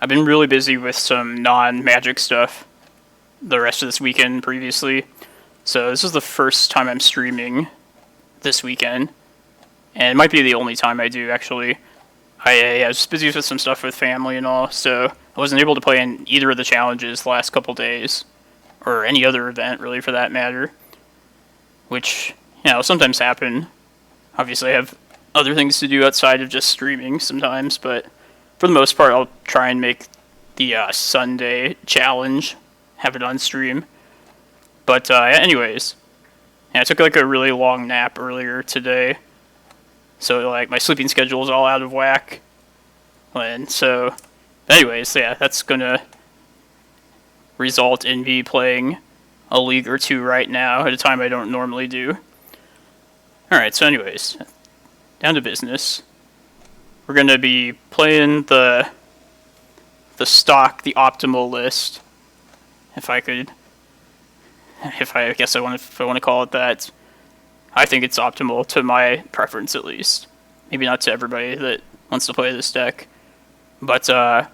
I've been really busy with some non-Magic stuff the rest of this weekend previously. So this is the first time I'm streaming this weekend. And it might be the only time I do, actually. I was busy with some stuff with family and all, so I wasn't able to play in either of the challenges the last couple days. Or any other event, really, for that matter. Which, sometimes happen. Obviously, I have other things to do outside of just streaming sometimes, but for the most part, I'll try and make the Sunday challenge, have it on stream. But anyways, I took like a really long nap earlier today, so like my sleeping schedule is all out of whack. And so, anyways, yeah, that's gonna result in me playing a league or two right now at a time I don't normally do. Alright, so anyways, down to business. We're going to be playing the optimal list, if I want to call it that. I think it's optimal to my preference, at least. Maybe not to everybody that wants to play this deck. But, yeah,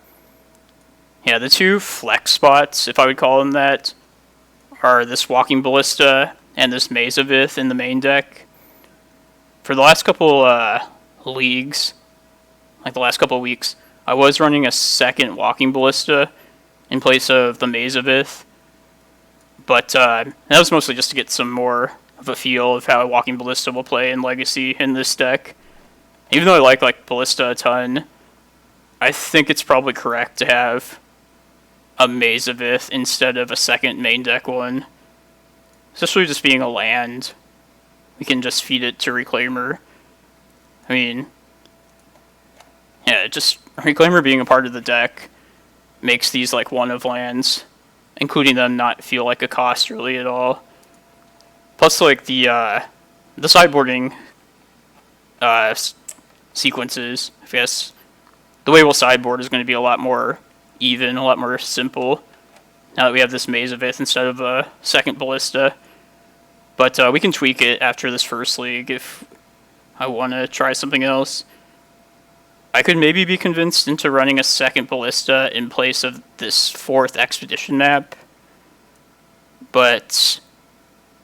the two flex spots, if I would call them that, are this Walking Ballista and this Maze of Ith in the main deck. For the last couple leagues, like the last couple weeks, I was running a second Walking Ballista in place of the Maze of Ith. But that was mostly just to get some more of a feel of how Walking Ballista will play in Legacy in this deck. Even though I like Ballista a ton, I think it's probably correct to have a Maze of Ith instead of a second main deck one. Especially just being a land. We can just feed it to Reclaimer. I mean, yeah, just Reclaimer being a part of the deck makes these like one of lands, including them, not feel like a cost really at all. Plus, like the sideboarding sequences, I guess the way we'll sideboard is going to be a lot more even, a lot more simple. Now that we have this Maze of Ith instead of a second Ballista. But we can tweak it after this first league if I want to try something else. I could maybe be convinced into running a second Ballista in place of this fourth Expedition map. But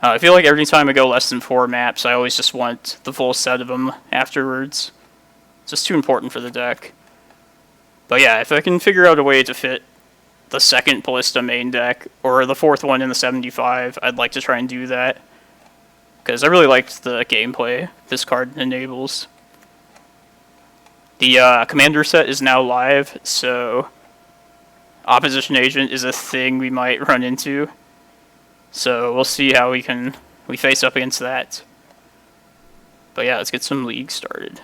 I feel like every time I go less than 4 maps, I always just want the full set of them afterwards. It's just too important for the deck. But yeah, if I can figure out a way to fit the second Ballista main deck, or the fourth one in the 75, I'd like to try and do that. Because I really liked the gameplay this card enables. The commander set is now live, so Opposition Agent is a thing we might run into. So we'll see how we face up against that. But yeah, let's get some leagues started.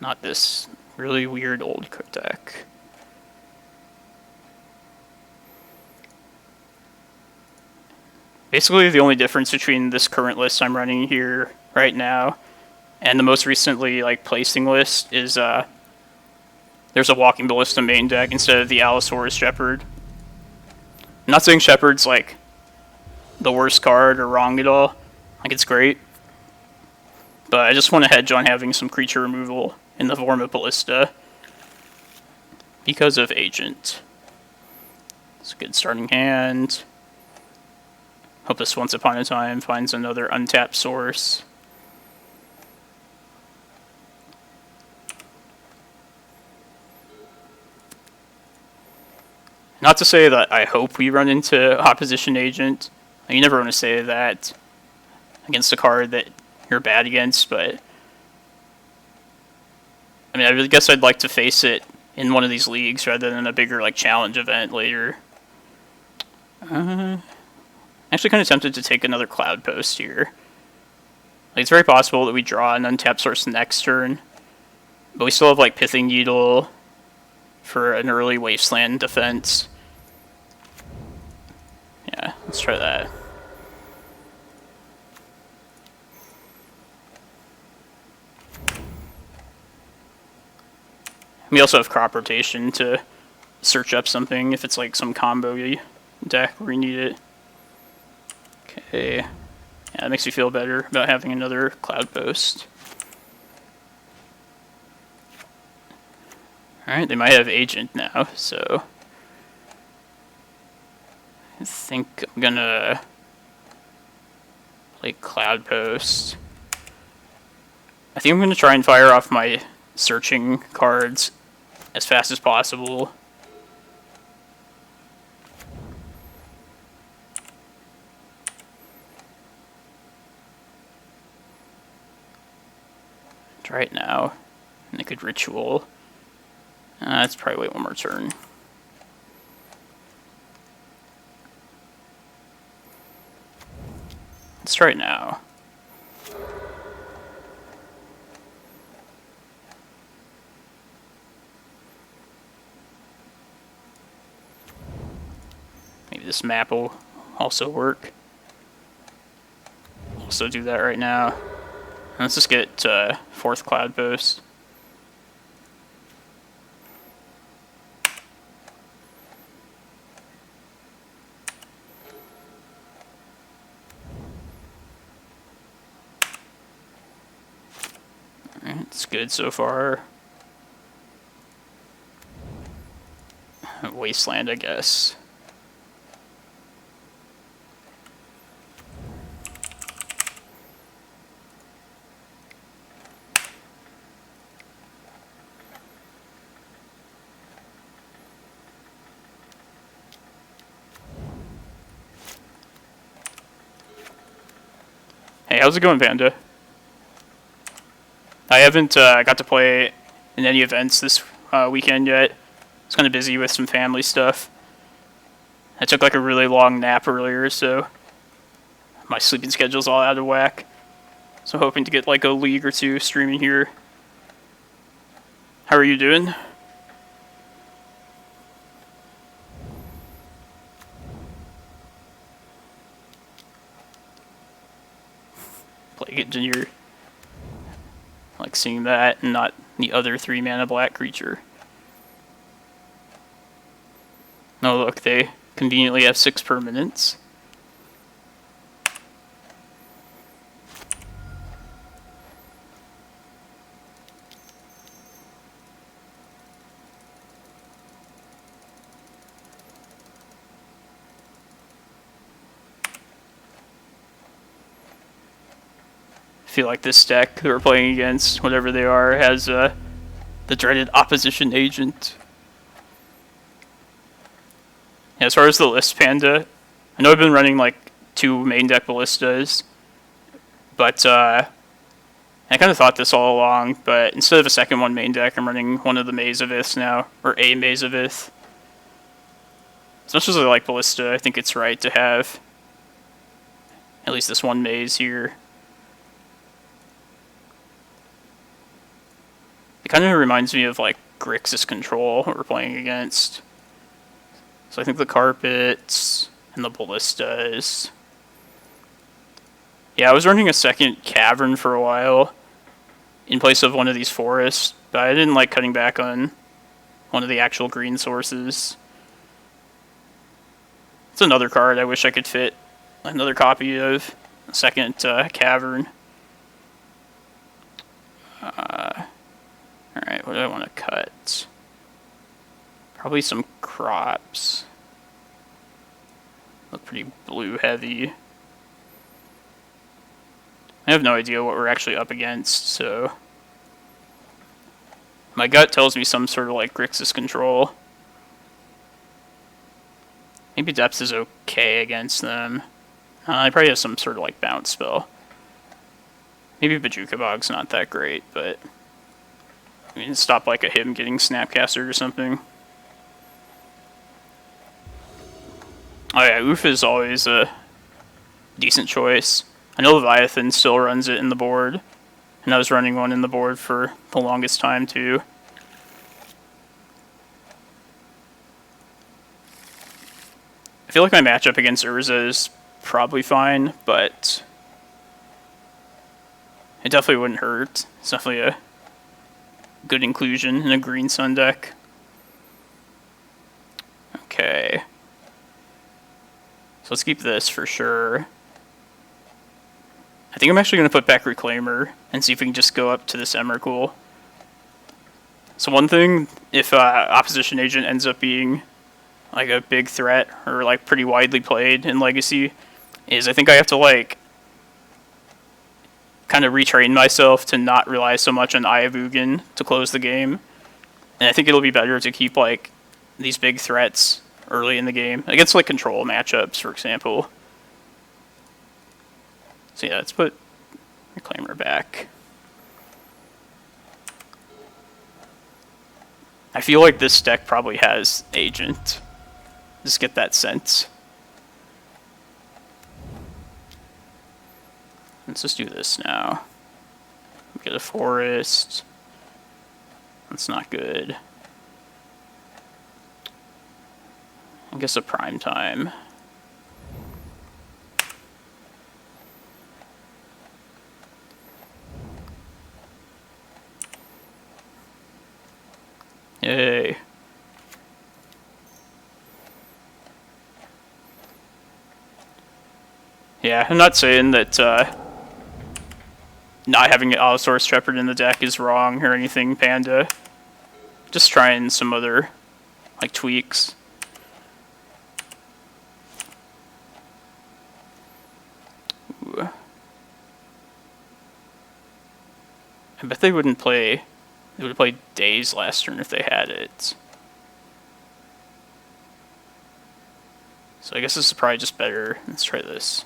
Not this really weird old deck. Basically, the only difference between this current list I'm running here right now and the most recently placing list is there's a Walking Ballista main deck instead of the Allosaurus Shepherd. I'm not saying Shepherd's the worst card or wrong at all. It's great. But I just want to hedge on having some creature removal in the form of Ballista because of Agent. It's a good starting hand. Hope this Once Upon a Time finds another untapped source. Not to say that I hope we run into Opposition Agent. You never want to say that against a card that you're bad against, but I mean, I really guess I'd like to face it in one of these leagues rather than a bigger challenge event later. Actually kind of tempted to take another Cloudpost here. It's very possible that we draw an untapped source next turn, but we still have Pithing Needle for an early Wasteland defense. Yeah, let's try that. We also have crop rotation to search up something if it's some combo deck where you need it. Okay. Yeah, that makes me feel better about having another Cloudpost. Alright, they might have Agent now, so I think I'm gonna play Cloudpost. I think I'm gonna try and fire off my searching cards as fast as possible. Try it now. And I could Ritual. Let's probably wait one more turn. Let's try it now. Maybe this map will also work. Also do that right now. Let's just get 4th Cloudpost. Alright, it's good so far. Wasteland, I guess. Hey, how's it going, Panda? I haven't got to play in any events this weekend yet. I was kind of busy with some family stuff. I took like a really long nap earlier, so my sleeping schedule's all out of whack. So I'm hoping to get like a league or two streaming here. How are you doing? Plague Engineer. Like seeing that and not the other 3-mana black creature. Oh look, they conveniently have 6 permanents. I feel like this deck that we're playing against, whatever they are, has the dreaded opposition agent. Yeah, as far as the list, Panda, I know I've been running like 2 main deck ballistas, but I kind of thought this all along, but instead of a second one main deck, I'm running one of the Maze of Ith now, or a Maze of Ith. As much as I like Ballista, I think it's right to have at least this one maze here. It kind of reminds me of like Grixis Control, what we're playing against. So I think the Carpets and the Ballistas. Yeah, I was running a second Cavern for a while in place of one of these forests, but I didn't like cutting back on one of the actual green sources. It's another card I wish I could fit another copy of. A second Cavern. Alright, what do I want to cut? Probably some crops. Look pretty blue heavy. I have no idea what we're actually up against, so my gut tells me some sort of like Grixis Control. Maybe Depth is okay against them. I probably have some sort of like bounce spell. Maybe Bojuka Bog's not that great, but I mean, stop like a him getting Snapcastered or something. Oh yeah, Oof is always a decent choice. I know Leviathan still runs it in the board, and I was running one in the board for the longest time too. I feel like my matchup against Urza is probably fine, but it definitely wouldn't hurt. It's definitely a good inclusion in a green sun deck. Okay. So let's keep this for sure. I think I'm actually going to put back Reclaimer and see if we can just go up to this Emrakul. So one thing, if opposition agent ends up being like a big threat or like pretty widely played in Legacy, is I think I have to like kind of retrain myself to not rely so much on Eye of Ugin to close the game. And I think it'll be better to keep like these big threats early in the game against like control matchups, for example. So yeah, let's put Reclaimer back. I feel like this deck probably has Agent. Just get that sense. Let's just do this now. Get a forest. That's not good. I guess a prime time. Yay. Yeah, I'm not saying that not having an Allosaurus Shepherd in the deck is wrong or anything, Panda. Just trying some other like tweaks. Ooh. I bet they wouldn't play. They would have played Daze last turn if they had it. So I guess this is probably just better. Let's try this.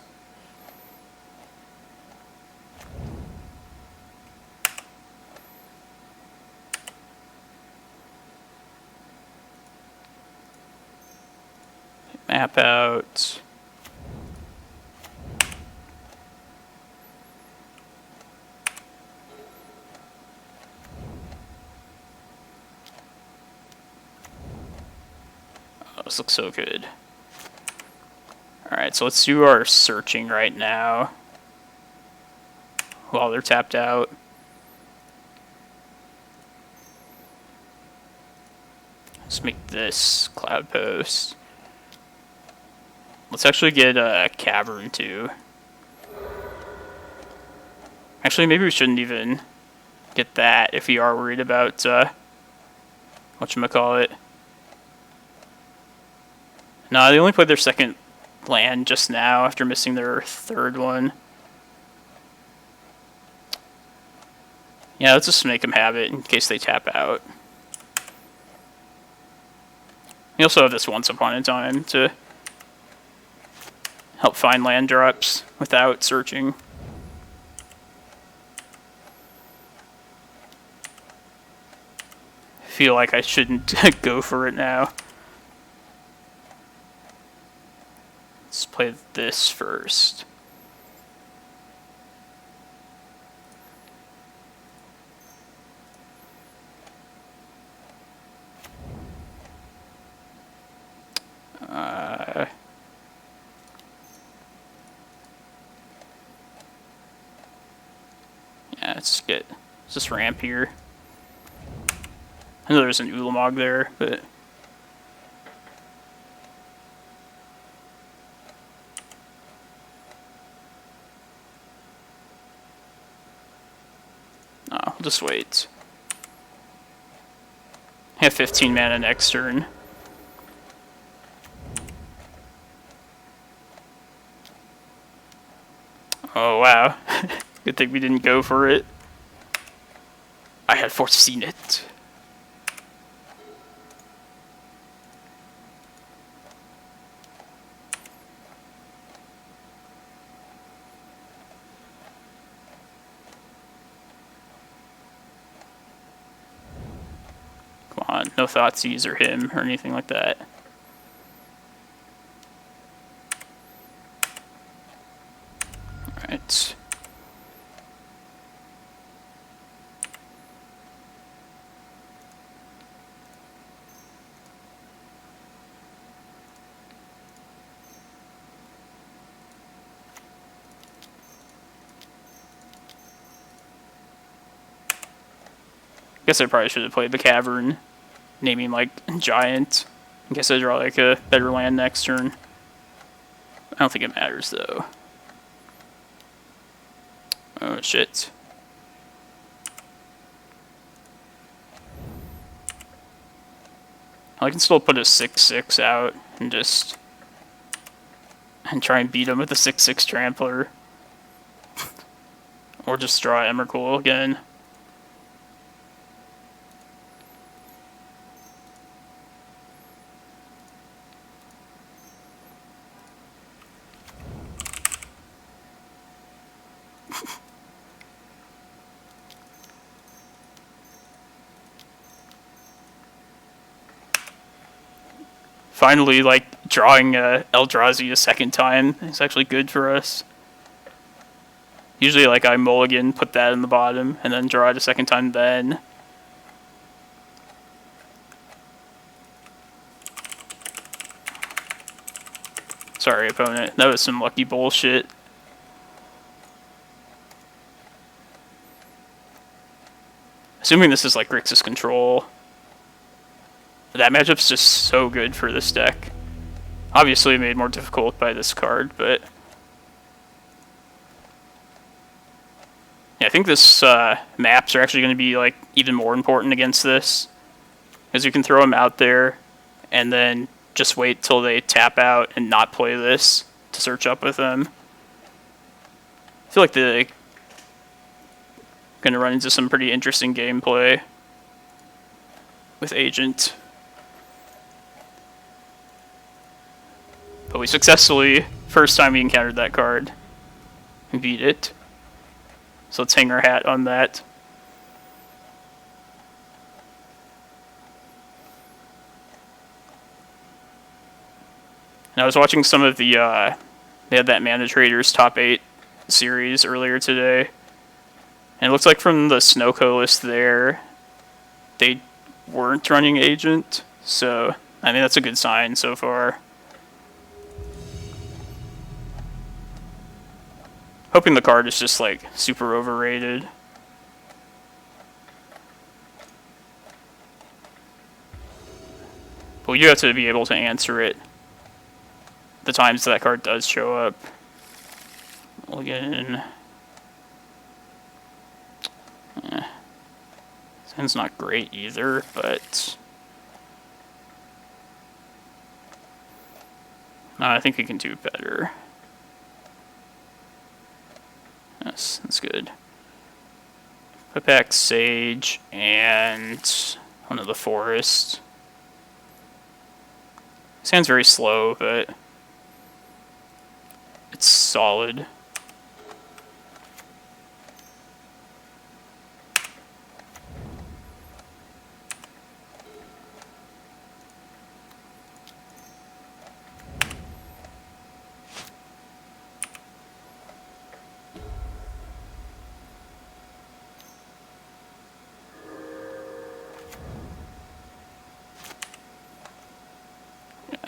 Map out. Oh, this looks so good. Alright, so let's do our searching right now while they're tapped out. Let's make this Cloudpost. Let's actually get a Cavern too. Actually, maybe we shouldn't even get that if we are worried about whatchamacallit. No, they only played their second land just now after missing their third one. Yeah, let's just make them have it in case they tap out. We also have this Once Upon a Time to help find land drops without searching. I feel like I shouldn't go for it now. Let's play this first. Yeah, let's just ramp here. I know there's an Ulamog there, but no, we'll just wait. I have 15 mana next turn. Oh wow. Good thing we didn't go for it. I had foreseen it. Come on, no Thoughtseize or him or anything like that. Alright. Guess I probably should have played the Cavern, naming like Giant. I guess I draw like a better land next turn. I don't think it matters though. Oh shit. I can still put a 6/6 out and just try and beat him with a 6/6 trampler. Or just draw Emrakul again. Finally, like, drawing Eldrazi a second time is actually good for us. Usually, like, I mulligan, put that in the bottom, and then draw it a second time then. Sorry, opponent. That was some lucky bullshit. Assuming this is, like, Grixis control. That matchup's just so good for this deck. Obviously made more difficult by this card, but... yeah, I think this maps are actually going to be like even more important against this. Because you can throw them out there, and then just wait till they tap out and not play this to search up with them. I feel like they're going to run into some pretty interesting gameplay with Agent. But we successfully, first time we encountered that card, beat it. So let's hang our hat on that. And I was watching some of the, they had that Mana Traders Top 8 series earlier today. And it looks like from the Snowco list there, they weren't running Agent. So, I think that's a good sign so far. Hoping the card is just, like, super overrated. But you have to be able to answer it the times that card does show up. Again. This hand's not great either, but... I think we can do better. Yes, that's good. Put back Sage and one of the Forest. This hand's very slow, but it's solid.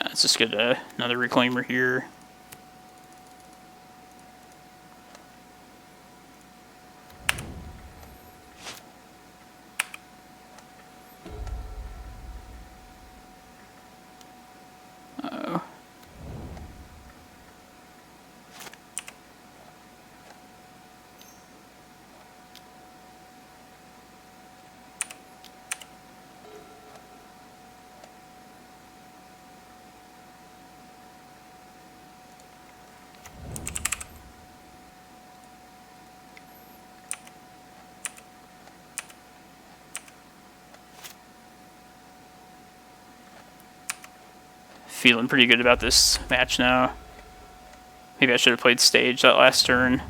Let's just get another Reclaimer here. Uh-oh. Feeling pretty good about this match now. Maybe I should have played Stage that last turn.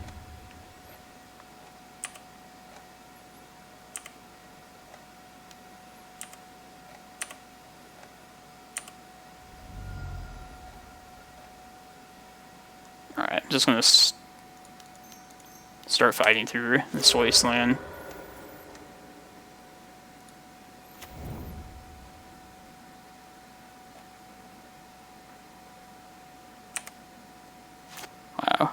Alright, I'm just going to start fighting through this wasteland. Wow.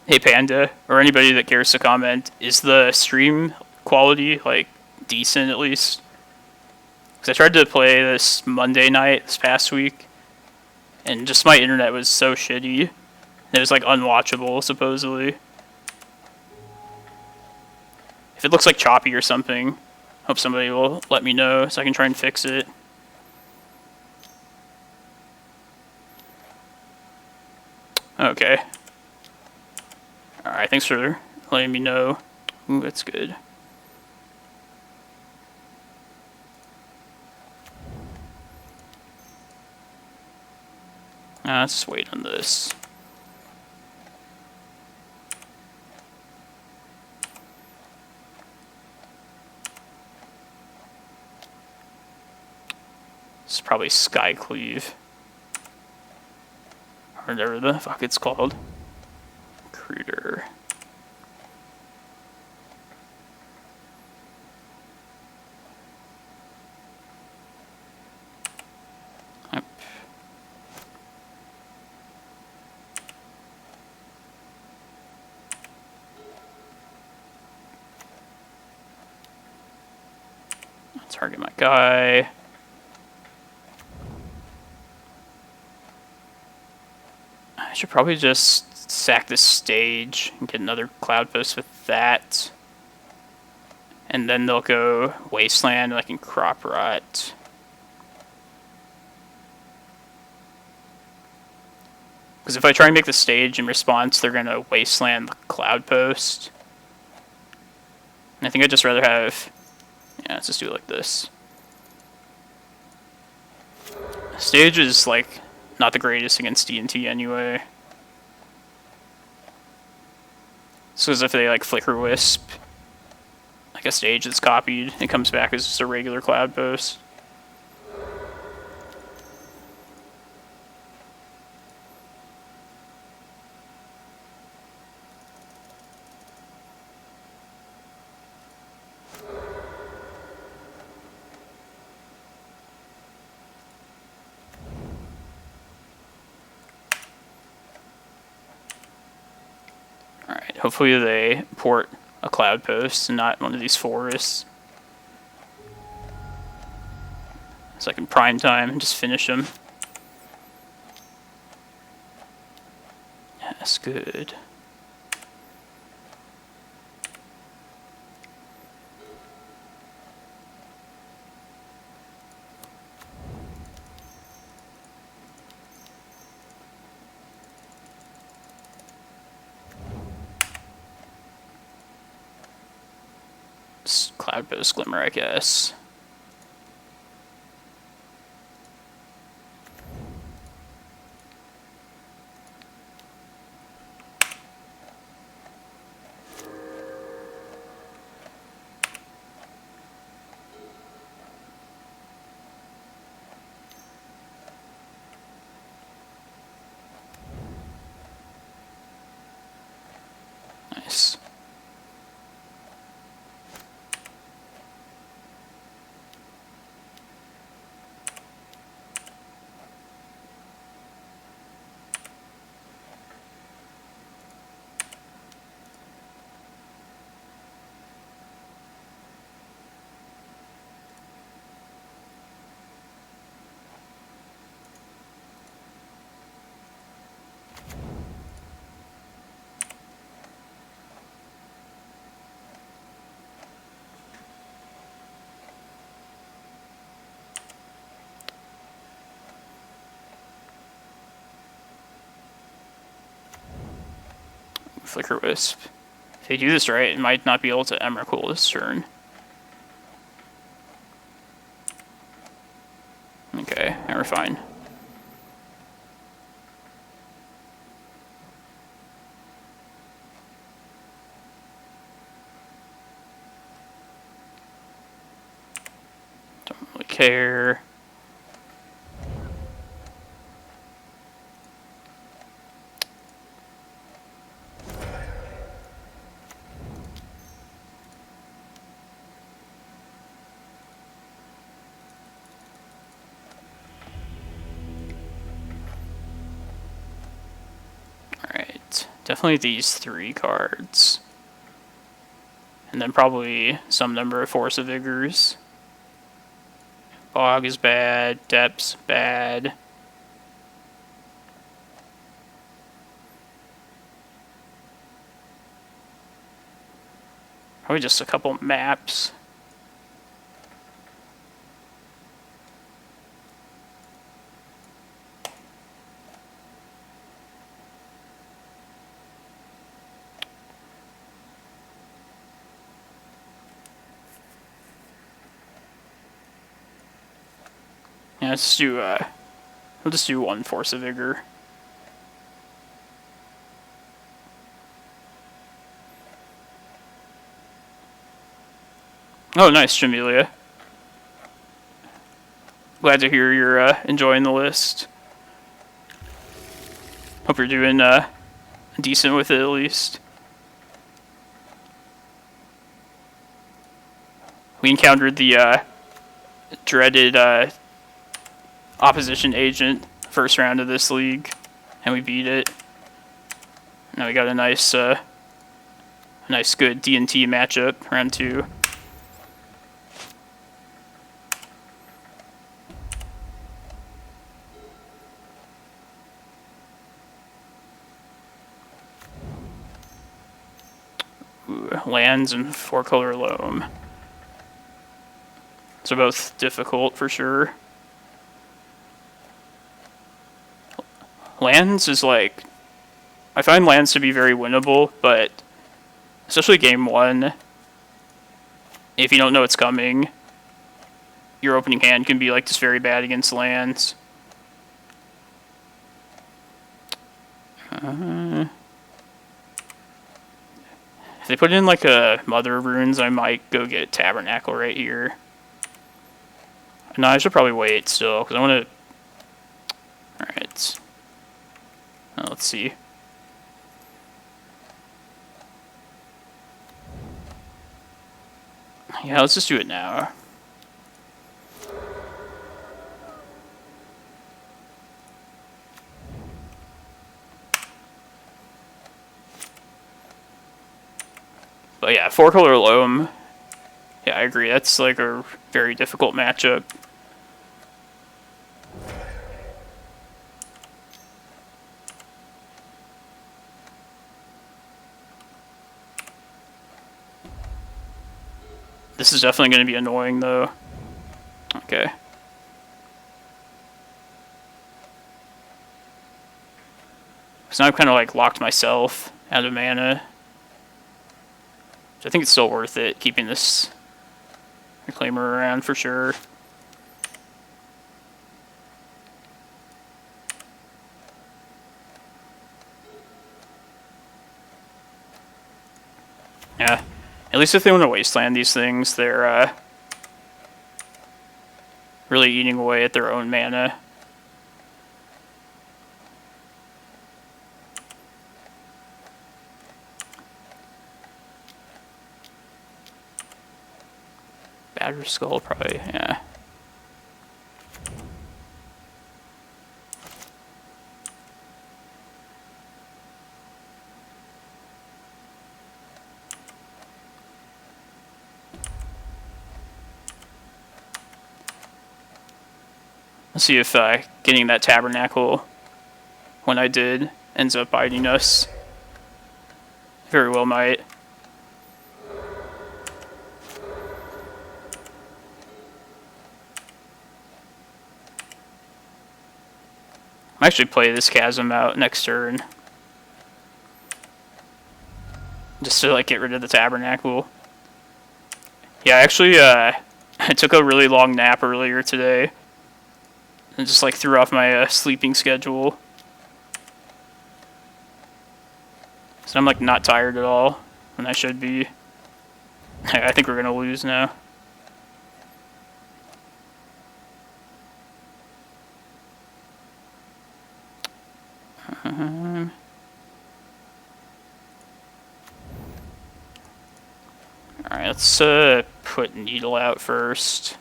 Hey Panda, or anybody that cares to comment, is the stream quality, like, decent at least? Because I tried to play this Monday night this past week, and just my internet was so shitty. It was, like, unwatchable, supposedly. If it looks like choppy or something, hope somebody will let me know so I can try and fix it. Okay. Alright, thanks for letting me know. Ooh, that's good. Let's just wait on this. It's probably Skycleave. Or whatever the fuck it's called. Recruiter. Yep. Target my guy. I should probably just sack this stage and get another Cloudpost with that. And then they'll go Wasteland and I can Crop Rot. Because if I try and make the stage in response, they're going to Wasteland the Cloudpost. And I think I'd just rather have... Yeah, let's just do it like this. Stage is, like, not the greatest against D&T anyway. So as if they, like, Flicker Wisp, like a stage that's copied, it comes back as just a regular Cloudpost. Hopefully they port a Cloudpost and not one of these forests. So I can prime time and just finish them. Yes, good. Cloudpost Glimmer, I guess. Nice. Flicker Wisp. If they do this right, it might not be able to Emrakul this turn. Okay, now we're fine. Don't really care. Alright. Definitely these 3 cards. And then probably some number of Force of Vigors. Bog is bad. Depth's bad. Probably just a couple maps. Yeah, let's do, we'll just do 1 Force of Vigor. Oh, nice, Jamelia. Glad to hear you're enjoying the list. Hope you're doing decent with it at least. We encountered the dreaded opposition agent first round of this league, and we beat it. Now we got a nice good D&T matchup, round 2. Ooh, lands and 4-color loam. So both difficult for sure. Lands is like, I find lands to be very winnable, but especially game 1, if you don't know what's coming, your opening hand can be like just very bad against lands. If they put in like a Mother of Runes, I might go get Tabernacle right here. No, I should probably wait still, because I want to... Alright. Now, let's see. Yeah, let's just do it now. But yeah, 4-color loam. Yeah, I agree. That's like a very difficult matchup. This is definitely going to be annoying, though. Okay. So now I've kind of like locked myself out of mana. So I think it's still worth it keeping this Reclaimer around for sure. Yeah. At least if they want to wasteland these things, they're really eating away at their own mana. Badger Skull, probably, yeah. Let's see if getting that Tabernacle when I did ends up biting us. Very well might. I actually play this Chasm out next turn. Just to like get rid of the Tabernacle. Yeah, actually I took a really long nap earlier today. And just like threw off my sleeping schedule. So I'm like not tired at all when I should be. I think we're gonna lose now. Alright, let's put Needle out first.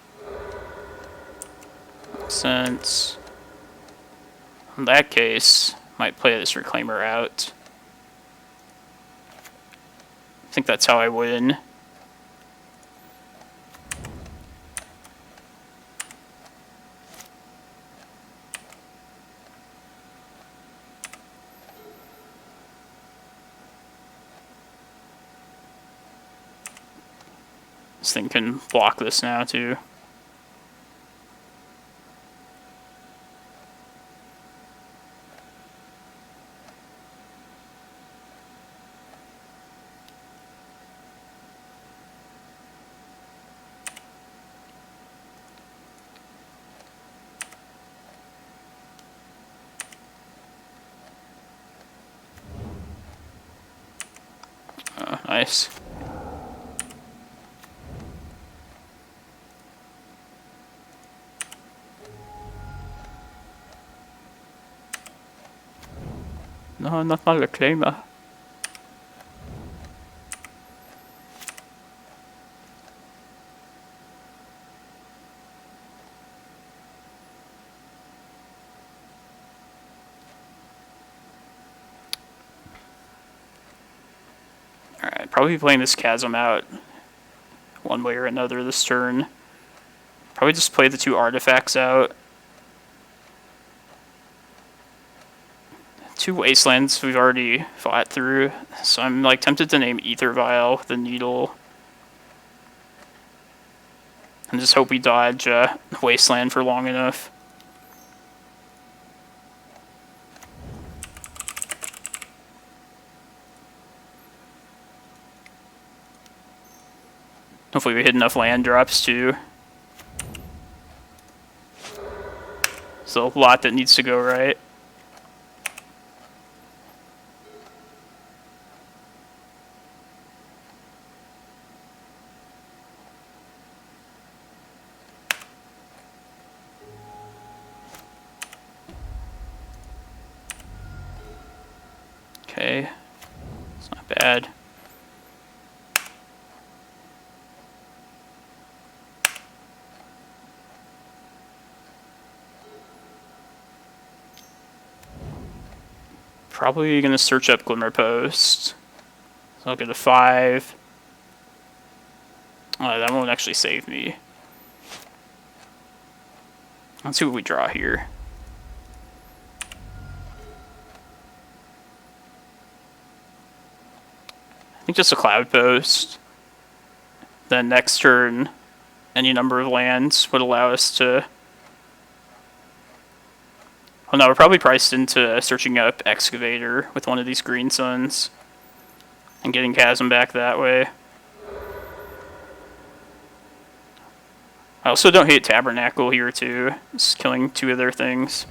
Since in that case, might play this Reclaimer out. think that's how I win. This thing can block this now, too. Oh, nice. No, not my Reclaimer. Alright, probably playing this Chasm out one way or another this turn. Probably just play the 2 artifacts out. 2 wastelands we've already fought through, so I'm like tempted to name Ether Vial with the Needle. And just hope we dodge Wasteland for long enough. Hopefully we hit enough land drops too. So a lot that needs to go right. Okay, it's not bad. Probably gonna search up Glimmerpost. So I'll get a 5. Oh, that won't actually save me. Let's see what we draw here. I think just a Cloudpost. Then next turn, any number of lands would allow us to... Oh no, we're probably priced into searching up Excavator with one of these green suns. And getting Chasm back that way. I also don't hate Tabernacle here too. It's killing 2 of their things.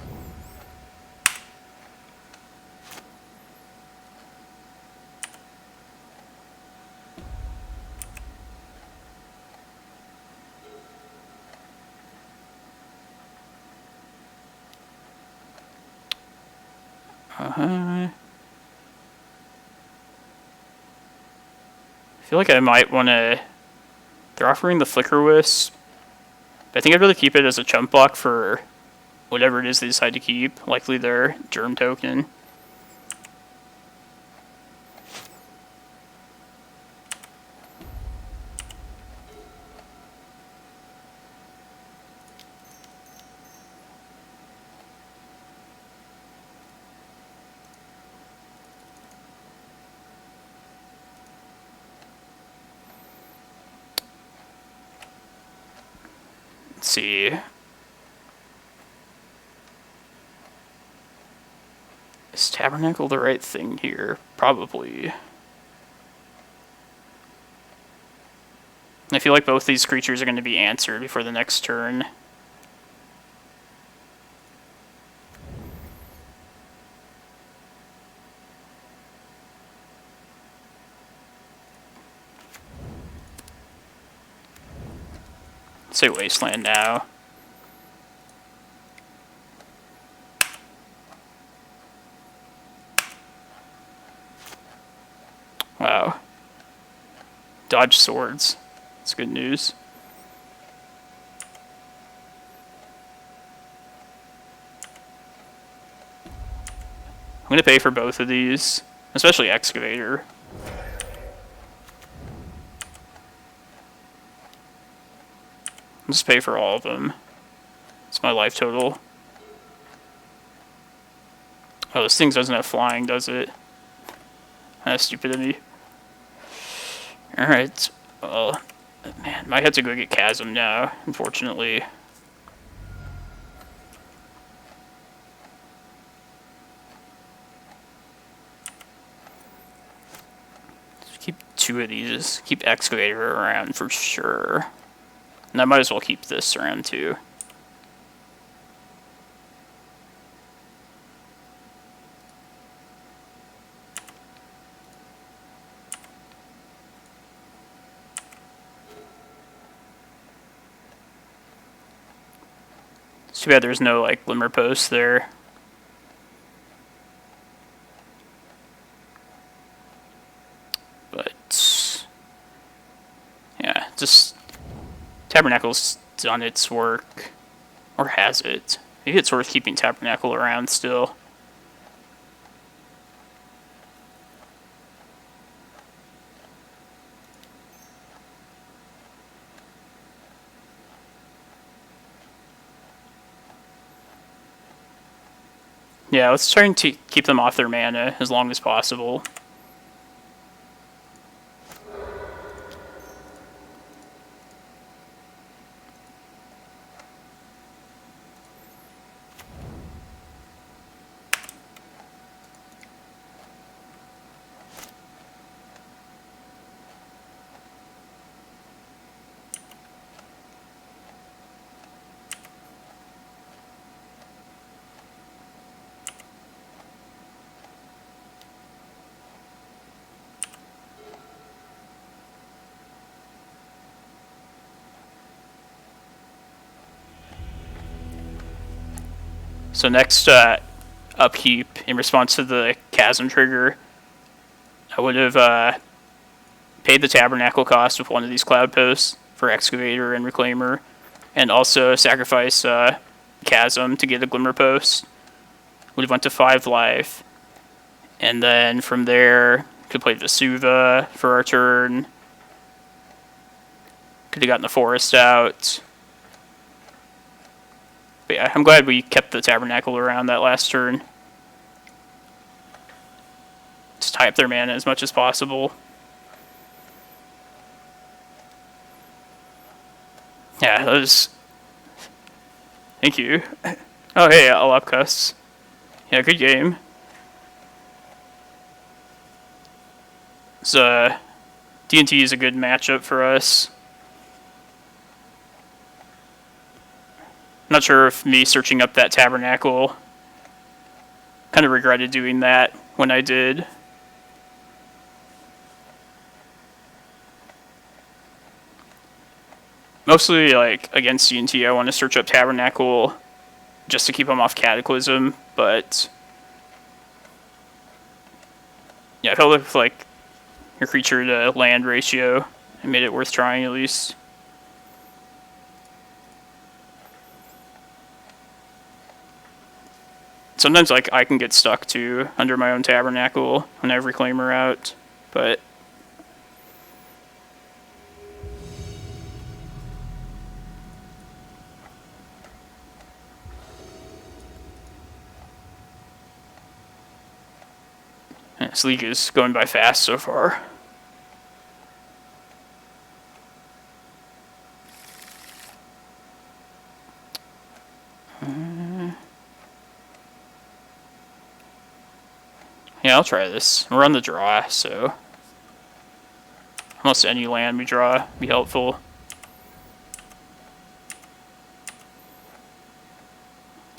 I feel like I might want to... They're offering the Flicker Wisp. But I think I'd rather keep it as a chump block for whatever it is they decide to keep. Likely their Germ token. Let's see. Is Tabernacle the right thing here? Probably. I feel like both these creatures are going to be answered before the next turn. Say Wasteland now. Wow. Dodge swords. That's good news. I'm gonna pay for both of these, especially Excavator. Let's pay for all of them. It's my life total. Oh, this thing doesn't have flying, does it? That's stupid of me. Alright. Well, man, might have to go get Chasm now, unfortunately. Keep 2 of these. Keep Excavator around for sure. And I might as well keep this around too. It's too bad there's no like Glimmerpost there. But yeah, just Tabernacle's done its work. Or has it? Maybe it's worth keeping Tabernacle around still. Yeah, let's try and keep them off their mana as long as possible. So next upkeep, in response to the Chasm trigger, I would have paid the Tabernacle cost with one of these Cloudposts for Excavator and Reclaimer, and also sacrifice Chasm to get a Glimmerpost. Would have went to 5 life, and then from there could play Vesuva for our turn. Could have gotten the Forest out. But yeah, I'm glad we kept the Tabernacle around that last turn. Just tie up their mana as much as possible. Yeah, that was... Thank you. Oh hey, Alapkas. Yeah, good game. So, D&T is a good matchup for us. Not sure if me searching up that Tabernacle, kind of regretted doing that when I did. Mostly, like, against D&T, I want to search up Tabernacle just to keep them off Cataclysm, but yeah, I felt like your creature to land ratio, it made it worth trying at least. Sometimes like I can get stuck too under my own Tabernacle when I have Reclaimer out, but this league is going by fast so far. Yeah, I'll try this. We're on the draw, so almost any land we draw would be helpful.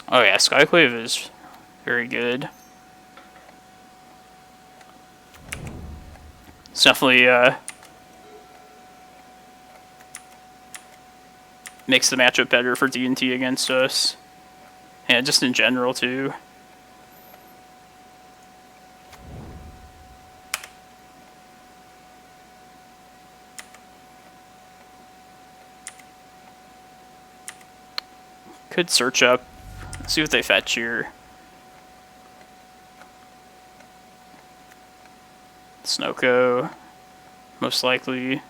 Oh yeah, Skyclave is very good. It's definitely makes the matchup better for D&T against us. And just in general too. Could search up, see what they fetch here. Snoko, most likely,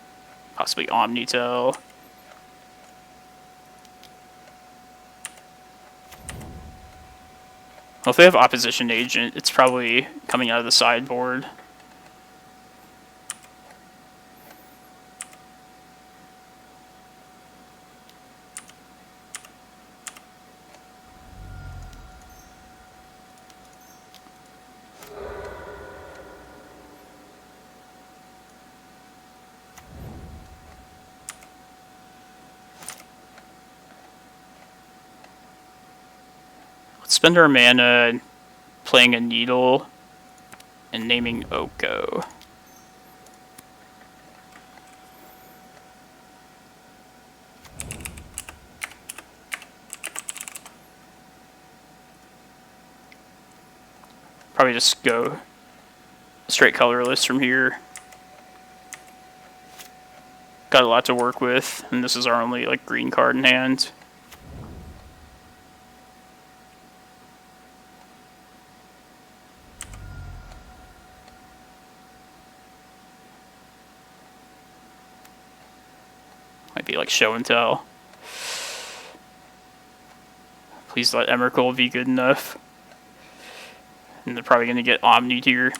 possibly Omnitel. Well, if they have Opposition Agent, it's probably coming out of the sideboard. Let's spend our mana playing a Needle and naming Oko. Probably just go straight colorless from here. Got a lot to work with, and this is our only like green card in hand. Might be like show and tell. Please let Emrakul be good enough. And they're probably going to get Omni'd here.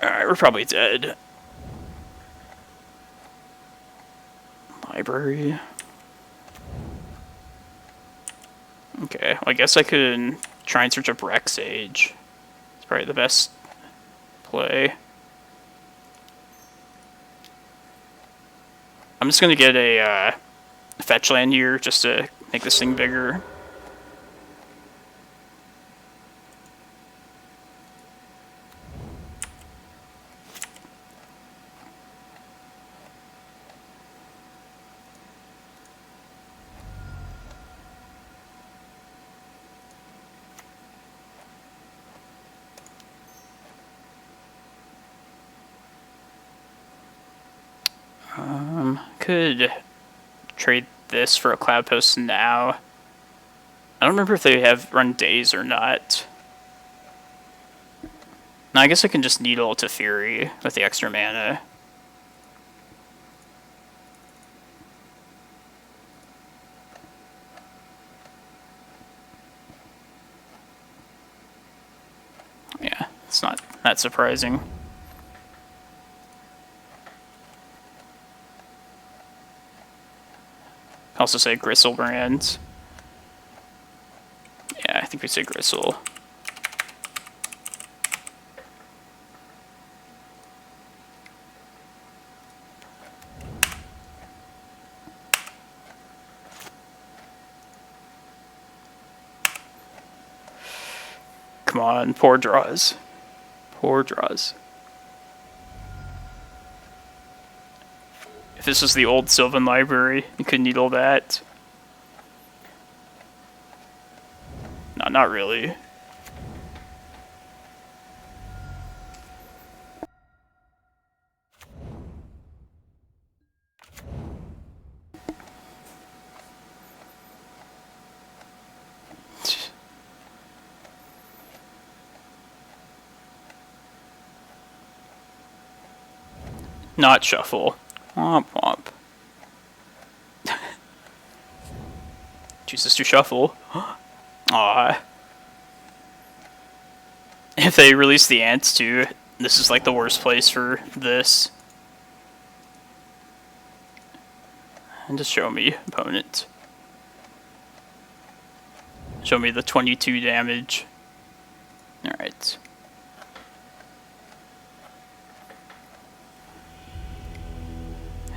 Alright, we're probably dead. Library. Okay, well, I guess I could try and search up Reclamation Sage. It's probably the best play. I'm just gonna get a fetch land here just to make this thing bigger. Could trade this for a Cloudpost now. I don't remember if they have run days or not. No, I guess I can just Needle to Fury with the extra mana. Yeah, it's not that surprising. Also say Gristlebrand. Yeah, I think we say Gristle. Come on, poor draws. Poor draws. If this was the old Sylvan Library, you could Needle that. No, not really. Not shuffle. Womp womp. Chooses to shuffle. Aww. If they release the ants too, this is like the worst place for this. And just show me opponent. Show me the 22 damage. Alright.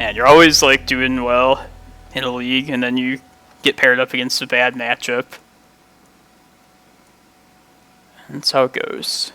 And you're always like doing well in a league, and then you get paired up against a bad matchup. That's how it goes.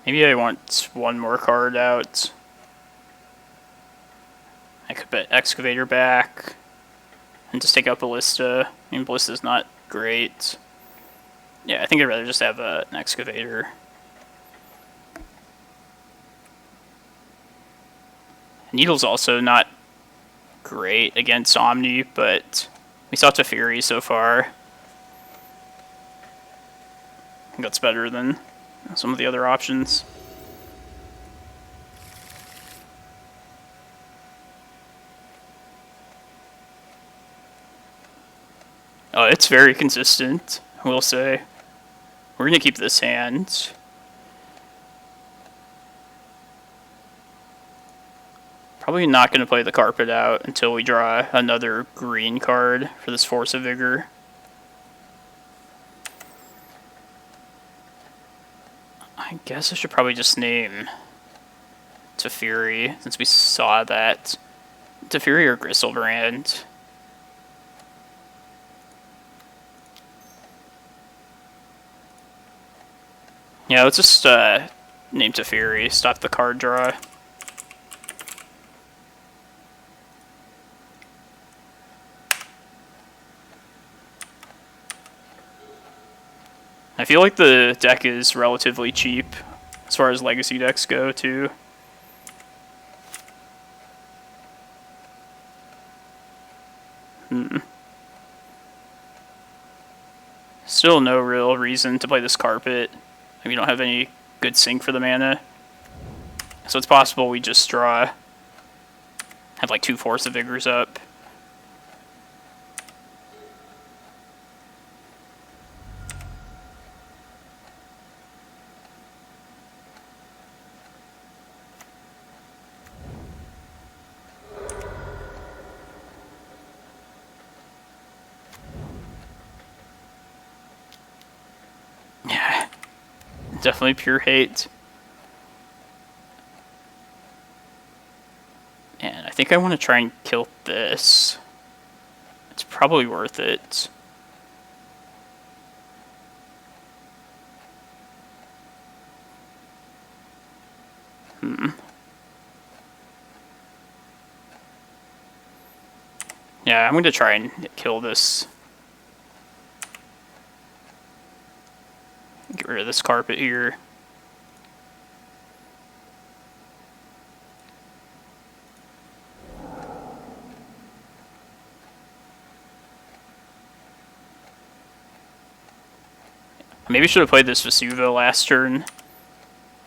Maybe I want one more card out. I could put Excavator back and just take out Ballista. I mean, Ballista's not great. Yeah, I think I'd rather just have an Excavator. Needle's also not great against Omni, but we saw Teferi so far. I think that's better than some of the other options. Oh, it's very consistent, I will say. We're going to keep this hand. Probably not going to play the carpet out until we draw another green card for this Force of Vigor. I guess I should probably just name Teferi, since we saw that. Teferi or Gristlebrand. Yeah, let's just name Teferi, stop the card draw. I feel like the deck is relatively cheap as far as legacy decks go, too. Still no real reason to play this carpet. We don't have any good sync for the mana. So it's possible we just draw, have like 2 Force of Vigors up. Yeah, definitely pure hate. And I think I want to try and kill this. It's probably worth it. Yeah, I'm going to try and kill this. Get rid of this carpet here. Maybe I should have played this Vesuva last turn.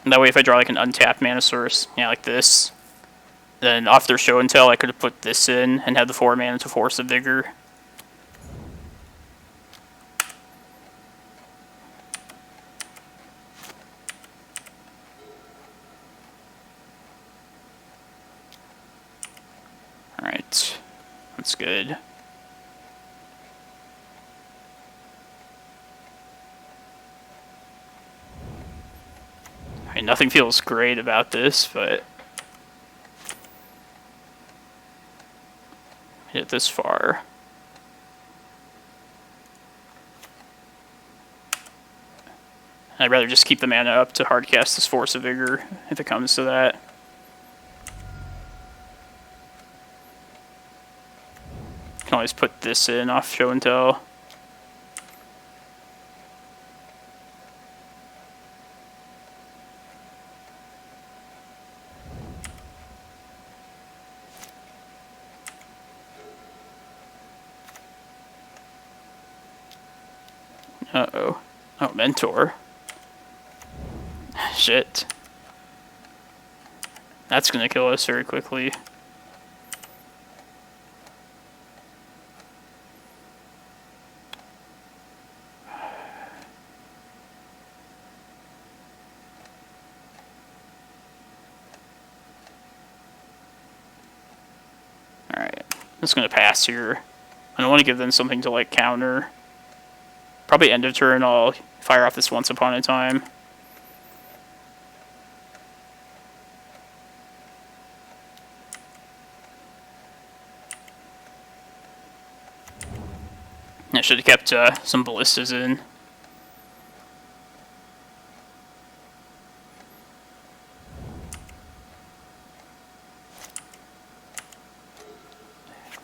And that way if I draw like an untapped mana source, yeah, like this, then off their show and tell I could have put this in and had the 4 mana to Force of Vigor. Alright, that's good. Alright, nothing feels great about this, but hit it this far. I'd rather just keep the mana up to hardcast this Force of Vigor if it comes to that. Can always put this in off show and tell. Uh-oh. Oh, Mentor. Shit. That's gonna kill us very quickly. Alright. I'm just gonna pass here. I don't want to give them something to like counter. Probably end of turn I'll fire off this Once Upon a Time. I should have kept some ballistas in.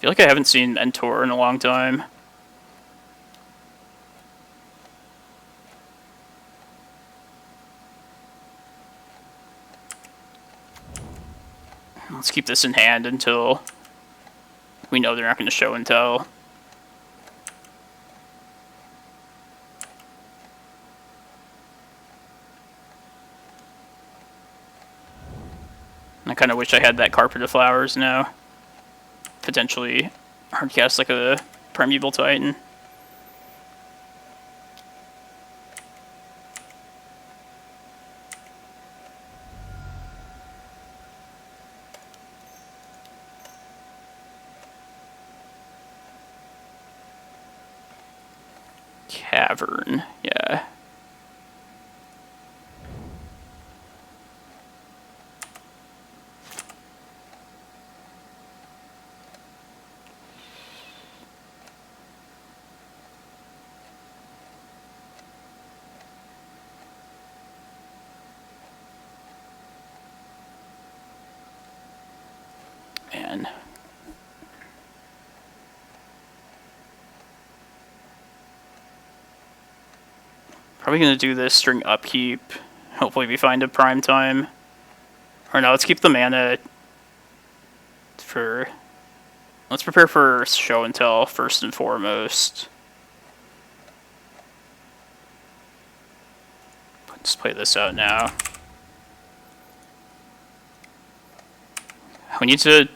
feel like I haven't seen Mentor in a long time. Let's keep this in hand until we know they're not going to show and tell. I kind of wish I had that Carpet of Flowers now. Potentially hardcast like a Primeval Titan. Cavern, yeah. Man. Probably gonna do this during upkeep. Hopefully we find a prime time. Or no, let's keep the mana for... Let's prepare for show and tell first and foremost. Let's play this out now. We need to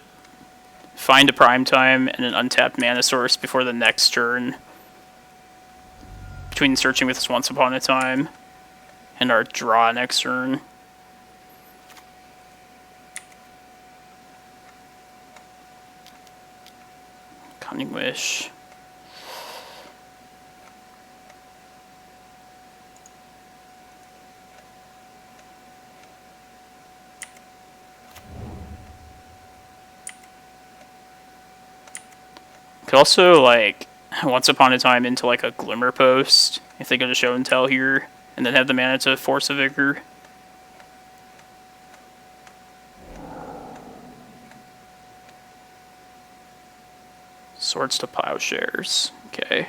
find a prime time and an untapped mana source before the next turn. Between searching with this Once Upon a Time and our draw next turn. Cunning Wish. Could also, like, Once Upon a Time into, like, a Glimmerpost, if they go to show and tell here, and then have the mana to Force of Vigor. Swords to Plowshares. Okay.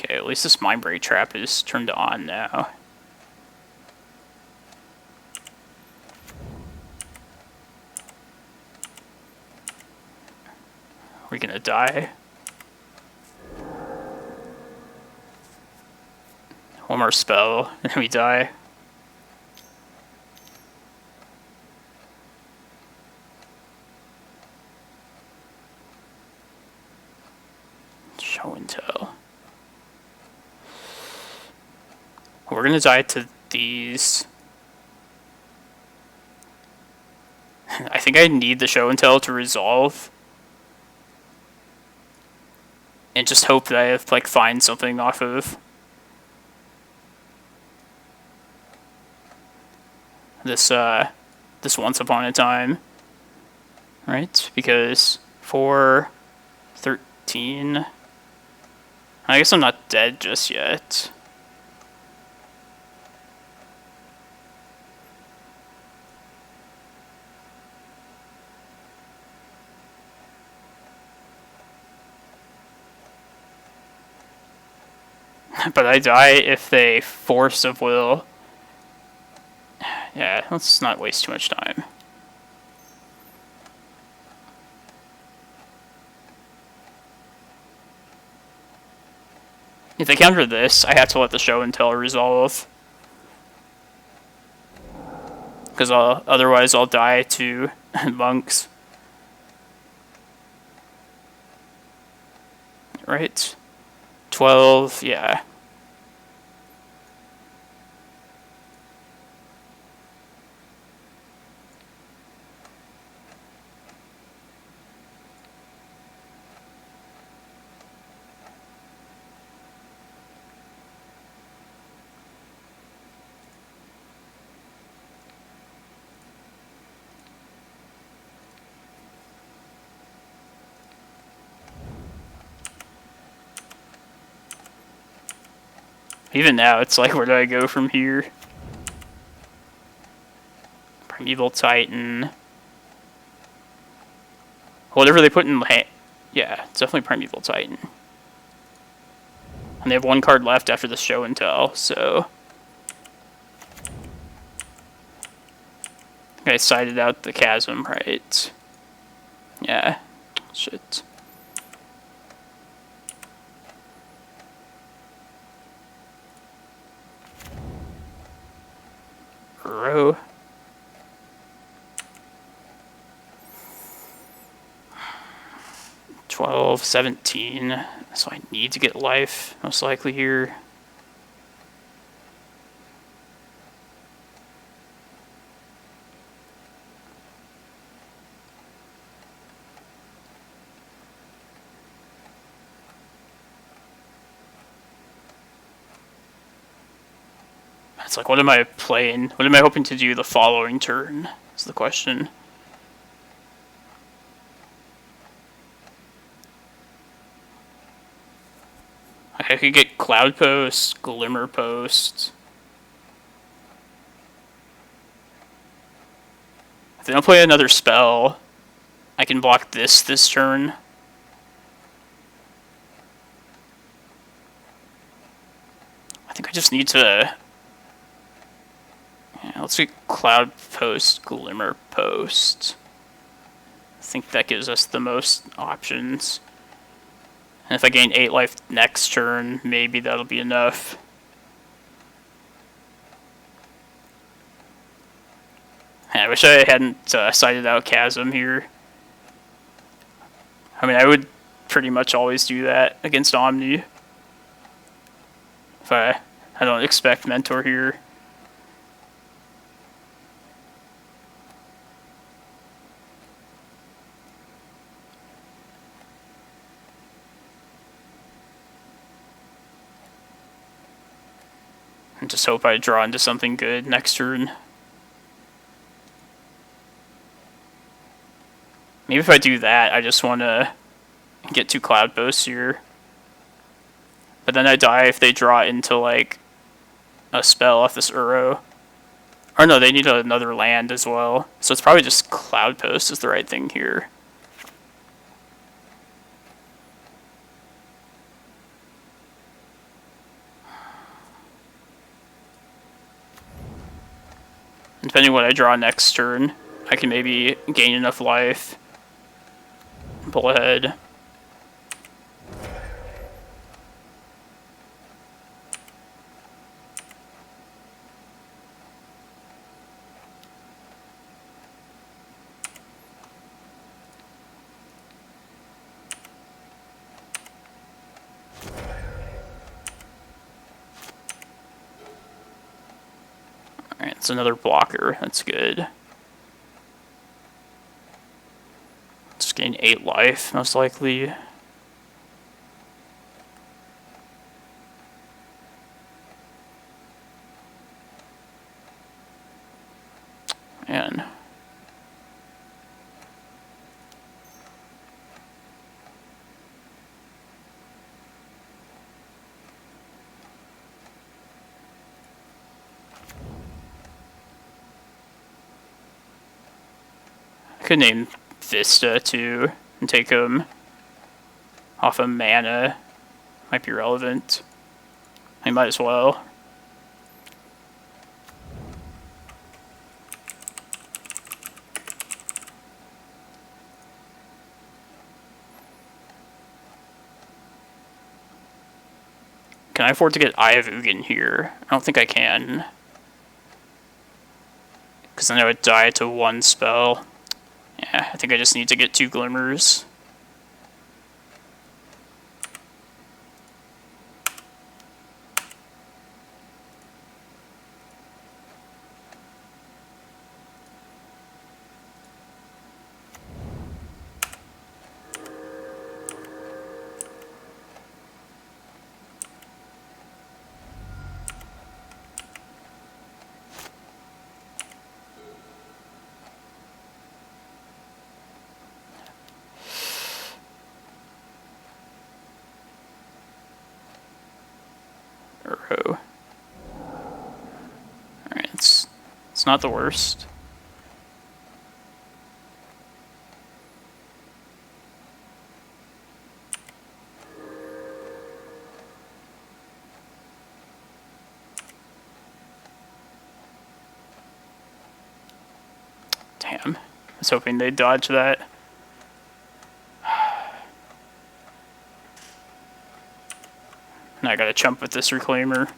Okay, at least this Mindbreak Trap is turned on now. Are we gonna die? One more spell, and we die. Show and tell. We're gonna die to these. I think I need the show and tell to resolve. And just hope that I have, like, find something off of this this Once Upon a Time. Right? Because 4, 13. I guess I'm not dead just yet. But I die if they Force of Will. Yeah, let's not waste too much time. If they counter this, I have to let the show and tell resolve. because otherwise I'll die to monks. Right? 12, yeah. Even now, it's like, where do I go from here? Primeval Titan. Whatever they put in... Yeah, it's definitely Primeval Titan. And they have one card left after the show and tell, so... I sided out the chasm, right? Yeah. Shit. Row. $12, $17. So I need to get life, most likely here. It's like, what am I playing? What am I hoping to do the following turn? Is the question. I could get Cloudpost, Glimmerpost. If they don't play another spell, I can block this turn. I think I just need to... Yeah, let's get Cloudpost, Glimmerpost. I think that gives us the most options. And if I gain 8 life next turn, maybe that'll be enough. I wish I hadn't sided out Chasm here. I mean, I would pretty much always do that against Omni. If I don't expect Mentor here. And just hope I draw into something good next turn. Maybe if I do that, I just want to get 2 Cloudposts here. But then I die if they draw into, like, a spell off this Uro. Or no, they need another land as well. So it's probably just Cloudpost is the right thing here. Depending on what I draw next turn, I can maybe gain enough life. Pull ahead. Alright, it's another blocker. That's good. Just gain 8 life, most likely. Man. I could name Vista too and take him off of mana. Might be relevant. I might as well. Can I afford to get Eye of Ugin here? I don't think I can. Because then I would die to one spell. Yeah, I think I just need to get 2 Glimmers. Alright, it's not the worst. Damn. I was hoping they'd dodge that. Now I gotta chump with this Reclaimer.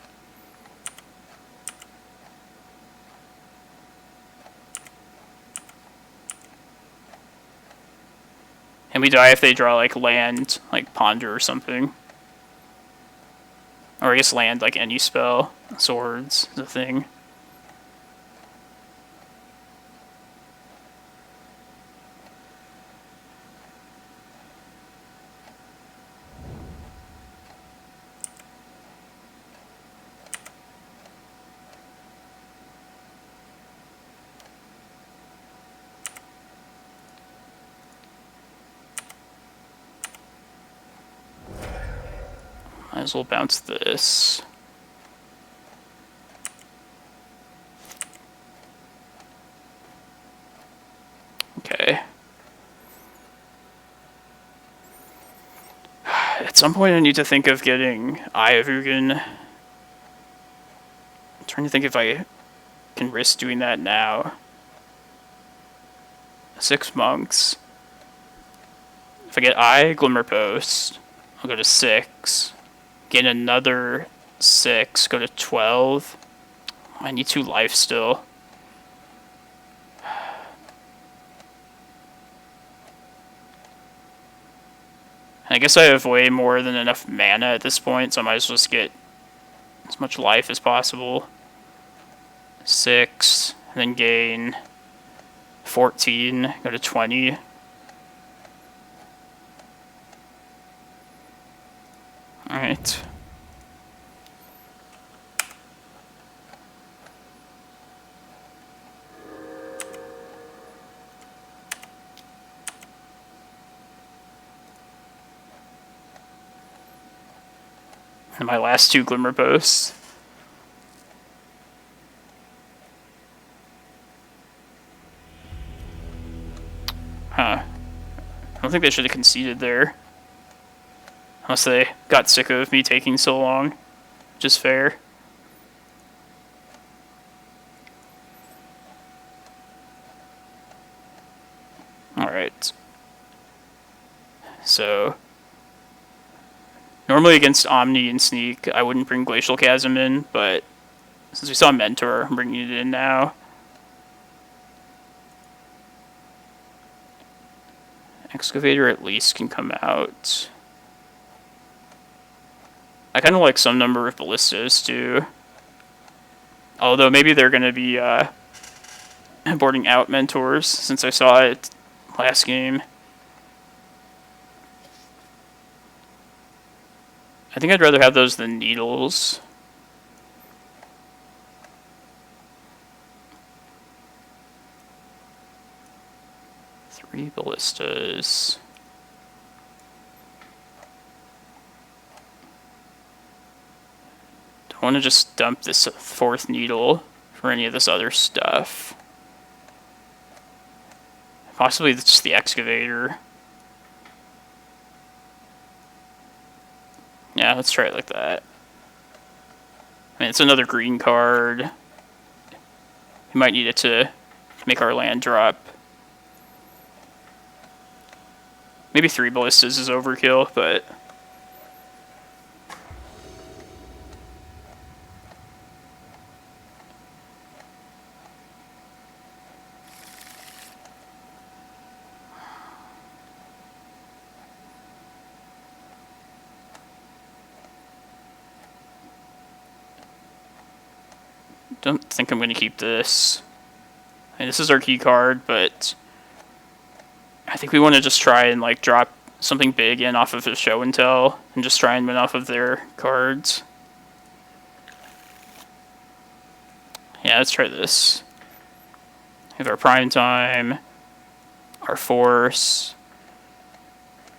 And we die if they draw, like, land, like Ponder or something. Or I guess land, like any spell. Swords is a thing. Might as well bounce this. Okay. At some point I need to think of getting Eye of Ugin. I'm trying to think if I can risk doing that now. 6 monks. If I get Eye, Glimmerpost, I'll go to 6. Get another 6, go to 12. I need 2 life still. I guess I have way more than enough mana at this point, so I might as well just get as much life as possible. 6, and then gain 14, go to 20. Alright. And my last 2 Glimmerposts. Huh. I don't think they should have conceded there. Unless they got sick of me taking so long. Which is fair. Alright. So... normally against Omni and Sneak, I wouldn't bring Glacial Chasm in, but since we saw Mentor, I'm bringing it in now. Excavator at least can come out. I kind of like some number of Ballistas too. Although maybe they're going to be boarding out Mentors, since I saw it last game. I think I'd rather have those than Needles. Three Ballistas. Don't want to just dump this 4th Needle for any of this other stuff. Possibly just the Excavator. Yeah, let's try it like that. I mean, it's another green card. We might need it to make our land drop. Maybe 3 Ballistas is overkill, but... Don't think I'm going to keep this. And this is our key card, but I think we want to just try and like drop something big in off of a show and tell and just try and win off of their cards. Yeah, let's try this. We have our Prime Time, our Force,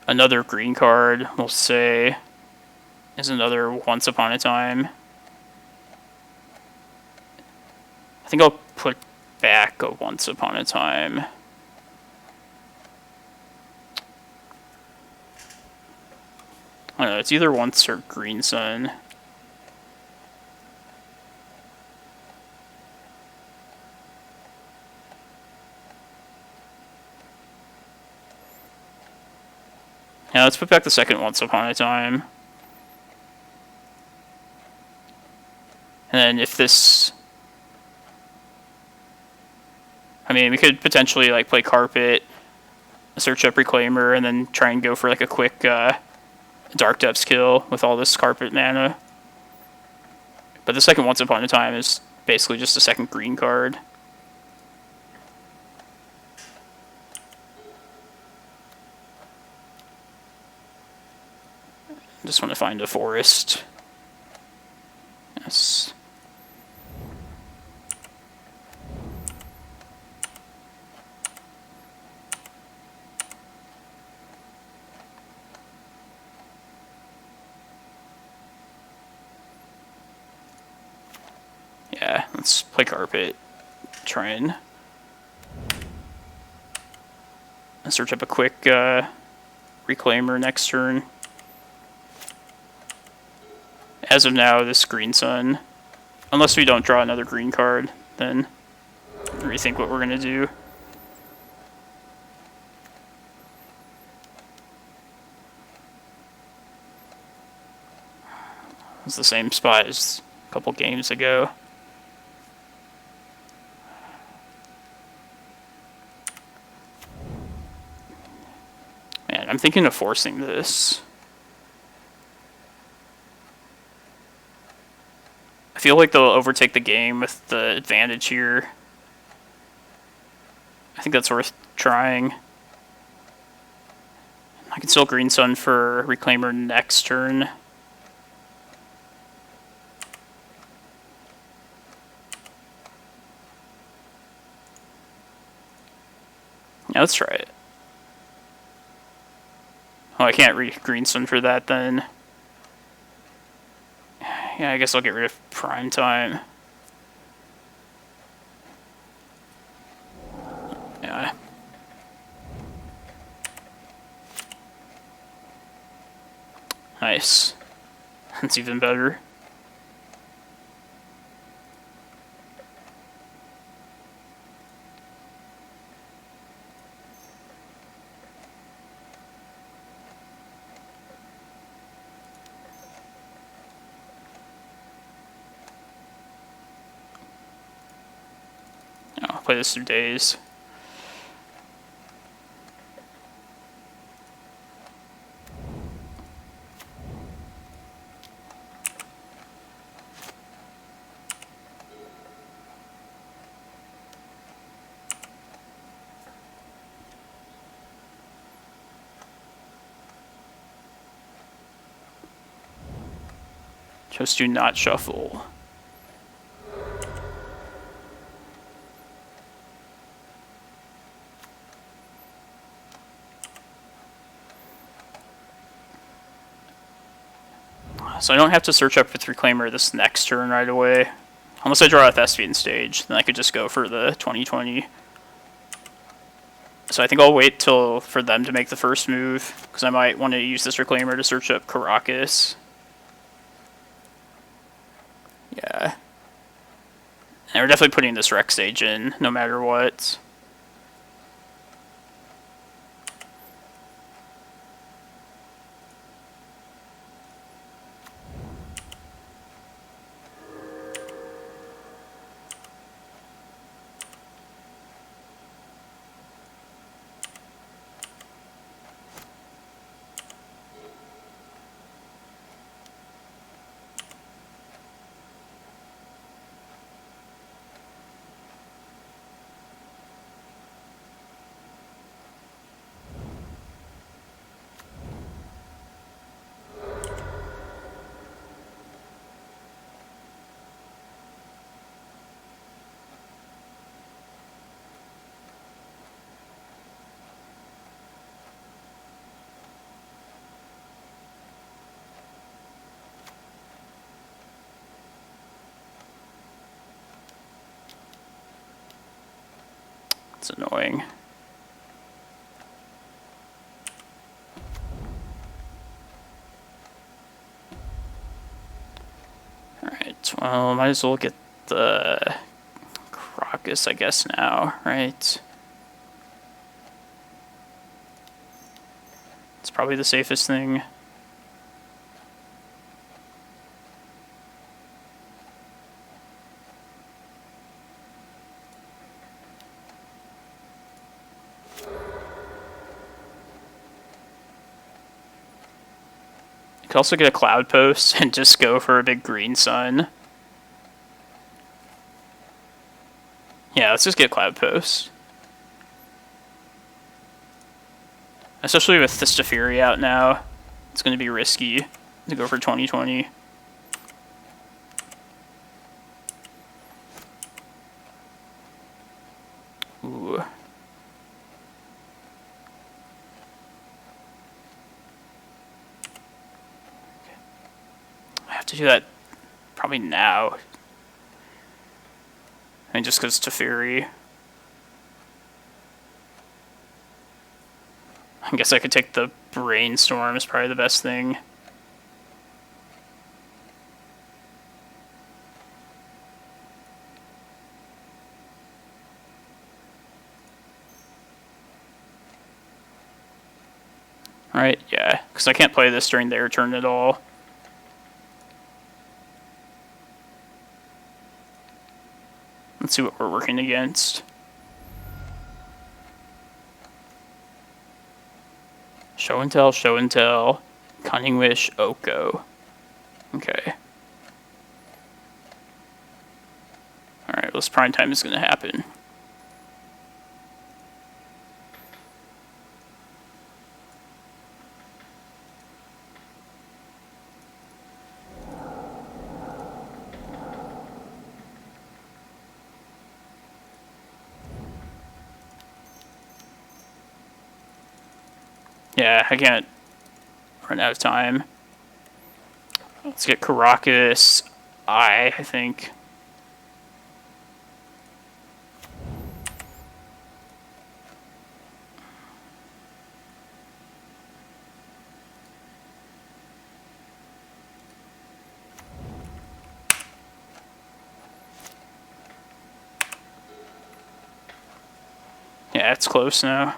another green card, we'll say, is another Once Upon a Time. I think I'll put back a Once Upon a Time. I don't know, it's either Once or Green Sun. Yeah, let's put back the second Once Upon a Time. And then if this... I mean, we could potentially like play Carpet, search up Reclaimer, and then try and go for like a quick Dark Depths kill with all this Carpet mana. But the second Once Upon a Time is basically just a second green card. Just want to find a forest. Yes. Yeah, let's play Carpet. Try and search up a quick Reclaimer next turn. As of now, this Green Sun, unless we don't draw another green card, then rethink what we're going to do. It's the same spot as a couple games ago. Man, I'm thinking of forcing this. I feel like they'll overtake the game with the advantage here. I think that's worth trying. I can still Green Sun for Reclaimer next turn. Yeah, let's try it. Oh, I can't Green Sun for that then. Yeah, I guess I'll get rid of Prime Time. Yeah. Nice. That's even better. I'll play this through days. Just do not shuffle. So I don't have to search up with Reclaimer this next turn right away. Unless I draw a Thespian stage, then I could just go for the 2020. So I think I'll wait for them to make the first move, because I might want to use this Reclaimer to search up Karakas. Yeah. And we're definitely putting this Rec Sage in, no matter what. It's annoying. Alright, well, might as well get the Karakas, I guess, now, right? It's probably the safest thing. You could also get a Cloudpost and just go for a big green sun. Yeah, let's just get Cloudpost. Especially with the Thespian out now, it's going to be risky to go for 2020. Ooh. I have to do that probably now. I mean, just because Teferi. I guess I could take the Brainstorm is probably the best thing. Right, yeah, because I can't play this during their turn at all. Let's see what we're working against. Show and Tell, Show and Tell, Cunning Wish, Oko. Okay. Alright, well, this prime time is going to happen. Yeah, I can't run out of time. Let's get Karakas, I think. Yeah, it's close now.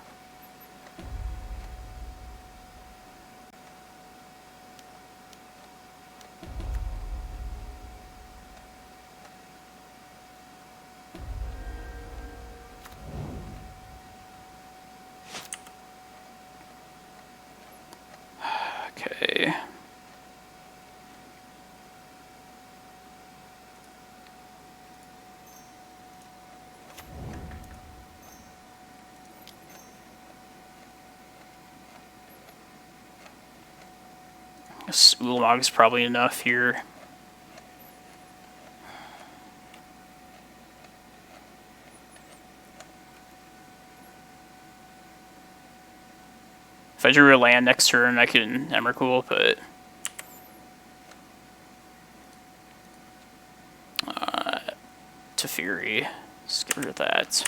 Okay. Guess Ulamog is probably enough here. If I drew a land next turn, I can Emrakul, but Teferi, let's get rid of that.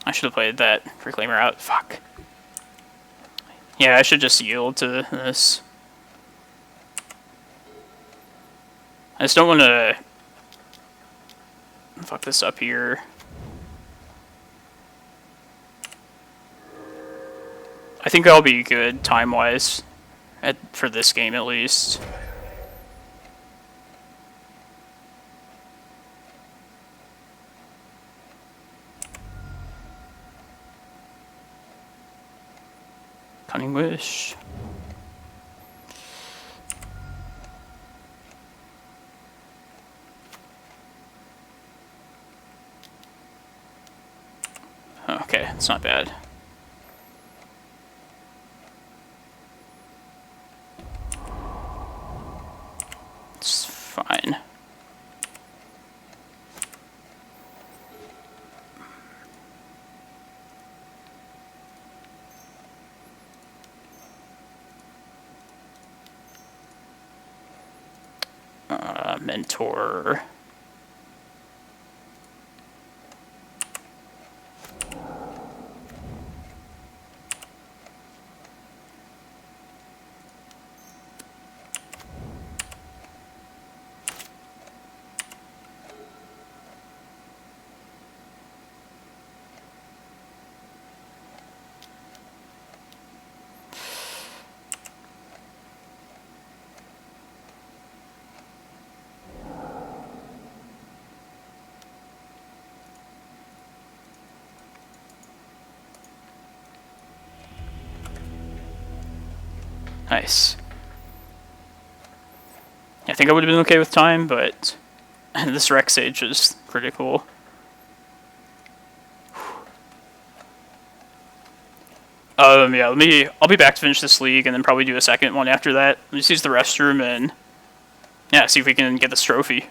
I should have played that Reclaimer out. Fuck. Yeah, I should just yield to this. I just don't want to fuck this up here. I think I'll be good time-wise, for this game at least. Cunning Wish. Okay, it's not bad. It's fine. Mentor. Nice. I think I would have been okay with time, but this Rec Sage is pretty cool. Yeah, I'll be back to finish this league and then probably do a second one after that. Just use the restroom and, yeah, see if we can get this trophy.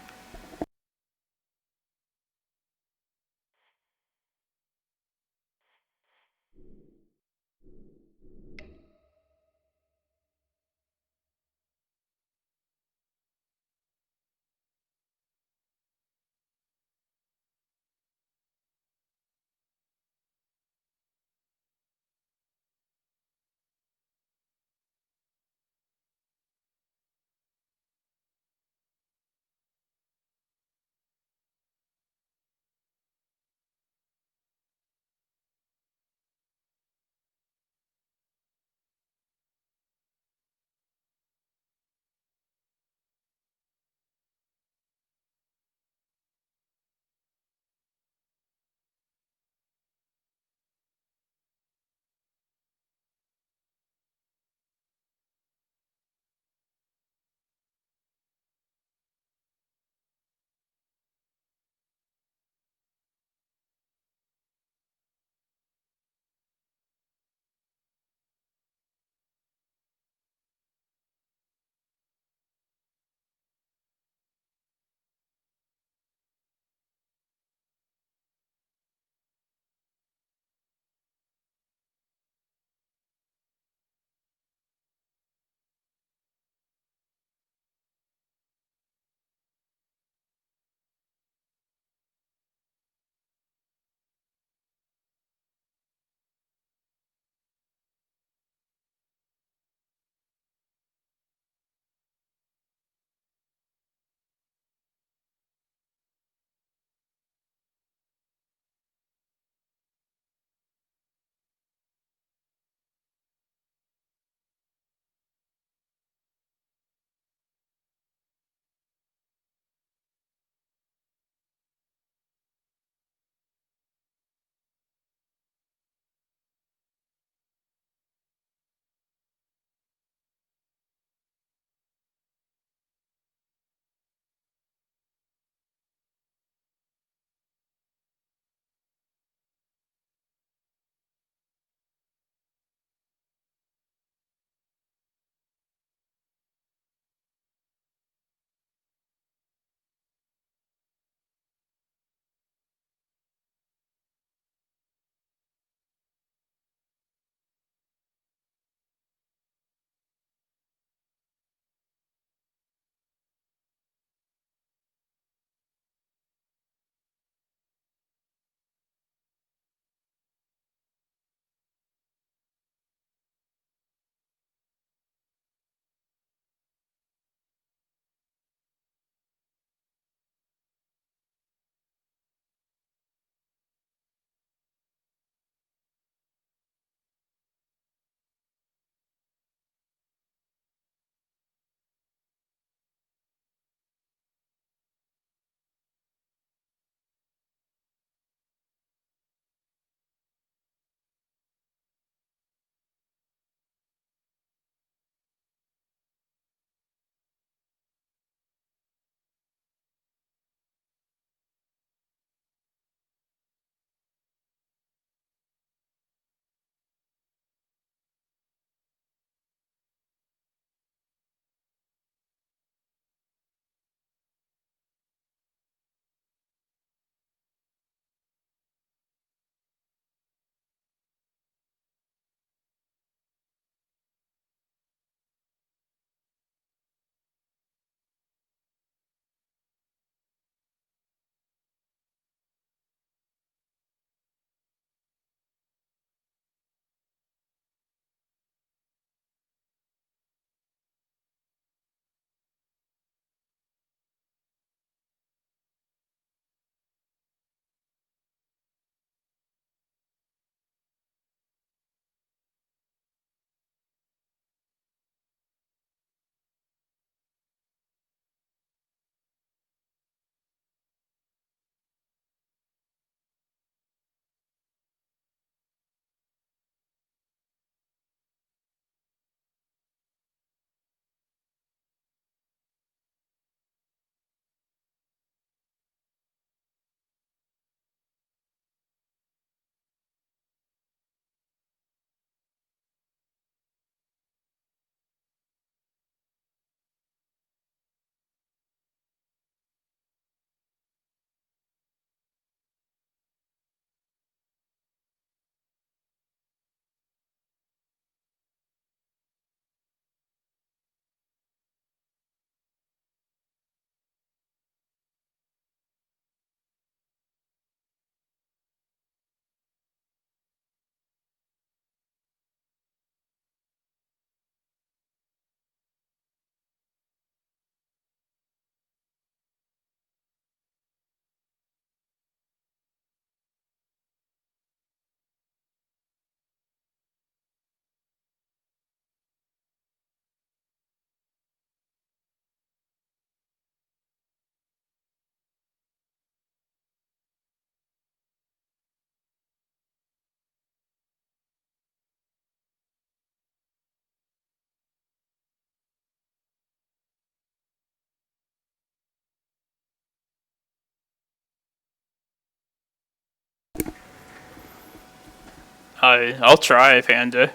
I'll try, Panda.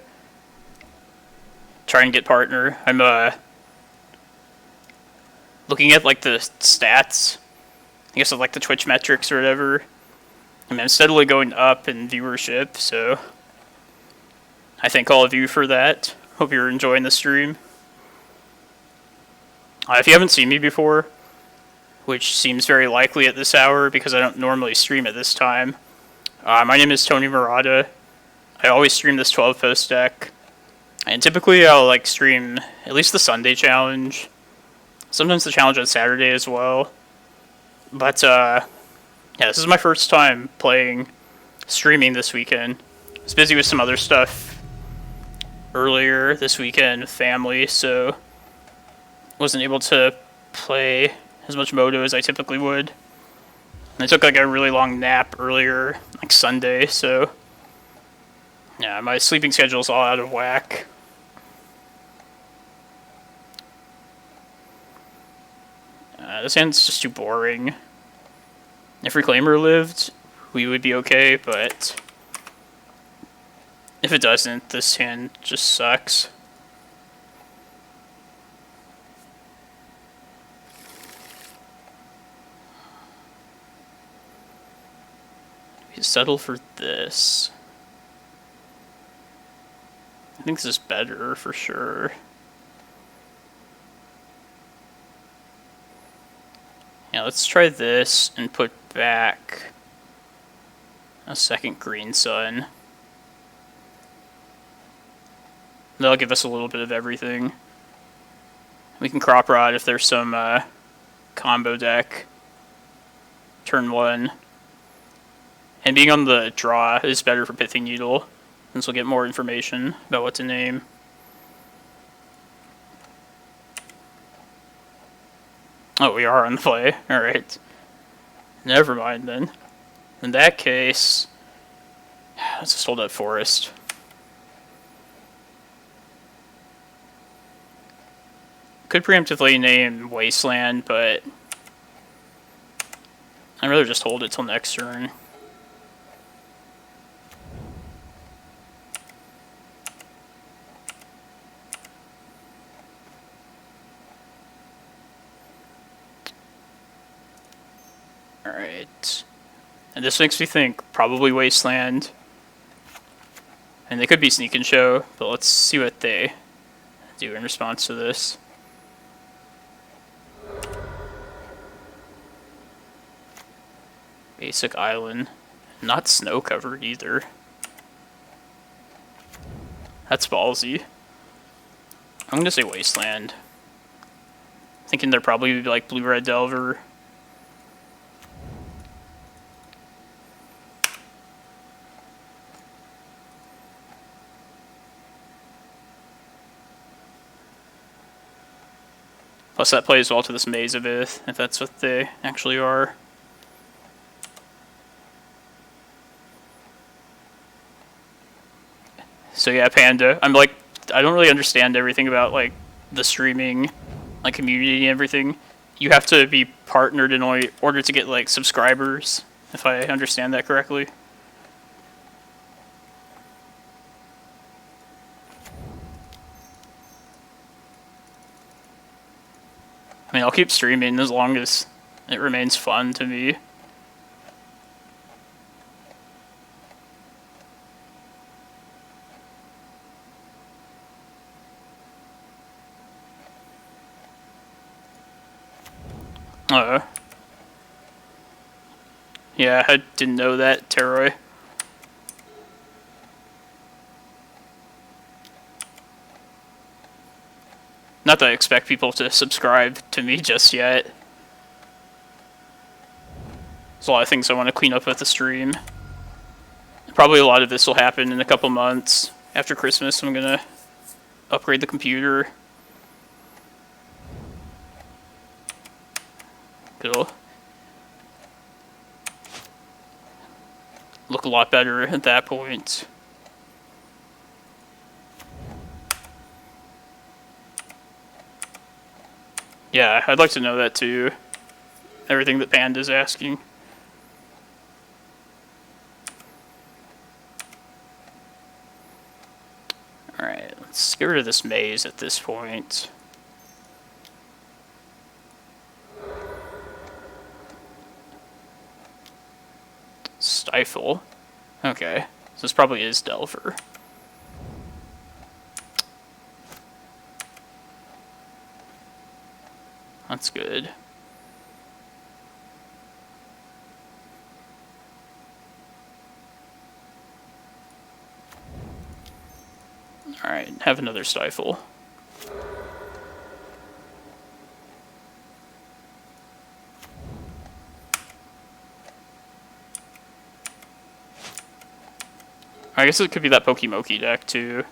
Try and get partner. I'm looking at like the stats. I guess of like the Twitch metrics or whatever. I mean, I'm steadily going up in viewership, so I thank all of you for that. Hope you're enjoying the stream. If you haven't seen me before, which seems very likely at this hour because I don't normally stream at this time, my name is Tony Murata. I always stream this 12 post deck, and typically I'll like stream at least the Sunday challenge, sometimes the challenge on Saturday as well. But yeah, this is my first time streaming this weekend. I was busy with some other stuff earlier this weekend with family, so wasn't able to play as much Moto as I typically would. And I took like a really long nap earlier, like Sunday, so yeah, my sleeping schedule's all out of whack. This hand's just too boring. If Reclaimer lived, we would be okay, but if it doesn't, this hand just sucks. We settle for this. I think this is better for sure. Yeah, let's try this and put back a second green sun. That'll give us a little bit of everything. We can crop rod if there's some combo deck. Turn 1. And being on the draw is better for Pithing Needle, since we'll get more information about what to name. Oh, we are on the play. Alright. Never mind then. In that case, let's just hold that forest. Could preemptively name Wasteland, but I'd rather just hold it till next turn. Alright. And this makes me think probably Wasteland. And they could be Sneak and Show, but let's see what they do in response to this. Basic Island. Not snow covered either. That's ballsy. I'm gonna say Wasteland. Thinking they're probably like Blue-Red Delver. Plus that plays well to this Maze of Ith, if that's what they actually are. So yeah, Panda, I'm like, I don't really understand everything about like the streaming, like community and everything. You have to be partnered in order to get like subscribers, if I understand that correctly. I mean, I'll keep streaming as long as it remains fun to me. Yeah, I didn't know that, Teroy. Not that I expect people to subscribe to me just yet. There's a lot of things I want to clean up with the stream. Probably a lot of this will happen in a couple months. After Christmas, I'm gonna upgrade the computer. It'll look a lot better at that point. Yeah, I'd like to know that too. Everything that Panda's asking. Let's get rid of this maze at this point. Stifle. Okay, so this probably is Delver. That's good. Alright, have another Stifle. I guess it could be that Pokemoki deck too.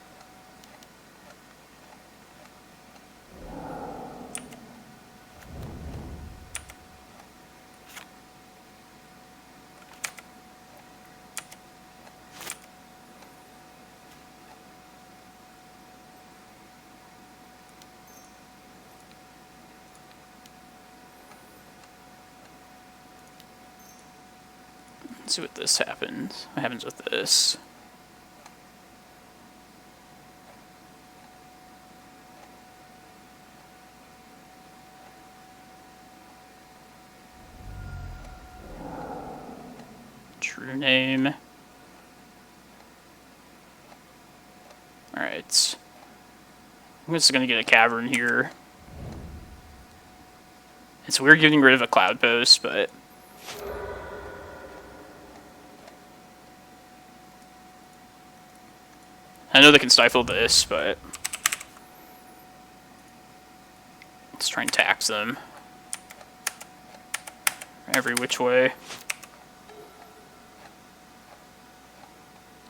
Let's see what this happens. What happens with this? True name. Alright. I'm just gonna get a Cavern here. It's weird getting rid of a Cloudpost, but I know they can stifle this, but let's try and tax them every which way.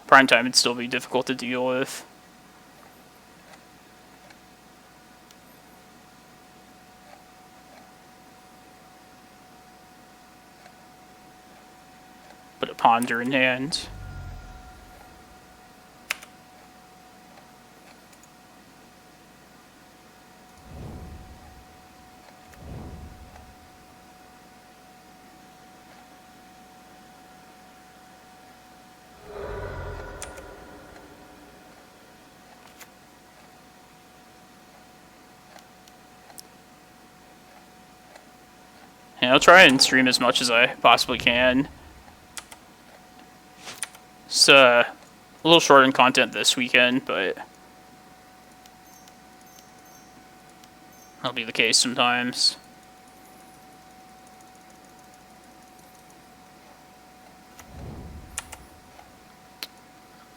Prime time would still be difficult to deal with. Put a Ponder in hand. Yeah, I'll try and stream as much as I possibly can. It's a little short in content this weekend, but that'll be the case sometimes.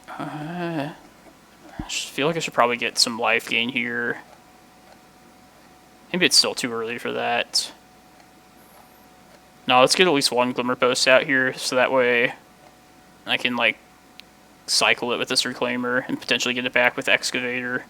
I just feel like I should probably get some life gain here. Maybe it's still too early for that. No, let's get at least one Glimmerpost out here, so that way I can, like, cycle it with this Reclaimer and potentially get it back with Excavator.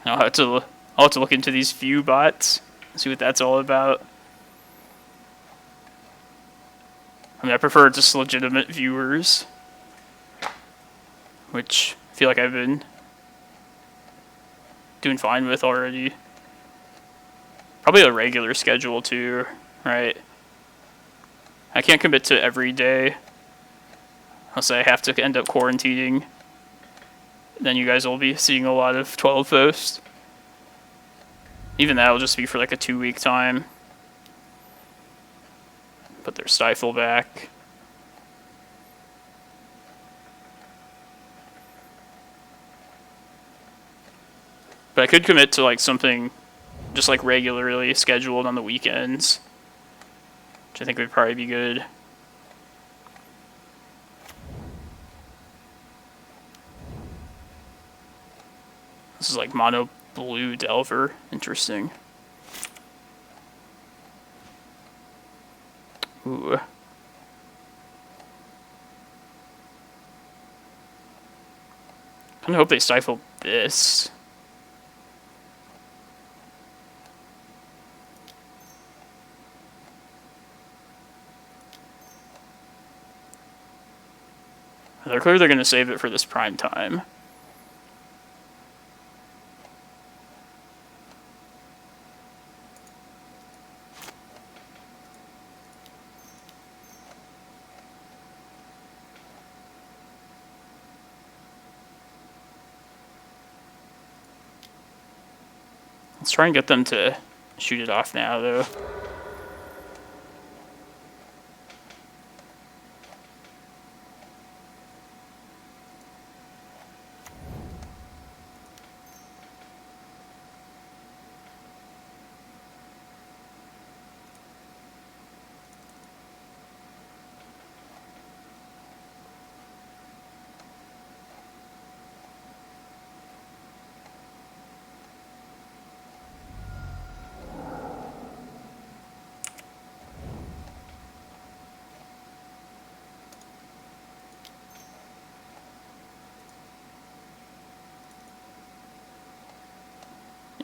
I'll have to look into these view bots, see what that's all about. I mean, I prefer just legitimate viewers, which I feel like I've been doing fine with already. Probably a regular schedule too, right? I can't commit to every day, unless I have to end up quarantining. Then you guys will be seeing a lot of 12 posts. Even that will just be for like a 2-week time. Put their Stifle back. But I could commit to like something just like regularly scheduled on the weekends, which I think would probably be good. This is like mono blue Delver. Interesting. Ooh. Kinda hope they stifle this. They're clearly going to save it for this prime time. Let's try and get them to shoot it off now, though.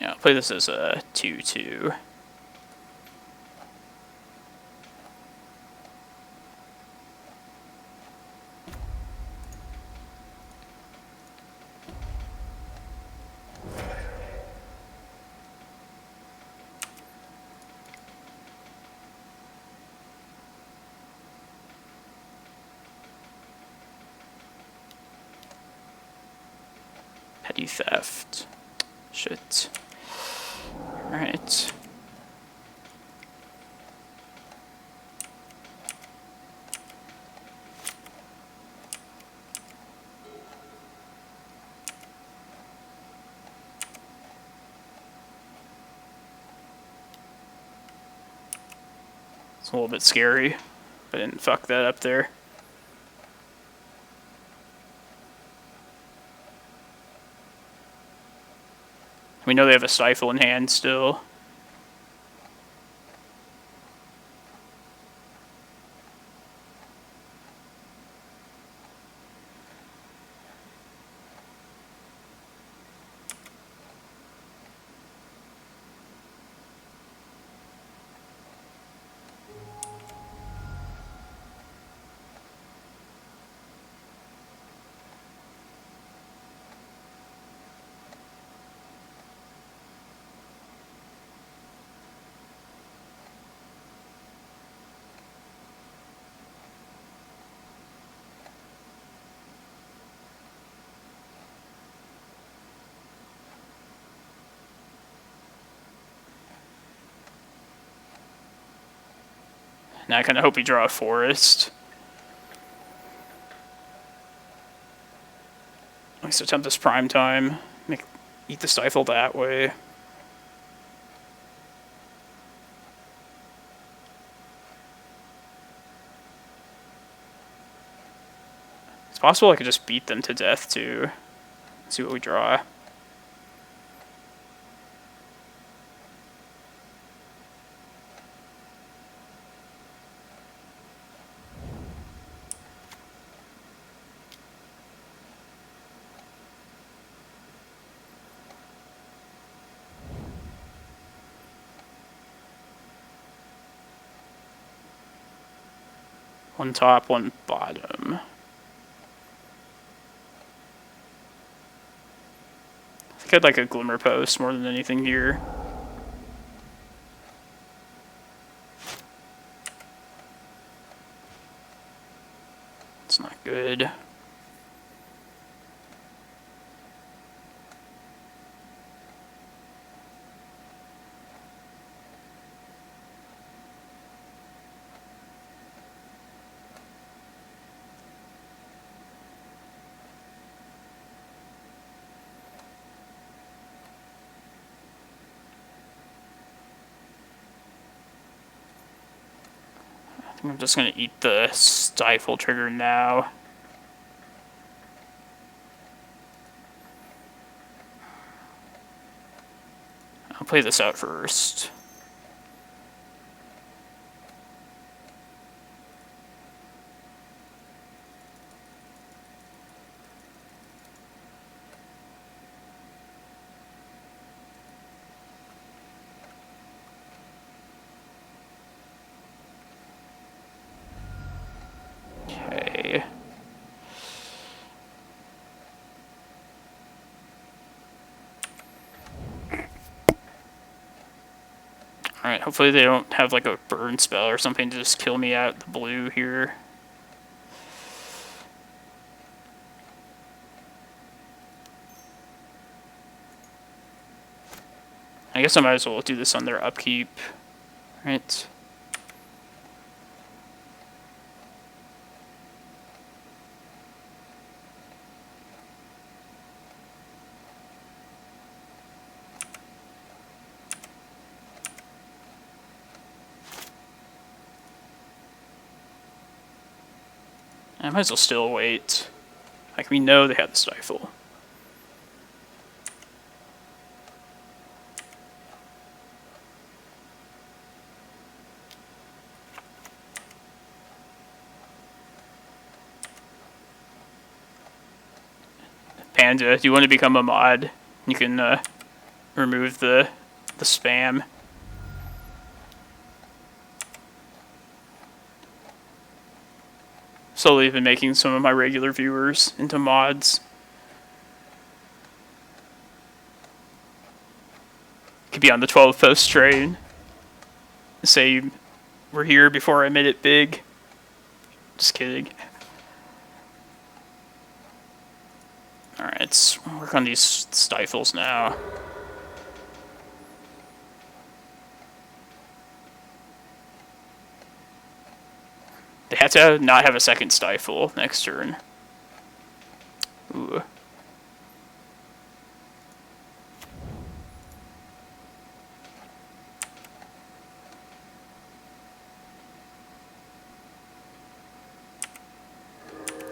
Yeah, I'll play this as a 2/2. Petty theft. Shit. Alright. It's a little bit scary. I didn't fuck that up there. We know they have a Stifle in hand still. Now I kind of hope we draw a forest. Let's attempt this prime time. Eat the Stifle that way. It's possible I could just beat them to death too. Let's see what we draw. One top, one bottom. I think I'd like a Glimmerpost more than anything here. It's not good. I'm just going to eat the Stifle trigger now. I'll play this out first. Okay. Alright, hopefully they don't have like a burn spell or something to just kill me out the blue here. I guess I might as well do this on their upkeep. Right. I might as well still wait. Like, we know they have the Stifle. Panda, do you want to become a mod? You can remove the spam. Slowly been making some of my regular viewers into mods. Could be on the 12 post train. Say we're here before I made it big. Just kidding. Alright, let's work on these stifles now. They have to not have a second stifle next turn. Ooh.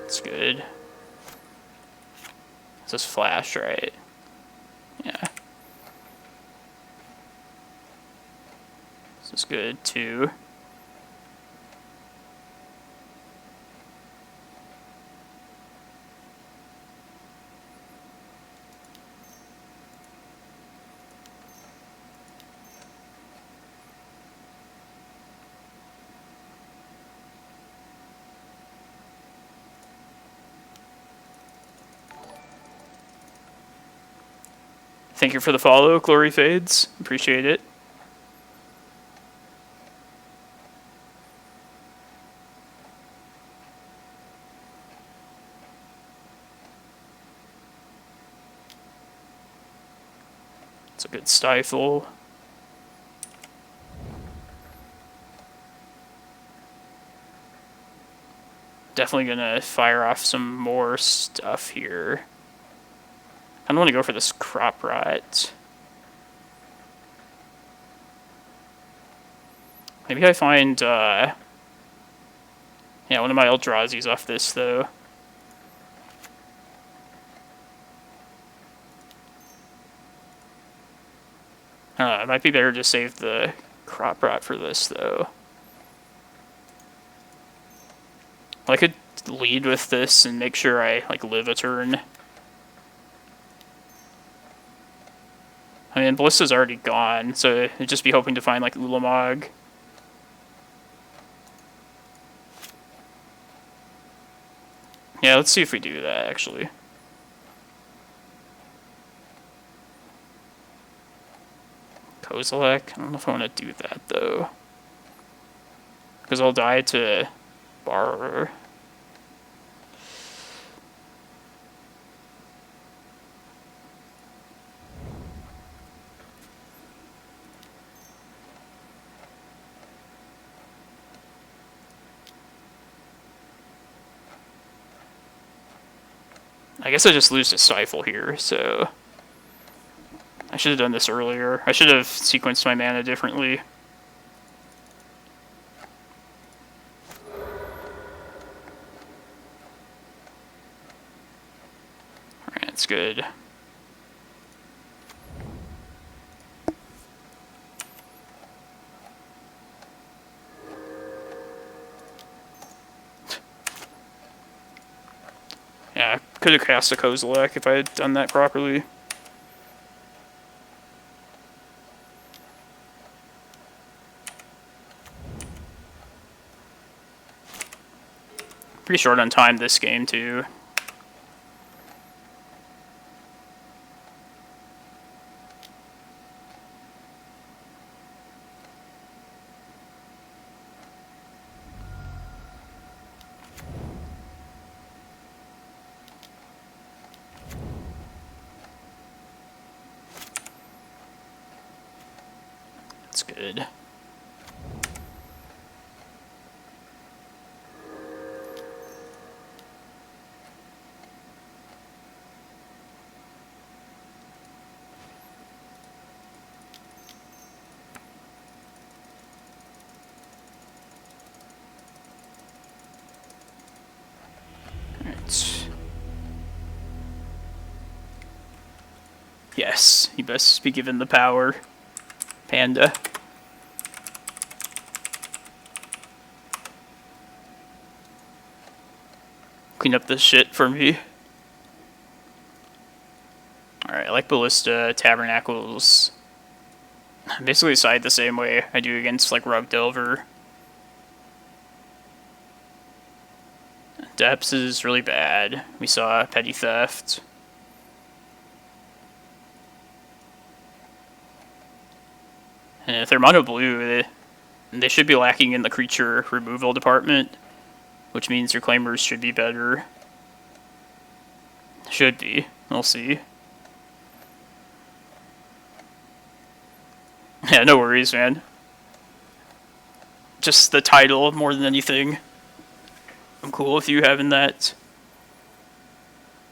That's good. This is flash, right? Yeah. This is good too. Thank you for the follow, Glory Fades. Appreciate it. It's a good stifle. Definitely gonna fire off some more stuff here. I don't want to go for this crop rot. Maybe I find, yeah, one of my Eldrazi's off this, though. It might be better to save the crop rot for this, though. Well, I could lead with this and make sure I, like, live a turn. I mean, Ballista's already gone, so it'd just be hoping to find, like, Ulamog. Yeah, let's see if we do that, actually. Kozilek? I don't know if I want to do that, though. Because I'll die to Borrower. I guess I just lose to Stifle here, so I should have done this earlier. I should have sequenced my mana differently. Alright, that's good. Yeah, I could have cast a Kozilek if I had done that properly. Pretty short on time this game, too. good. Alright. Yes, he best be given the power. Panda. Clean up this shit for me. Alright, I like Ballista, Tabernacles. Basically side the same way I do against like Rug Delver. Depths is really bad. We saw Petty Theft. And if they're mono blue, they should be lacking in the creature removal department, which means Reclaimers should be better. Should be. We'll see. Yeah, no worries, man. Just the title more than anything. I'm cool with you having that.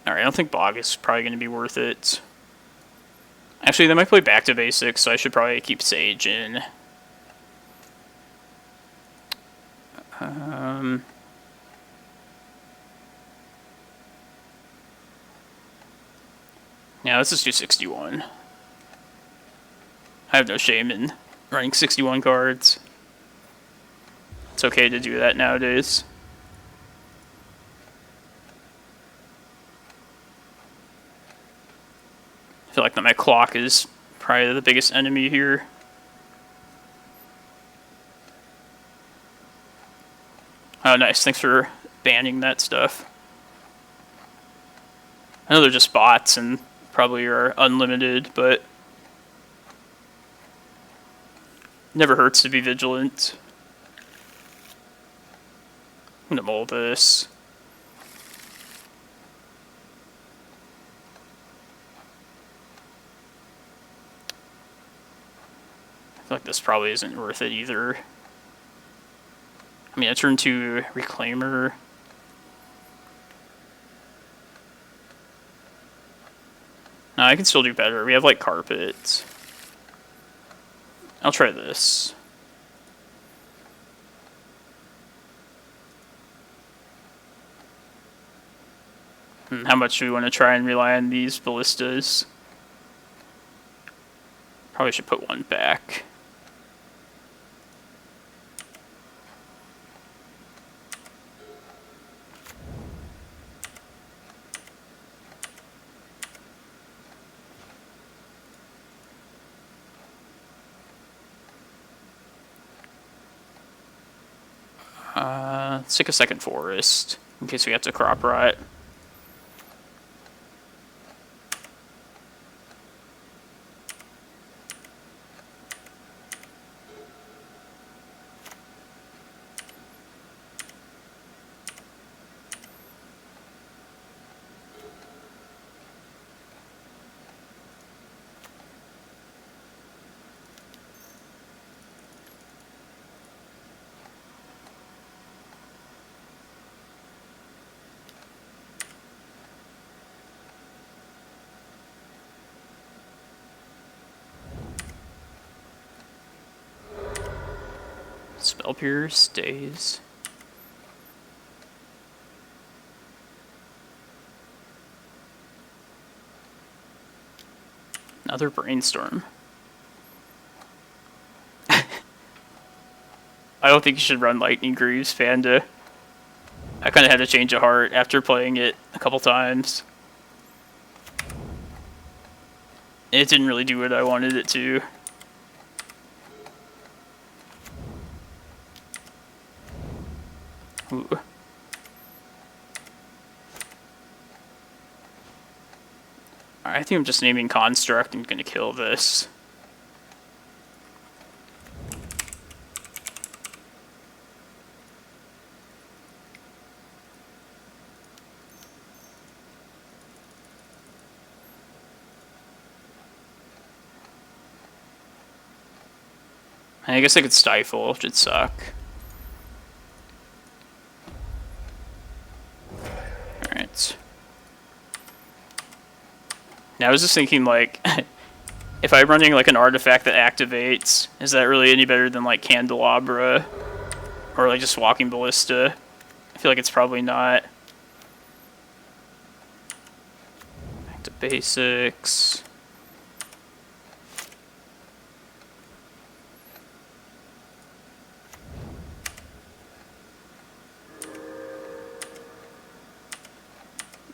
Alright, I don't think Bog is probably going to be worth it. Actually, they might play back to basics, so I should probably keep Sage in. Yeah, let's just do 61. I have no shame in running 61 cards. It's okay to do that nowadays. I feel like that my clock is probably the biggest enemy here. Oh, nice. Thanks for banning that stuff. I know they're just bots and probably are unlimited, but never hurts to be vigilant. I'm gonna mull this. I feel like this probably isn't worth it either. I mean, I turn to Reclaimer. No, I can still do better. We have, like, Carpet. I'll try this. How much do we want to try and rely on these Ballistas? Probably should put one back. Let's take a second forest, in case we have to crop rot. Spell Pierce stays. Another Brainstorm. I don't think you should run Lightning Greaves, Panda. I kind of had a change of heart after playing it a couple times. It didn't really do what I wanted it to. Ooh. I think I'm just naming Construct and gonna kill this. I guess I could Stifle, which would suck. Alright. Now I was just thinking, like, if I'm running like an artifact that activates, is that really any better than like Candelabra? Or like just Walking Ballista? I feel like it's probably not. Back to basics.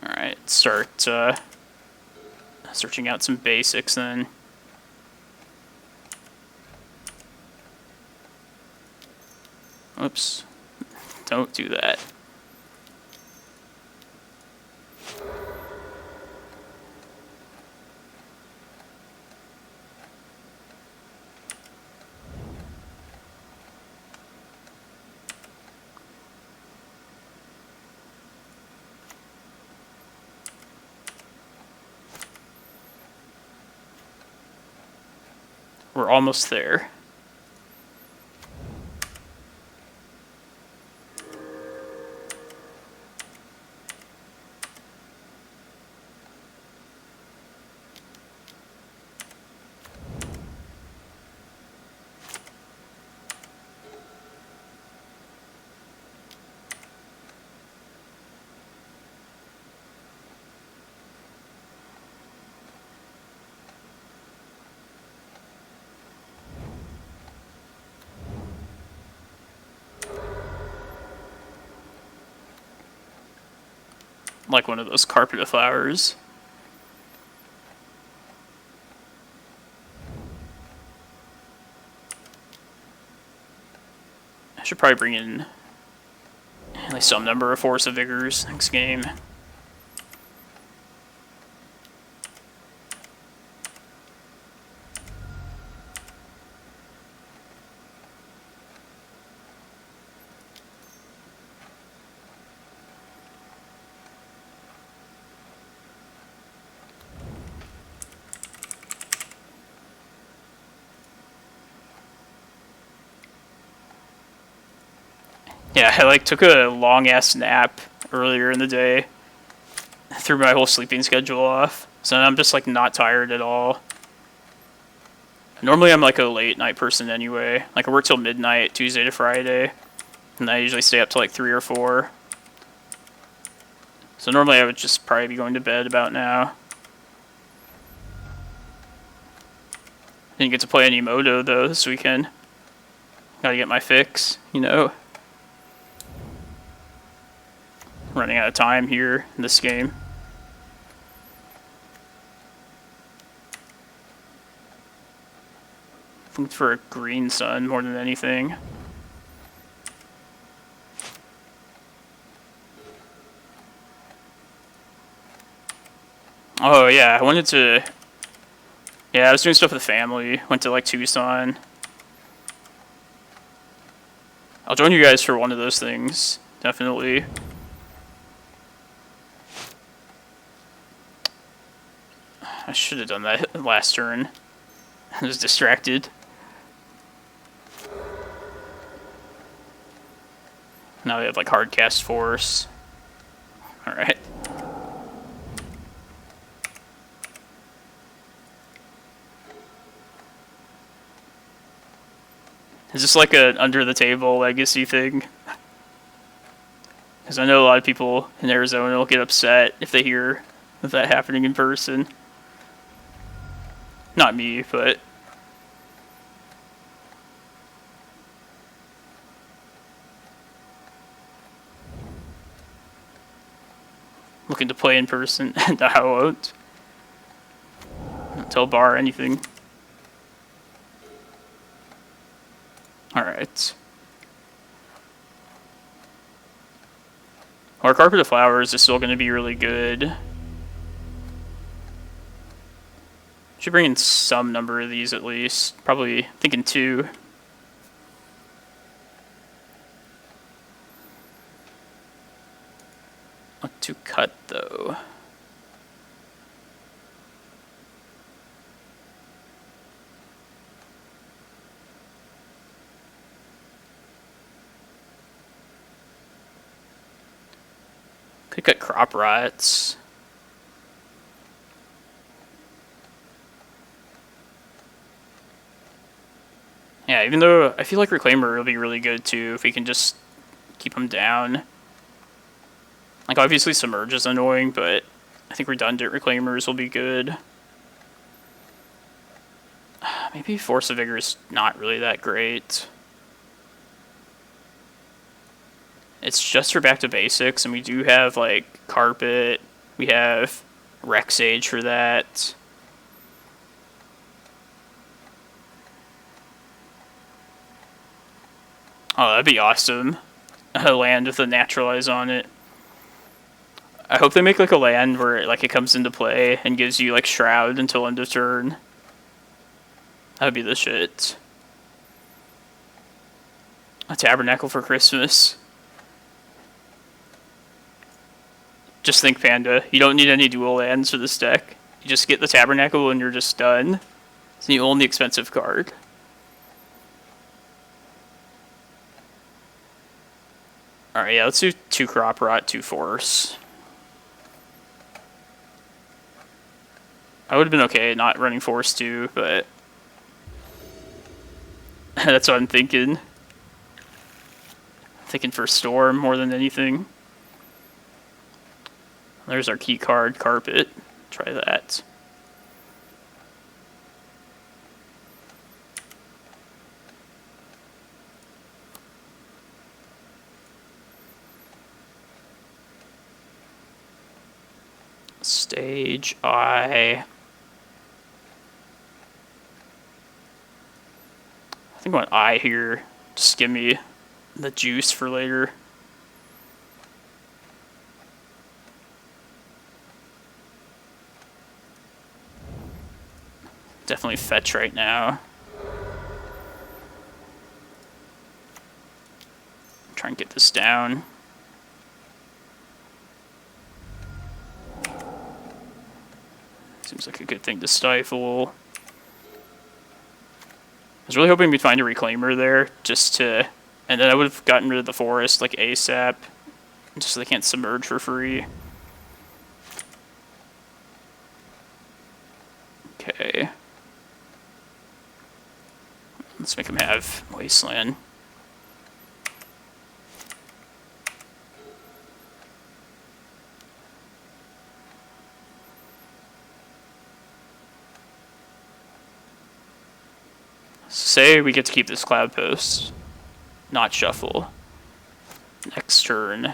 Alright, start searching out some basics then. Oops. Don't do that. We're almost there. Like one of those carpet of flowers. I should probably bring in at least some number of Force of Vigors next game. Yeah, I like took a long ass nap earlier in the day. Threw my whole sleeping schedule off. So I'm just like not tired at all. Normally I'm like a late night person anyway. Like I work till midnight Tuesday to Friday. And I usually stay up till like 3 or 4. So normally I would just probably be going to bed about now. Didn't get to play any Moto though this weekend. Gotta get my fix, you know. Running out of time here in this game. Looking for a green sun more than anything. Oh yeah, I wanted to... Yeah, I was doing stuff with the family. Went to like Tucson. I'll join you guys for one of those things. Definitely. I should have done that last turn. I was distracted. Now we have like hard cast force. Alright. Is this like a under the table legacy thing? Because I know a lot of people in Arizona will get upset if they hear of that happening in person. Not me, but... Looking to play in person. No, I won't. Not tell Bar anything. Alright. Our Carpet of Flowers is still going to be really good. Should bring in some number of these at least. Probably thinking 2. What to cut though? Could get crop rots. Yeah, even though I feel like Reclaimer will be really good too if we can just keep him down. Like, obviously Submerge is annoying, but I think redundant Reclaimers will be good. Maybe Force of Vigor is not really that great. It's just for back to basics, and we do have, like, Carpet. We have Rec Sage for that. Oh, that'd be awesome. A land with a Naturalize on it. I hope they make, like, a land where, like, it comes into play and gives you, like, Shroud until end of turn. That'd be the shit. A Tabernacle for Christmas. Just think, Panda. You don't need any dual lands for this deck. You just get the Tabernacle and you're just done. It's the only expensive card. Alright, yeah, let's do 2 Crop Rot, 2 Force. I would have been okay not running Force too, but that's what I'm thinking. Thinking for Storm more than anything. There's our key card, Carpet. Try that. Stage Eye. I think I want Eye here. Just give me the juice for later. Definitely fetch right now. Try and get this down. Seems like a good thing to stifle. I was really hoping we'd find a Reclaimer there, just to... And then I would have gotten rid of the Forest, like, ASAP. Just so they can't Submerge for free. Okay. Let's make him have Wasteland. Say we get to keep this Cloudpost, not shuffle. Next turn.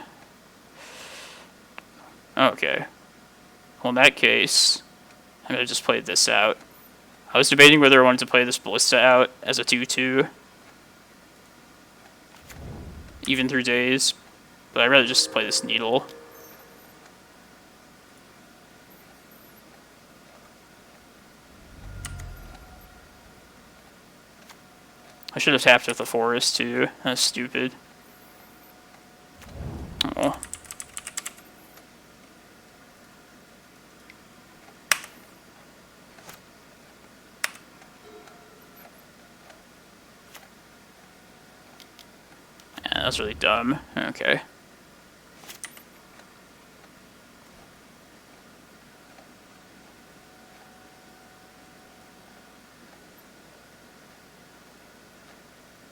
Okay. Well, in that case, I'm going to just play this out. I was debating whether I wanted to play this Ballista out as a 2-2. Even through days. But I'd rather just play this Needle. I should have tapped with the Forest too. That's stupid. Oh. Yeah, that's really dumb. Okay.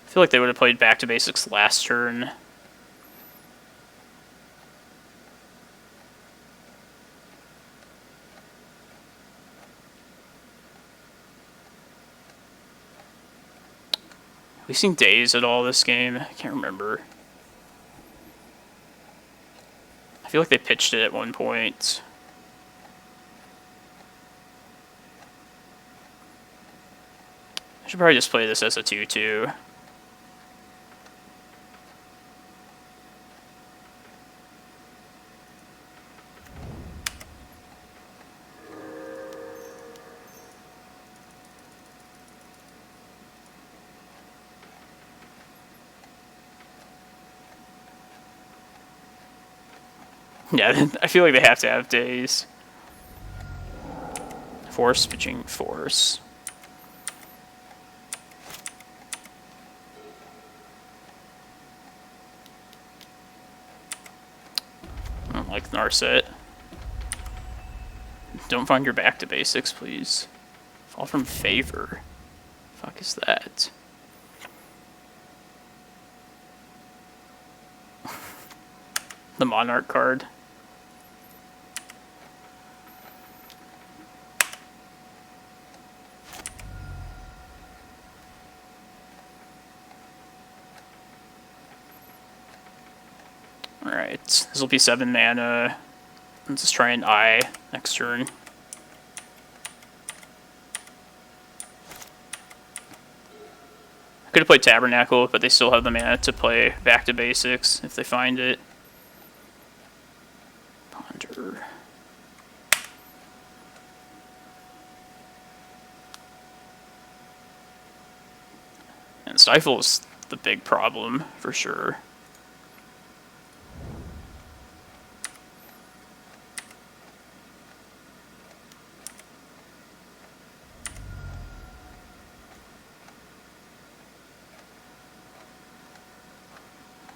I feel like they would have played back to basics last turn. Have we seen Daze at all this game? I can't remember. I feel like they pitched it at one point. I should probably just play this as a 2-2. Yeah, I feel like they have to have Daze. Force, pitching Force. like Narset. Don't find your back to basics, please. Fall from favor. Fuck is that? The Monarch card. Alright, this will be 7 mana. Let's just try an Eye next turn. I could have played Tabernacle, but they still have the mana to play back to basics if they find it. Ponder. And Stifle is the big problem, for sure.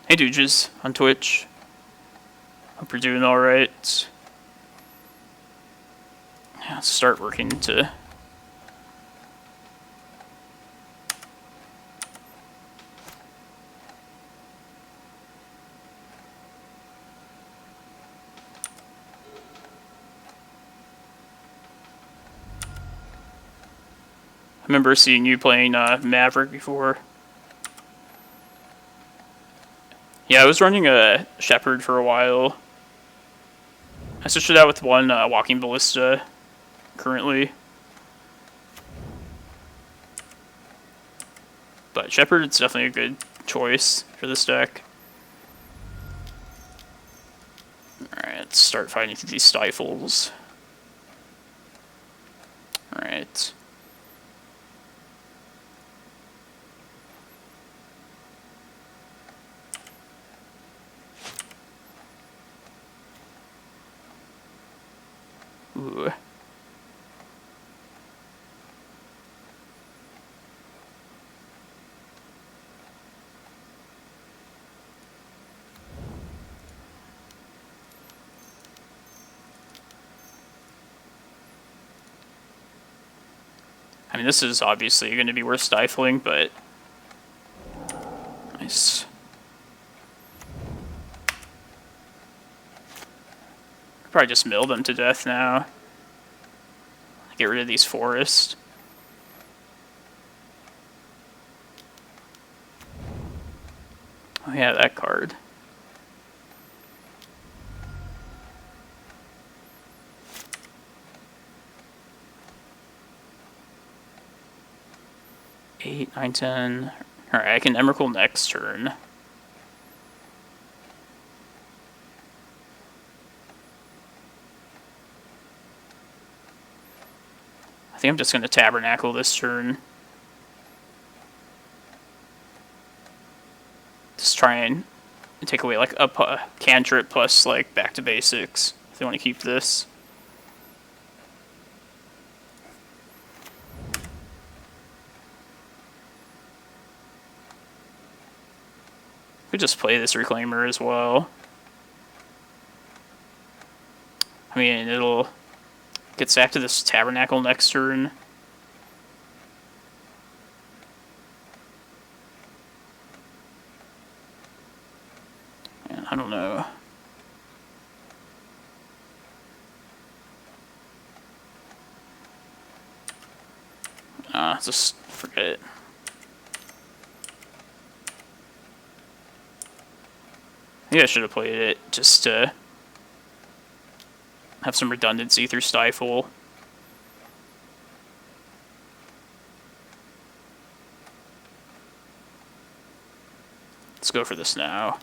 Hey Dooges on Twitch. Hope you're doing alright. Yeah, let's start working to... I remember seeing you playing Maverick before. Yeah, I was running a Shepherd for a while. I switched it out with one Walking Ballista currently. But Shepherd is definitely a good choice for this deck. Alright, let's start fighting through these Stifles. Alright. Ooh. I mean, this is obviously going to be worth stifling, but... Nice. Probably just mill them to death now. Get rid of these forests. Oh yeah, that card. Eight, 9, 10. Alright, I can Emrakul next turn. I think I'm just going to Tabernacle this turn. Just try and take away like a cantrip plus like back to basics if they want to keep this. Could just play this Reclaimer as well. I mean, it'll get back to this Tabernacle next turn. And I don't know. Just forget it. Maybe I should have played it just to have some redundancy through Stifle. Let's go for this now.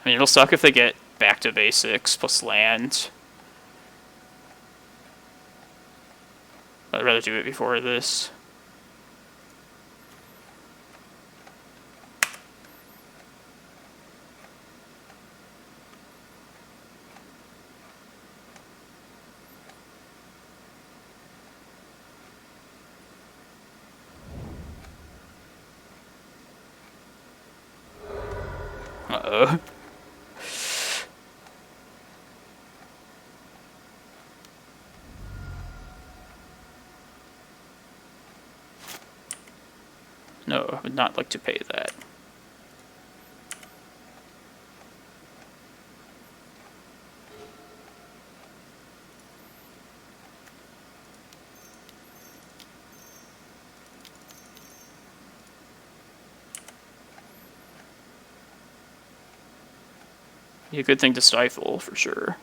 I mean, it'll suck if they get back to basics plus land. I'd rather do it before this. Uh-oh. No, I would not like to pay that. Be a good thing to stifle, for sure.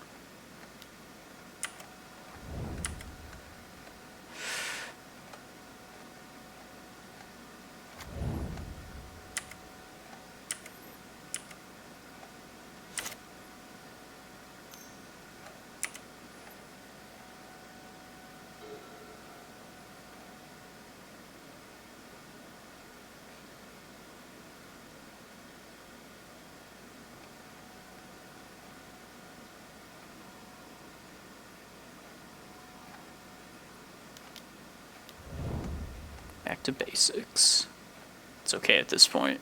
Back to basics. It's okay at this point.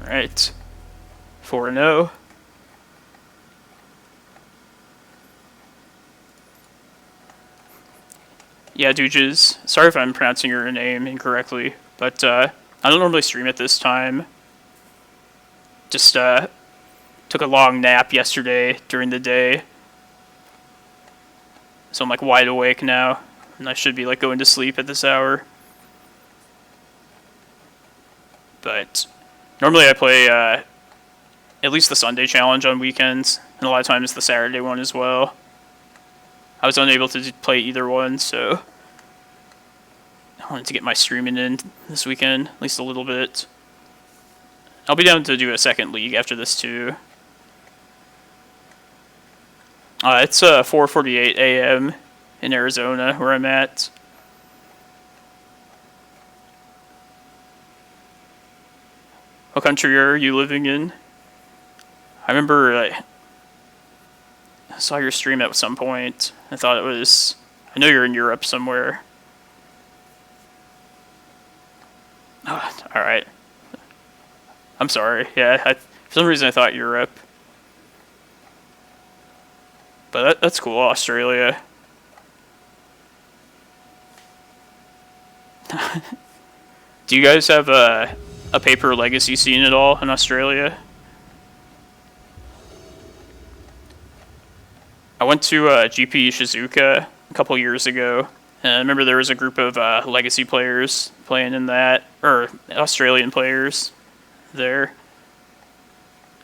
Alright. 4-0. Yeah, Dooges. Sorry if I'm pronouncing your name incorrectly, but I don't normally stream at this time. Just took a long nap yesterday during the day. So I'm like wide awake now, and I should be like going to sleep at this hour. But normally I play at least the Sunday challenge on weekends, and a lot of times the Saturday one as well. I was unable to play either one, so I wanted to get my streaming in this weekend, at least a little bit. I'll be down to do a second league after this too. It's 4:48 a.m. in Arizona, where I'm at. What country are you living in? I remember I saw your stream at some point. I thought it was... I know you're in Europe somewhere. Oh, alright. I'm sorry. Yeah, for some reason I thought Europe. But that's cool, Australia. Do you guys have a paper legacy scene at all in Australia? I went to GP Shizuoka a couple years ago, and I remember there was a group of legacy players playing in that, or Australian players there.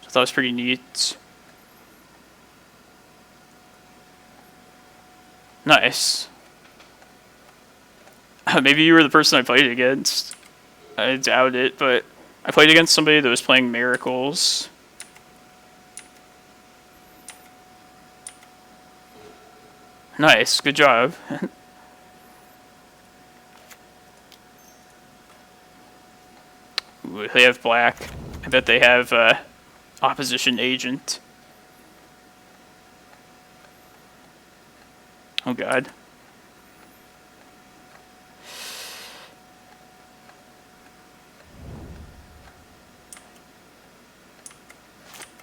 I thought it was pretty neat. Nice. Maybe you were the person I played against. I doubt it, but I played against somebody that was playing Miracles. Nice, good job. Ooh, they have black. I bet they have opposition agent. Oh god.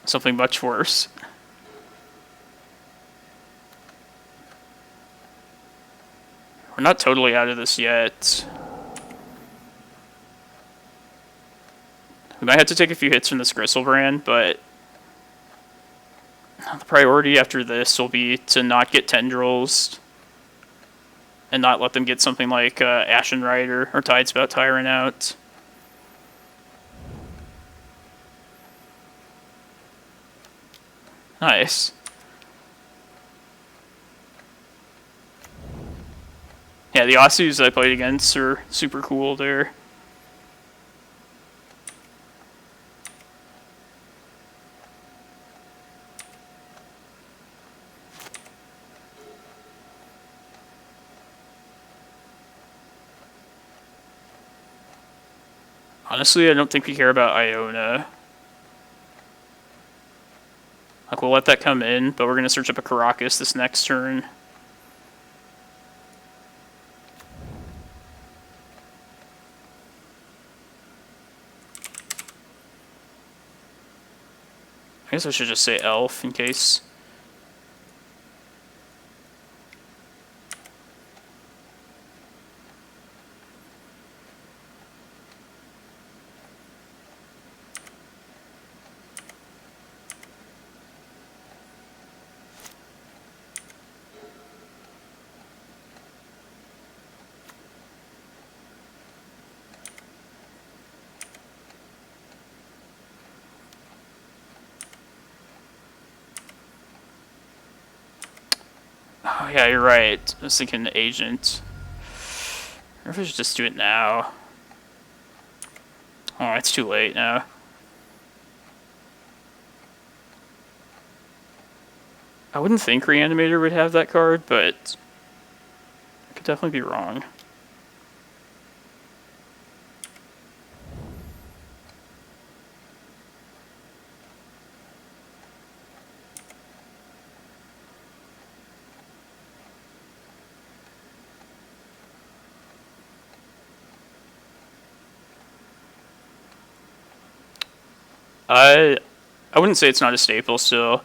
Something much worse. We're not totally out of this yet. We might have to take a few hits from this Gristlebrand, but the priority after this will be to not get Tendrils and not let them get something like Ashen Rider or Tidespout Tyrant out. Nice. Yeah, Yeah, the Aussies I played against are super cool there. Honestly, I don't think we care about Iona. Like, we'll let that come in, but we're going to search up a Karakas this next turn. I guess I should just say Elf in case. Oh, yeah, you're right. I was thinking Agent. I wonder if I should just do it now. Oh, it's too late now. I wouldn't think Reanimator would have that card, but I could definitely be wrong. I wouldn't say it's not a staple still.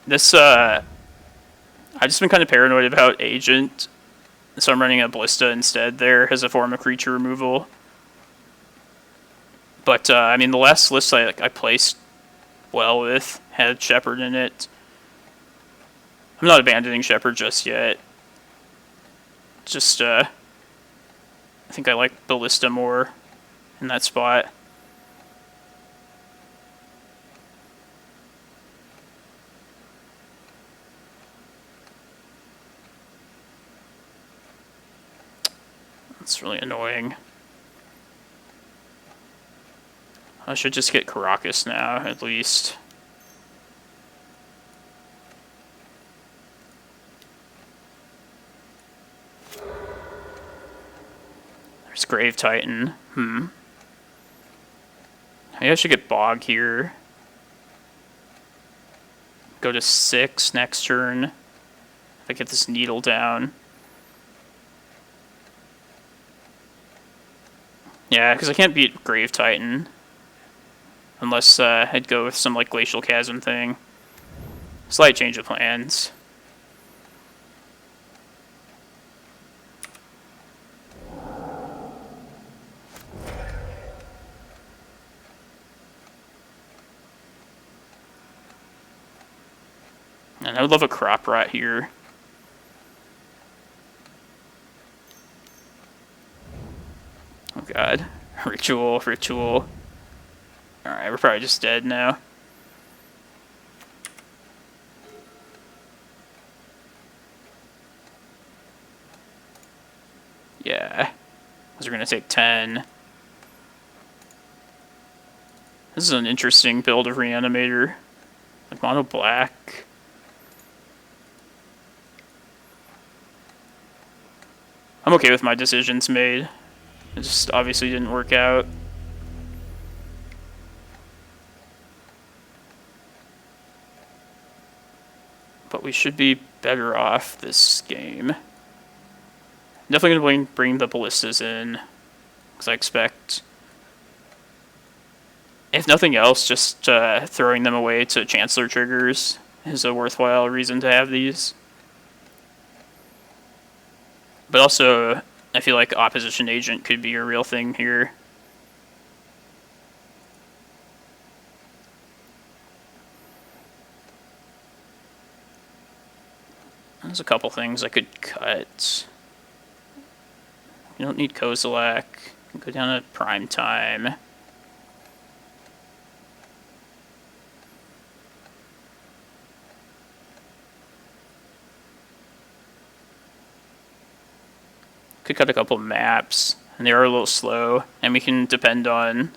This, I've just been kind of paranoid about Agent, so I'm running a Ballista instead there as a form of creature removal. But, I mean, the last list I placed well with had Shepherd in it. I'm not abandoning Shepherd just yet. Just, I think I like Ballista more in that spot. It's really annoying. I should just get Karakas now, at least. There's Grave Titan. Maybe I should get Bog here. Go to 6 next turn. If I get this Needle down. Yeah, because I can't beat Grave Titan. Unless I'd go with some like Glacial Chasm thing. Slight change of plans. And I would love a Crop Rot here. Oh god. Ritual, Ritual. Alright, we're probably just dead now. Yeah. Because we're going to take 10. This is an interesting build of Reanimator. Like mono black. I'm okay with my decisions made. It just obviously didn't work out. But we should be better off this game. Definitely going to bring the Ballistas in. Because I expect, if nothing else, just throwing them away to Chancellor triggers is a worthwhile reason to have these. But also, I feel like Opposition Agent could be a real thing here. There's a couple things I could cut. You don't need Kozilek. You can go down to Prime Time. Could cut a couple maps, and they are a little slow, and we can depend on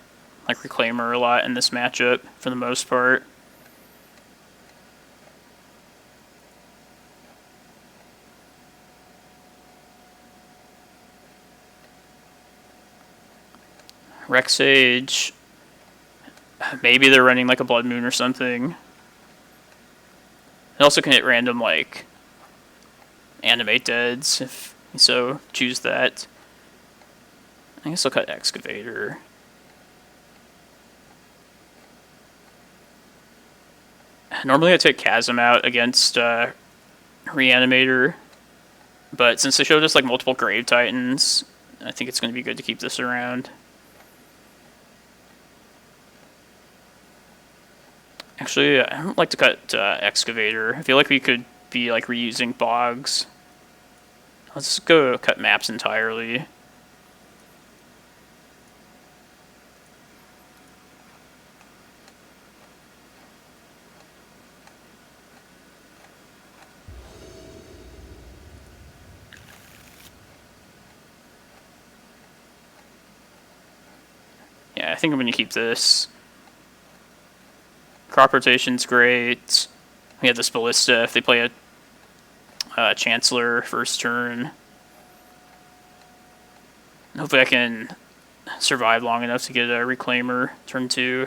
like Reclaimer a lot in this matchup for the most part. Rec Sage. Maybe they're running like a Blood Moon or something. It also can hit random like Animate Deads if you so choose that. I guess I'll cut Excavator. Normally I take Chasm out against Reanimator, but since they showed us like multiple Grave Titans, I think it's going to be good to keep this around. Actually, I don't like to cut Excavator. I feel like we could be like reusing bogs. Let's just go cut maps entirely. Yeah, I think I'm going to keep this. Crop rotation's great. We have this Ballista if they play a Chancellor first turn. Hopefully I can survive long enough to get a Reclaimer turn 2.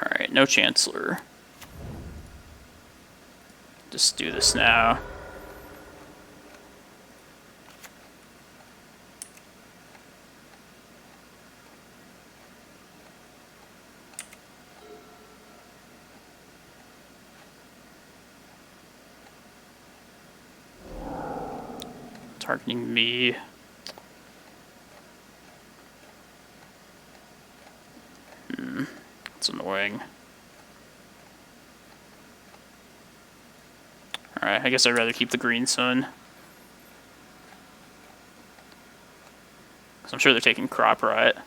Alright, no Chancellor. Just do this now. Targeting me. That's annoying. Alright, I guess I'd rather keep the Green Sun. I'm sure they're taking Crop Rot.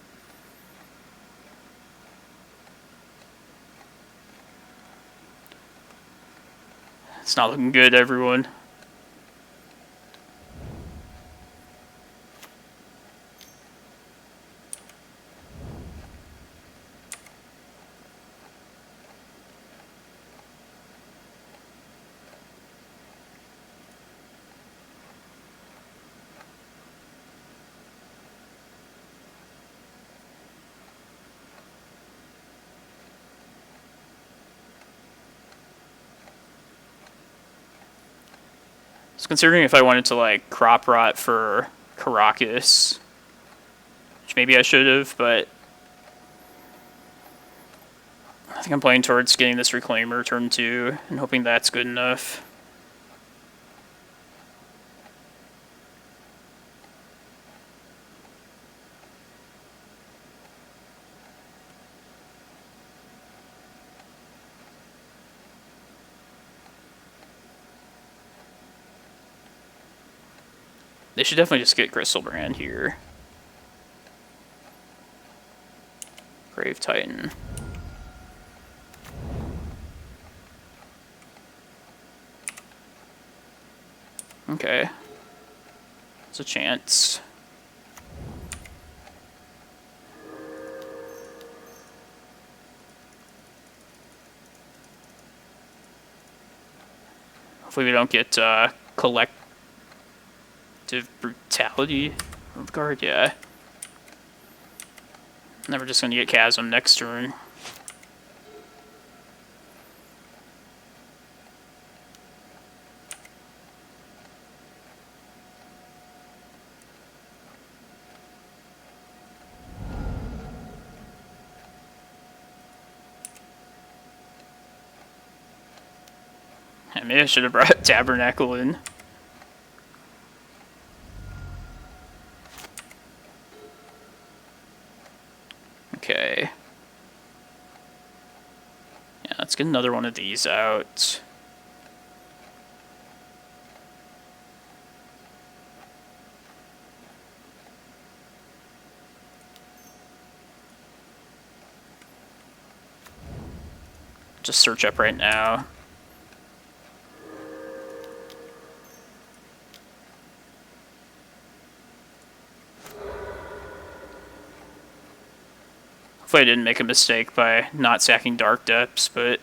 It's not looking good, everyone. I was considering if I wanted to like Crop Rot for Karakas, which maybe I should have, but I think I'm playing towards getting this Reclaimer turn 2 and hoping that's good enough. They should definitely just get Griselbrand here. Grave Titan. Okay. There's a chance. Hopefully we don't get Collective Brutality on the card, yeah. And then we're just going to get Chasm next turn. Maybe I should have brought Tabernacle in. Okay. Yeah, let's get another one of these out. just search up right now. Hopefully I didn't make a mistake by not sacking Dark Depths, but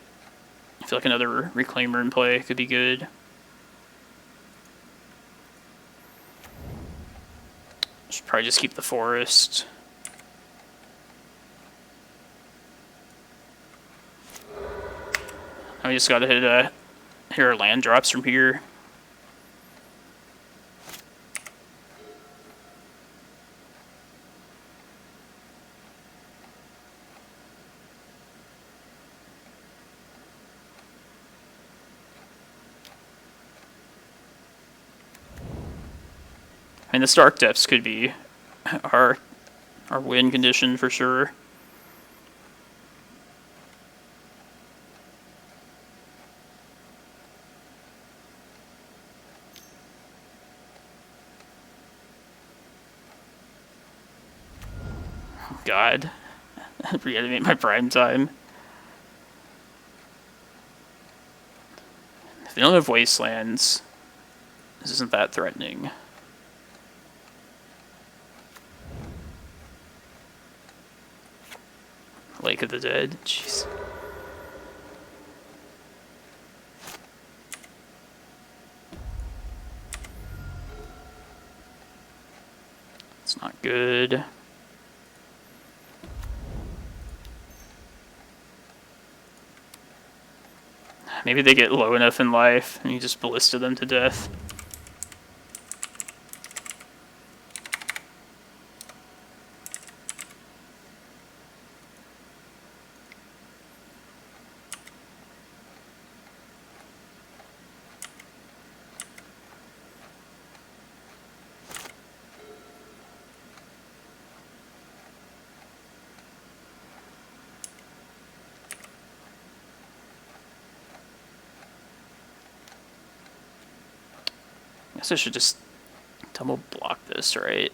I feel like another Reclaimer in play could be good. Should probably just keep the forest. I just gotta hit our land drops from here. I mean, the Dark Depths could be our win condition for sure. Oh God, reanimate my prime time. If they don't have wastelands, this isn't that threatening. Lake of the Dead, jeez. It's not good. Maybe they get low enough in life and you just ballista them to death. I guess I should just double block this, right?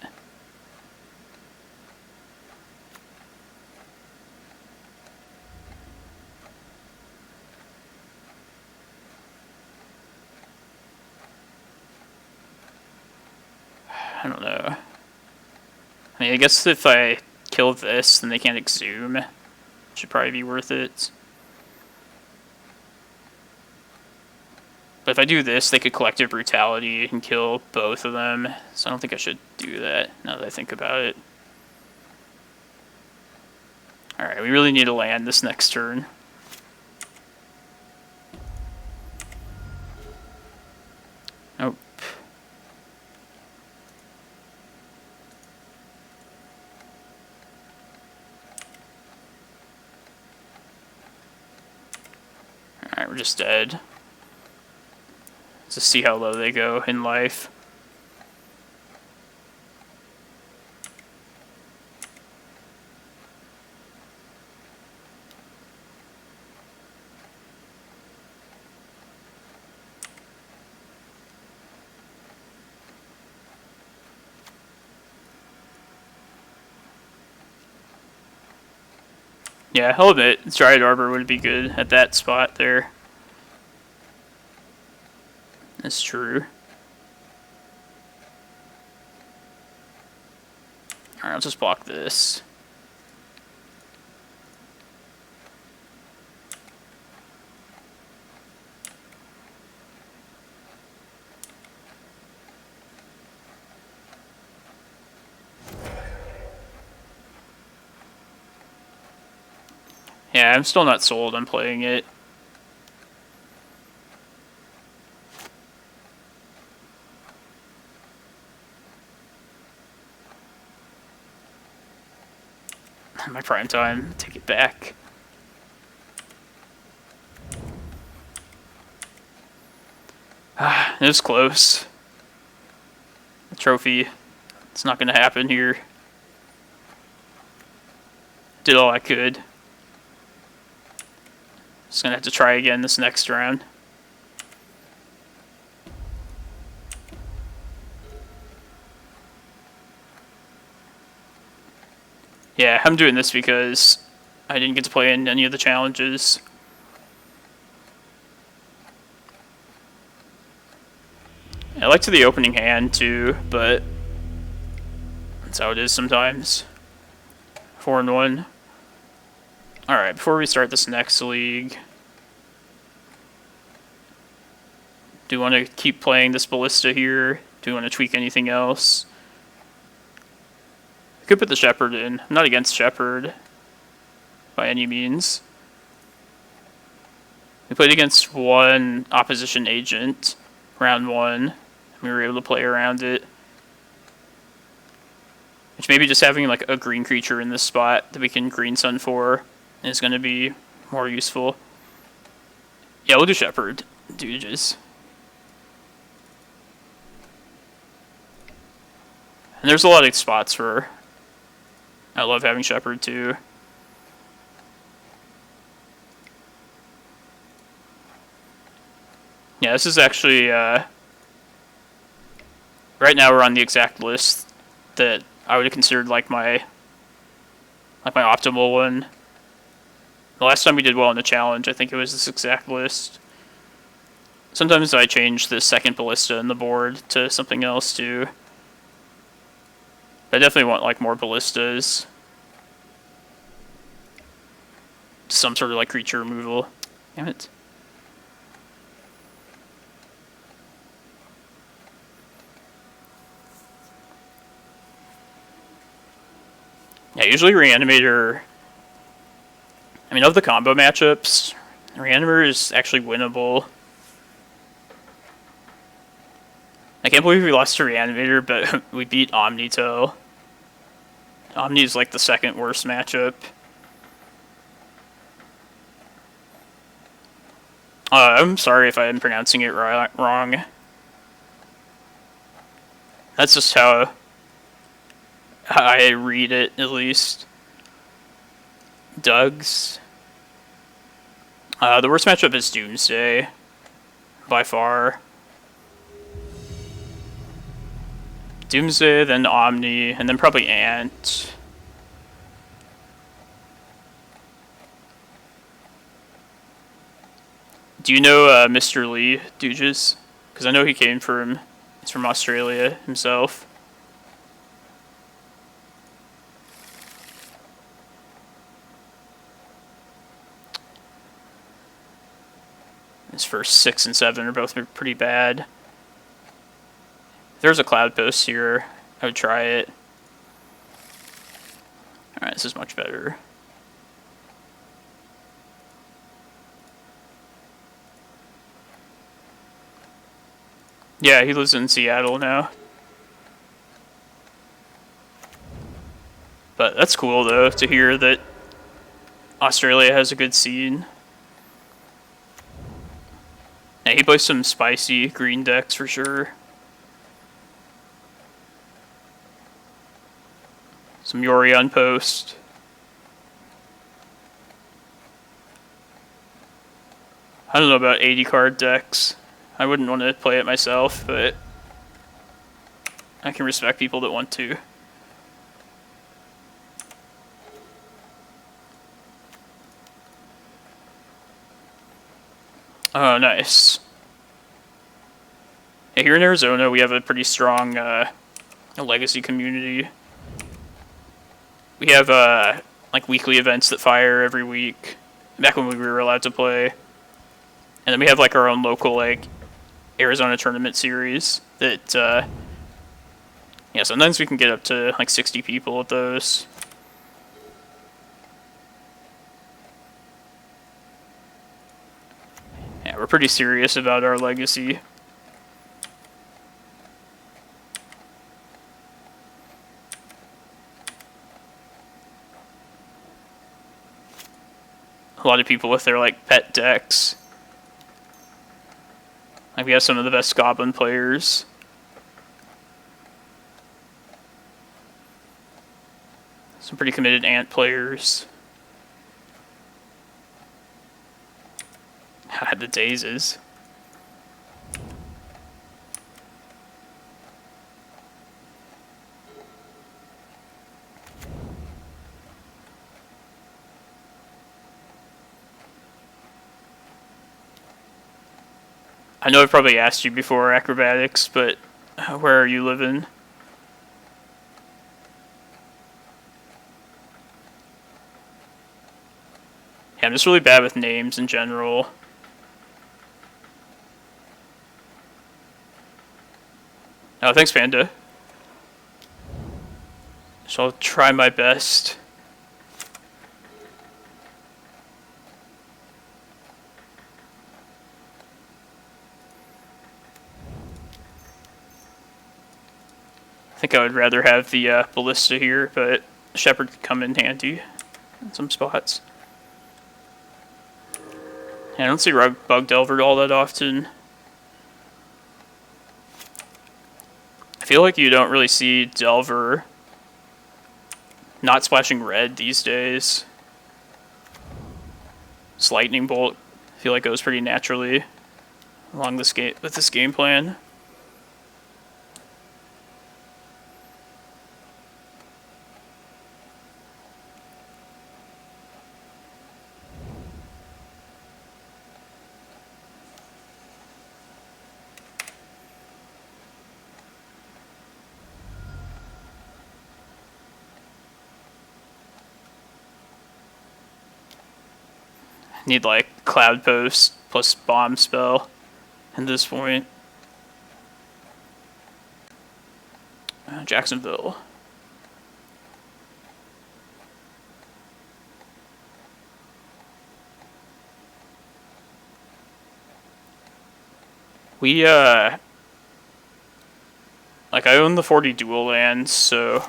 I don't know. I mean, I guess if I kill this, then they can't exhume. It should probably be worth it. But if I do this, they could Collective Brutality and kill both of them. So I don't think I should do that, now that I think about it. Alright, we really need to land this next turn. Nope. Alright, we're just dead. To see how low they go in life. Yeah, I'll admit, Dryad Arbor would be good at that spot there. That's true. Alright, I'll just block this. Yeah, I'm still not sold on playing it. My prime time, take it back. It was close. The trophy, it's not gonna happen here. Did all I could. Just gonna have to try again this next round. Yeah, I'm doing this because I didn't get to play in any of the challenges. I like to the opening hand too, but that's how it is sometimes. 4-1. Alright, before we start this next league, do you want to keep playing this Ballista here? Do you want to tweak anything else? I could put the Shepherd in. I'm not against Shepherd by any means. We played against one opposition agent round 1. We were able to play around it. Which maybe just having like a green creature in this spot that we can green sun for is going to be more useful. Yeah, we'll do Shepherd. Dooges. And there's a lot of spots for... I love having Shepherd too. Yeah, this is actually... right now we're on the exact list that I would have considered like my optimal one. The last time we did well in the challenge, I think it was this exact list. Sometimes I change the second Ballista in the board to something else too. I definitely want like more Ballistas. Some sort of like creature removal. Damn it. Yeah, usually Reanimator... I mean, of the combo matchups, Reanimator is actually winnable. I can't believe we lost to Reanimator, but we beat Omnito. Omni is like the second worst matchup. I'm sorry if I'm pronouncing it wrong. That's just how I read it, at least. Doug's. The worst matchup is Doomsday, by far. Doomsday, then Omni, and then probably Ant. Do you know Mr. Lee, Dooges? Because I know he's from Australia himself. His first 6 and 7 are both pretty bad. If there's a Cloudpost here, I would try it. Alright, this is much better. Yeah, he lives in Seattle now. But that's cool, though, to hear that Australia has a good scene. Yeah, he plays some spicy green decks for sure. Some Yori on post. I don't know about 80 card decks. I wouldn't want to play it myself, but I can respect people that want to. Oh, nice. Yeah, here in Arizona, we have a pretty strong legacy community. We have like weekly events that fire every week, back when we were allowed to play. And then we have like our own local like Arizona tournament series that yeah, sometimes we can get up to like 60 people at those. Yeah, we're pretty serious about our legacy. A lot of people with their like pet decks. Like we have some of the best Goblin players. Some pretty committed Ant players. The Dazes. I know I've probably asked you before, acrobatics, but where are you living? Yeah, I'm just really bad with names in general. Oh, thanks, Panda. So I'll try my best. I think I would rather have the Ballista here, but Shepherd could come in handy in some spots. Yeah, I don't see Bug Delver all that often. I feel like you don't really see Delver not splashing red these days. This Lightning Bolt, I feel like goes pretty naturally along this game with this game plan. Need like Cloudpost plus Bomb Spell at this point. Jacksonville. We like I own the 40 dual lands, so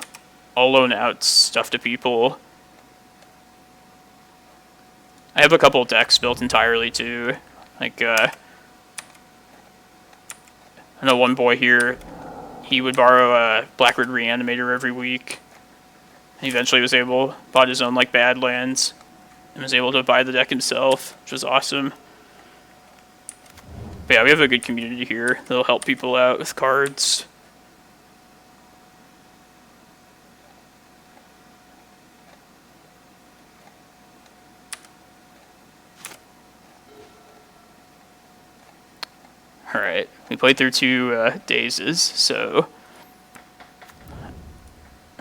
I'll loan out stuff to people. I have a couple decks built entirely too. Like, I know one boy here, he would borrow a Blackbird Reanimator every week. He eventually was able, bought his own like Badlands, and was able to buy the deck himself, which was awesome. But yeah, we have a good community here that'll help people out with cards. Alright, we played through 2 dazes, so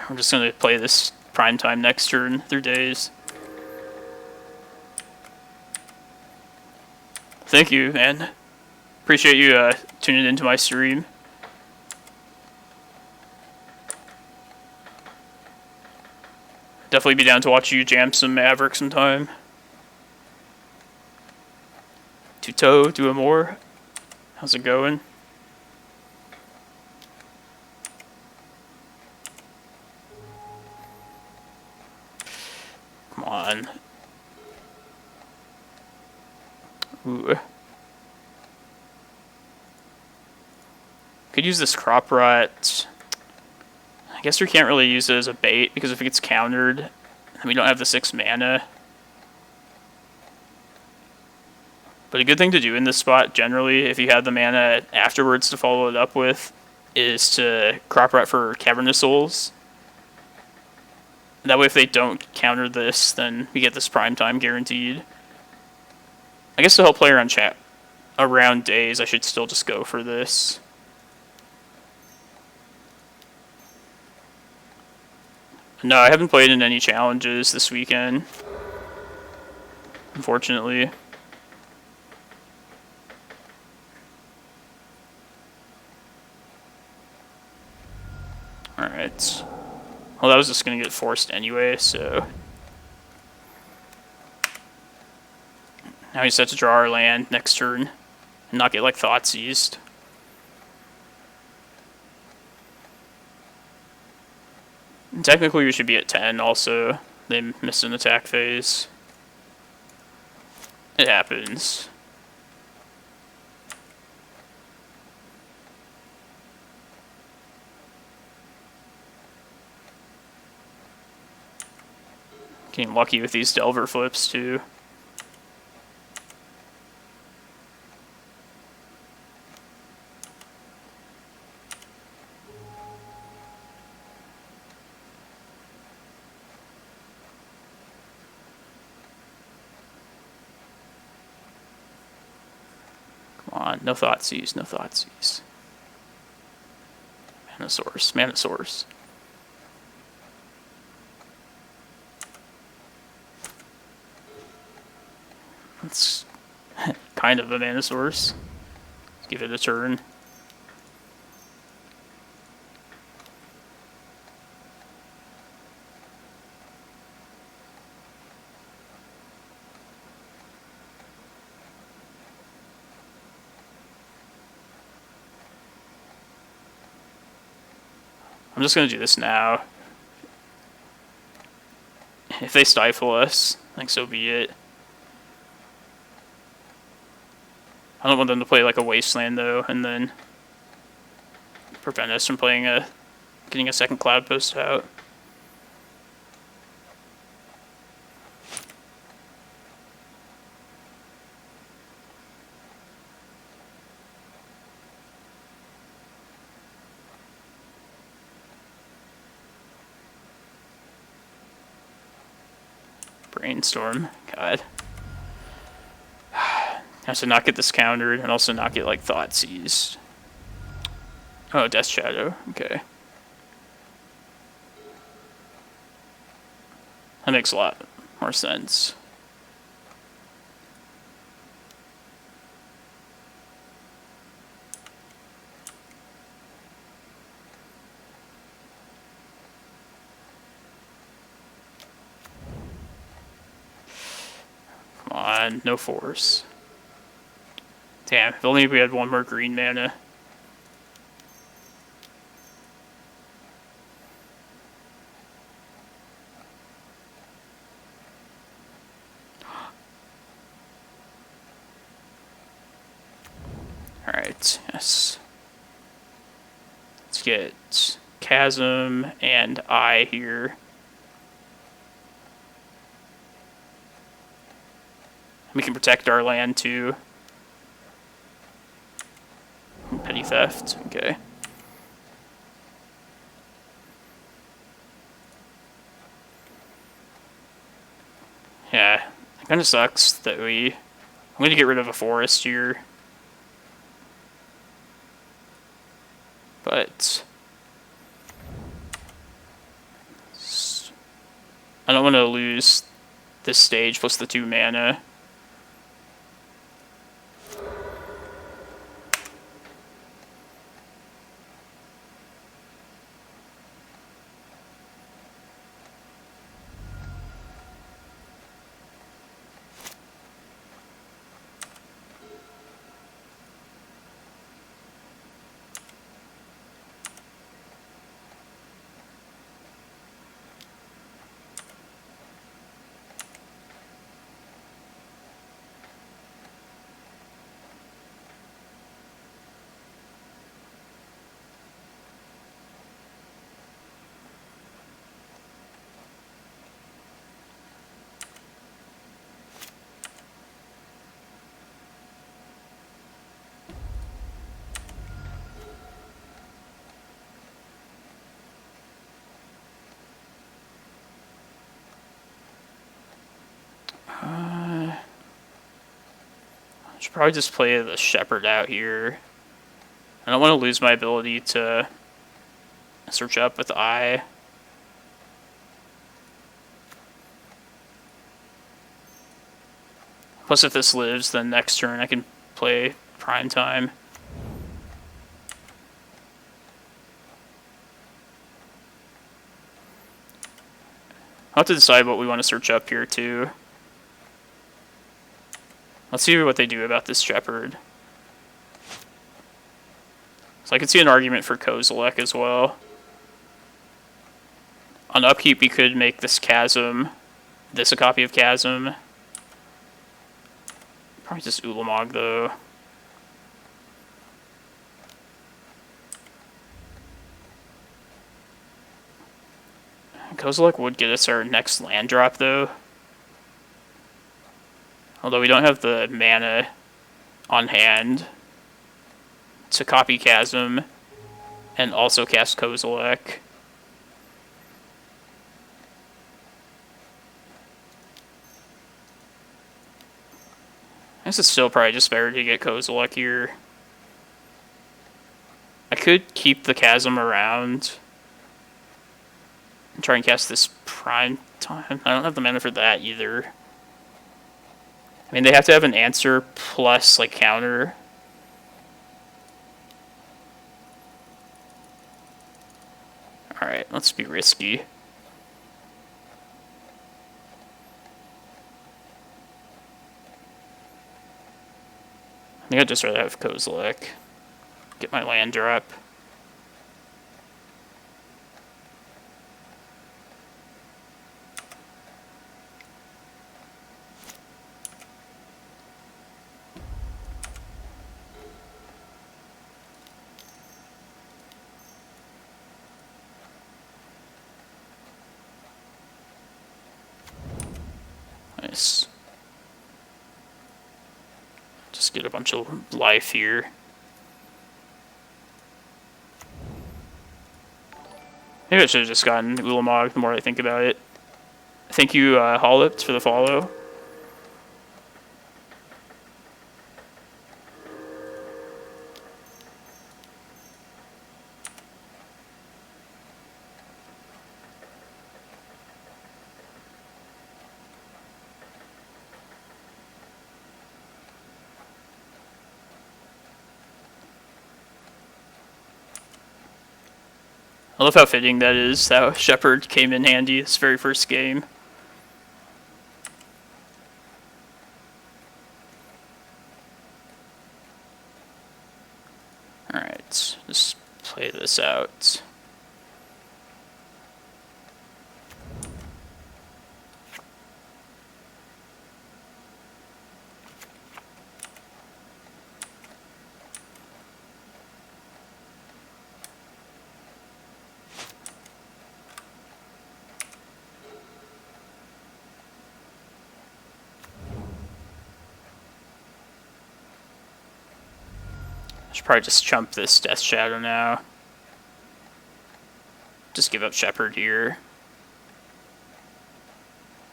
we're just going to play this prime time next turn through days. Thank you, man. Appreciate you tuning into my stream. Definitely be down to watch you jam some Maverick sometime. Two-toe, do a more. How's it going? Come on. Ooh. Could use this Crop Rot. I guess we can't really use it as a bait, because if it gets countered, then we don't have the 6 mana. But a good thing to do in this spot, generally, if you have the mana afterwards to follow it up with, is to Crop Rot for Cavern of Souls. That way, if they don't counter this, then we get this prime time guaranteed. I guess to help play around days, I should still just go for this. No, I haven't played in any challenges this weekend, unfortunately. Alright. Well, that was just going to get forced anyway, so... Now we just have to draw our land next turn and not get, like, Thoughtseized. And technically we should be at 10 also. They missed an attack phase. It happens. Getting lucky with these Delver flips too. Come on, no Thoughtseize, no Thoughtseize. Manosaurus, Manosaurus. It's kind of a Manosaurus. Let's give it a turn. I'm just going to do this now. If they stifle us, like, so be it. I don't want them to play like a Wasteland though, and then prevent us from playing getting a second Cloudpost out. Brainstorm, God. Have to not get this countered, and also not get, like, Thoughtseized. Oh, Death Shadow. Okay. That makes a lot more sense. Come on, no force. Damn, if only we had one more green mana. Alright, yes. Let's get Chasm and Eye here. We can protect our land too. Petty Theft, okay. Yeah, it kind of sucks that I'm going to get rid of a forest here. But I don't want to lose this stage plus the 2 mana. Should probably just play the Shepherd out here. I don't want to lose my ability to search up with Eye. Plus, if this lives, then next turn I can play Prime Time. I'll have to decide what we want to search up here, too. Let's see what they do about this Shepherd. So I could see an argument for Kozilek as well. On upkeep, we could make this Chasm, this a copy of Chasm. Probably just Ulamog, though. Kozilek would get us our next land drop, though. Although we don't have the mana on hand to copy Chasm and also cast Kozilek. guess it's still probably just better to get Kozilek here. I could keep the Chasm around and try and cast this Prime Time. I don't have the mana for that either. I mean, they have to have an answer plus, like, counter. Alright, let's be risky. I think I'd just rather have Kozilek. Get my land drop. Nice. Just get a bunch of life here. Maybe I should have just gotten Ulamog the more I think about it. Thank you, Hollips, for the follow. I love how fitting that is, how Shepherd came in handy this very first game. Alright, just play this out. I should probably just chump this Death Shadow now. Just give up Shepherd here.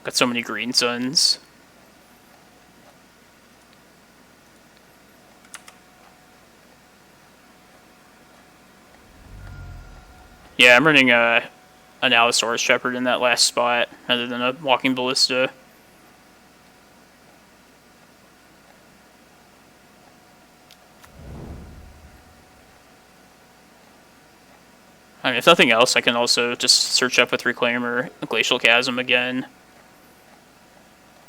Got so many green suns. Yeah, I'm running an Allosaurus Shepherd in that last spot, rather than a Walking Ballista. I mean, if nothing else, I can also just search up with Reclaimer, Glacial Chasm again.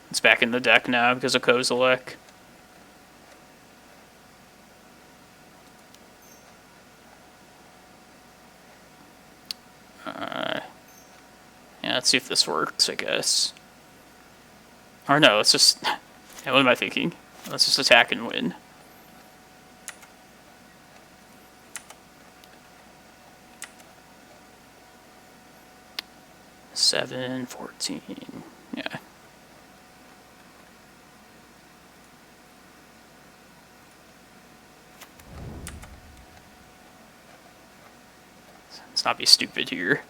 It's back in the deck now because of Kozilek. Yeah, let's see if this works, I guess. Or no, let's just... Yeah, what am I thinking? Let's just attack and win. Seven, 14, yeah. Let's not be stupid here.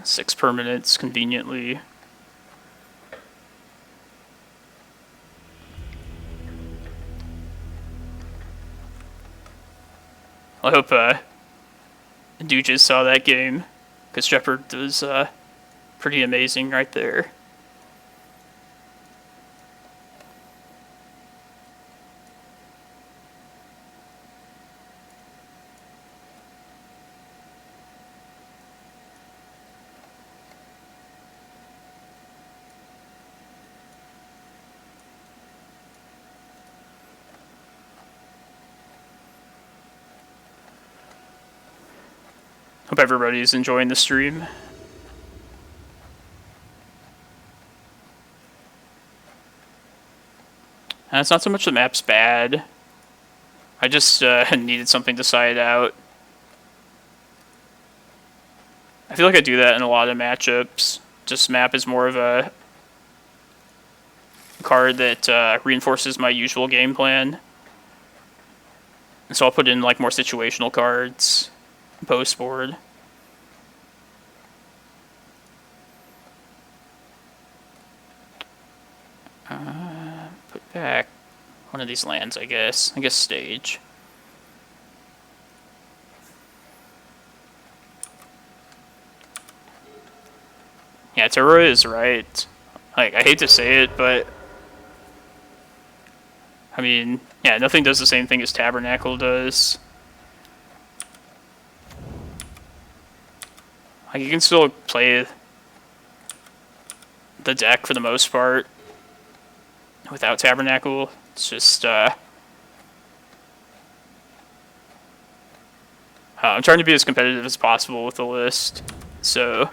Six permanents, conveniently. I hope Dujas saw that game, because Shepherd was pretty amazing right there. Hope everybody's enjoying the stream. And it's not so much the map's bad. I just needed something to side out. I feel like I do that in a lot of matchups. Just map is more of a card that reinforces my usual game plan. And so I'll put in like more situational cards post board. Put back one of these lands, I guess. I guess stage. Yeah, Terra is right. Like, I hate to say it, but I mean, yeah, nothing does the same thing as Tabernacle does. Like, you can still play the deck for the most part without Tabernacle. It's just, I'm trying to be as competitive as possible with the list, so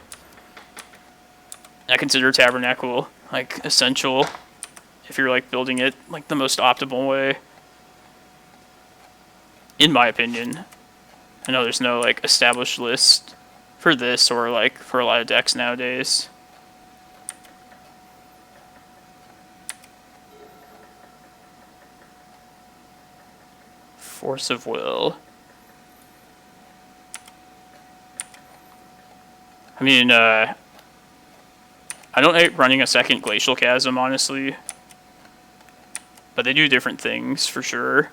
I consider Tabernacle, like, essential if you're, like, building it, like, the most optimal way. In my opinion. I know there's no, like, established list for this or, like, for a lot of decks nowadays. Force of Will. I mean, I don't hate running a second Glacial Chasm, honestly. But they do different things, for sure.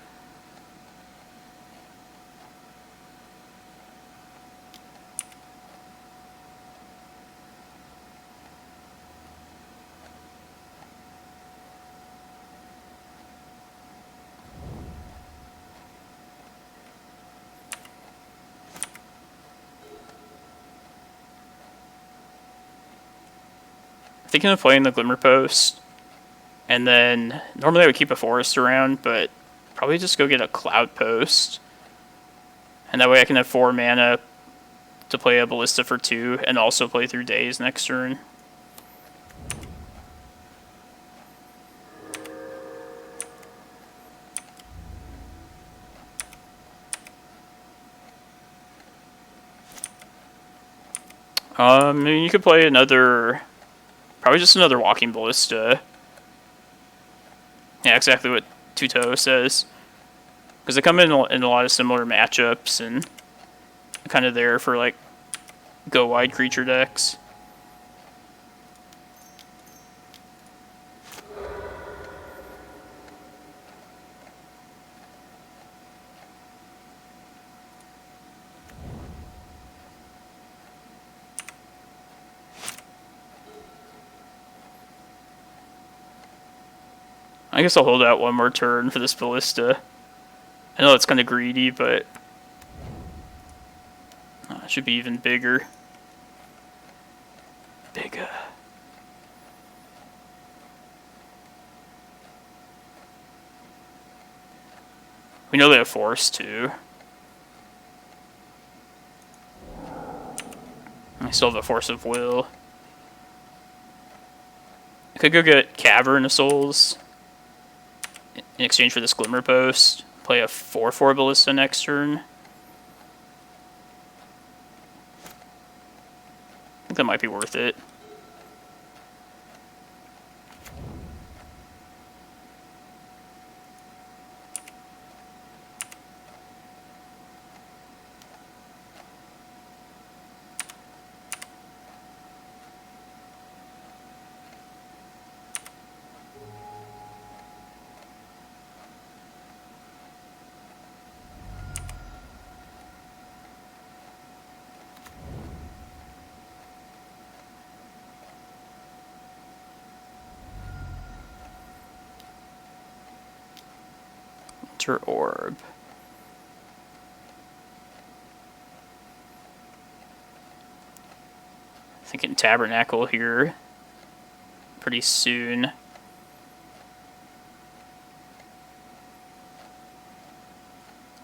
Thinking of playing the Glimmerpost, and then normally I would keep a forest around, but probably just go get a Cloudpost, and that way I can have 4 mana to play a Ballista for 2, and also play through days next turn. I mean, you could play another. Probably just another Walking Ballista. Yeah, exactly what Tuto says. Because they come in a lot of similar matchups and kind of there for, like, go wide creature decks. I guess I'll hold out one more turn for this Ballista. I know it's kind of greedy, but it should be even bigger. Bigger. We know they have Force, too. I still have a Force of Will. I could go get Cavern of Souls in exchange for this Glimmerpost. Play a 4/4 Ballista next turn. I think that might be worth it. Orb. Thinking Tabernacle here pretty soon.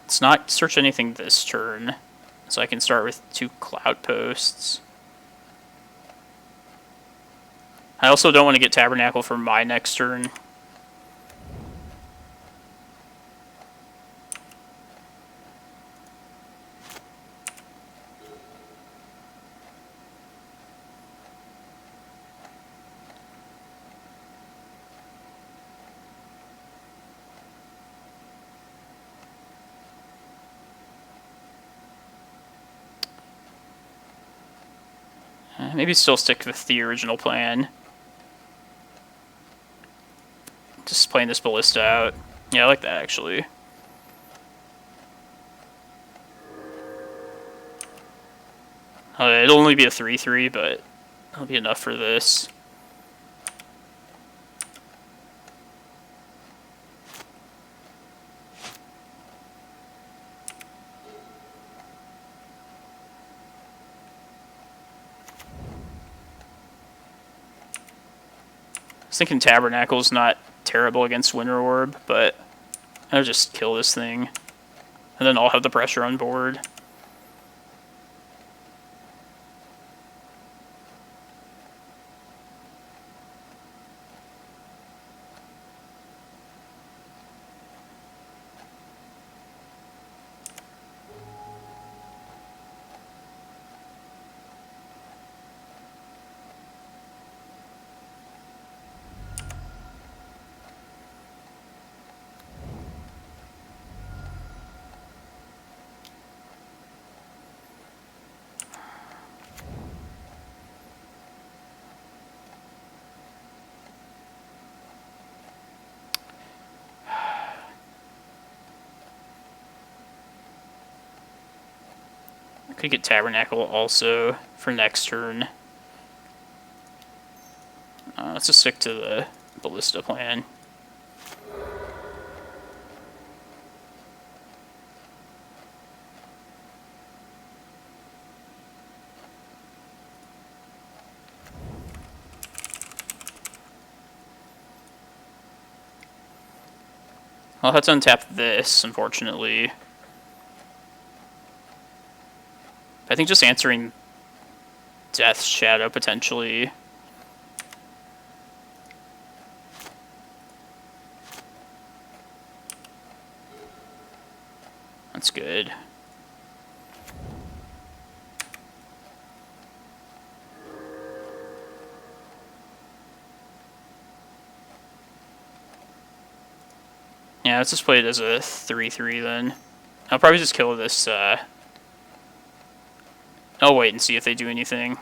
Let's not search anything this turn. So I can start with 2 Cloudposts. I also don't want to get Tabernacle for my next turn. Maybe still stick with the original plan. Just playing this Ballista out. Yeah, I like that, actually. It'll only be a 3-3, but it'll be enough for this. I was thinking Tabernacle's not terrible against Winter Orb, but I'll just kill this thing. And then I'll have the pressure on board. Could get Tabernacle also for next turn. Let's just stick to the Ballista plan. I'll have to untap this, unfortunately. I think just answering Death's Shadow, potentially. That's good. Yeah, let's just play it as a 3-3 then. I'll probably just kill this, I'll wait and see if they do anything.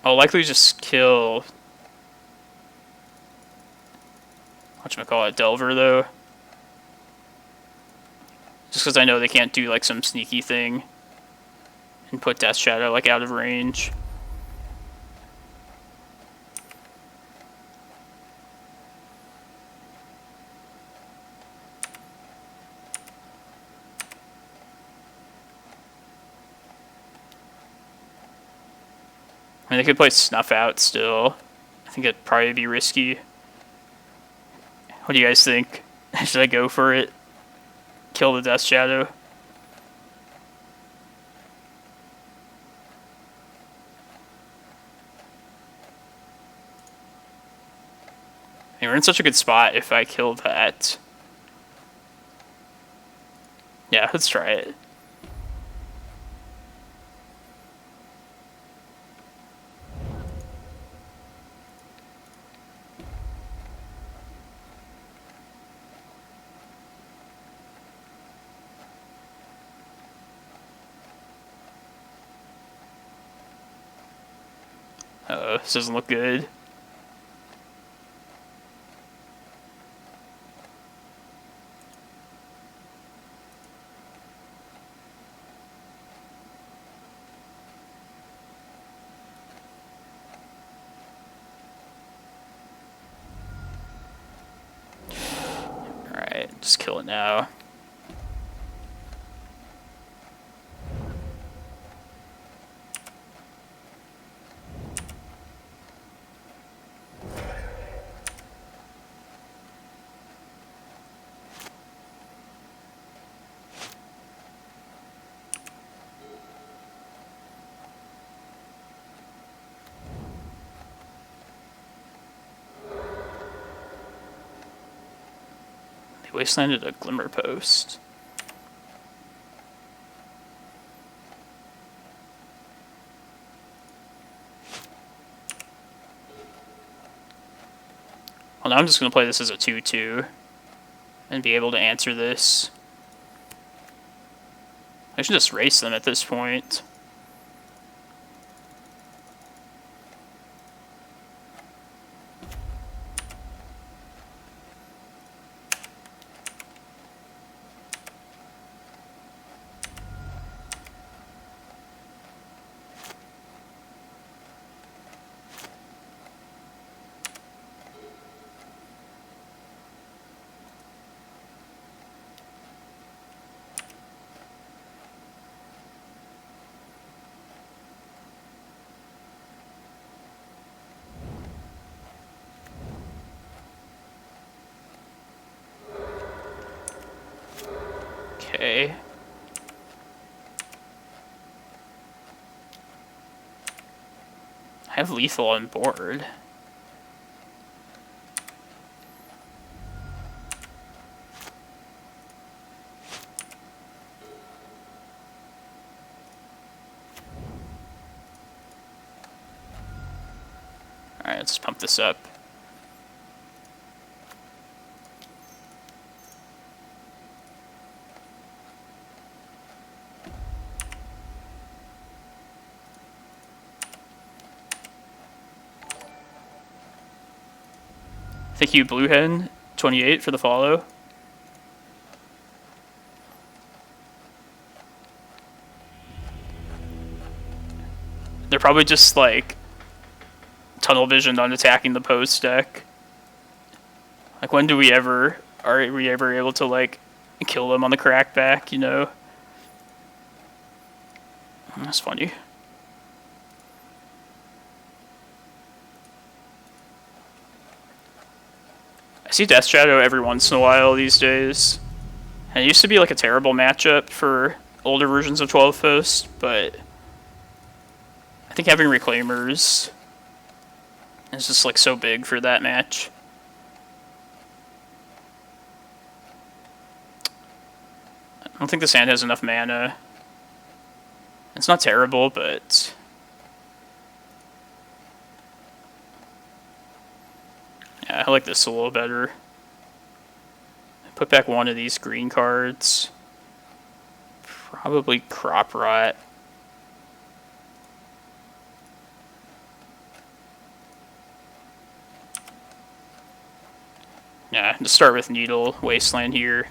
I'll likely just kill... whatchamacallit, Delver, though. Just because I know they can't do, like, some sneaky thing. And put Death Shadow, like, out of range. I mean, they could play Snuff Out still. I think it'd probably be risky. What do you guys think? Should I go for it? Kill the Death Shadow? I mean, we're in such a good spot if I kill that. Yeah, let's try it. Uh-oh, this doesn't look good. Alright, just kill it now. Wastelanded a Glimmerpost. Well, now I'm just going to play this as a 2-2 and be able to answer this. I should just race them at this point. Okay. I have lethal on board. Alright, let's pump this up. Thank you, Bluehen 28 for the follow. They're probably just like tunnel visioned on attacking the post deck. Like, when do we ever are we ever able to like kill them on the crackback, you know? That's funny. I see Death Shadow every once in a while these days. And it used to be like a terrible matchup for older versions of 12 Post, but I think having Reclaimers is just like so big for that match. I don't think the Sand has enough mana. It's not terrible, but yeah, I like this a little better. Put back one of these green cards. Probably Crop Rot. Yeah, just start with Needle, Wasteland here.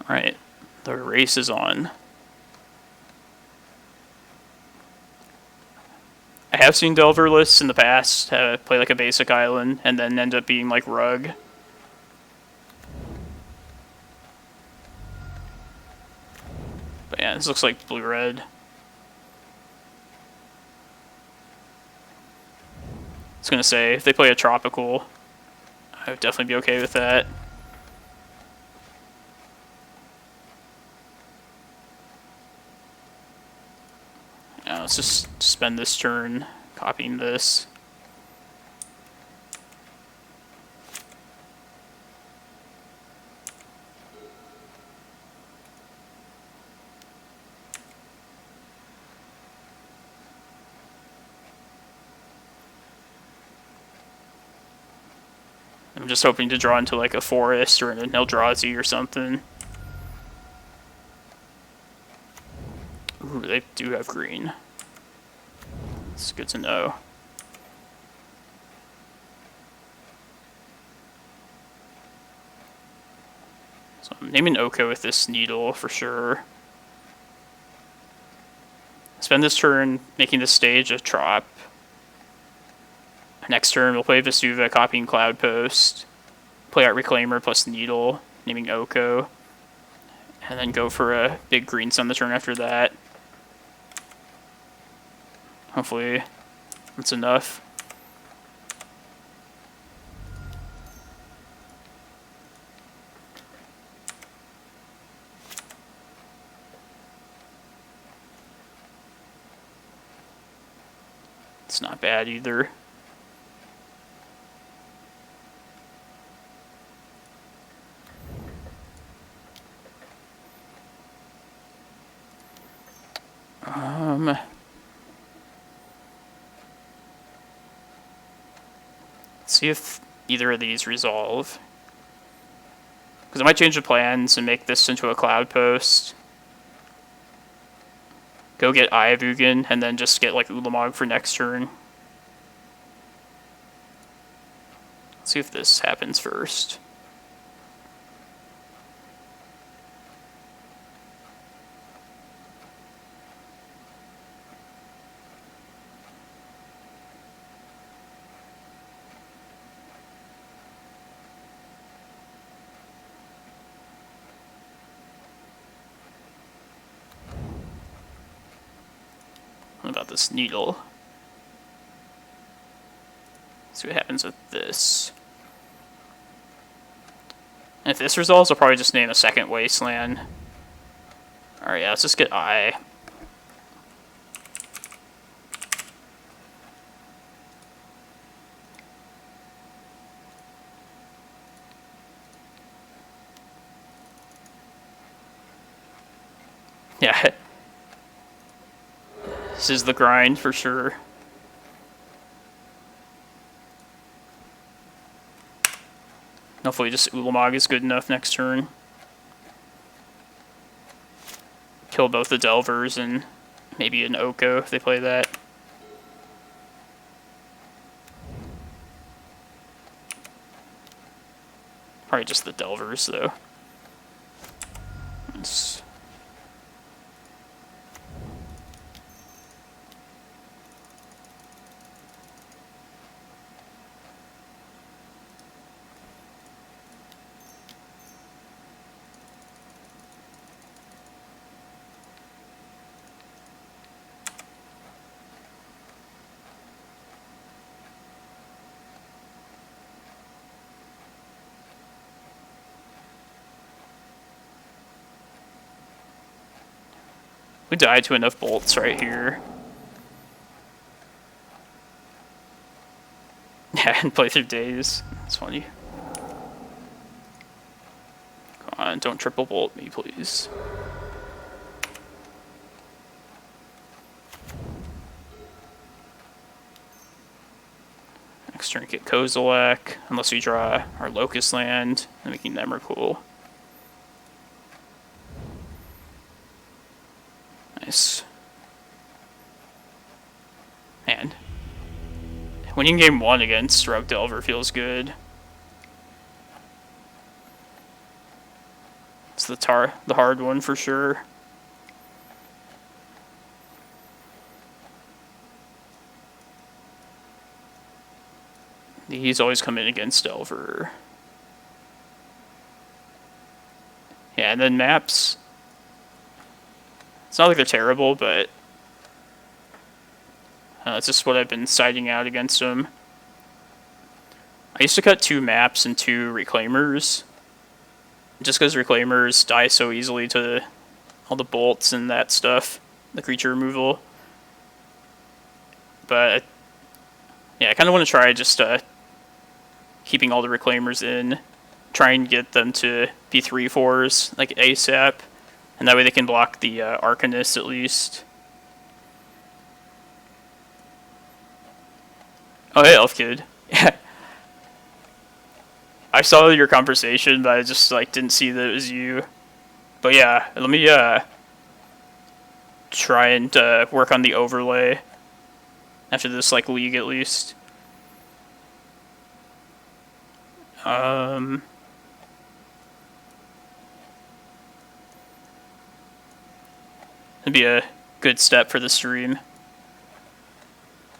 Alright, the race is on. I have seen Delver lists in the past play like a basic island and then end up being like Rug. But yeah, this looks like blue-red. I was gonna say, if they play a tropical, I would definitely be okay with that. Let's just spend this turn copying this. I'm just hoping to draw into like a forest or an Eldrazi or something. Ooh, they do have green. It's good to know. So I'm naming Oko with this Needle for sure. spend this turn making this stage a trop. Next turn, we'll play Vesuva, copying Cloudpost. Play out Reclaimer plus Needle, naming Oko. And then go for a big green sun the turn after that. Hopefully that's enough. It's not bad either. Let's see if either of these resolve. Because I might change the plans and make this into a Cloudpost. Go get Eye of Ugin, and then just get like Ulamog for next turn. Let's see if this happens first. What about this Needle? See what happens with this. And if this resolves, I'll probably just name a second Wasteland. Alright, yeah, let's just get Eye. Yeah. This is the grind for sure. Hopefully just Ulamog is good enough next turn. Kill both the Delvers and maybe an Oko if they play that. Probably just the Delvers though. Let's we died to enough bolts right here. Yeah, and play through days. That's funny. Come on, don't triple bolt me, please. Next turn, get Kozilek, unless we draw our Locust Land, and making Emrakul. Nice. Man. Winning game 1 against Rogue Delver feels good. It's the hard one for sure. He's always come in against Delver. Yeah, and then maps. It's not like they're terrible, but it's just what I've been siding out against them. I used to cut 2 maps and 2 Reclaimers, just because Reclaimers die so easily to all the bolts and that stuff, the creature removal. But yeah, I kind of want to try just keeping all the Reclaimers in, try and get them to be 3/4s, like ASAP. And that way they can block the Arcanist at least. Oh, hey, Elf Kid. I saw your conversation, but I just like didn't see that it was you. But yeah, let me try and work on the overlay after this like league at least. It'd be a good step for the stream.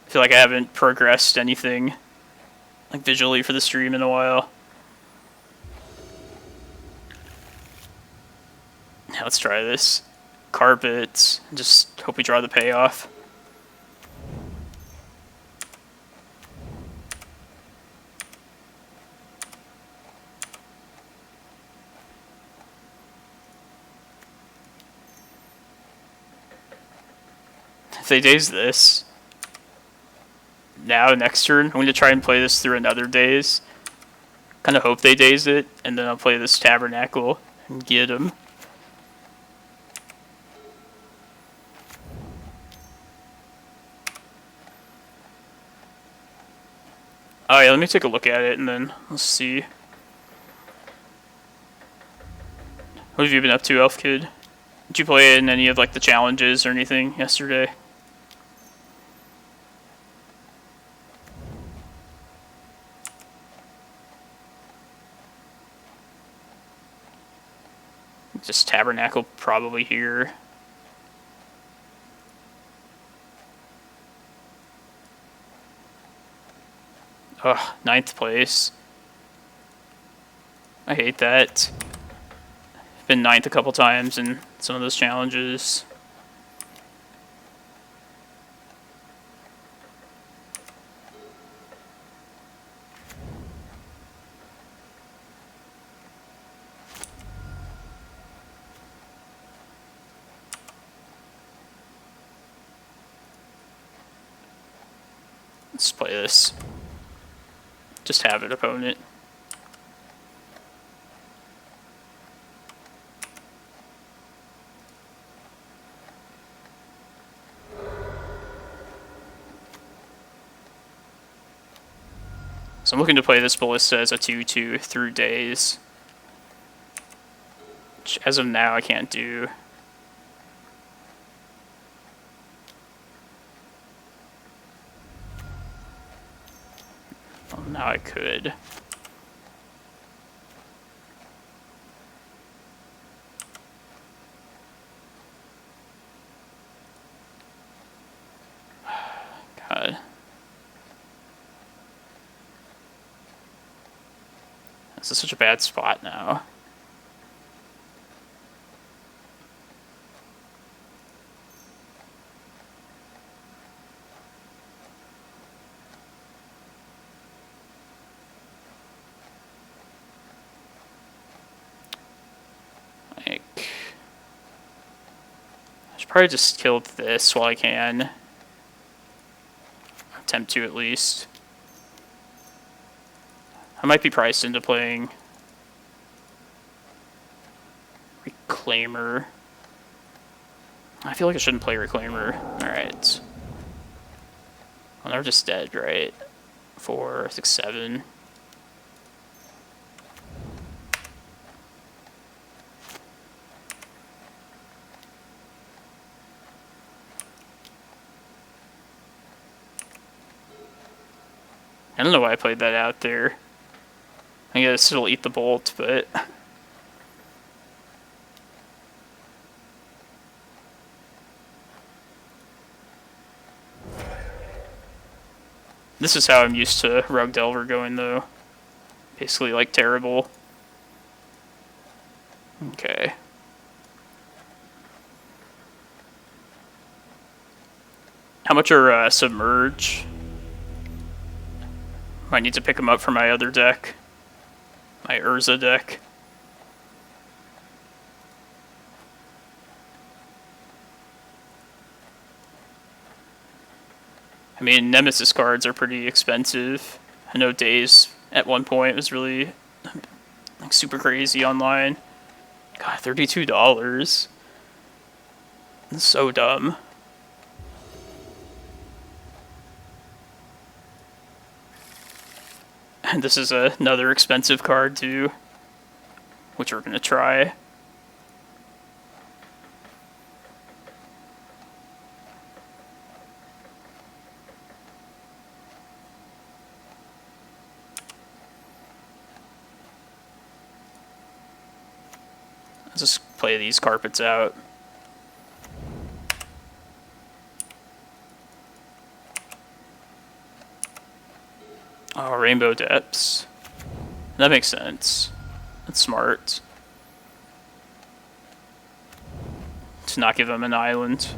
I feel like I haven't progressed anything like visually for the stream in a while. Now let's try this. Carpets. Just hope we draw the payoff. If they daze this, now next turn, I'm going to try and play this through another daze. Kind of hope they daze it, and then I'll play this Tabernacle and get them. Oh yeah, let me take a look at it and then let's see. What have you been up to, Elf Kid? Did you play in any of like the challenges or anything yesterday? Just Tabernacle probably here. Ugh, 9th place. I hate that. I've been 9th a couple times in some of those challenges. Let's play this. Just have it, opponent. So I'm looking to play this Ballista as a 2/2 through days. Which as of now I can't do. Well, now I could. God. This is such a bad spot now. Like, I should probably just kill this while I can. Attempt to at least. I might be priced into playing Reclaimer. I feel like I shouldn't play Reclaimer. Alright. Well, they're just dead, right? 4, 6, 7. I don't know why I played that out there. I guess it'll eat the bolt, but... This is how I'm used to Rogue Delver going, though. Basically, like, terrible. Okay. How much are Submerge? Might need to pick them up for my other deck. My Urza deck. I mean, Nemesis cards are pretty expensive. I know Days at one point was really like super crazy online. God, $32. That's so dumb. And this is another expensive card too, which we're gonna try. Let's just play these carpets out. Rainbow Depths. That makes sense. That's smart. To not give him an island.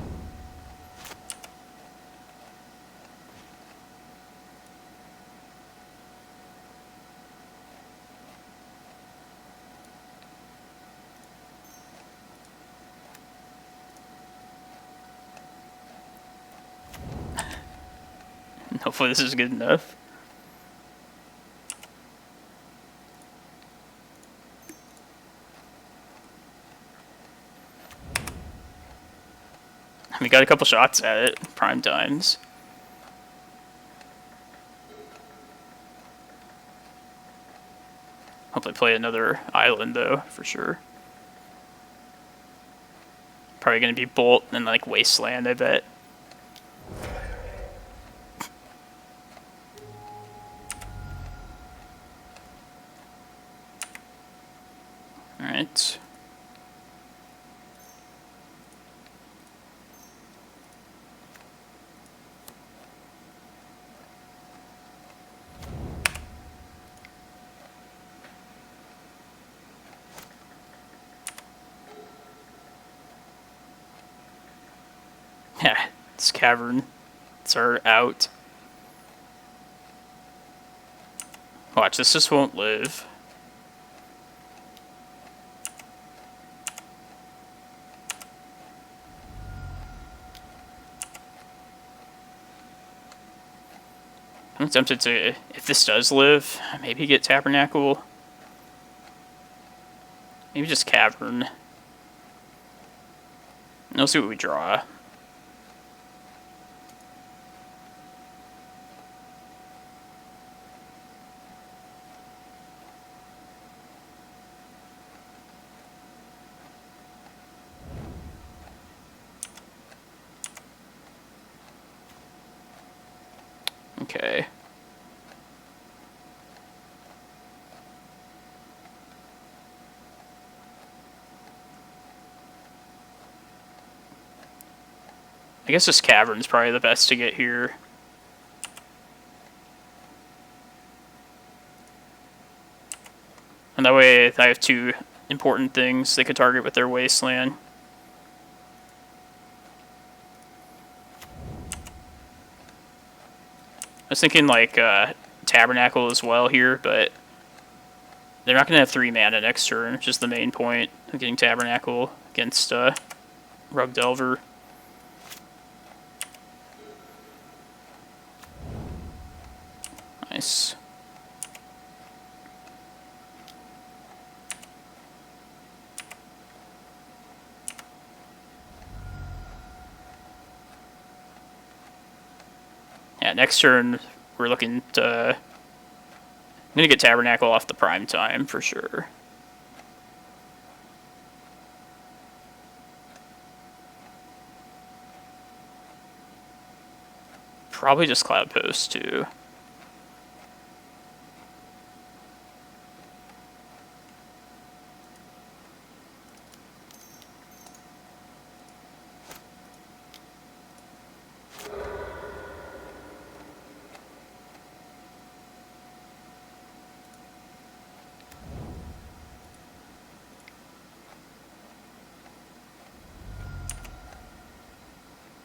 Hopefully this is good enough. We got a couple shots at it, prime times. Hopefully play another island though, for sure. Probably gonna be Bolt and like Wasteland, I bet. Alright. Yeah, this cavern. It's our out. Watch, this just won't live. I'm tempted to, if this does live, maybe get Tabernacle. Maybe just Cavern. And we'll see what we draw. Okay. I guess this cavern's probably the best to get here. And that way I have two important things they could target with their Wasteland. I was thinking like Tabernacle as well here, but they're not going to have 3 mana next turn, which is the main point of getting Tabernacle against Rug Delver. Nice. Yeah, next turn we're looking to... I'm going to get Tabernacle off the prime time for sure. Probably just Cloudpost too.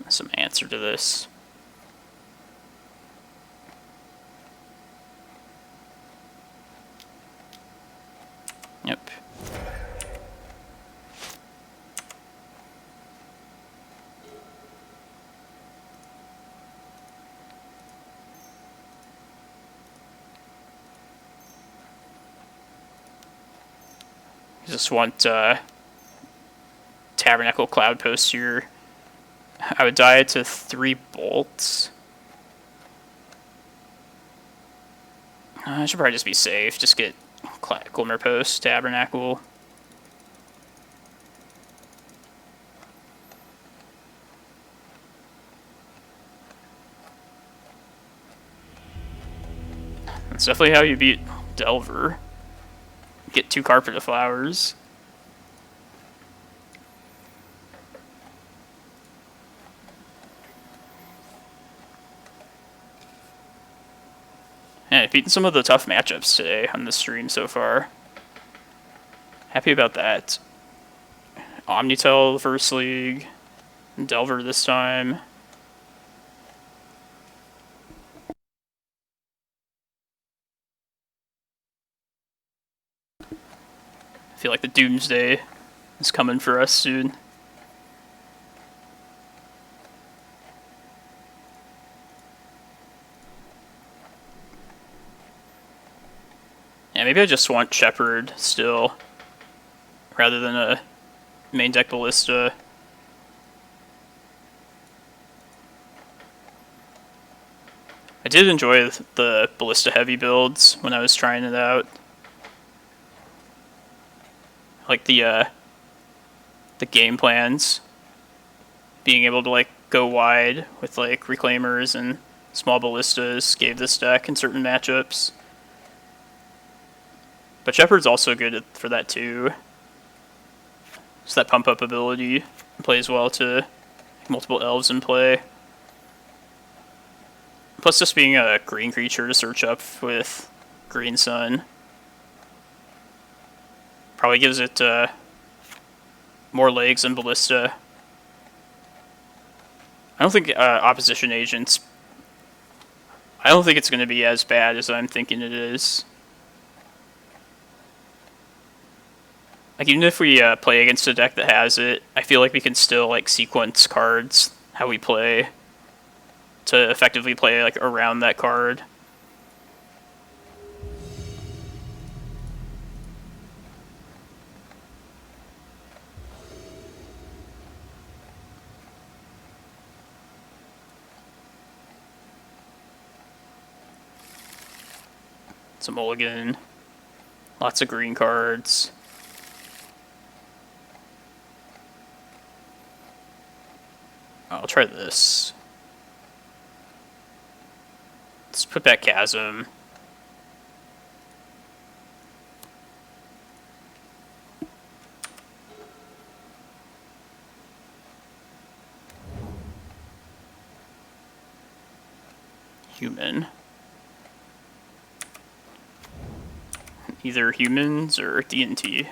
Some answer to this. Yep. I just want Tabernacle Cloudpost here. I would die to 3 bolts. I should probably just be safe. Just get Glimmerpost, Tabernacle. That's definitely how you beat Delver. Get 2 Carpet of Flowers. Yeah, if beaten some of the tough matchups today on the stream so far. Happy about that. Omnitel first league. Delver this time. I feel like the doomsday is coming for us soon. Yeah, maybe I just want Shepherd still, rather than a main deck Ballista. I did enjoy the Ballista heavy builds when I was trying it out. Like the game plans, being able to like go wide with like Reclaimers and small Ballistas gave this deck in certain matchups. But Shepherd's also good for that too. So that pump up ability plays well to multiple elves in play. Plus just being a green creature to search up with Green Sun probably gives it more legs than Ballista. I don't think Opposition Agents... I don't think it's going to be as bad as I'm thinking it is. Like, even if we play against a deck that has it, I feel like we can still, like, sequence cards how we play to effectively play, like, around that card. It's a mulligan. Lots of green cards. I'll try this. Let's put back Chasm. Human. Either humans or D&T.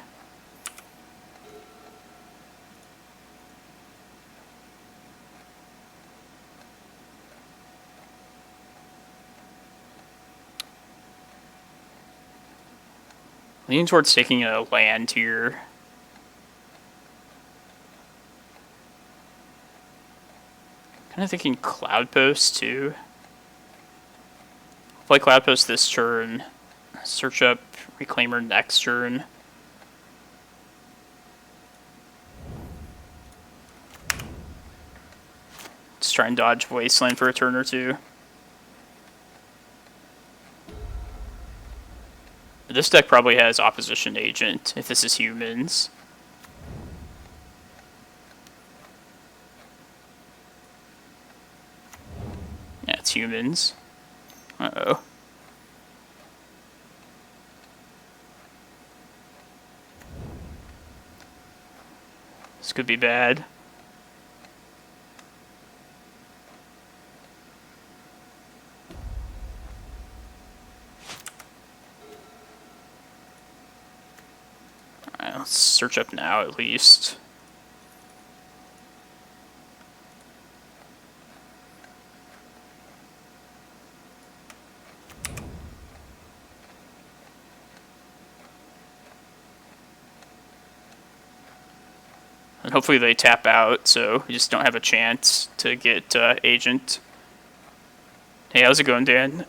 Leaning towards taking a land here. Kind of thinking Cloudpost too. Play Cloudpost this turn. Search up Reclaimer next turn. Just try and dodge Wasteland for a turn or two. This deck probably has Opposition Agent, if this is humans. Yeah, it's humans. Uh-oh. This could be bad. Alright, let's search up now at least. And hopefully they tap out, so we just don't have a chance to get Agent. Hey, how's it going, Dan?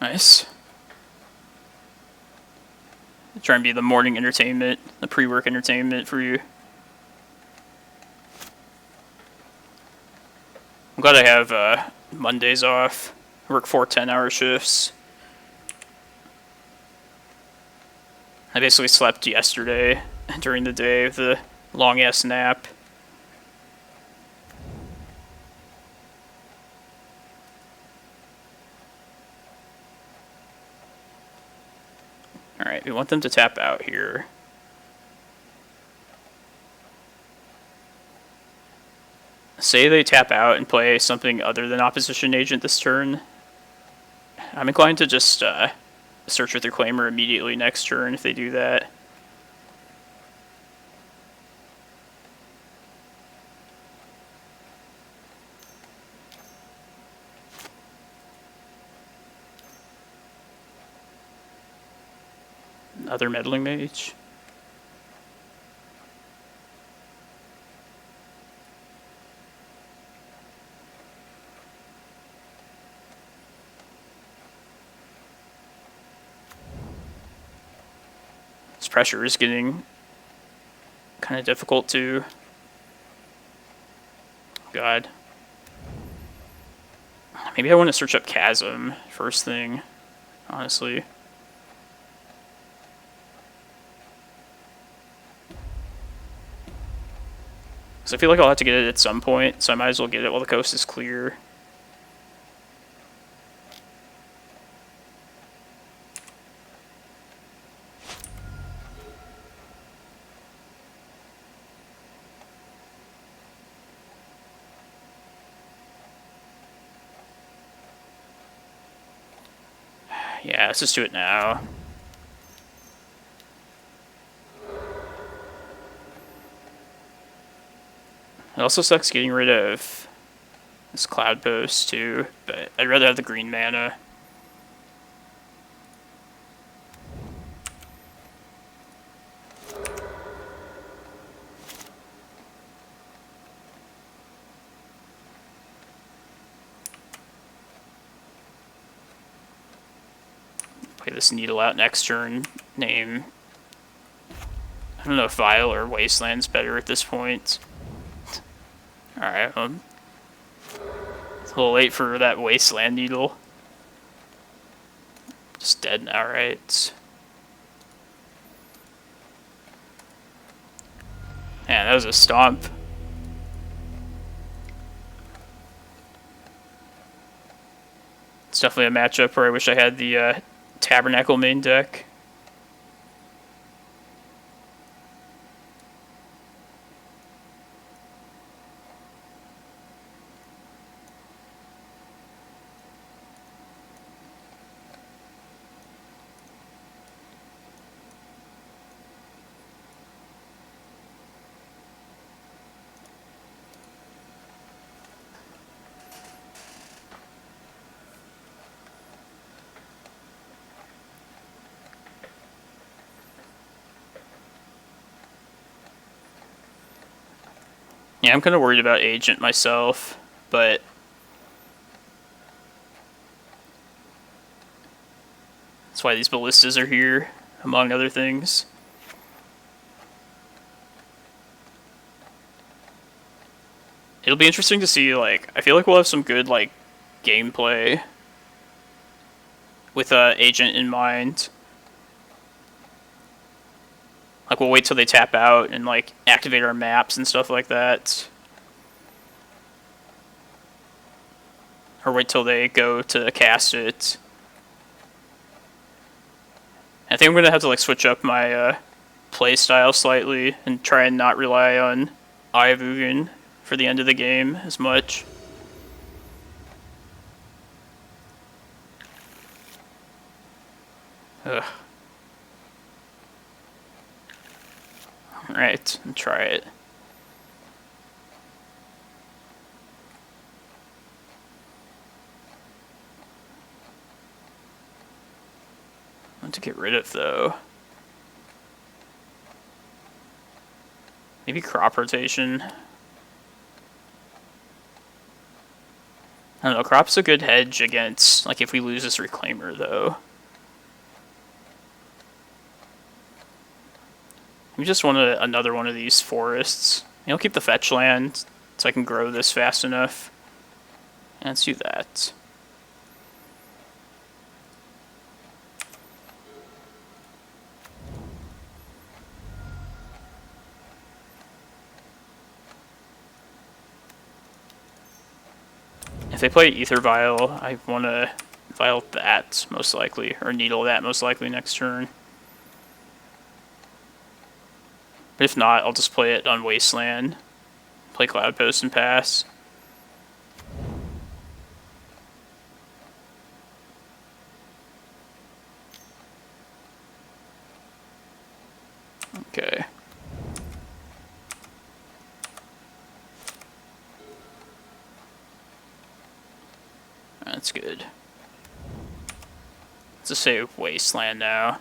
Nice. Try and be the morning entertainment, the pre-work entertainment for you. I'm glad I have Mondays off. I work 4 10-hour shifts. I basically slept yesterday during the day with a long-ass nap. Alright, we want them to tap out here. Say they tap out and play something other than Opposition Agent this turn. I'm inclined to just search with Reclaimer immediately next turn if they do that. Another Meddling Mage. This pressure is getting kind of difficult too. God. Maybe I want to search up Chasm first thing, honestly. Because I feel like I'll have to get it at some point, so I might as well get it while the coast is clear. Yeah, let's just do it now. It also sucks getting rid of this Cloudpost too, but I'd rather have the green mana. Play this Needle out next turn. Name, I don't know if Vile or Wasteland's better at this point. Alright, it's a little late for that Wasteland Needle. Just dead now, right? Man, that was a stomp. It's definitely a matchup where I wish I had the Tabernacle main deck. Yeah, I'm kind of worried about Agent myself, but that's why these ballistas are here, among other things. It'll be interesting to see, like, I feel like we'll have some good, like, gameplay with Agent in mind. Like, we'll wait till they tap out and, like, activate our maps and stuff like that. Or wait till they go to cast it. I think I'm going to have to, like, switch up my play style slightly and try and not rely on Eye of Ugin for the end of the game as much. Ugh. Alright, try it. What to get rid of, though? Maybe crop rotation. I don't know, crop's a good hedge against, like, if we lose this Reclaimer, though. We just want another one of these forests. I'll keep the fetch land so I can grow this fast enough. And let's do that. If they play Ether Vial, I want to Vial that most likely, or Needle that most likely next turn. But if not, I'll just play it on Wasteland, play Cloudpost and pass. Okay. That's good. Let's just say Wasteland now.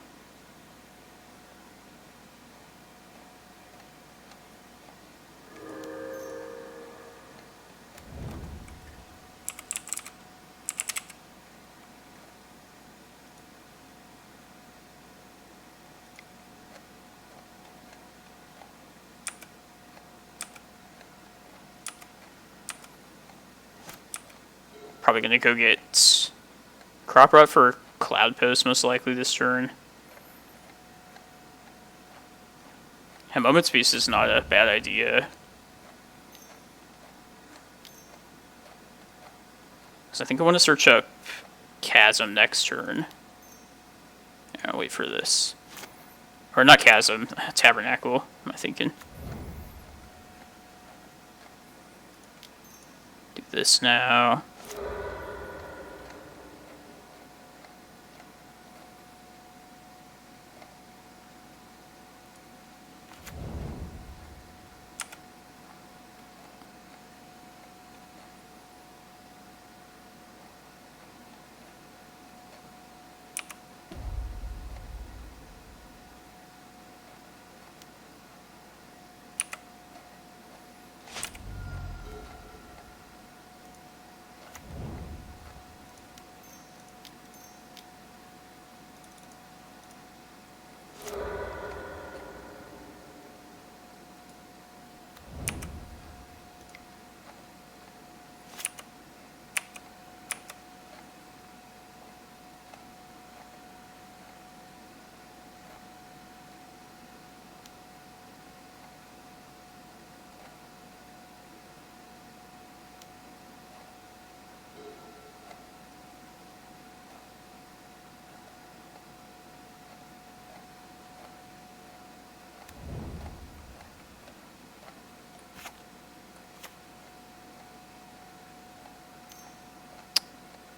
Probably gonna go get Crop Rot for Cloudpost most likely this turn. And Moment's Peace is not a bad idea. So I think I want to search up Chasm next turn. Yeah, I'll wait for this. Or not Chasm, Tabernacle, am I thinking? Do this now.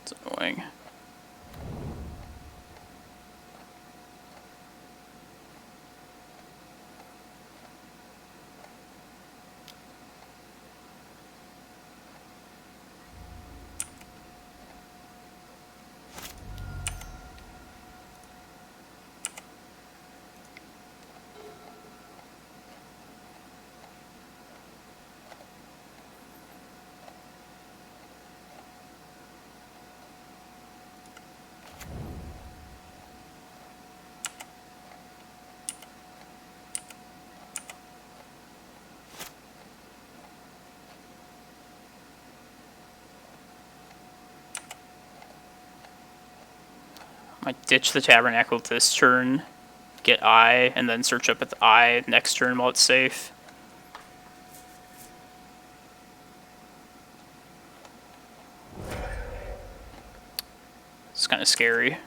It's annoying. Might ditch the Tabernacle this turn, get Eye, and then search up at the Eye next turn while it's safe. It's kind of scary.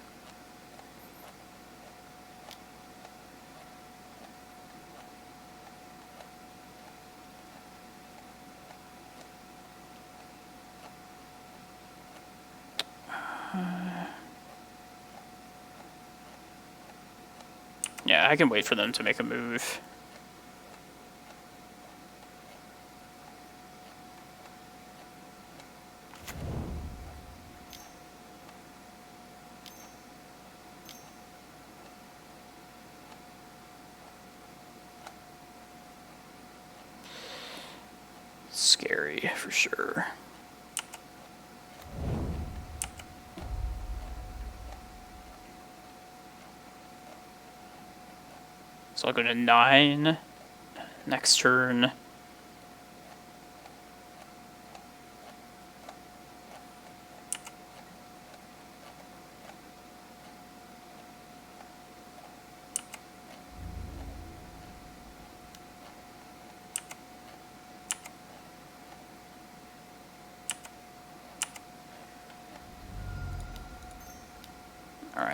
Yeah, I can wait for them to make a move. Scary, for sure. So I'll go to 9 next turn.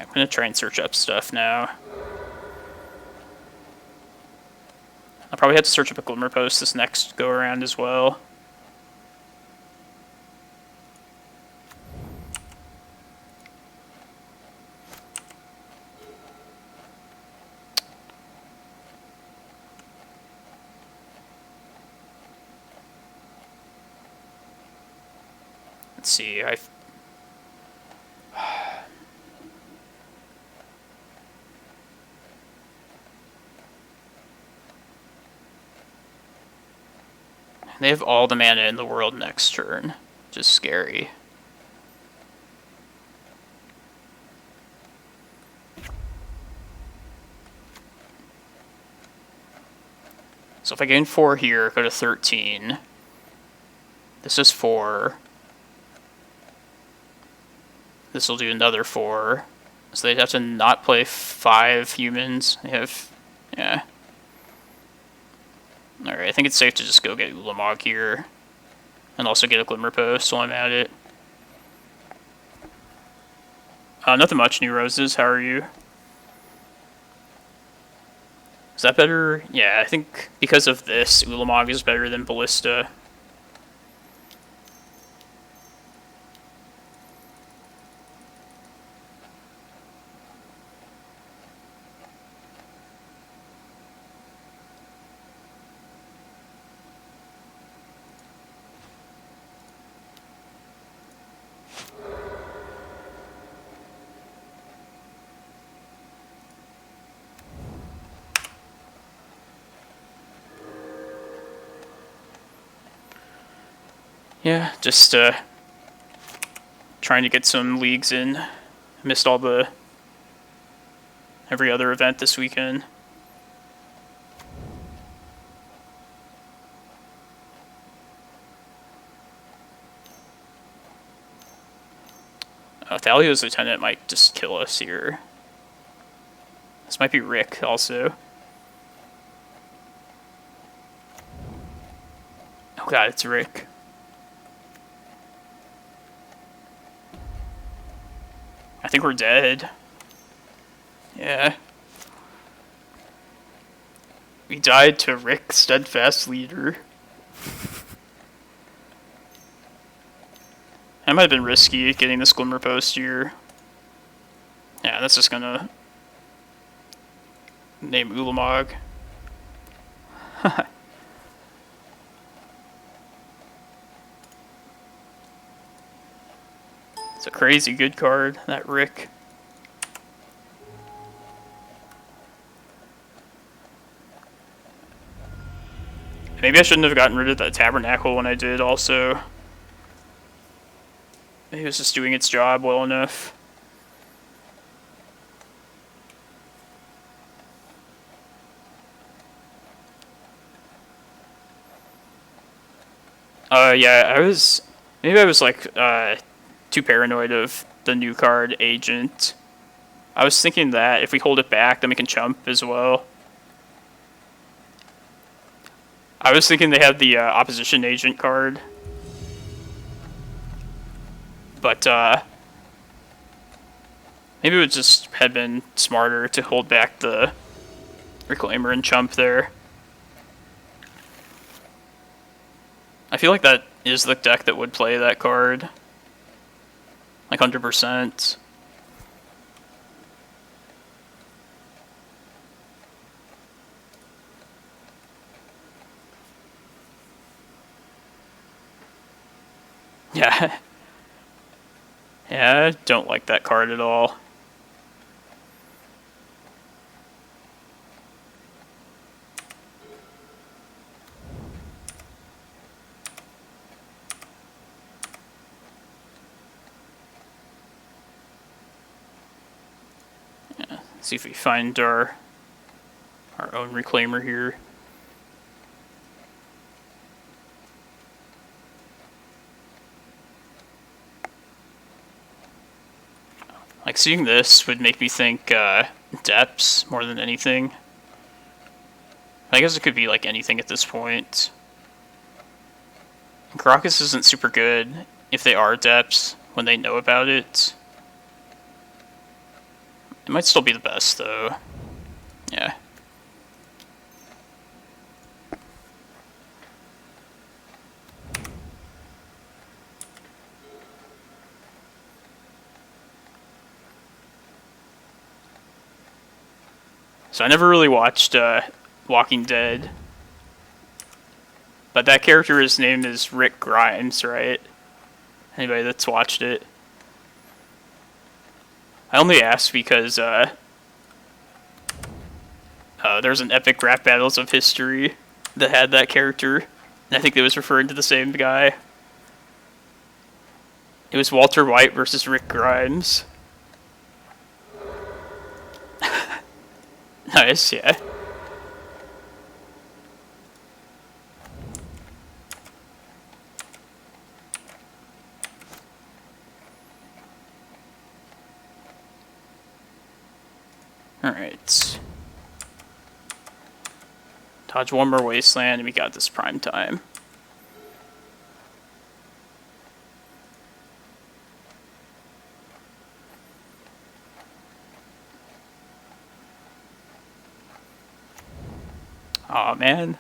I'm gonna try and search up stuff now. I'll probably have to search up a Glimmerpost this next go around as well. Let's see, they have all the mana in the world next turn. Just scary. So if I gain 4 here, go to 13. This is 4. This will do another 4. So they'd have to not play 5 humans. They have... yeah. Alright, I think it's safe to just go get Ulamog here. And also get a Glimmerpost while I'm at it. Nothing much, New Roses. How are you? Is that better? Yeah, I think because of this, Ulamog is better than Ballista. Yeah, just trying to get some leagues in. Missed every other event this weekend. Thalio's Lieutenant might just kill us here. This might be Rick also. Oh god, it's Rick. I think we're dead. Yeah. We died to Rick, Steadfast Leader. That might have been risky, getting this Glimmerpost here. Yeah, that's just gonna... name Ulamog. It's a crazy good card, that Rick. Maybe I shouldn't have gotten rid of that Tabernacle when I did, also. It was just doing its job well enough. Yeah, maybe I was like, too paranoid of the new card, Agent. I was thinking that if we hold it back, then we can chump as well. I was thinking they had the Opposition Agent card. But, maybe it would just have been smarter to hold back the Reclaimer and chump there. I feel like that is the deck that would play that card. Like 100%. Yeah. Yeah, I don't like that card at all. Yeah, see if we find our own Reclaimer here. Like, seeing this would make me think depths more than anything. I guess it could be like anything at this point. Karakas isn't super good if they are depths when they know about it. It might still be the best, though. Yeah. So I never really watched Walking Dead. But that character, his name is Rick Grimes, right? Anybody that's watched it. I only ask because there's an epic rap battles of history that had that character. And I think it was referring to the same guy. It was Walter White versus Rick Grimes. Nice, yeah. Alright. Dodge one more wasteland and we got this prime time. Aw, man.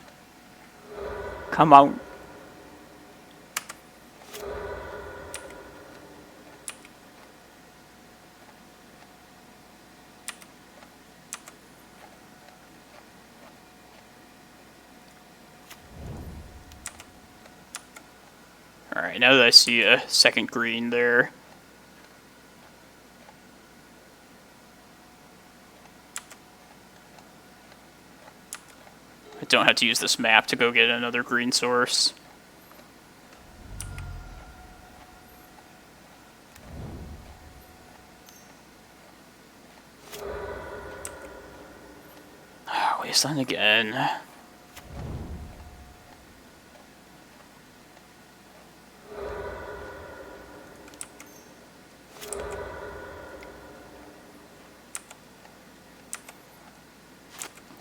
Come on. Alright, now that I see a second green there. I don't have to use this map to go get another green source. Wasteland again.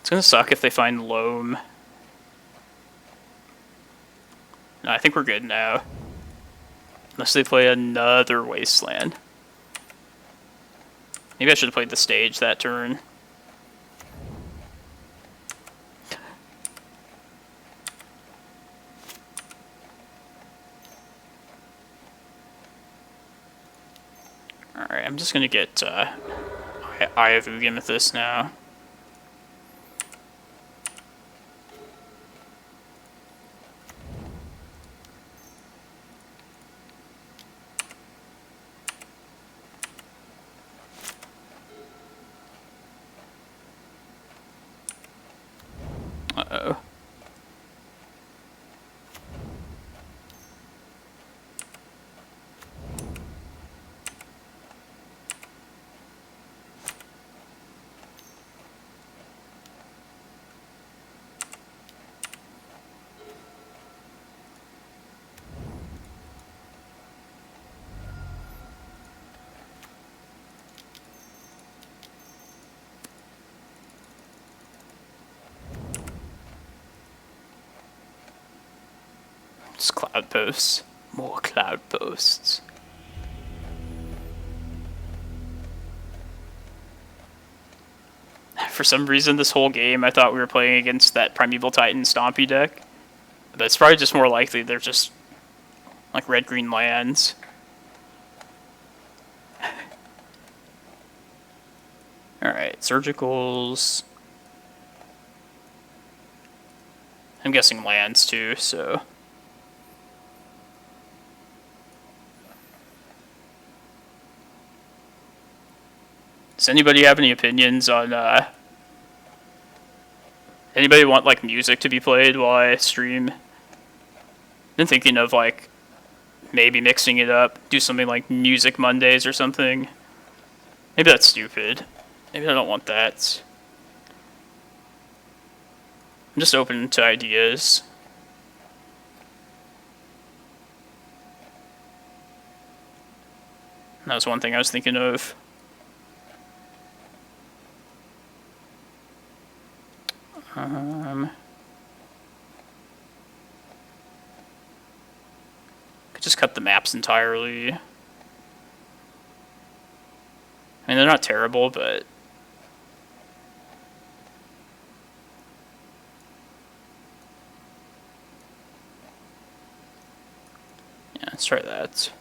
It's gonna suck if they find Loam. No, I think we're good now. Unless they play another Wasteland. Maybe I should have played the stage that turn. Alright, I'm just gonna get Eye of Ugin with this now. Uh-oh. Just Cloudposts. More Cloudposts. For some reason, this whole game, I thought we were playing against that Primeval Titan Stompy deck. But it's probably just more likely they're just, like, red-green lands. Alright, Surgicals. I'm guessing lands, too, so... Does anybody have any opinions on, anybody want, like, music to be played while I stream? Been thinking of, like, maybe mixing it up, do something like Music Mondays or something. Maybe that's stupid. Maybe I don't want that. I'm just open to ideas. That was one thing I was thinking of. Could just cut the maps entirely. I mean, they're not terrible, but Let's try that.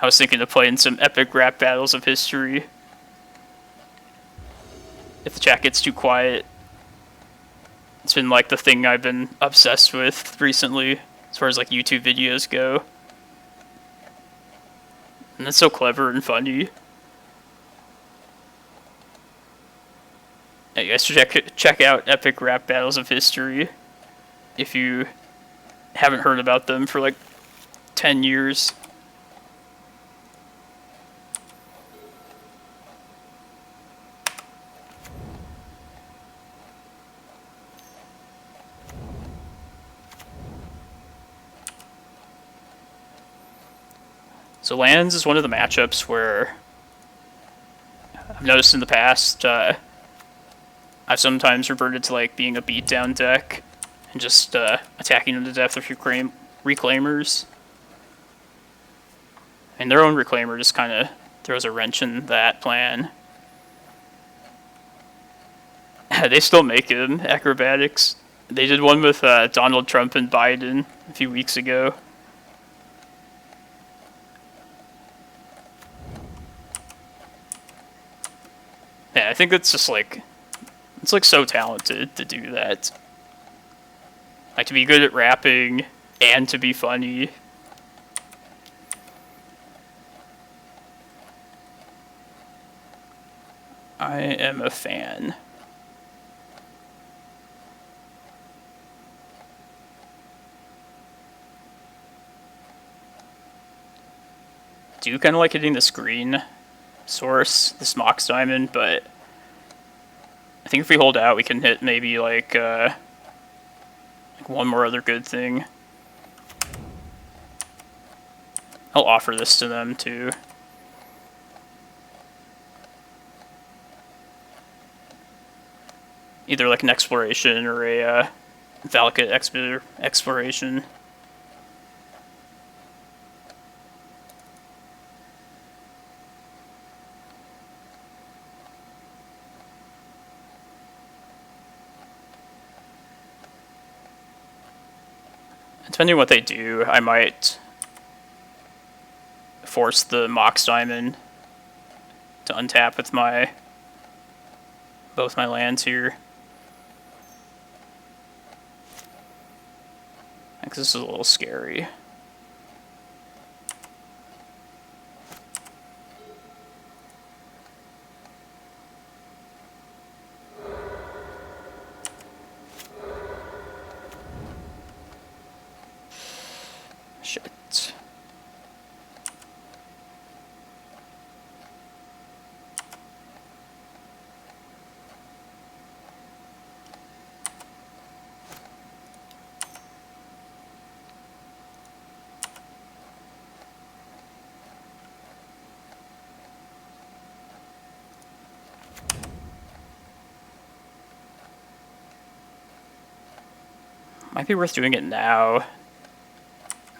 I was thinking of playing some epic rap battles of history. If the chat gets too quiet. It's been like the thing I've been obsessed with recently, as far as like YouTube videos go. And it's so clever and funny. Yeah, you guys should check out epic rap battles of history if you haven't heard about them for like 10 years. So lands is one of the matchups where I've noticed in the past I've sometimes reverted to like being a beatdown deck and just attacking them to death with your Reclaimers. And their own Reclaimer just kind of throws a wrench in that plan. They still make him acrobatics. They did one with Donald Trump and Biden a few weeks ago. Yeah, I think it's just like, it's like so talented to do that. Like to be good at rapping and to be funny. I am a fan. Do kind of like hitting the screen source, this Mox Diamond, but I think if we hold out, we can hit maybe like one more other good thing. I'll offer this to them too. Either like an exploration or a Valakut exploration. Depending on what they do, I might force the Mox Diamond to untap with both my lands here. I think this is a little scary. Shit. Might be worth doing it now.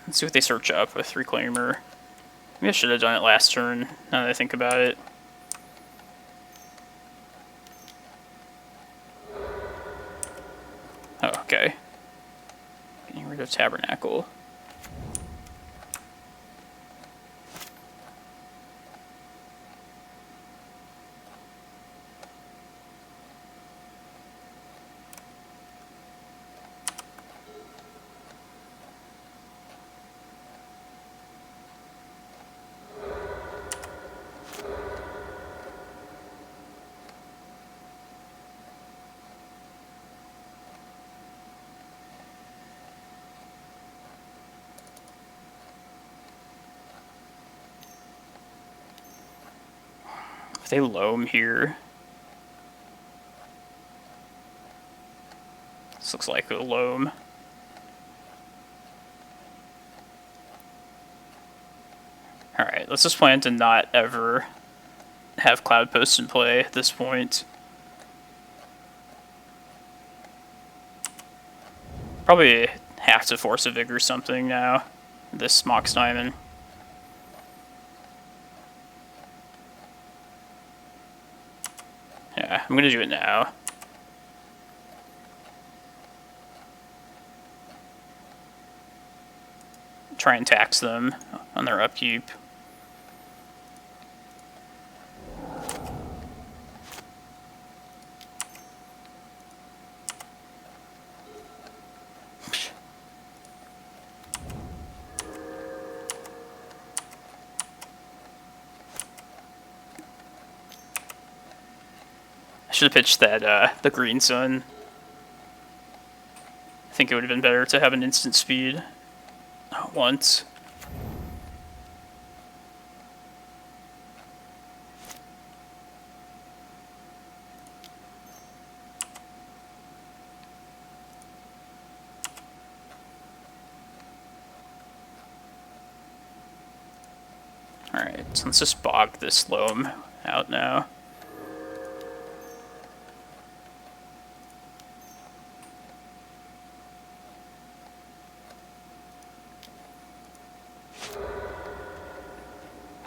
Let's see what they search up with Reclaimer. Maybe I should have done it last turn, now that I think about it. Oh, okay. Getting rid of Tabernacle. They loam here. This looks like a loam. Alright, let's just plan to not ever have Cloudpost in play at this point. Probably have to Force of Vigor something now. This Mox Diamond. Yeah, I'm gonna do it now. try and tax them on their upkeep. I should have pitched that the green sun. I think it would have been better to have an instant speed once. Alright, so let's just bog this loam out now.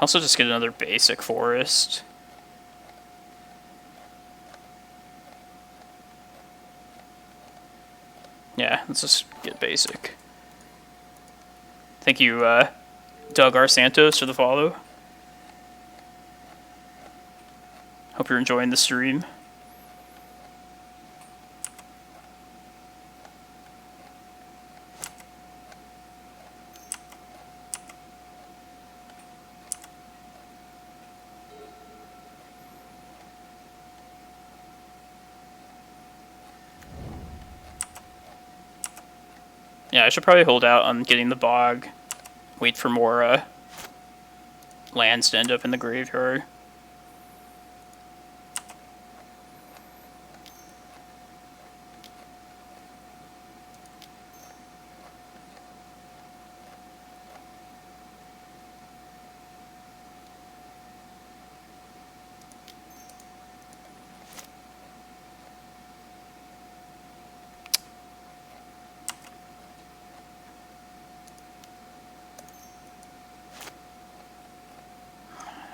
Also just get another basic forest. Yeah, let's just get basic. Thank you, Doug R. Santos, for the follow. Hope you're enjoying the stream. Yeah, I should probably hold out on getting the bog. Wait for more lands to end up in the graveyard.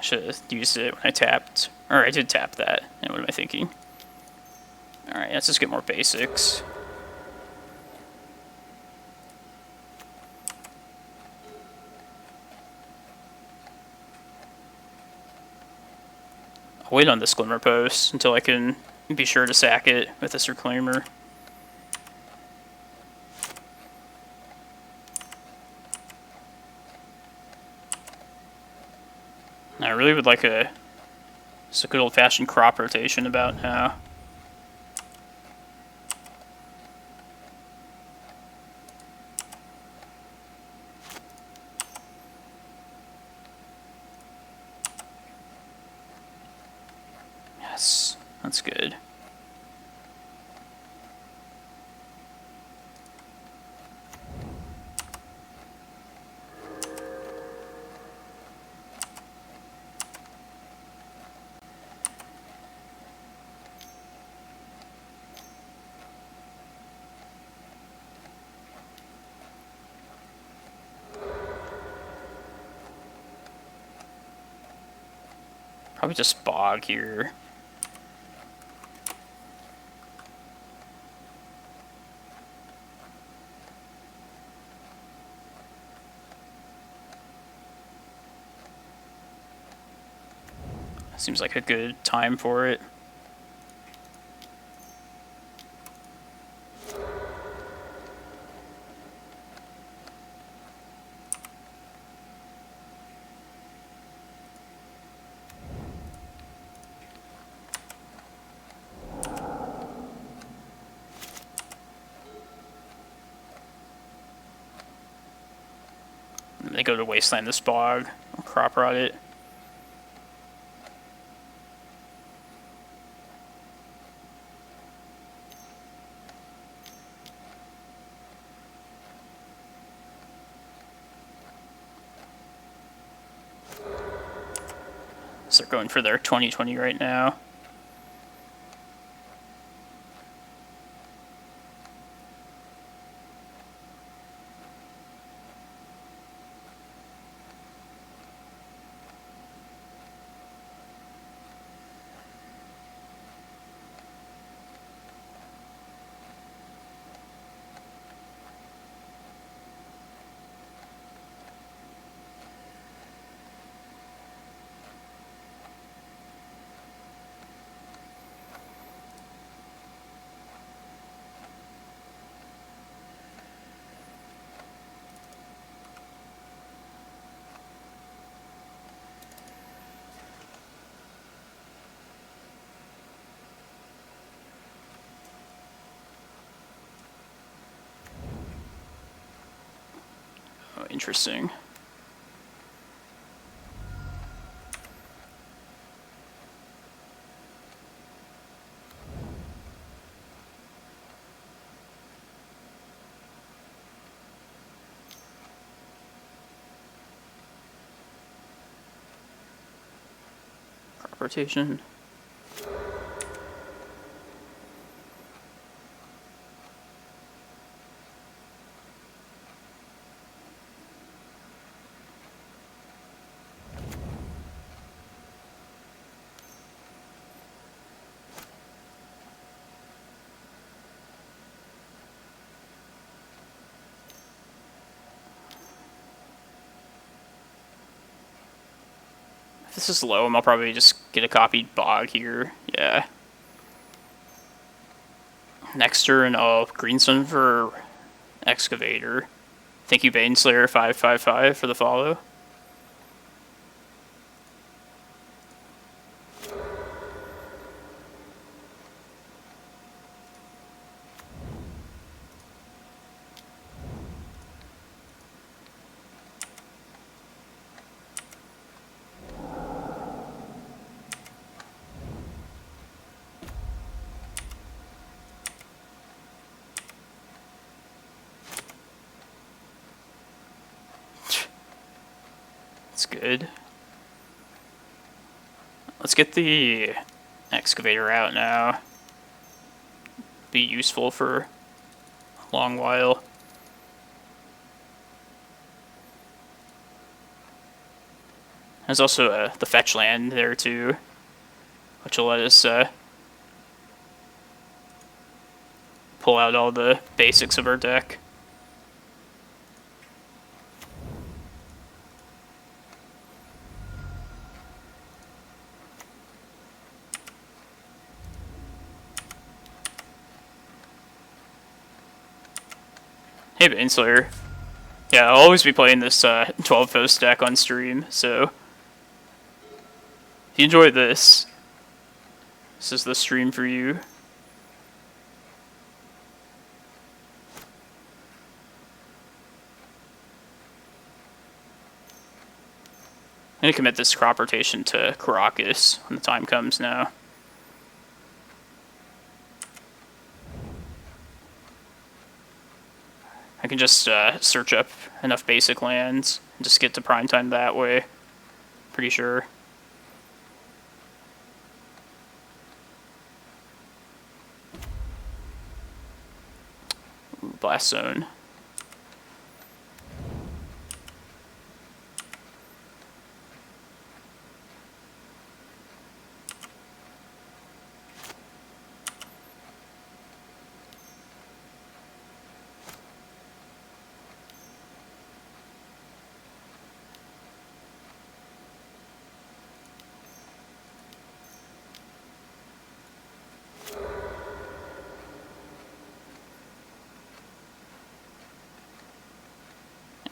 Should have used it when I tapped. Or I did tap that. And what am I thinking? Alright, let's just get more basics. I'll wait on this Glimmerpost until I can be sure to sack it with this Reclaimer. I really would like just a good old-fashioned crop rotation about now. Yes, that's good. Probably just bog here. Seems like a good time for it. They go to wasteland this bog. I'll crop rot it. So they're going for their 2020 right now. interesting. Crop rotation. If this is low, I'll probably just get a copied Bog here. Yeah. Next turn, I'll Greenstone for Excavator. Thank you, Baneslayer 555 for the follow. That's good. Let's get the Excavator out now. Be useful for a long while. There's also the fetch land there too, which will let us pull out all the basics of our deck. Hey, Baneslayer. Yeah, I'll always be playing this 12 post deck on stream, so if you enjoy this is the stream for you. I'm going to commit this crop rotation to Karakas when the time comes now. I can just search up enough basic lands and just get to prime time that way. Pretty sure. Ooh, Blast Zone.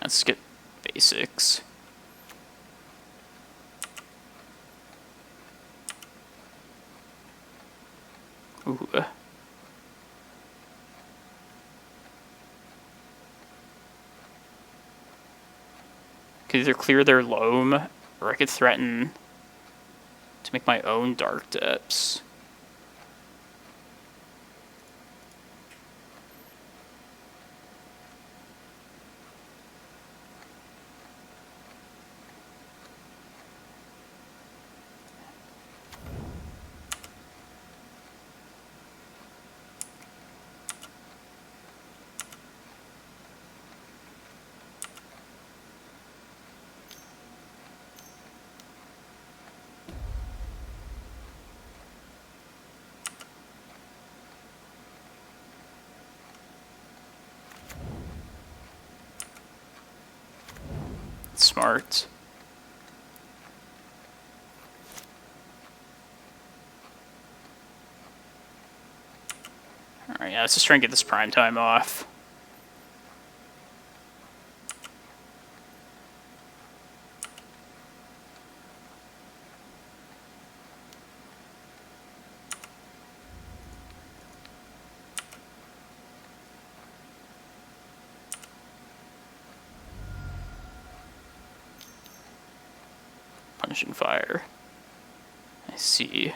Let's get basics. Ooh. Could either clear their loam, or I could threaten to make my own Dark Depths. Smart. Alright, yeah, let's just try and get this prime time off. Slashing Fire. I see.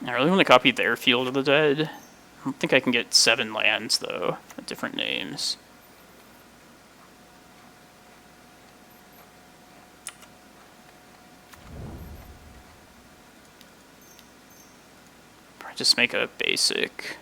I really want to copy their Field of the Dead. I don't think I can get 7 lands, though, with different names. Probably just make a basic.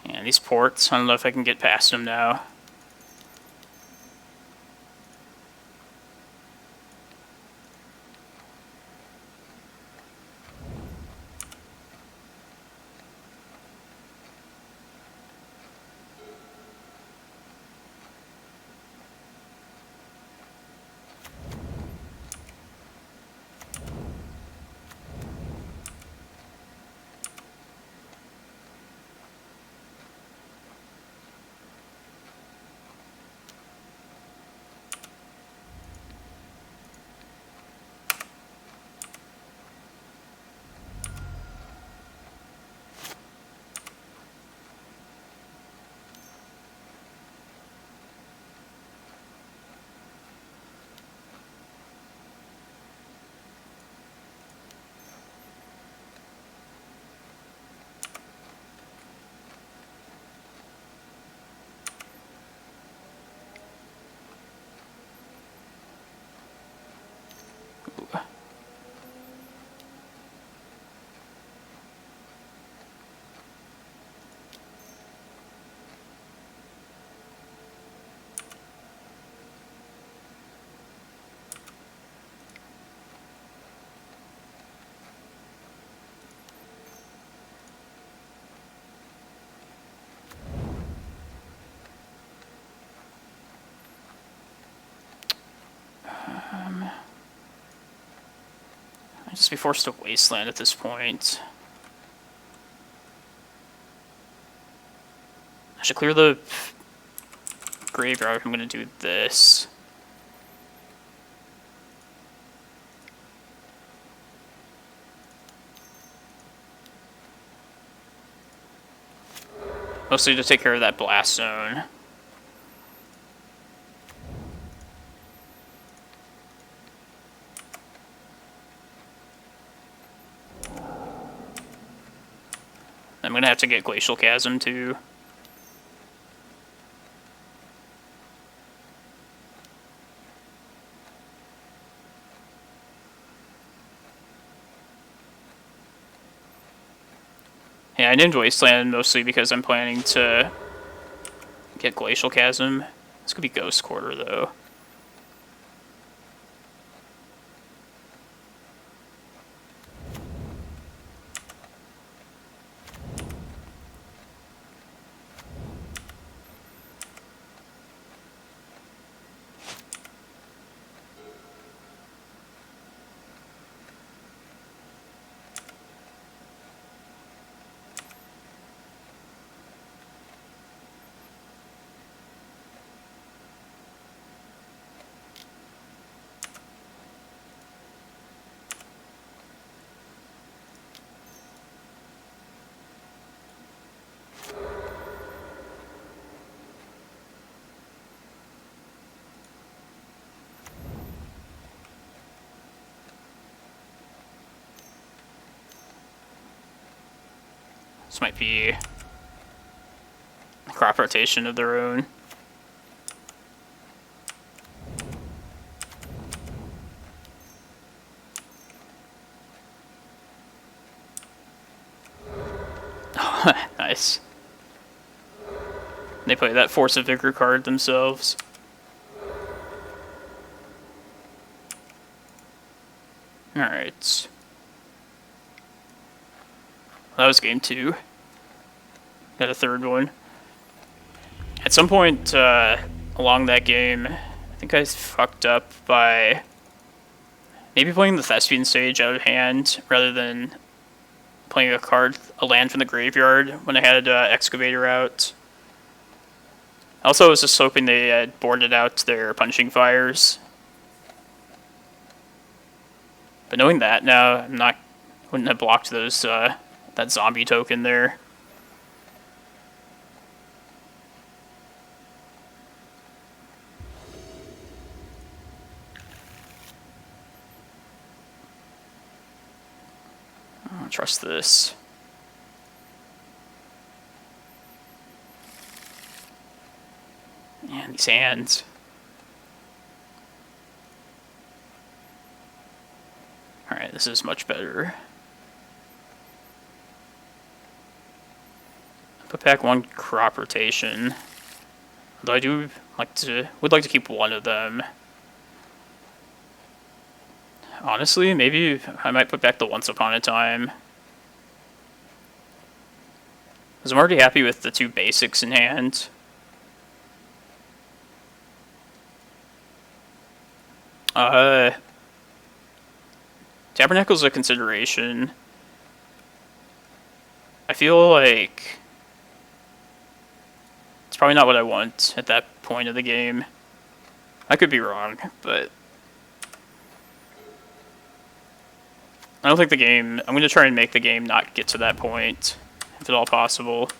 And these ports, I don't know if I can get past them now. I'd just be forced to Wasteland at this point. I should clear the graveyard. I'm going to do this. Mostly to take care of that blast zone. I'm gonna have to get Glacial Chasm too. Yeah, I named Wasteland mostly because I'm planning to get Glacial Chasm. This could be Ghost Quarter though. This might be a crop rotation of their own. Nice. They play that Force of Vigor card themselves. Alright. That was game 2. Got a third one. At some point along that game, I think I fucked up by maybe playing the Thespian Sage out of hand rather than playing a land from the graveyard when I had Excavator out. Also, I was just hoping they had boarded out their Punching Fires. But knowing that now, wouldn't have blocked those that zombie token there. I don't trust this. Man, these hands. Alright, this is much better. Put back one crop rotation. Though I would like to keep one of them. Honestly, maybe I might put back the Once Upon a Time. Because I'm already happy with the 2 basics in hand. Tabernacle's a consideration. I feel like it's probably not what I want at that point of the game. I could be wrong, but I don't think I'm going to try and make the game not get to that point, if at all possible.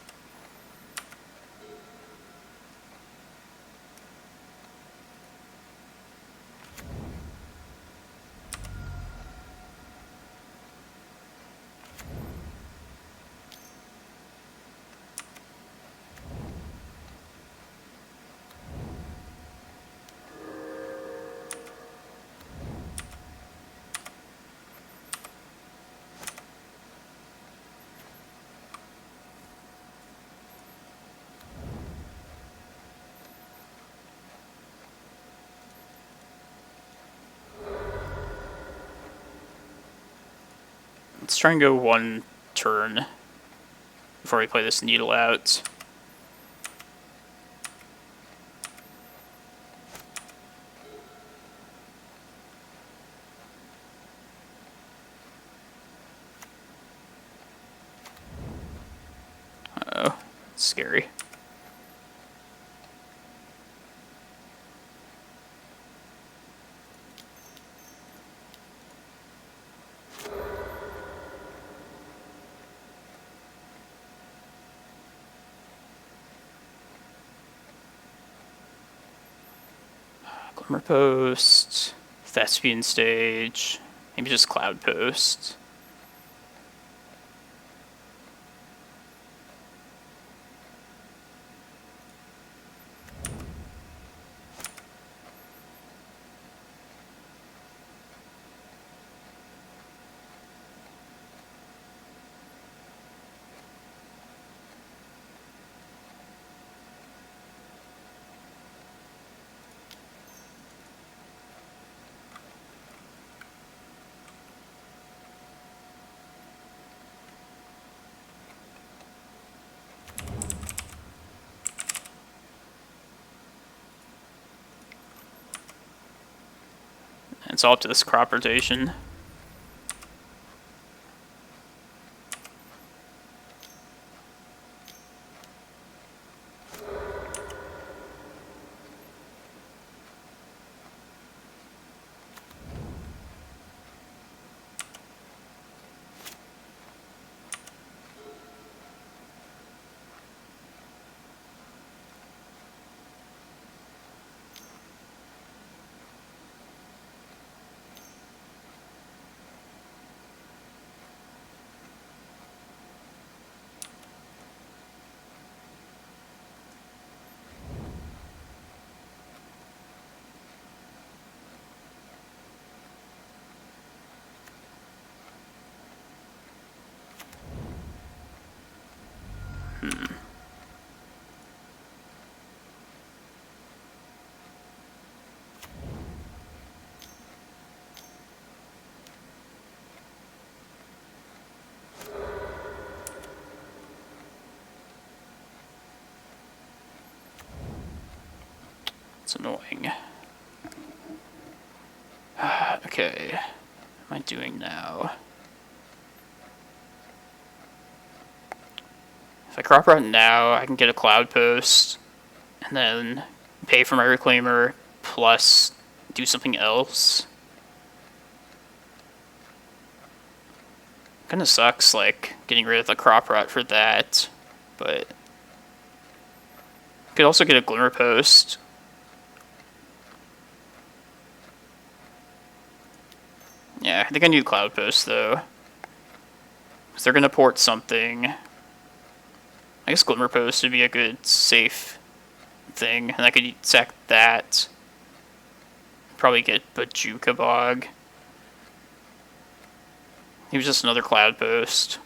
Let's try and go one turn before we play this Needle out. Uh-oh, scary. Glimmerpost, Thespian Stage, maybe just Cloudpost. It's all up to this crop rotation. It's annoying. Okay. What am I doing now? If I crop out now, I can get a Cloudpost, and then pay for my Reclaimer, plus do something else. Kinda sucks, like, getting rid of the crop rot for that, but... Could also get a Glimmerpost. Yeah, I think I need Cloudpost, though. Because they're gonna port something. I guess Glimmerpost would be a good, safe thing, and I could sack that. Probably get Bojuka Bog. He was just another Cloudpost.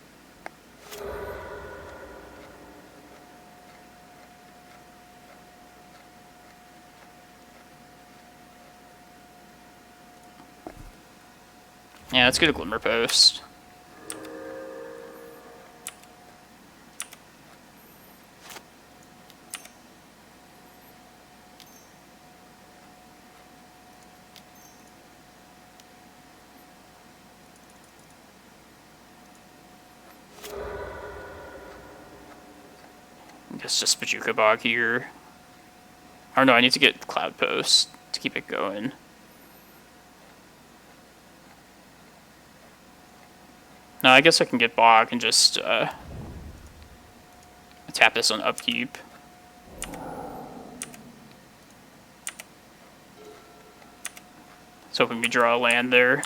Yeah, let's get a Glimmerpost. I guess just Bojuka Bog here. Or no, I need to get Cloudpost to keep it going. No, I guess I can get Bog and just tap this on upkeep. Let's hope we can draw a land there.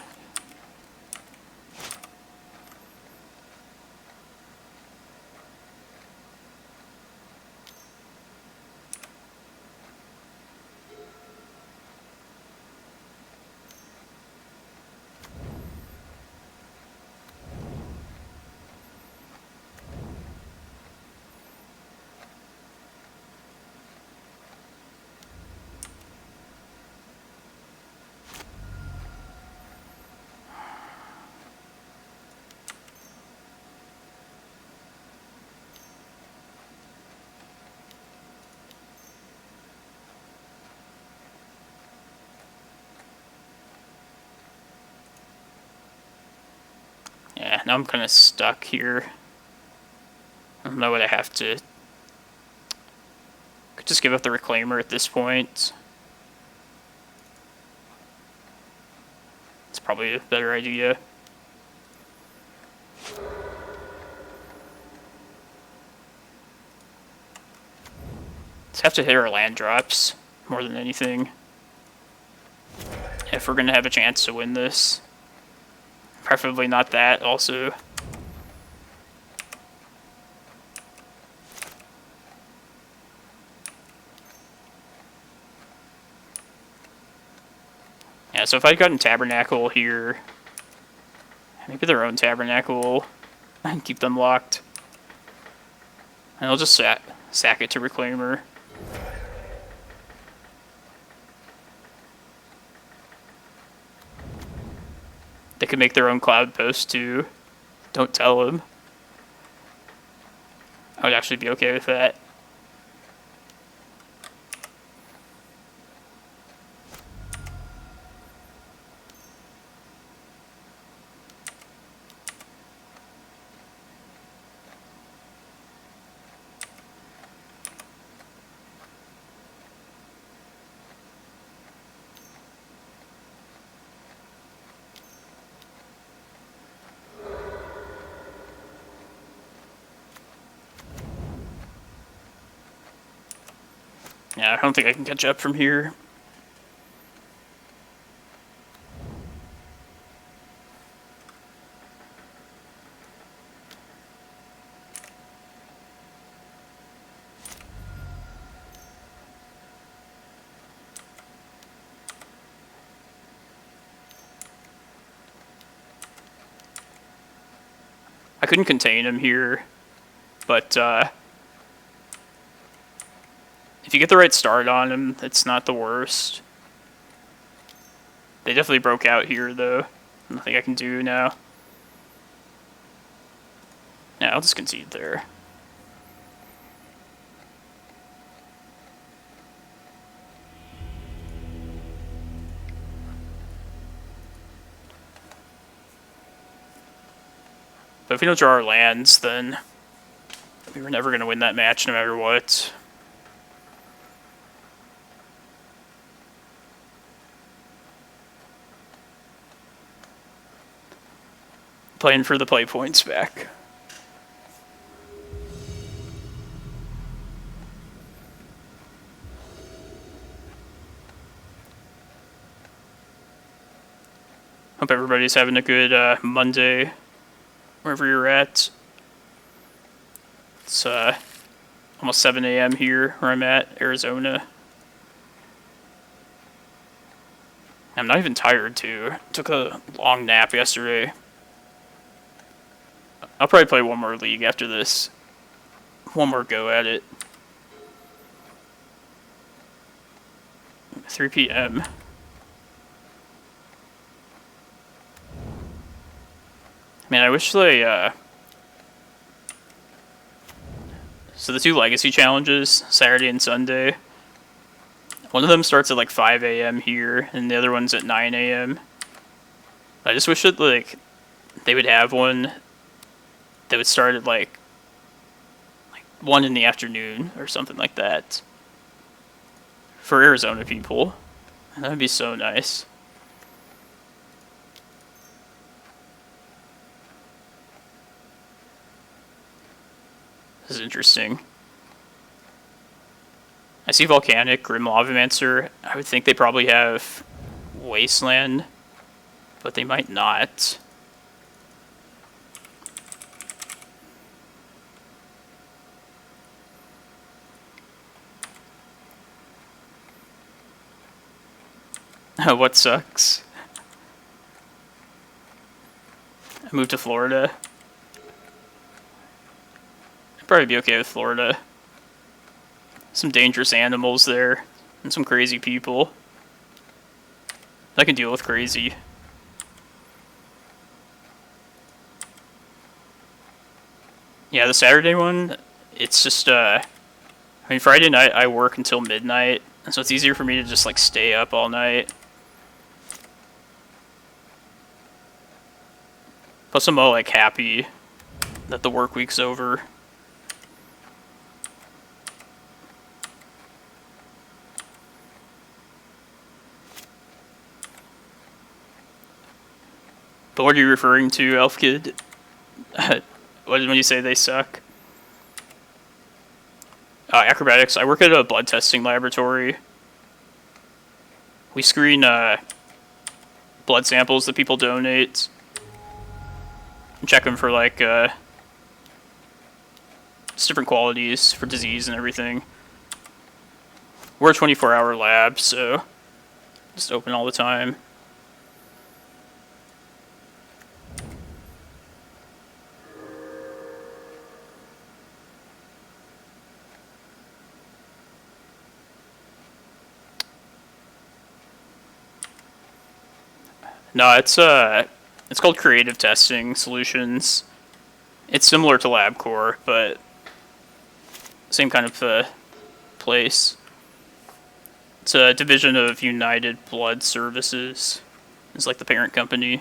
Yeah, now I'm kind of stuck here. I don't know what I have to... Could just give up the Reclaimer at this point. It's probably a better idea. Just have to hit our land drops more than anything, if we're gonna have a chance to win this. Preferably not that, also. Yeah, so if I'd gotten Tabernacle here, maybe their own Tabernacle, and keep them locked. And I'll just sack it to Reclaimer. They could make their own Cloudpost too. Don't tell them. I would actually be okay with that. Yeah, I don't think I can catch up from here. I couldn't contain him here, but If you get the right start on them, it's not the worst. They definitely broke out here, though. Nothing I can do now. Yeah, I'll just concede there. But if we don't draw our lands, then we were never going to win that match no matter what. Playing for the play points back. Hope everybody's having a good Monday, wherever you're at. It's almost 7 a.m. here where I'm at, Arizona. I'm not even tired, too. Took a long nap yesterday. I'll probably play one more league after this. One more go at it. 3 p.m. Man, I wish they, So the 2 legacy challenges, Saturday and Sunday. One of them starts at like 5 a.m. here, and the other one's at 9 a.m. I just wish that, like, they would have one that would start at like 1 in the afternoon or something like that. For Arizona people. That would be so nice. This is interesting. I see Volcanic, Grim Lavamancer. I would think they probably have Wasteland, but they might not. What sucks? I moved to Florida. I'd probably be okay with Florida. Some dangerous animals there, and some crazy people. I can deal with crazy. Yeah, the Saturday one, it's just, I mean, Friday night I work until midnight, so it's easier for me to just, like, stay up all night. Plus I'm all, like, happy that the work week's over. But what are you referring to, Elf Kid? When you say they suck? Acrobatics. I work at a blood testing laboratory. We screen blood samples that people donate. And check them for, like, just different qualities for disease and everything. We're a 24-hour lab, so just open all the time. No, it's called Creative Testing Solutions. It's similar to LabCorp, but same kind of place. It's a division of United Blood Services. It's like the parent company.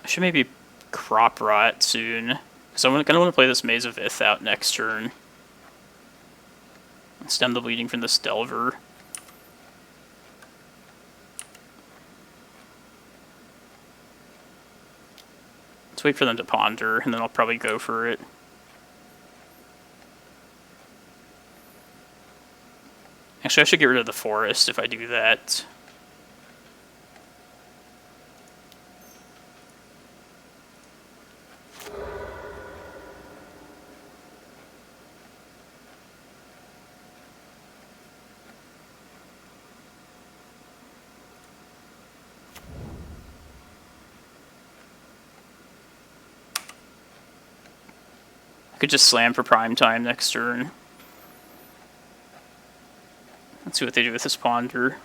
I should maybe crop rot soon, because I'm gonna want to play this Maze of Ith out next turn. Stem the bleeding from this Delver. Let's wait for them to ponder, and then I'll probably go for it. Actually, I should get rid of the forest if I do that. Could just slam for prime time next turn. Let's see what they do with this Ponder.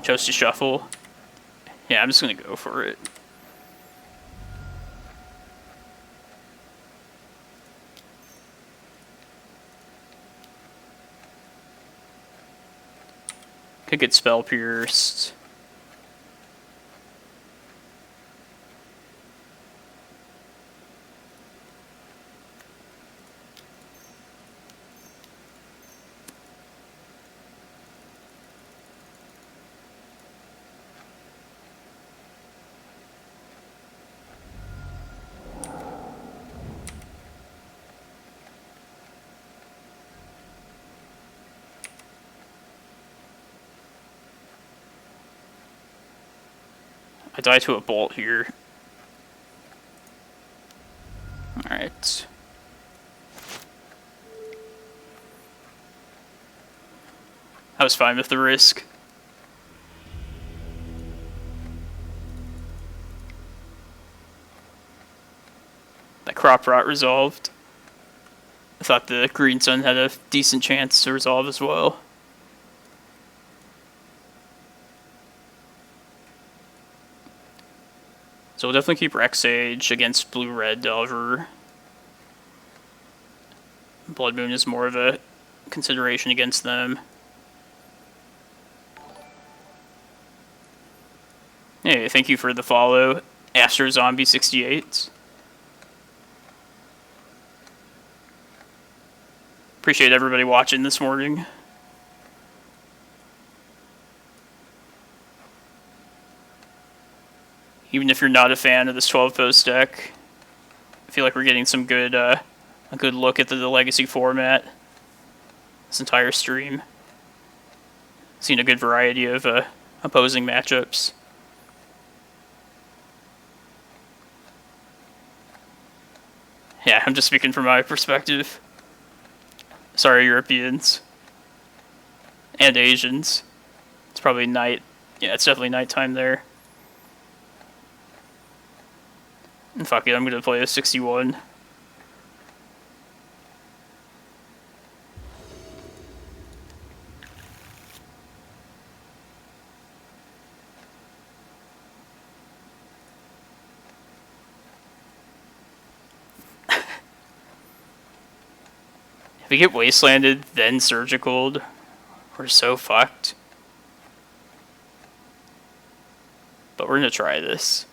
Chose to shuffle. Yeah, I'm just gonna go for it. Could get Spell Pierced. I die to a bolt here. Alright. I was fine with the risk. That Crop Rot resolved. I thought the Green Sun had a decent chance to resolve as well. So we'll definitely keep Rex Sage against Blue-Red Delver. Blood Moon is more of a consideration against them. Hey, thank you for the follow, Astro Zombie 68. Appreciate everybody watching this morning. Even if you're not a fan of this 12-post deck, I feel like we're getting some good, a good look at the Legacy format this entire stream. Seen a good variety of opposing matchups. Yeah, I'm just speaking from my perspective. Sorry, Europeans. And Asians. It's probably night. Yeah, it's definitely nighttime there. And fuck it, I'm gonna play a 61. If we get Wastelanded, then Surgicaled, we're so fucked. But we're gonna try this.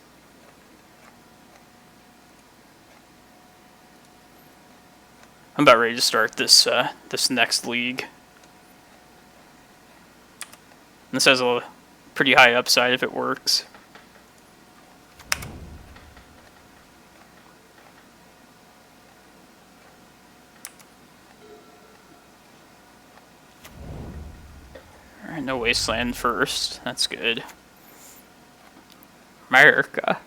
I'm about ready to start this this next league. This has a pretty high upside if it works. Alright, no Wasteland first. That's good. America.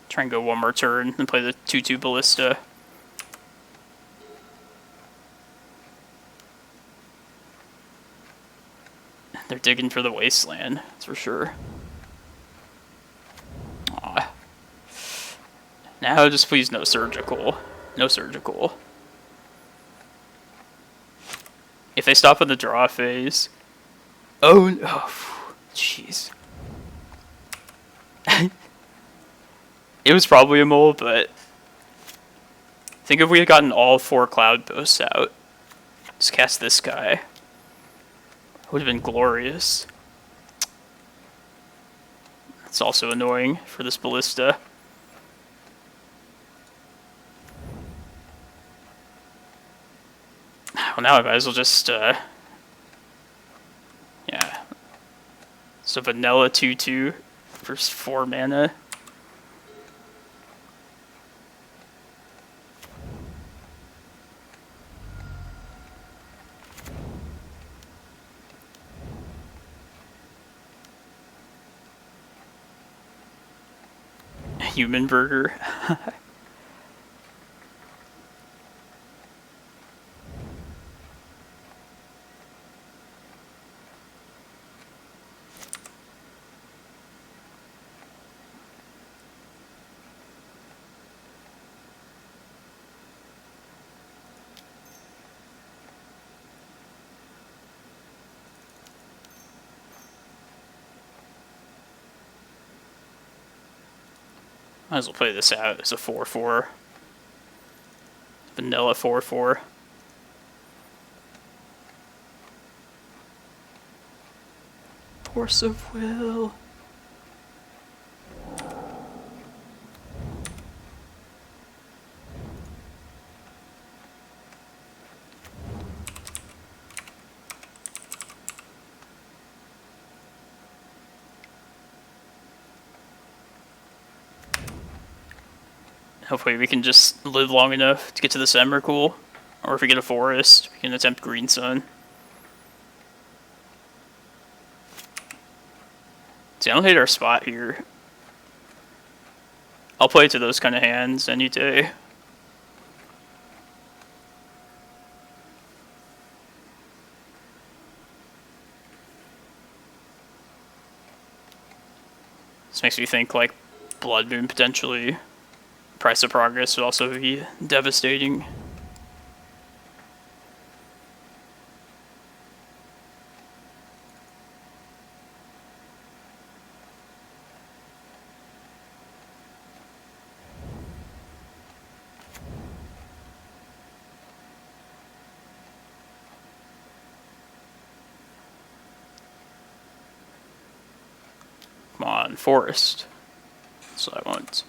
Try and go one more turn and play the 2/2 Ballista. They're digging for the Wasteland, that's for sure. Aw. Now just please no Surgical. No Surgical. If they stop in the draw phase... Oh, no. Jeez. It was probably a mole, but I think if we had gotten all 4 Cloudposts out, just cast this guy, it would have been glorious. It's also annoying for this Ballista. Well, now I might as well just, yeah. So vanilla 2/2 for 4 mana. Human burger. Might as well play this out as a 4/4. Vanilla 4/4. Force of Will. Hopefully we can just live long enough to get to this Emrakul. Or if we get a forest, we can attempt Green Sun. See, I don't hate our spot here. I'll play to those kind of hands any day. This makes me think like Blood Moon potentially. Price of Progress would also be devastating. Come on, forest. That's what I want.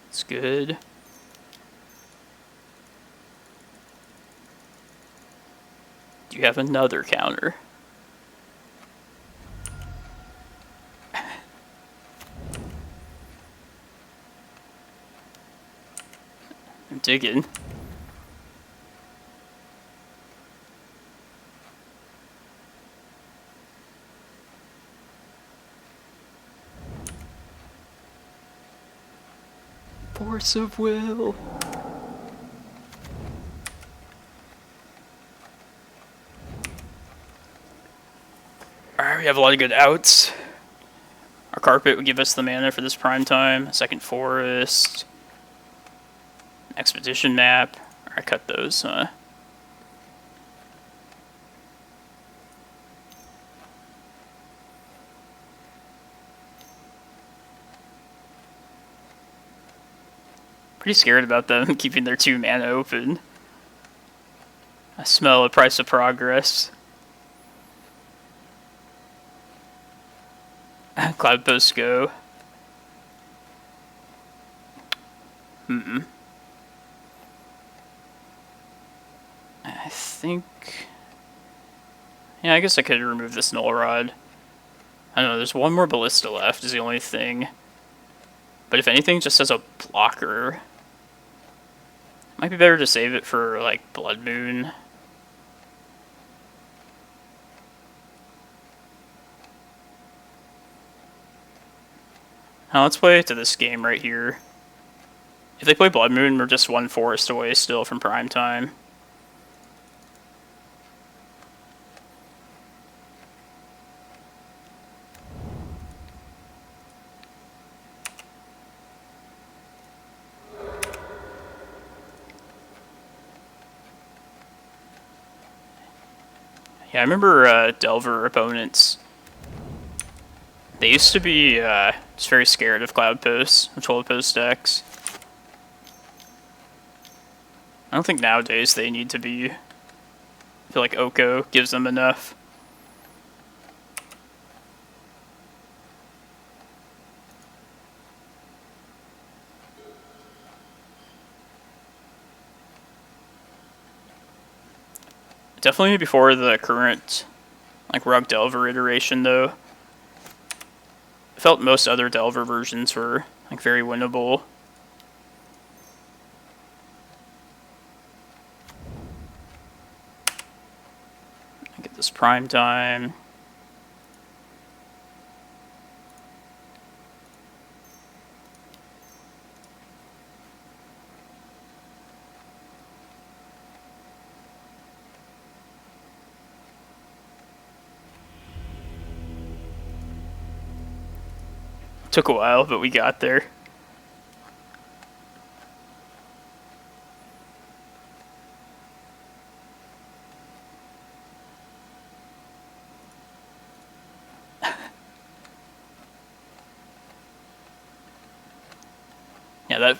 It's good. Do you have another counter? I'm digging. Force of Will. Alright, we have a lot of good outs. Our carpet would give us the mana for this prime time. Second forest. Expedition map. I cut those, huh? Pretty scared about them keeping their 2 mana open. I smell a Price of Progress. Cloudpost go. I think... Yeah, I guess I could remove this Null Rod. I don't know, there's one more Ballista left is the only thing. But if anything, just as a blocker... Might be better to save it for, like, Blood Moon. Now let's play to this game right here. If they play Blood Moon, we're just 1 forest away still from prime time. Yeah, I remember Delver opponents. They used to be just very scared of Cloudpost, Control Post decks. I don't think nowadays they need to be. I feel like Oko gives them enough. Definitely before the current, like, Rug Delver iteration, though. I felt most other Delver versions were, like, very winnable. Prime time. Took a while, but we got there. Yeah,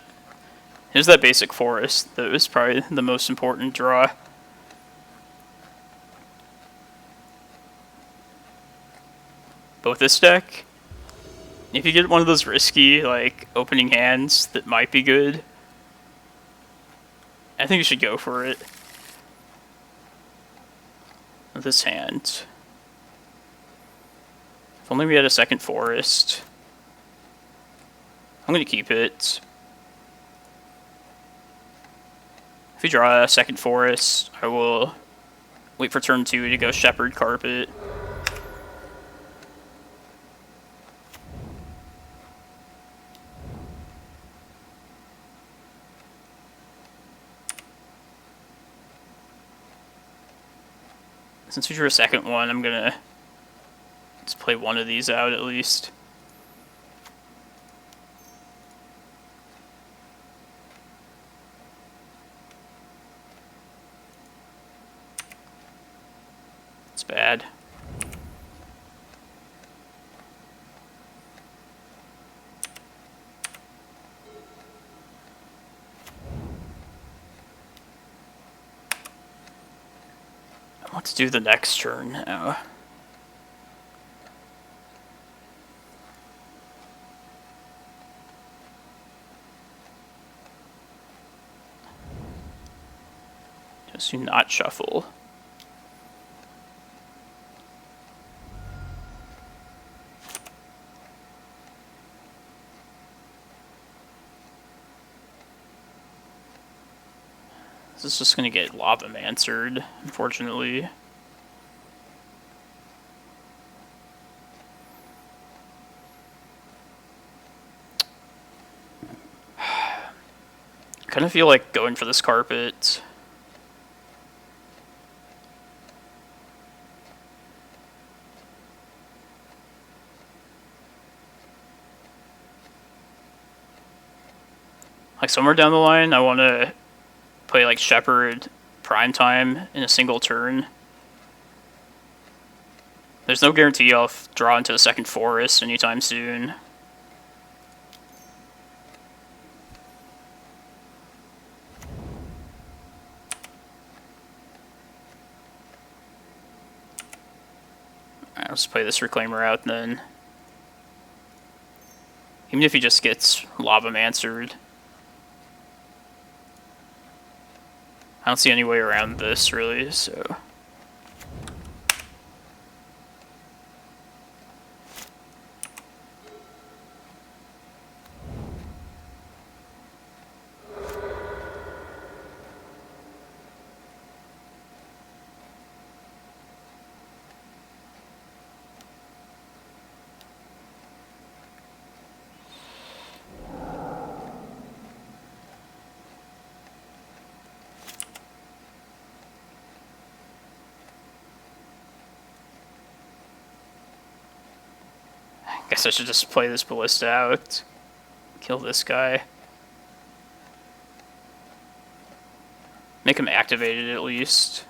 here's that basic forest. That was probably the most important draw. But with this deck, if you get one of those risky, like, opening hands that might be good, I think you should go for it. With this hand. If only we had a second forest. I'm gonna keep it. If we draw a second forest, I will wait for turn 2 to go Shepherd Carpet. Since we drew a second one, I'm gonna just play one of these out at least. It's bad. Let's do the next turn now. Just do not shuffle. This is just gonna get Lava answered, unfortunately. Kind of feel like going for this carpet. Like somewhere down the line, I want to play like Shepherd Prime Time in a single turn. There's no guarantee I'll draw into the second forest anytime soon. Alright, let's play this Reclaimer out then. Even if he just gets Lava answered. I don't see any way around this, really, so... Guess I should just play this Ballista out. Kill this guy. Make him activated at least.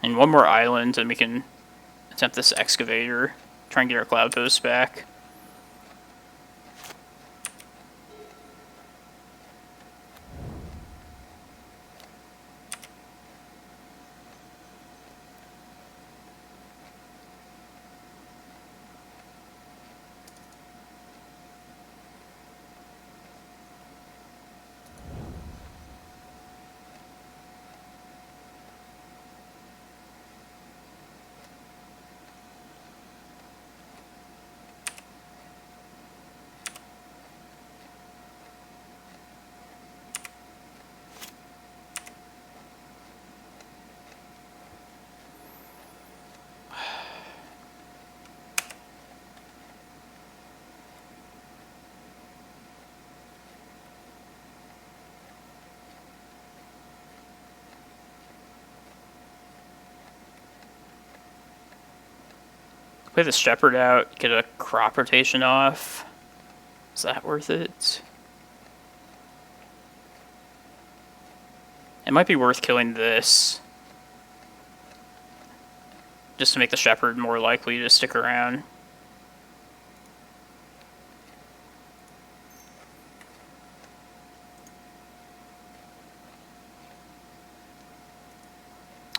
And one more island and we can attempt this Excavator. Try and get our Cloudpost back. Play the Shepherd out, get a crop rotation off. Is that worth it? It might be worth killing this, just to make the Shepherd more likely to stick around.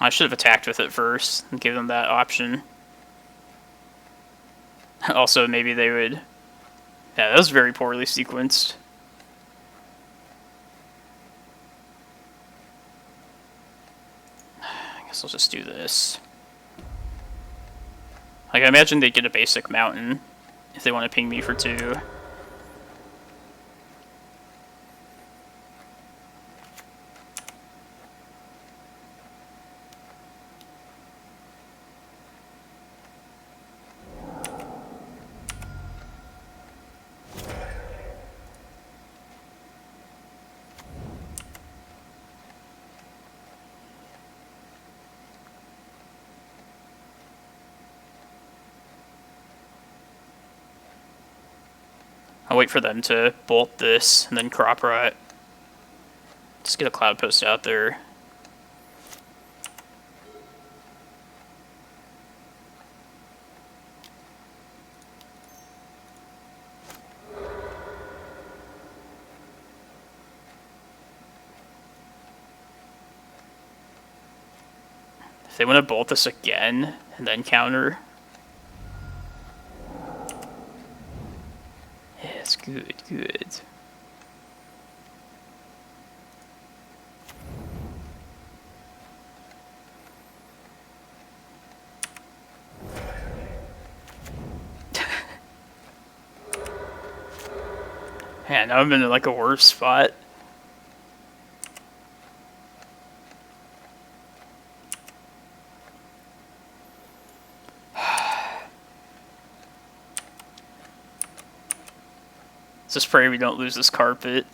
I should have attacked with it first and give them that option. Also, maybe they would... Yeah, that was very poorly sequenced. I guess I'll just do this. Like, I imagine they'd get a basic mountain if they want to ping me for 2. I'll wait for them to bolt this and then crop rot. Just get a Cloudpost out there. If they want to bolt this again and then counter. Yes, good, good. Man, now I'm in like a worse spot. Just pray we don't lose this carpet.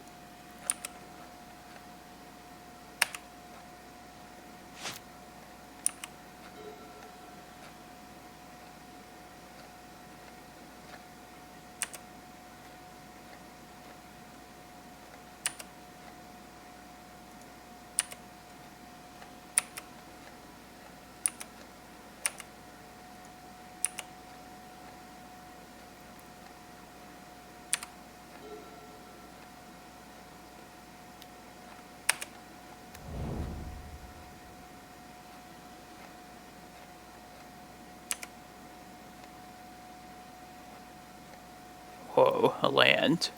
Whoa, a land.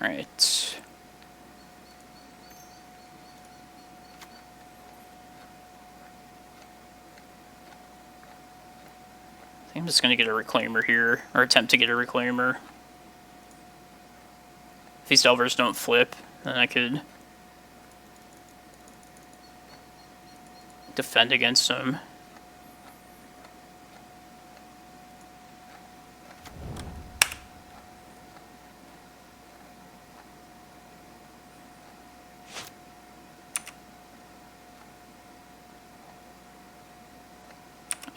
Alright. I think I'm just going to get a Reclaimer here, or attempt to get a Reclaimer. If these Delvers don't flip, then I could defend against them.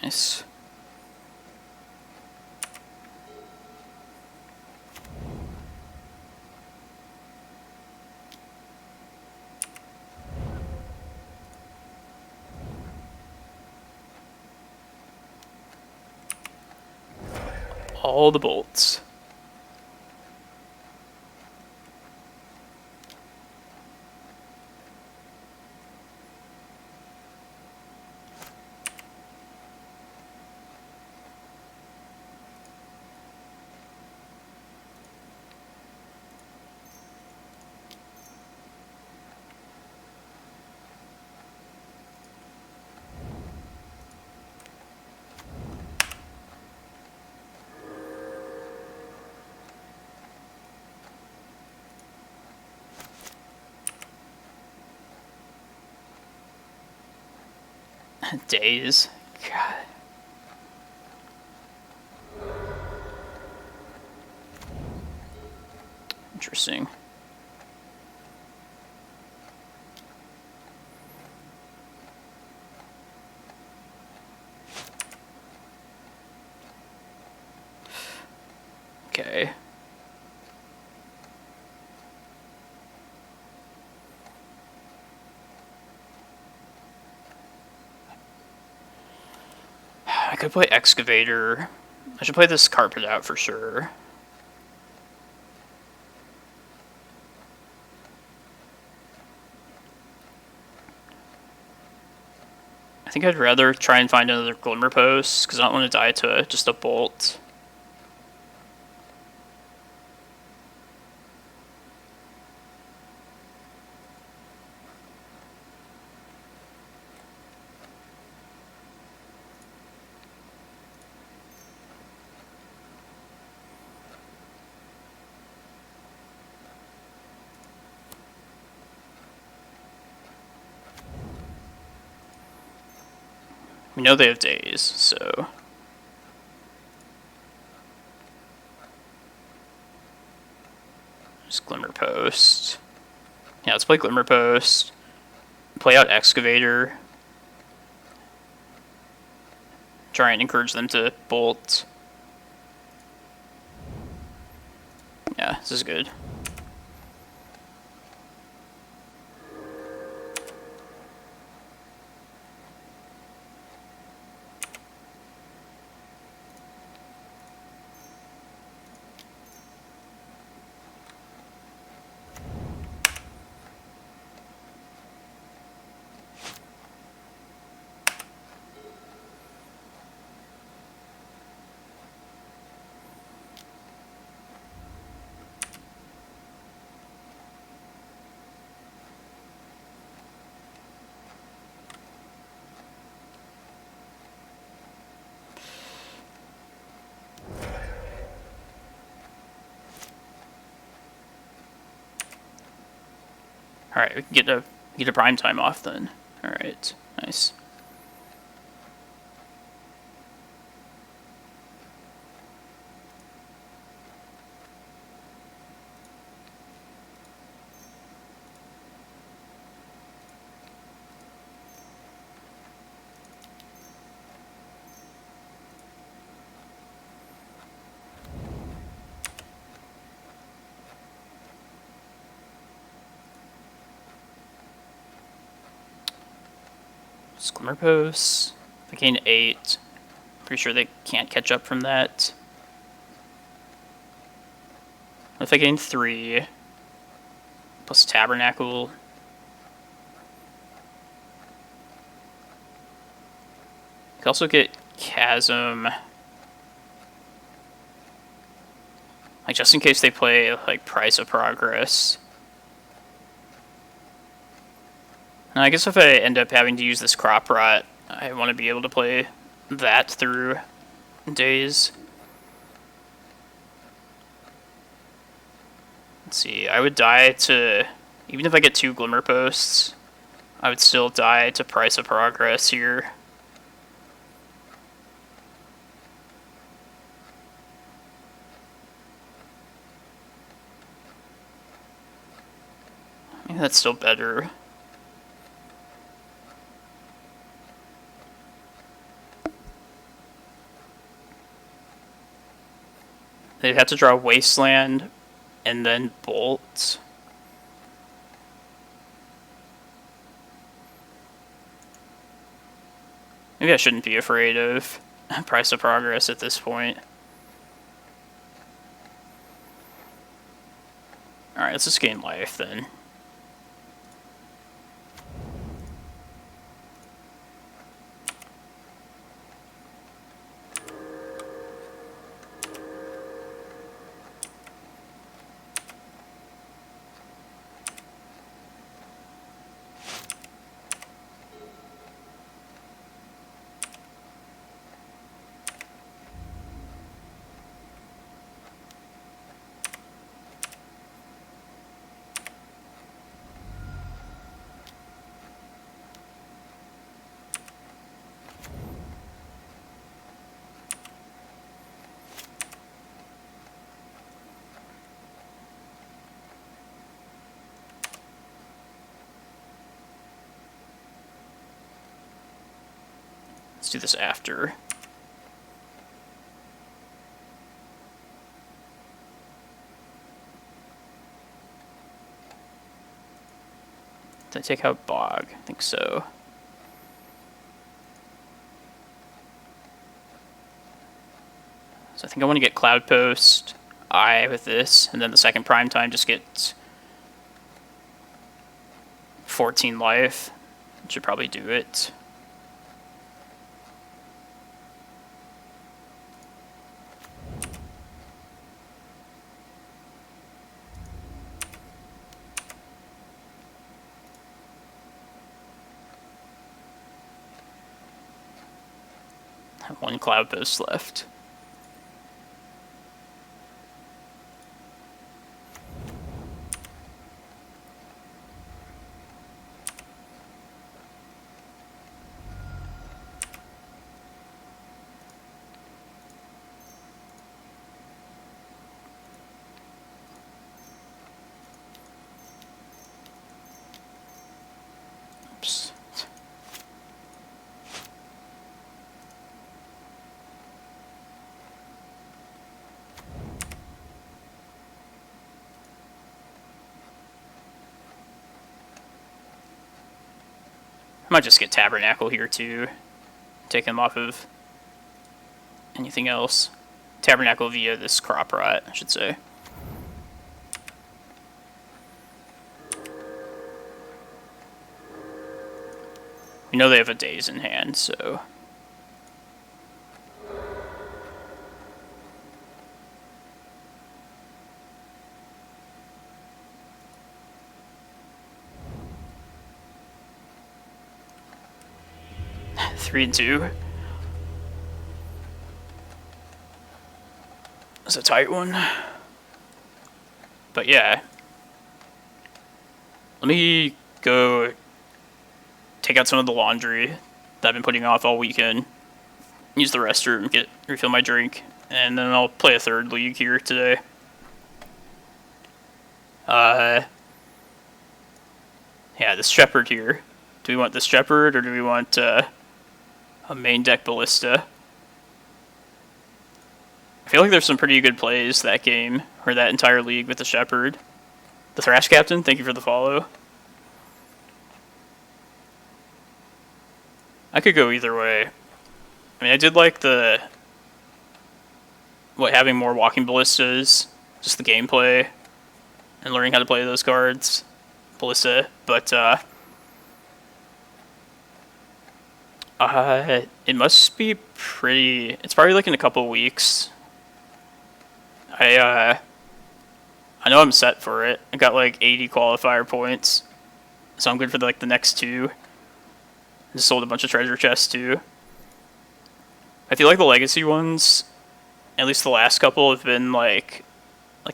Nice. All the bolts. Days. God. Interesting. Okay. I could play Excavator. I should play this carpet out for sure. I think I'd rather try and find another Glimmerpost, because I don't want to die to just a bolt. We know they have days, so... Just Glimmerpost. Yeah, let's play Glimmerpost. Play out Excavator. Try and encourage them to bolt. Yeah, this is good. Alright, we can get a prime time off then. Alright, nice. Glimmerpost. If I gain 8, pretty sure they can't catch up from that. If I gain 3, plus Tabernacle. I could also get Chasm. Like, just in case they play, like, Price of Progress. And I guess if I end up having to use this Crop Rot, I want to be able to play that through days. Let's see, I would die to... Even if I get 2 Glimmerposts, I would still die to Price of Progress here. I think that's still better. They'd have to draw Wasteland and then Bolt. Maybe I shouldn't be afraid of Price of Progress at this point. Alright, let's just gain life then. Let's do this after. Did I take out Bog? I think so. So I think I want to get Cloudpost, Eye with this, and then the second prime time just get 14 life. Should probably do it. One Cloudpost left. Oops. I might just get Tabernacle here too. Take him off of anything else. Tabernacle via this Crop Rot, I should say. We know they have a Daze in hand, so... Three and two. That's a tight one. But yeah. Let me go take out some of the laundry that I've been putting off all weekend. Use the restroom, refill my drink, and then I'll play a third league here today. Yeah, this Shepherd here. Do we want this Shepherd, or do we want a Maindeck Ballista? I feel like there's some pretty good plays that game, or that entire league with the Shepherd. The Thrash Captain, thank you for the follow. I could go either way. I mean, I did like having more Walking Ballistas, just the gameplay, and learning how to play those cards. Ballista, but, it must be pretty... It's probably like in a couple weeks. I know I'm set for it. I got like 80 qualifier points, so I'm good for like the next two. Just sold a bunch of treasure chests too. I feel like the legacy ones, at least the last couple, have been like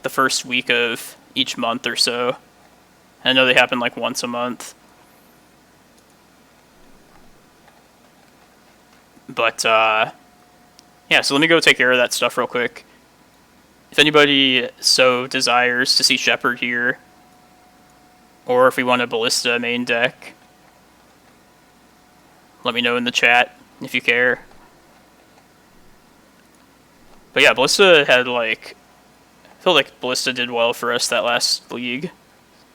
the first week of each month or so. I know they happen like once a month. But, yeah, so let me go take care of that stuff real quick. If anybody so desires to see Shepherd here, or if we want a Ballista main deck, let me know in the chat if you care. But yeah, Ballista had like... I feel like Ballista did well for us that last league.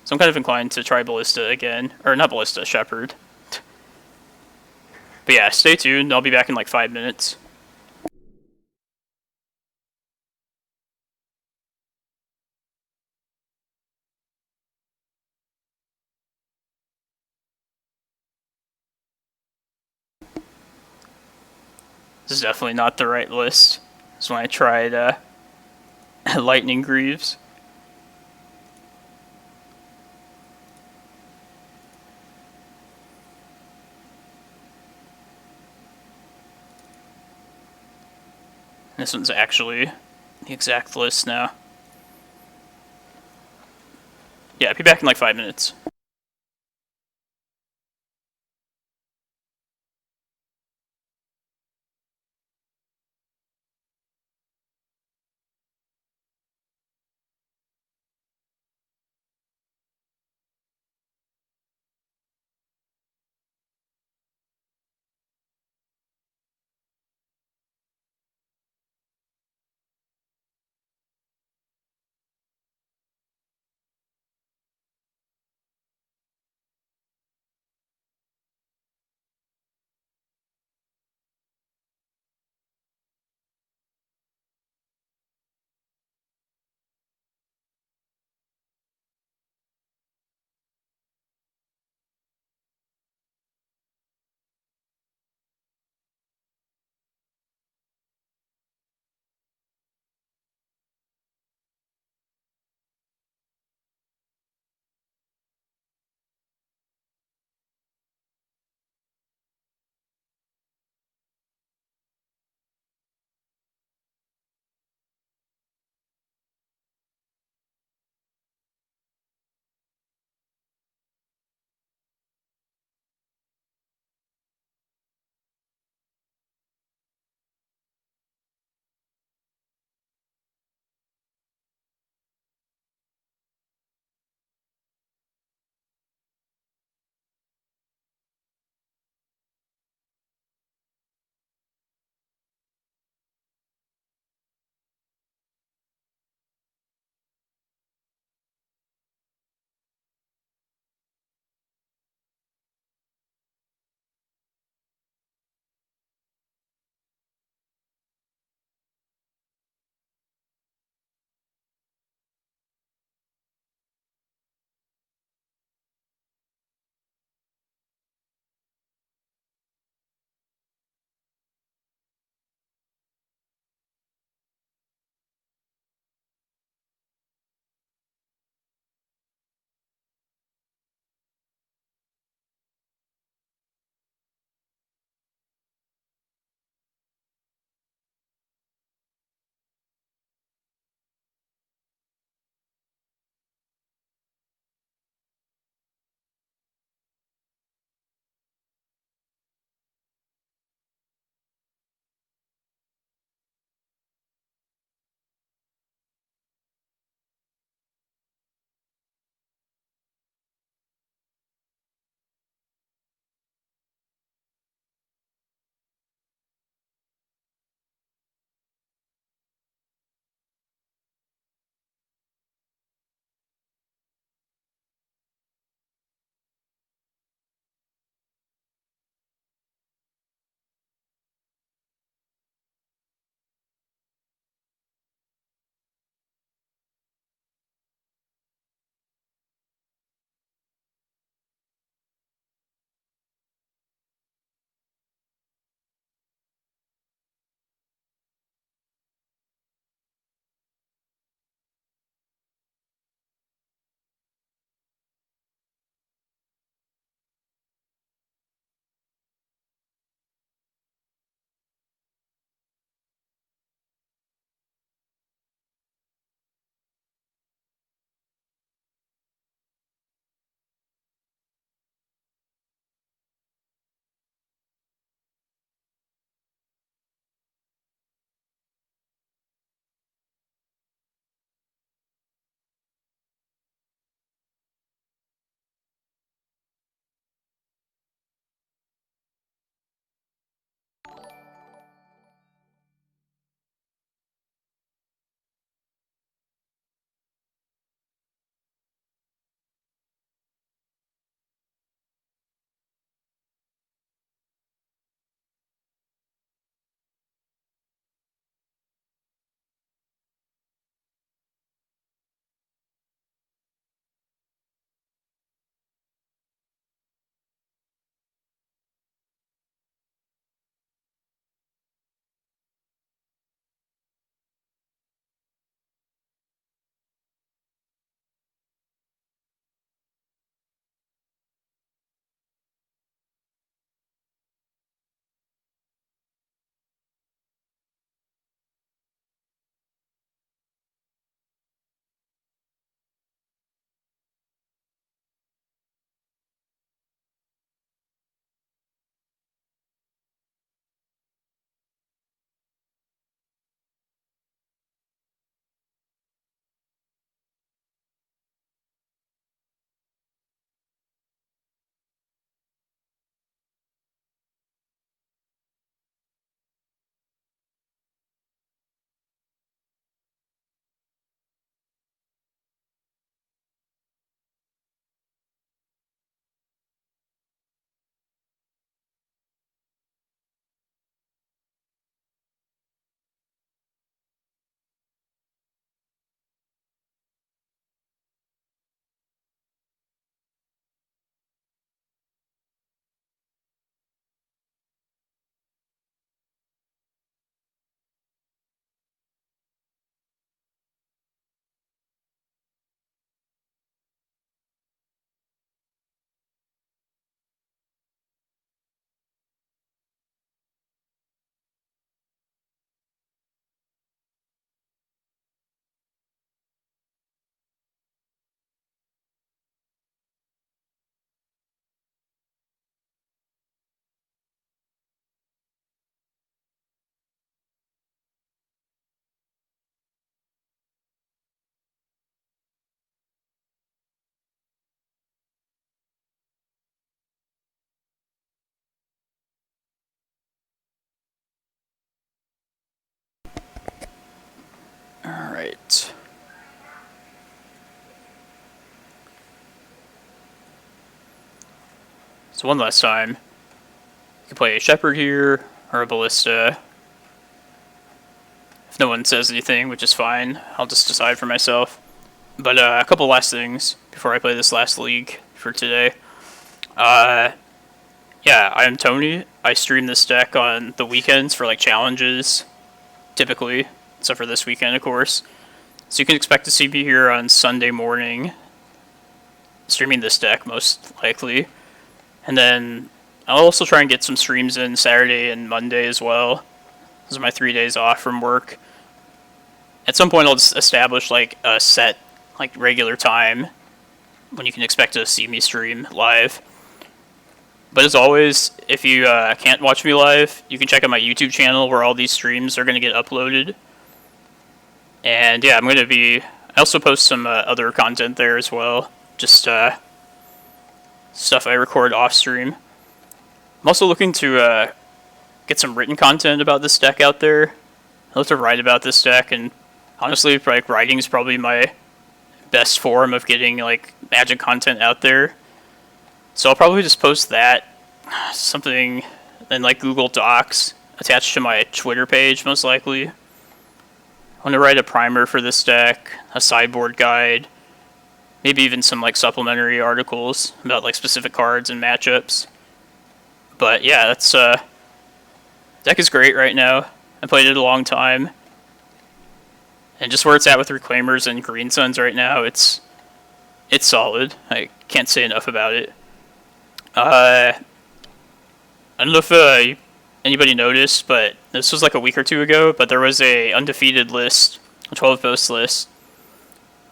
So I'm kind of inclined to try Ballista again. Or not Ballista, Shepherd. But yeah, stay tuned. I'll be back in like 5 minutes. This is definitely not the right list. This is when I tried Lightning Greaves. This one's actually the exact list now. Yeah, I'll be back in like 5 minutes. So one last time. You can play a Shepherd here, or a Ballista. If no one says anything, which is fine, I'll just decide for myself. But a couple last things before I play this last league for today. Yeah, I am Tony. I stream this deck on the weekends for like challenges, typically, except for this weekend, of course. So you can expect to see me here on Sunday morning, streaming this deck most likely. And then I'll also try and get some streams in Saturday and Monday as well. Those are my 3 days off from work. At some point I'll just establish like a set, like regular time when you can expect to see me stream live. But as always, if you can't watch me live, you can check out my YouTube channel where all these streams are going to get uploaded. And yeah, I also post some other content there as well. Just stuff I record off stream. I'm also looking to get some written content about this deck out there. I love to write about this deck, and honestly, like, writing is probably my best form of getting like Magic content out there. So I'll probably just post that, something in like Google Docs attached to my Twitter page, most likely. I want to write a primer for this deck, a sideboard guide, maybe even some like supplementary articles about like specific cards and matchups. But yeah, that's deck is great right now. I played it a long time, and just where it's at with Reclaimers and Green Suns right now, it's solid. I can't say enough about it. I don't know if anybody noticed, but this was like a week or two ago, but there was a undefeated list, a 12-post list,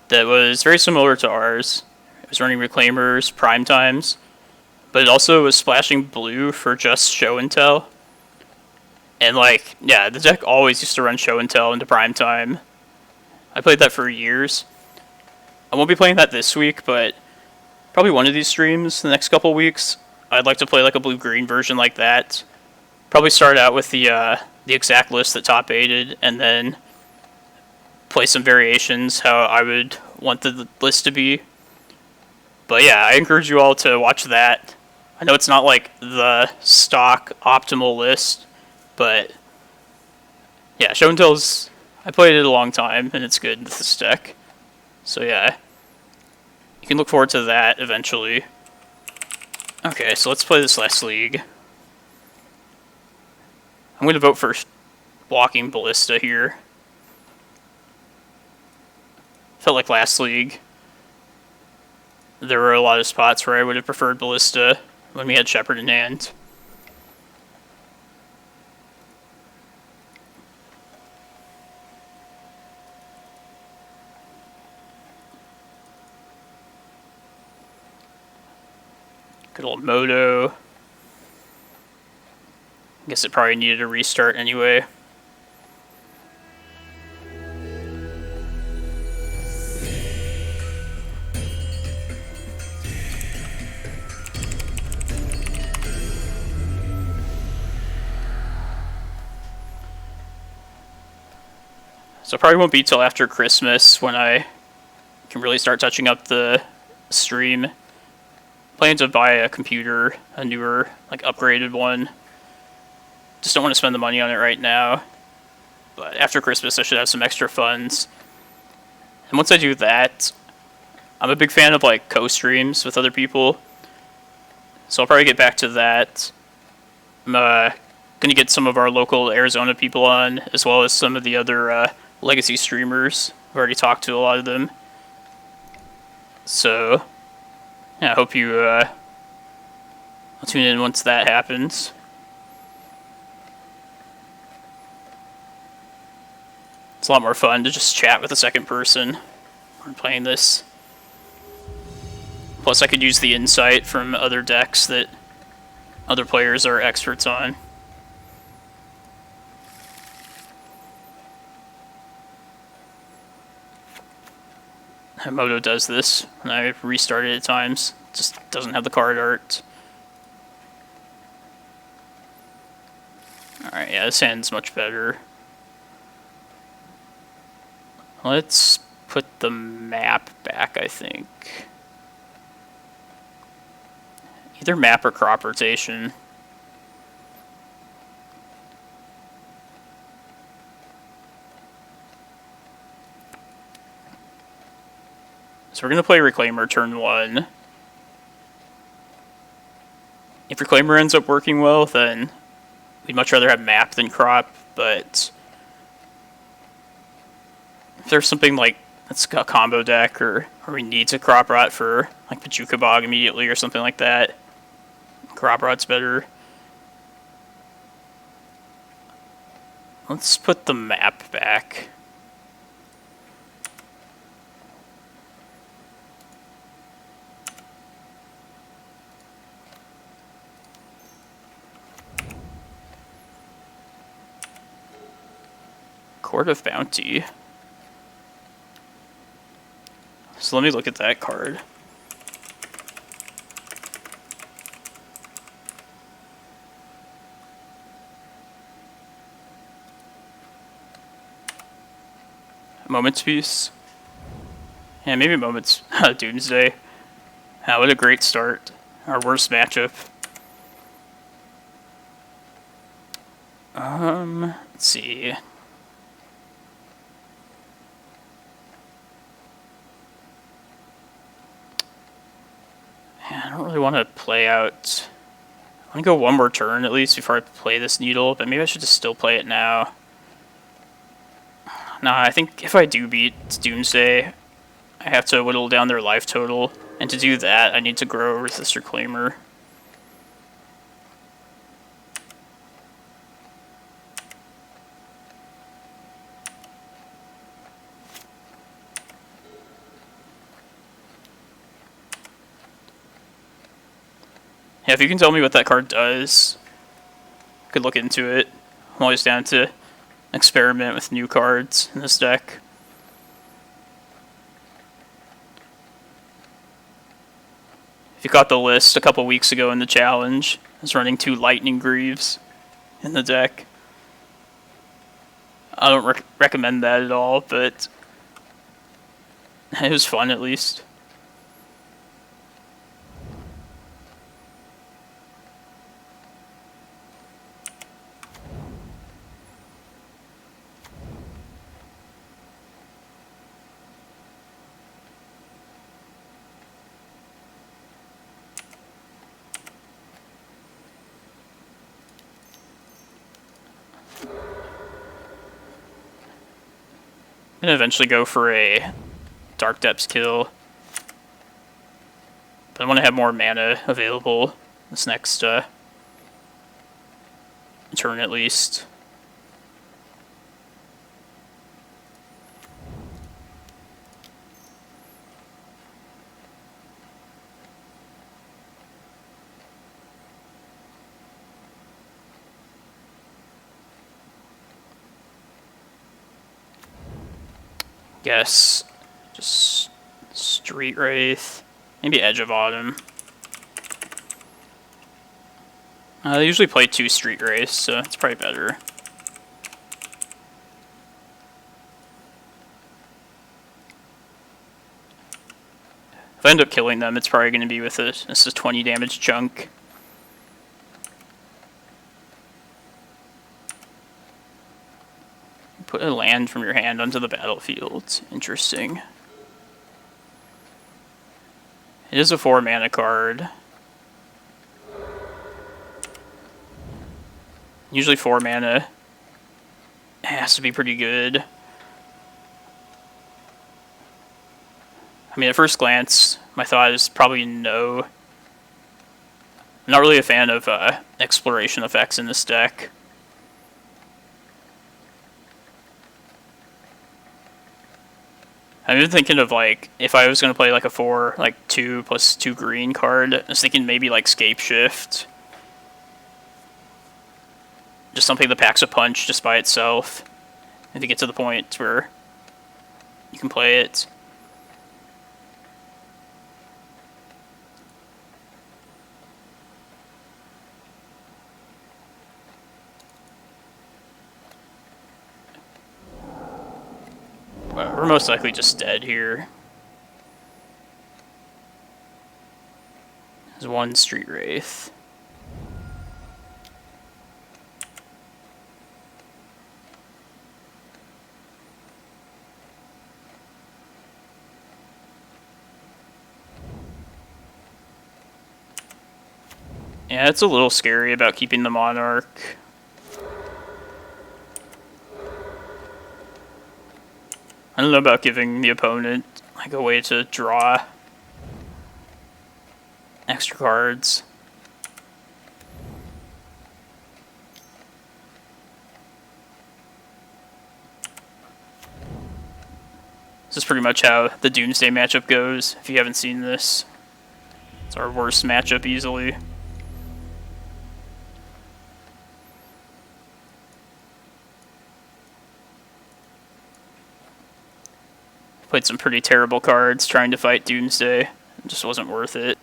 that was very similar to ours. It was running Reclaimers, Prime Times, but it also was splashing blue for just Show and Tell. And like, yeah, the deck always used to run Show and Tell into Prime Time. I played that for years. I won't be playing that this week, but probably one of these streams the next couple weeks, I'd like to play like a blue-green version like that. Probably start out with the exact list that top 8'd, and then play some variations how I would want the list to be. But yeah, I encourage you all to watch that. I know it's not like the stock optimal list, but yeah, Show and Tell's, I played it a long time, and it's good with this deck. So yeah, you can look forward to that eventually. Okay, so let's play this last league. I'm going to vote for Walking Ballista here. Felt like last league, there were a lot of spots where I would have preferred Ballista when we had Shepherd in hand. Good old Moto. Guess it probably needed a restart anyway. So it probably won't be till after Christmas when I can really start touching up the stream. Plan to buy a computer, a newer, like upgraded one. Just don't want to spend the money on it right now. But after Christmas I should have some extra funds. And once I do that, I'm a big fan of like co-streams with other people. So I'll probably get back to that. I'm gonna get some of our local Arizona people on, as well as some of the other legacy streamers. I've already talked to a lot of them. So yeah, I hope you I'll tune in once that happens. It's a lot more fun to just chat with a second person when playing this. Plus I could use the insight from other decks that other players are experts on. Moto does this when I restart it at times. It just doesn't have the card art. Alright, yeah, this hand's much better. Let's put the map back, I think. Either map or crop rotation. So we're going to play Reclaimer turn 1. If Reclaimer ends up working well, then we'd much rather have map than crop, but if there's something like that's a combo deck, or we need to crop rot for like Bojuka Bog immediately or something like that, crop rot's better. Let's put the map back. Court of Bounty. So let me look at that card. Moment's Peace. Yeah, maybe Moment's Doomsday. What a great start. Our worst matchup. Let's see. I don't really want to play out. I want to go one more turn at least before I play this Needle, but maybe I should just still play it now. Nah, I think if I do beat Doomsday, I have to whittle down their life total, and to do that, I need to grow Elvish Reclaimer. Yeah, if you can tell me what that card does, I could look into it. I'm always down to experiment with new cards in this deck. If you caught the list a couple weeks ago in the challenge, I was running 2 Lightning Greaves in the deck. I don't recommend that at all, but it was fun at least. I'm gonna eventually go for a Dark Depths kill, but I want to have more mana available this next turn at least. Guess just Street Wraith, maybe Edge of Autumn. They usually play 2 Street Wraiths, so it's probably better. If I end up killing them, it's probably going to be with this is 20 damage chunk. Put a land from your hand onto the battlefield. Interesting. It is a 4 mana card. Usually 4 mana. It has to be pretty good. I mean, at first glance, my thought is probably no. I'm not really a fan of exploration effects in this deck. I've been thinking of, like, if I was going to play, like, a 4, like, 2 plus 2 green card, I was thinking maybe, like, Scape Shift. Just something that packs a punch just by itself. And to get to the point where you can play it. We're most likely just dead here. There's one Street Wraith. Yeah, it's a little scary about keeping the Monarch. I don't know about giving the opponent like a way to draw extra cards. This is pretty much how the Doomsday matchup goes, if you haven't seen this. It's our worst matchup easily. Played some pretty terrible cards trying to fight Doomsday. It just wasn't worth it.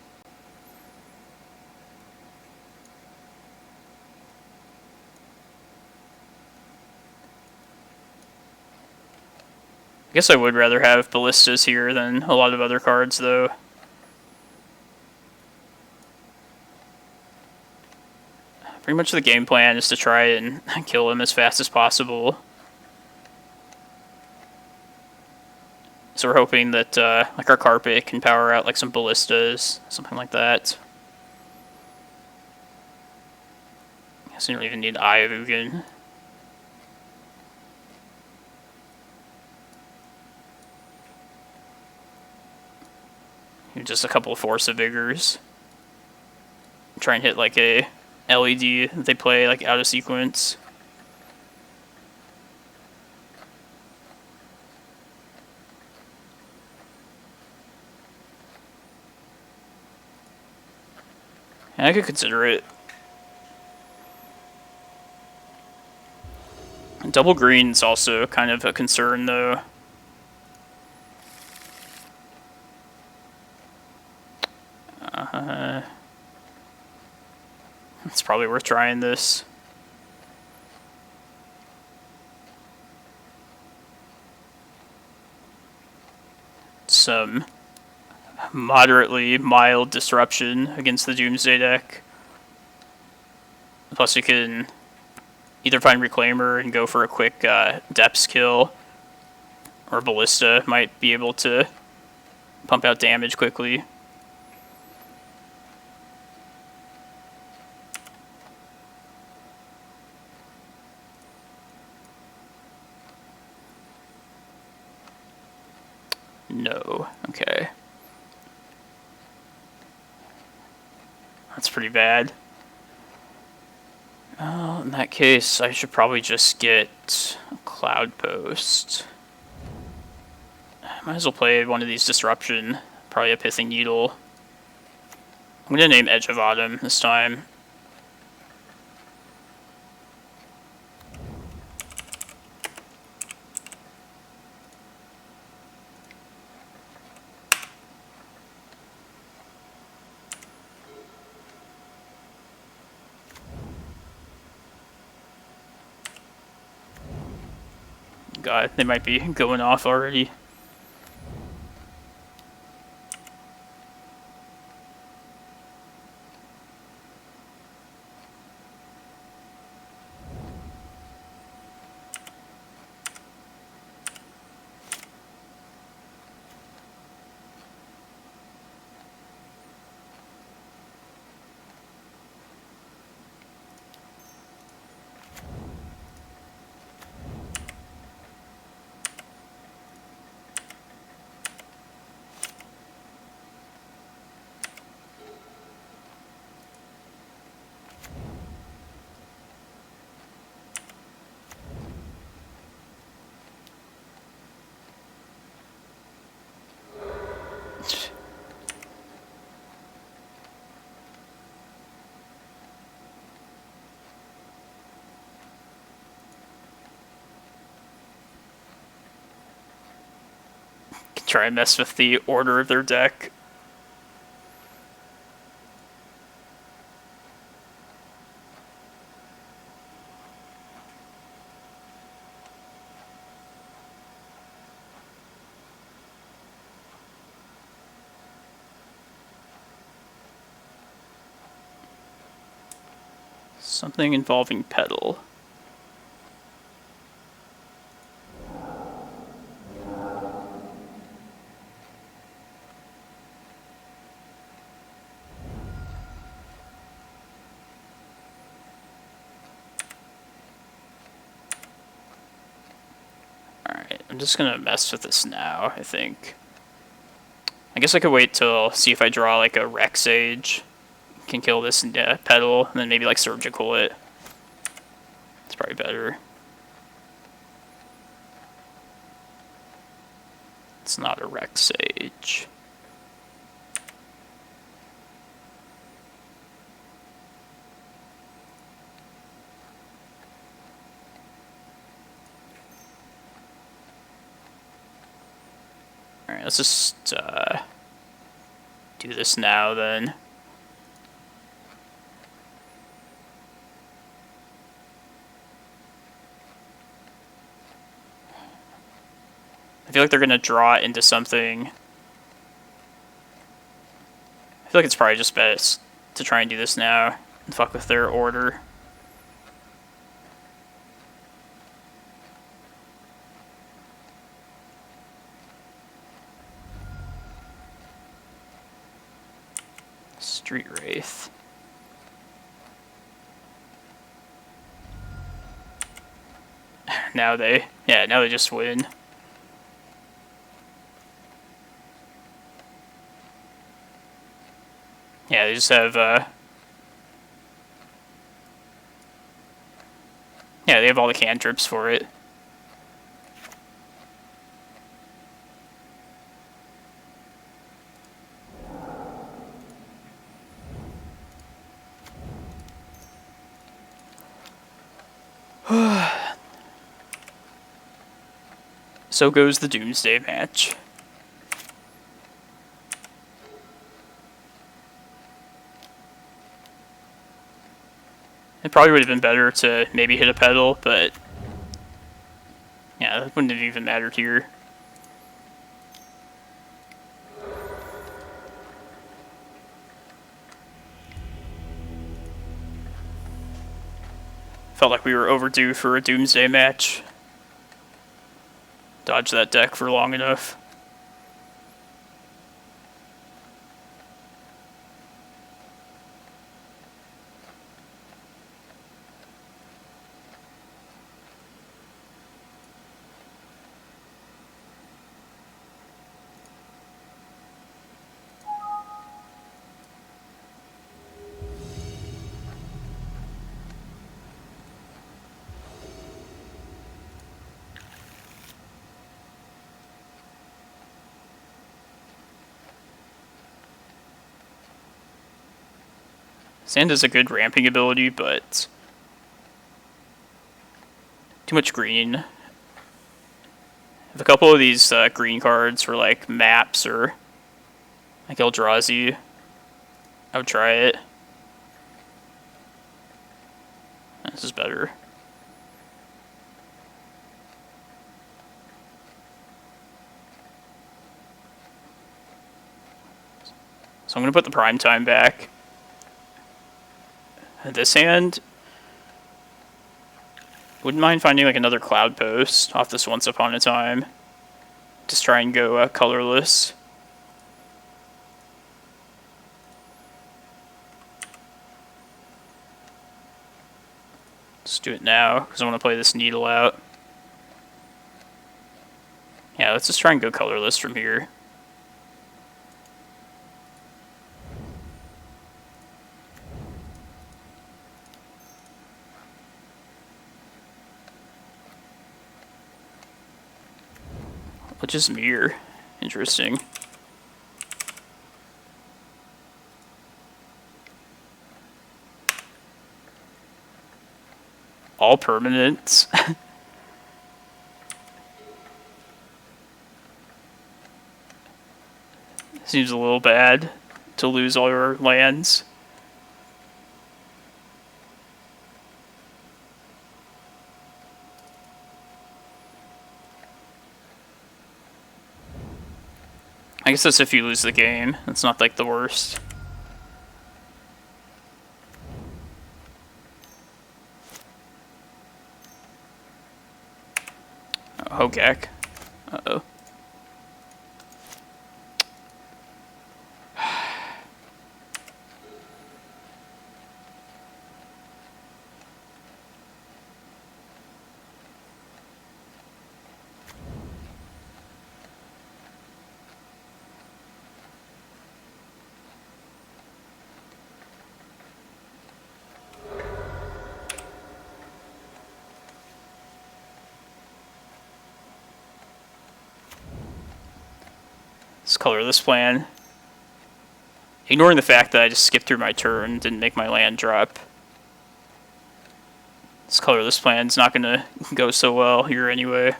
I guess I would rather have Ballistas here than a lot of other cards, though. Pretty much the game plan is to try and kill him as fast as possible. So we're hoping that like our Carpet can power out like some Ballistas, something like that. I guess we don't even need Eye of Ugin. Just a couple of Force of Vigors. Try and hit like a LED that they play like out of sequence. And I could consider it. Double green's also kind of a concern, though. It's probably worth trying this. Some moderately mild disruption against the Doomsday deck. Plus you can either find Reclaimer and go for a quick depths kill, or Ballista might be able to pump out damage quickly. No. Okay. That's pretty bad. In that case, I should probably just get Cloudpost. Might as well play one of these Disruption. Probably a Pithing Needle. I'm gonna name Edge of Autumn this time. God, they might be going off already. Try and mess with the order of their deck. Something involving pedal. Alright, I'm just gonna mess with this now, I think. I guess I could wait till see if I draw like a Rec Sage. Can kill this and pedal, and then maybe like surgical it. It's probably better. It's not a Rec Sage. Alright, let's just do this now then. I feel like they're going to draw it into something. I feel like it's probably just best to try and do this now and fuck with their order. Street Wraith. Now they just win. Yeah, they just have, yeah, they have all the cantrips for it. So goes the Doomsday match. It probably would have been better to maybe hit a pedal, but yeah, that wouldn't have even mattered here. Felt like we were overdue for a Doomsday match. Dodged that deck for long enough. Sand has a good ramping ability, but too much green. If a couple of these green cards were like maps or like Eldrazi, I would try it. This is better. So I'm going to put the prime time back. This hand, wouldn't mind finding like another Cloudpost off this Once Upon a Time. Just try and go colorless. Let's do it now, because I want to play this Needle out. Yeah, let's just try and go colorless from here. Which is mirror. Interesting. All permanents. Seems a little bad to lose all your lands. I guess that's if you lose the game. That's not like the worst. Hogak. Uh-oh. Let's color this plan. Ignoring the fact that I just skipped through my turn, didn't make my land drop. This color this plan is not going to go so well here anyway.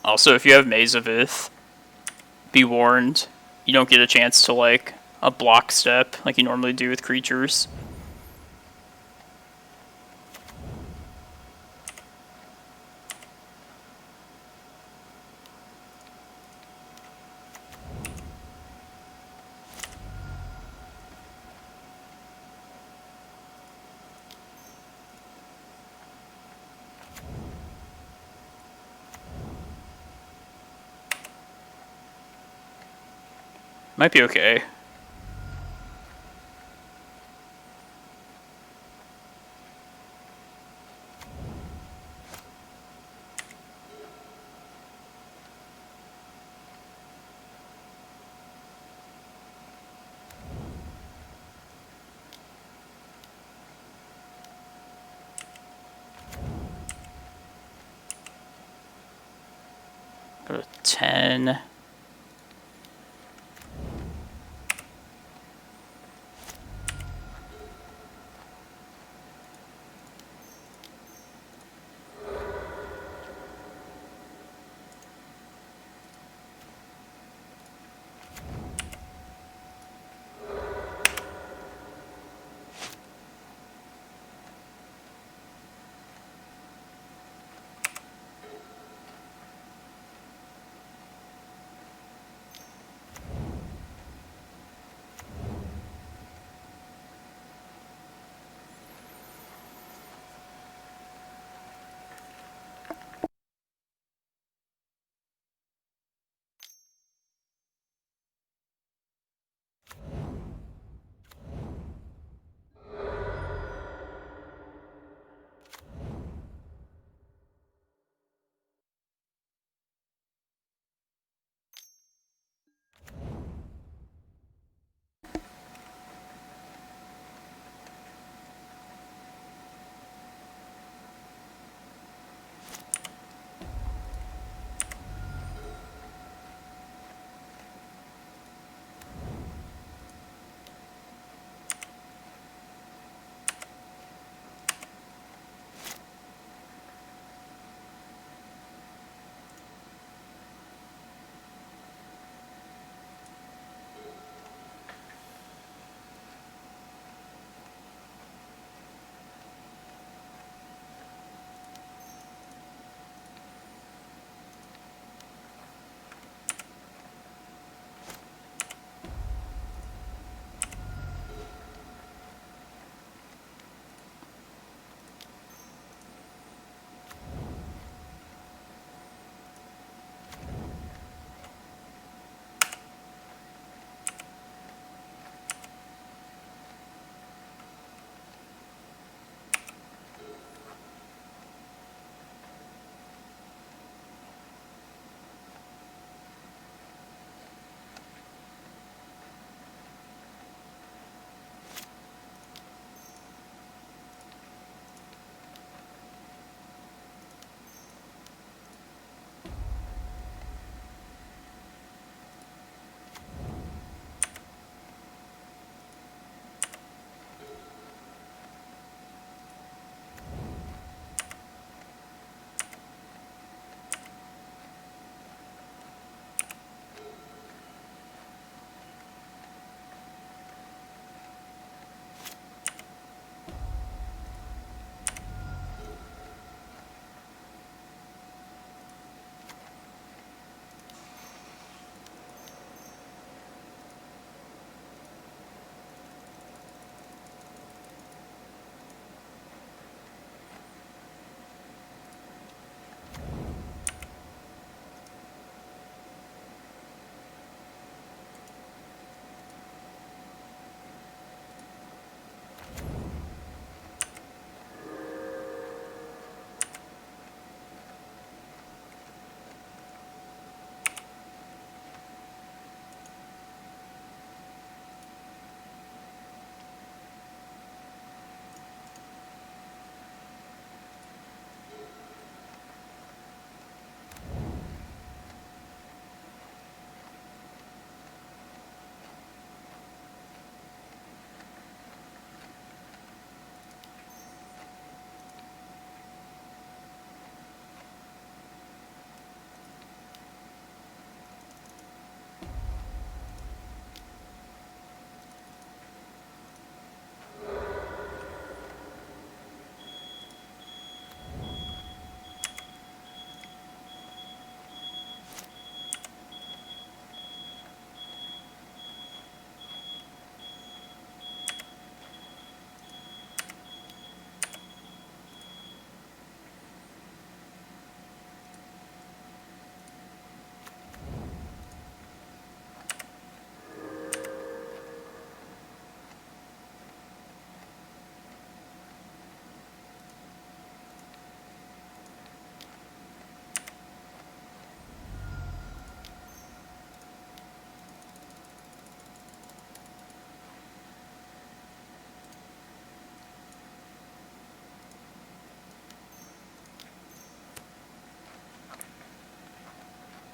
Also, if you have Maze of Ith, be warned, you don't get a chance to, like, a block step like you normally do with creatures. Might be okay. Go to 10.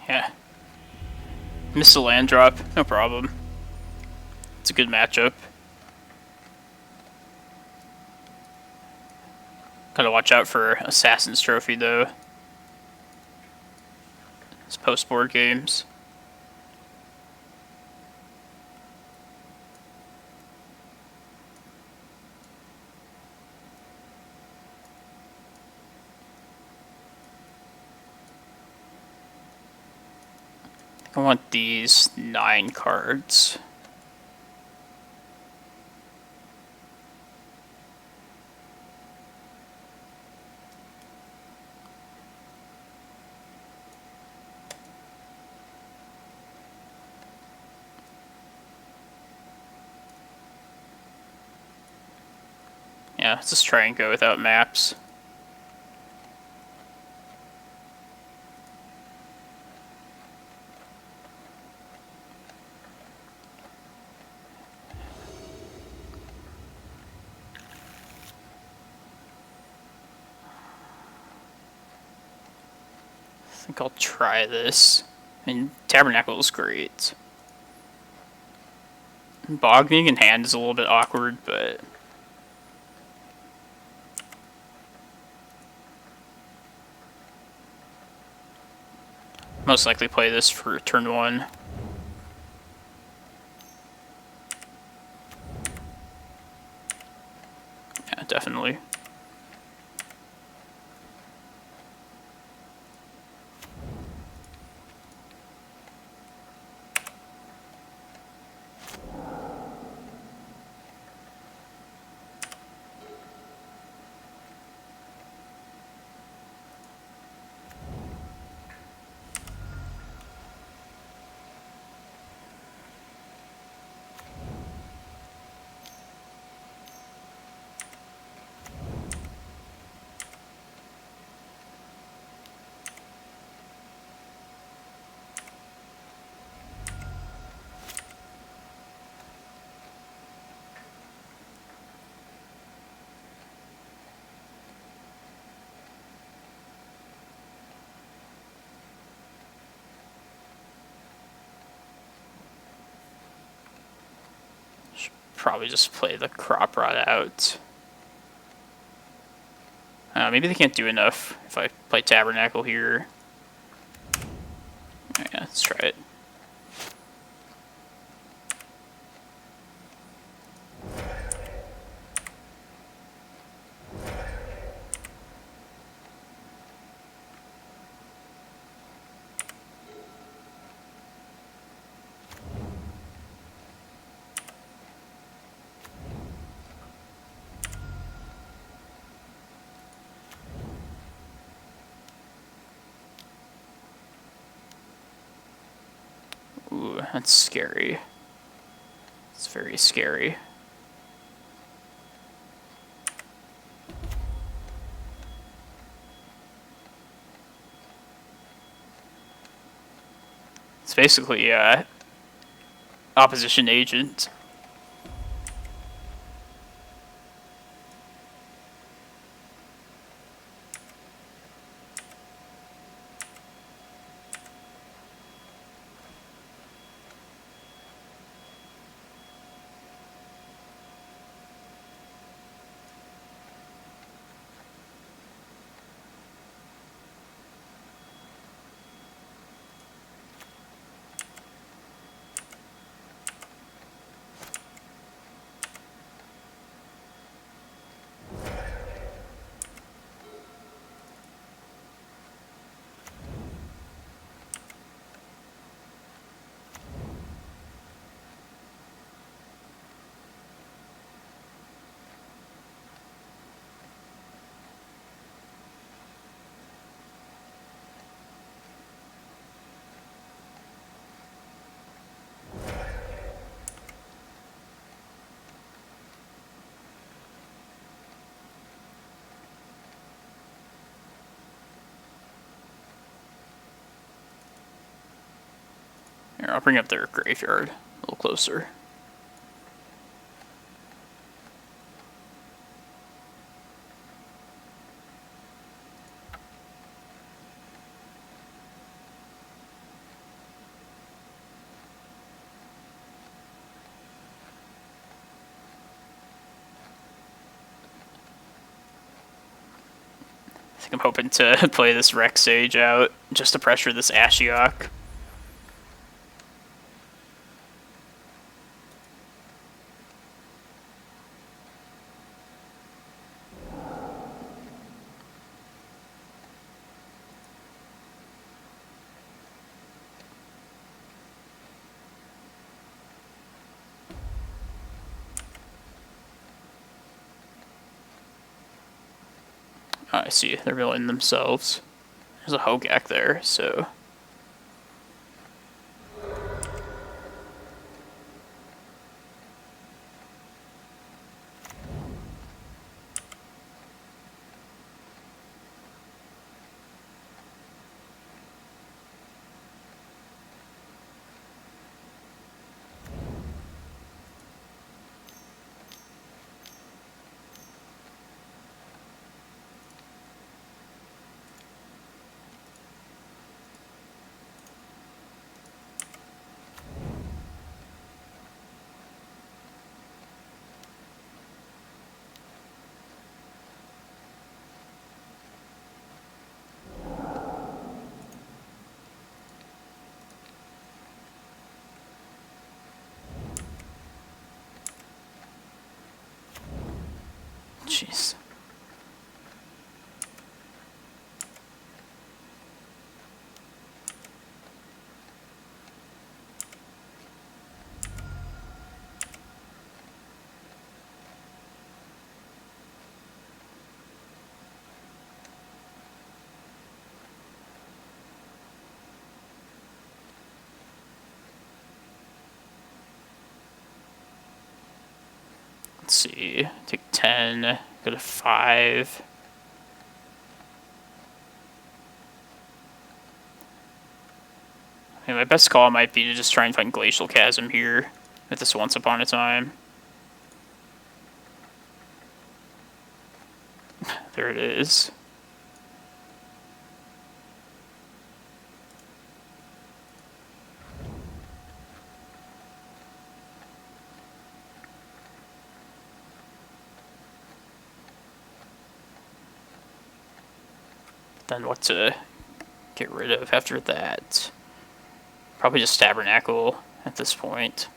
Yeah. Missed a land drop, no problem. It's a good matchup. Gotta watch out for Assassin's Trophy though. It's post-board games. I want these 9 cards. Yeah, let's just try and go without maps. I think I'll try this. I mean, Tabernacle is great. Bogging in hand is a little bit awkward, but... most likely play this for turn 1. Yeah, definitely. Probably just play the crop rot out. Maybe they can't do enough if I play Tabernacle here. Yeah, let's try it. Ooh, that's scary. It's very scary. It's basically opposition agent. Here, I'll bring up their graveyard a little closer. I'm hoping to play this Rec Sage out just to pressure this Ashiok. I see, they're milling themselves. There's a Hogak there, so... Jeez. Let's see, take 10, go to 5. I mean, my best call might be to just try and find Glacial Chasm here with this Once Upon a Time. There it is. Then what to get rid of after that? Probably just Tabernacle at this point.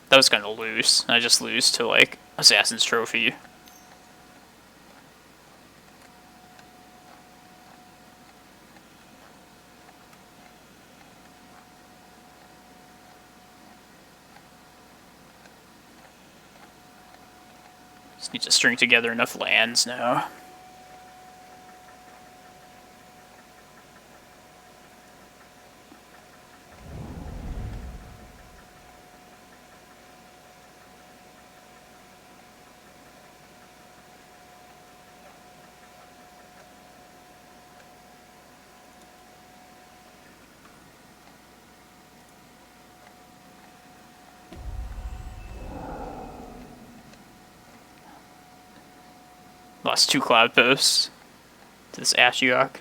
That was kind of loose. I just lose to, like, Assassin's Trophy. Just need to string together enough lands now. Lost 2 Cloudposts to this Ashiok.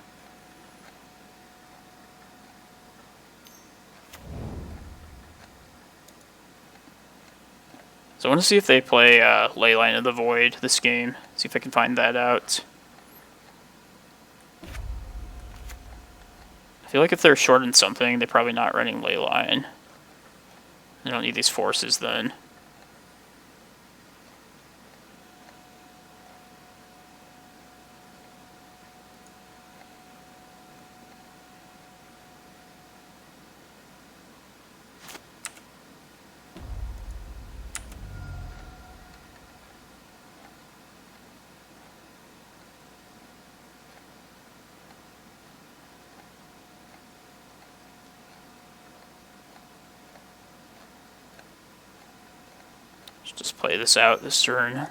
So I want to see if they play Leyline of the Void this game. See if I can find that out. I feel like if they're short in something, they're probably not running Leyline. They don't need these forces then. Just play this out this turn.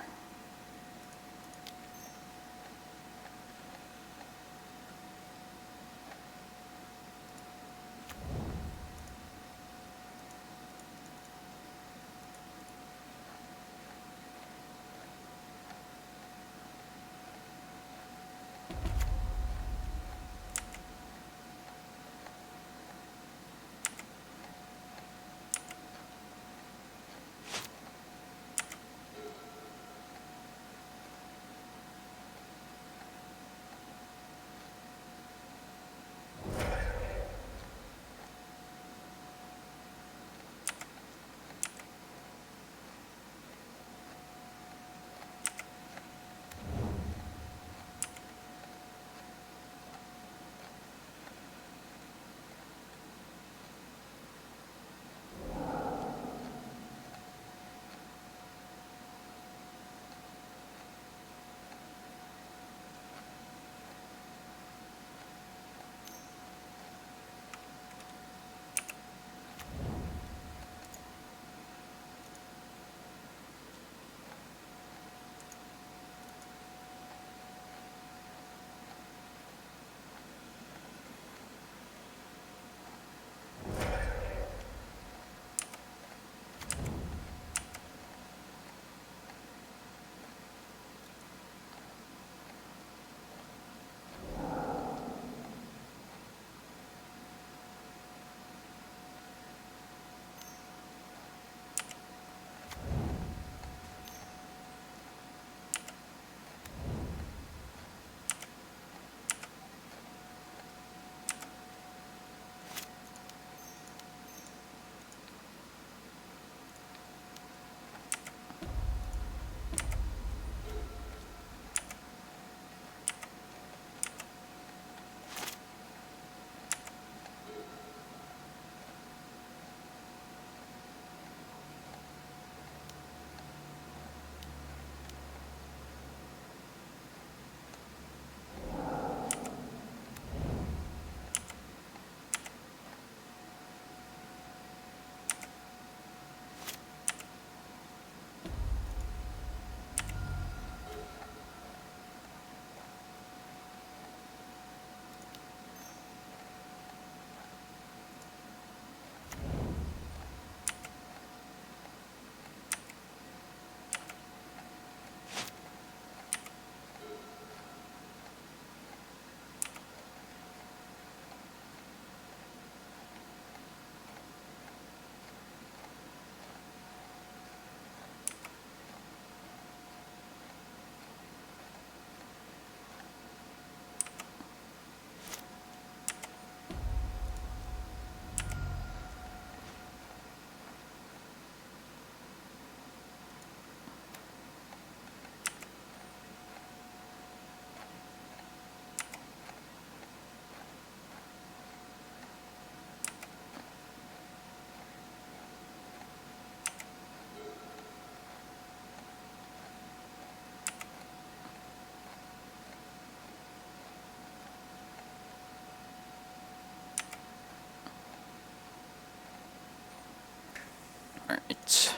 Alright.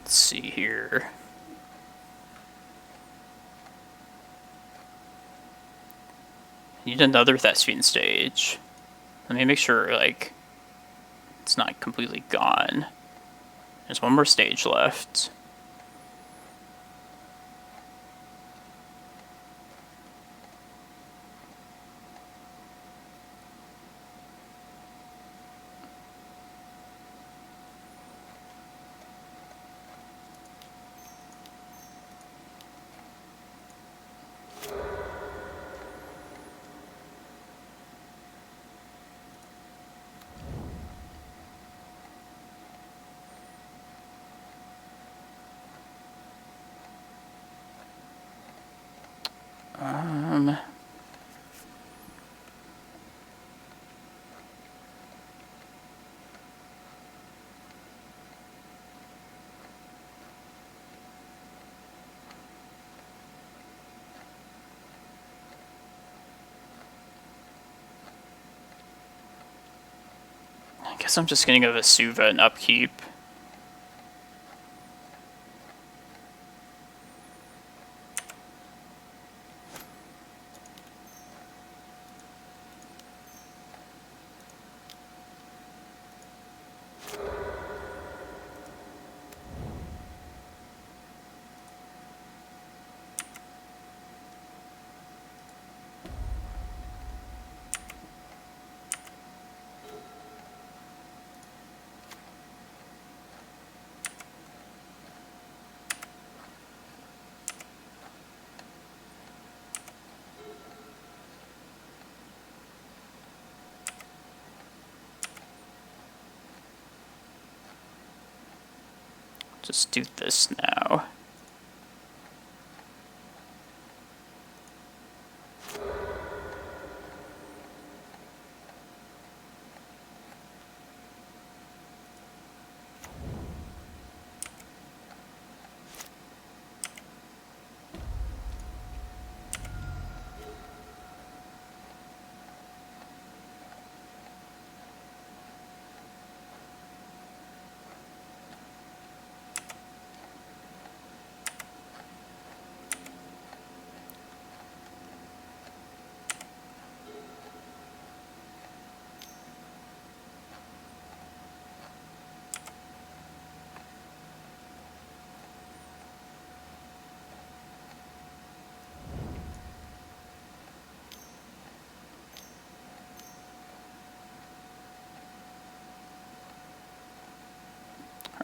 Let's see here. Need another Thespian stage. Let me make sure, like, it's not completely gone. There's one more stage left. Um, Guess I'm just getting a Vesuva and upkeep. Just do this now.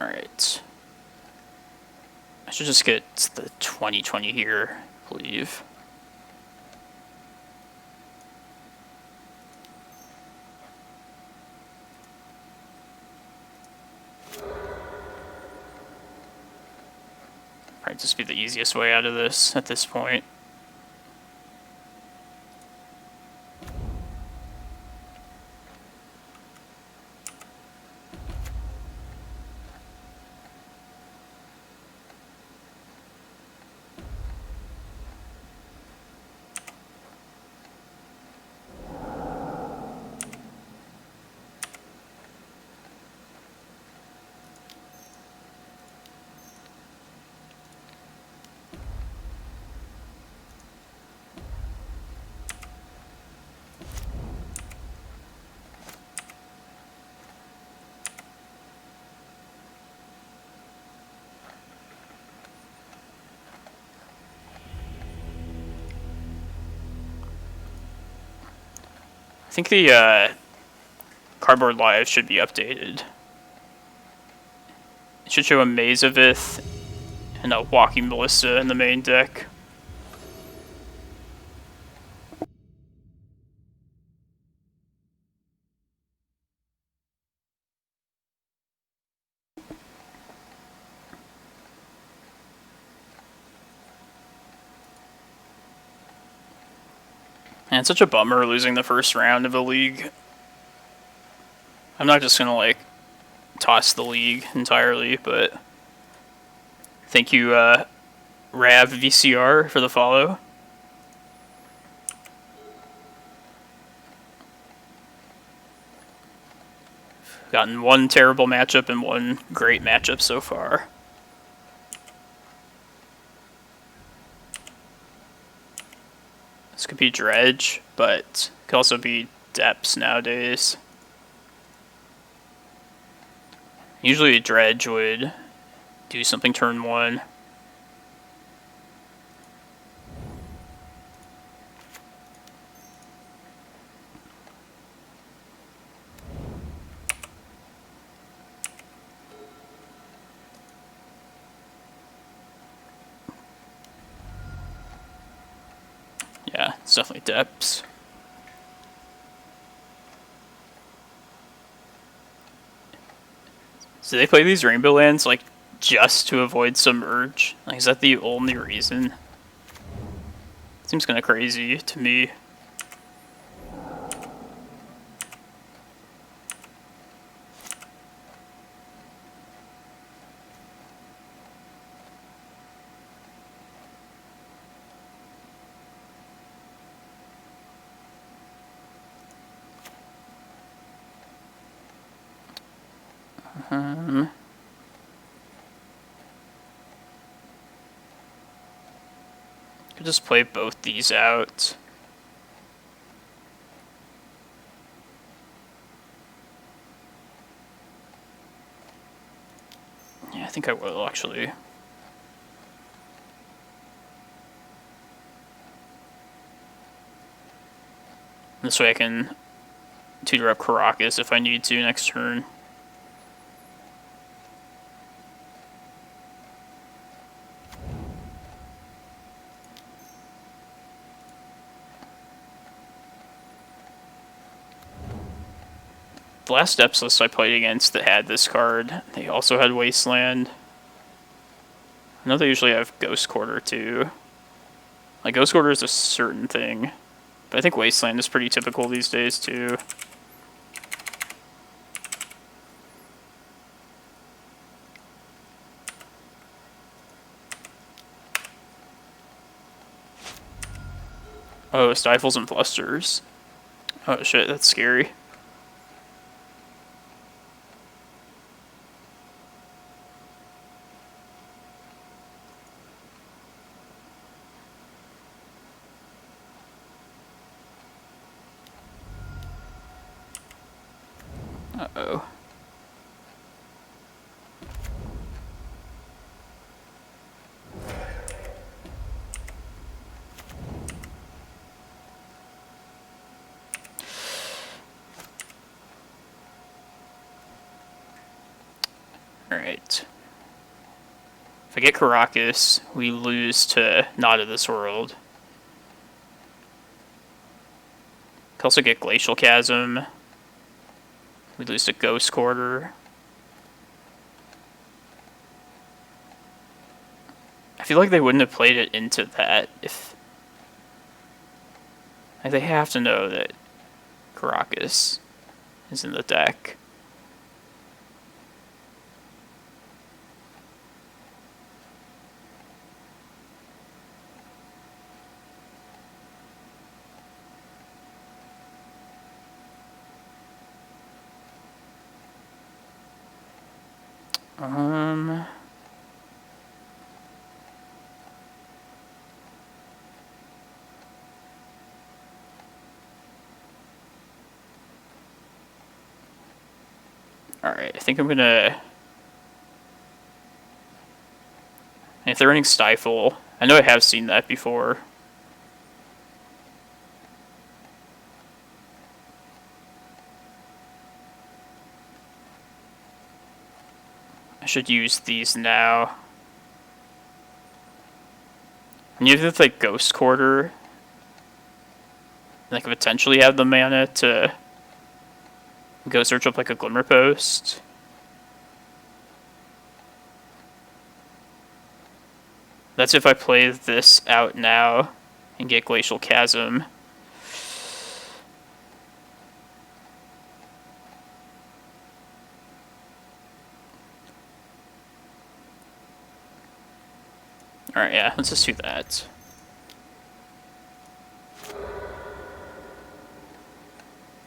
Alright. I should just get the 2020 here, I believe. Probably just be the easiest way out of this at this point. I think the cardboard live should be updated. It should show a Maze of Ith and a Walking Ballista in the main deck. And it's such a bummer losing the first round of the league. I'm not just gonna like toss the league entirely, but thank you, Rav VCR, for the follow. Gotten one terrible matchup and one great matchup so far. This could be Dredge, but it could also be Depths nowadays. Usually Dredge would do something turn 1. Yeah, it's definitely Depths. So they play these Rainbow lands like just to avoid Submerge? Like, is that the only reason? Seems kind of crazy to me. Could just play both these out. Yeah, I think I will actually. This way I can tutor up Karakas if I need to next turn. The last depths list I played against that had this card, they also had Wasteland. I know they usually have Ghost Quarter too. Like, Ghost Quarter is a certain thing, but I think Wasteland is pretty typical these days too. Oh, Stifles and Blusters. Oh shit, that's scary. Uh-oh. Alright. If I get Karakas, we lose to Not of This World. Could also get Glacial Chasm. We lose to Ghost Quarter. I feel like they wouldn't have played it into that if... Like, they have to know that Karakas is in the deck. Alright, I think I'm gonna... If they're running Stifle, I know I have seen that before. I should use these now. And you have like Ghost Quarter, and I could potentially have the mana to go search up like a Glimmerpost. That's if I play this out now and get Glacial Chasm. Alright, yeah, let's just do that.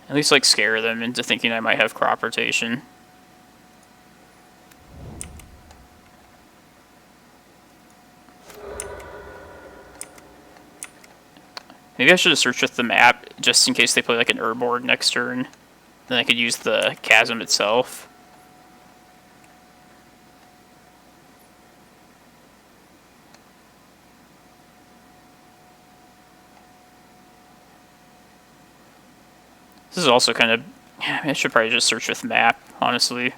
At least, like, scare them into thinking I might have crop rotation. Maybe I should have searched with the map, just in case they play, like, an Urboard next turn. Then I could use the Chasm itself. This is also kind of... Yeah, I should probably just search with map, honestly.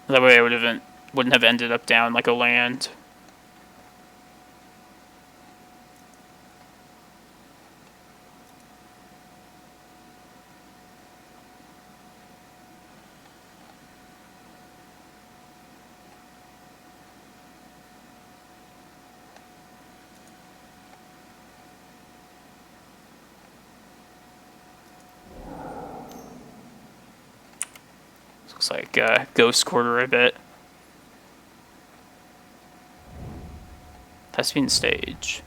That way I wouldn't have ended up down like a land. Looks like Ghost Quarter, I bet. Thespian Stage.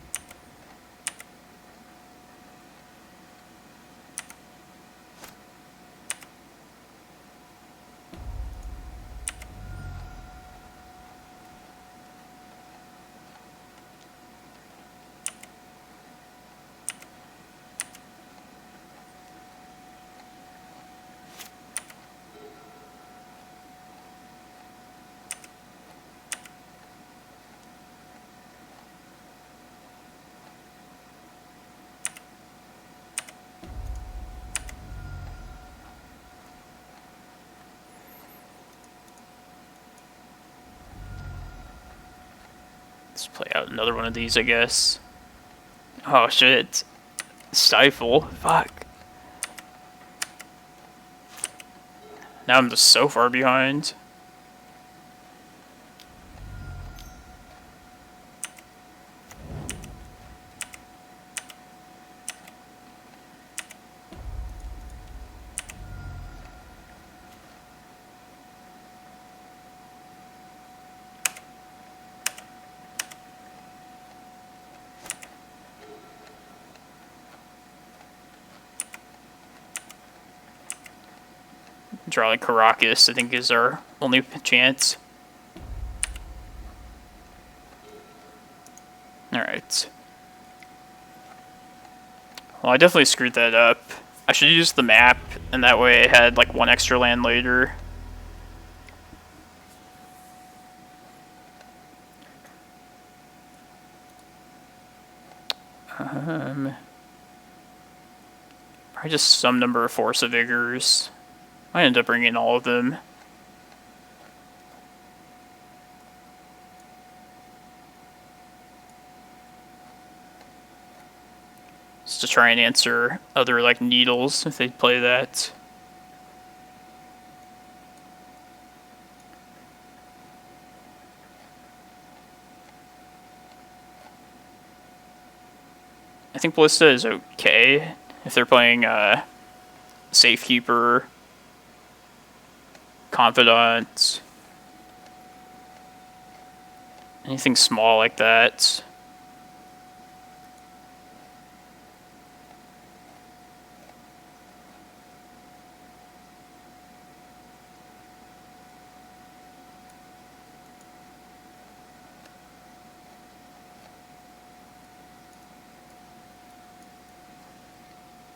Let's play out another one of these, I guess. Oh shit. Stifle. Fuck. Now I'm just so far behind. Draw like Karakas, I think, is our only chance. Alright. Well, I definitely screwed that up. I should use the map, and that way I had like one extra land later. Probably just some number of Force of Vigors. I end up bringing all of them. Just to try and answer other like needles if they play that. I think Ballista is okay if they're playing Safekeeper, Confidant, anything small like that.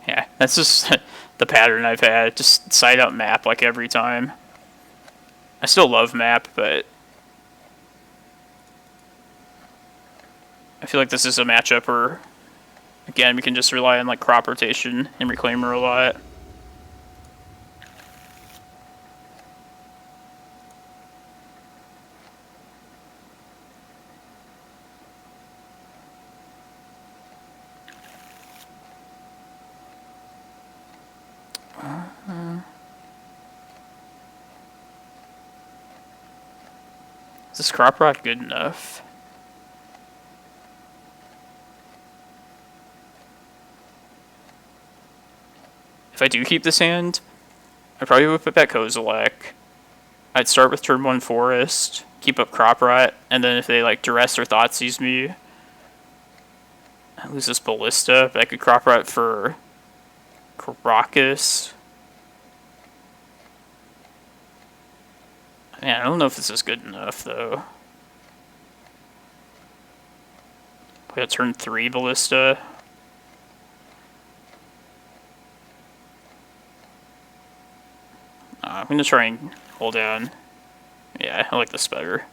Yeah, that's just the pattern I've had. Just side up map like every time. I still love map, but I feel like this is a matchup where, again, we can just rely on like crop rotation and Reclaimer a lot. Is this crop rot good enough? If I do keep this hand, I probably would put back Kozilek. I'd start with turn 1 Forest, keep up crop rot, and then if they like duress or Thoughtseize me, I lose this Ballista, but I could crop rot for Karakas. Yeah, I don't know if this is good enough, though. Play a turn 3 Ballista. I'm going to try and hold down. Yeah, I like this better.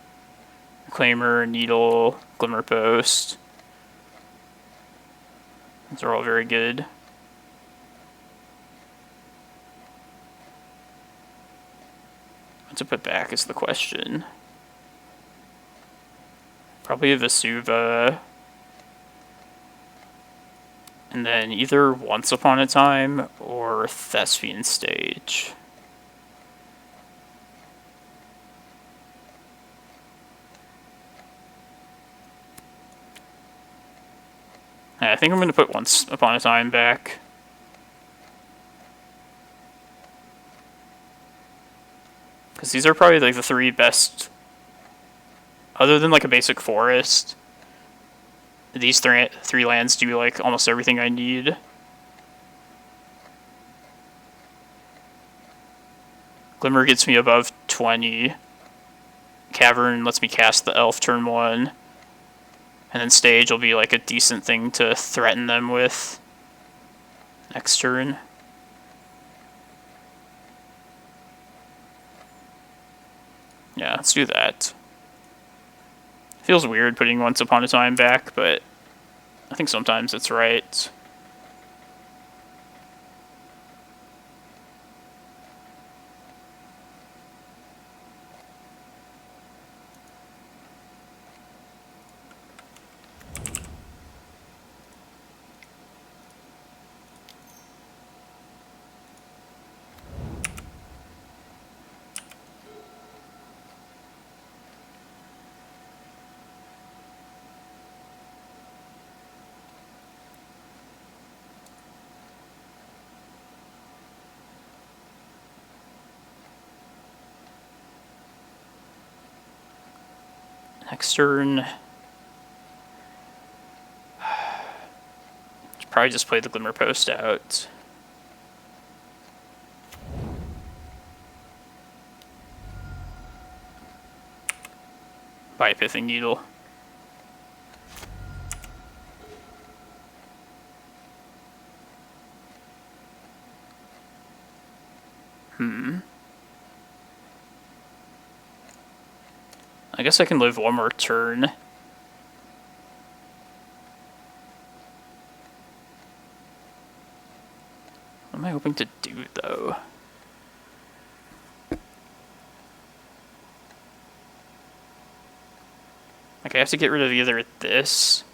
Reclaimer, Needle, Glimmerpost. Those are all very good. What to put back is the question. Probably a Vesuva. And then either Once Upon a Time or Thespian Stage. Yeah, I think I'm going to put Once Upon a Time back. Because these are probably like the 3 best, other than like a basic forest. These three lands do like almost everything I need. Glimmer gets me above 20. Cavern lets me cast the elf turn 1. And then Stage will be like a decent thing to threaten them with next turn. Yeah, let's do that. Feels weird putting Once Upon a Time back, but I think sometimes it's right. Next turn. Should probably just play the Glimmerpost out. Buy a Pithing Needle. I guess I can live one more turn. What am I hoping to do, though? Like, I have to get rid of either this.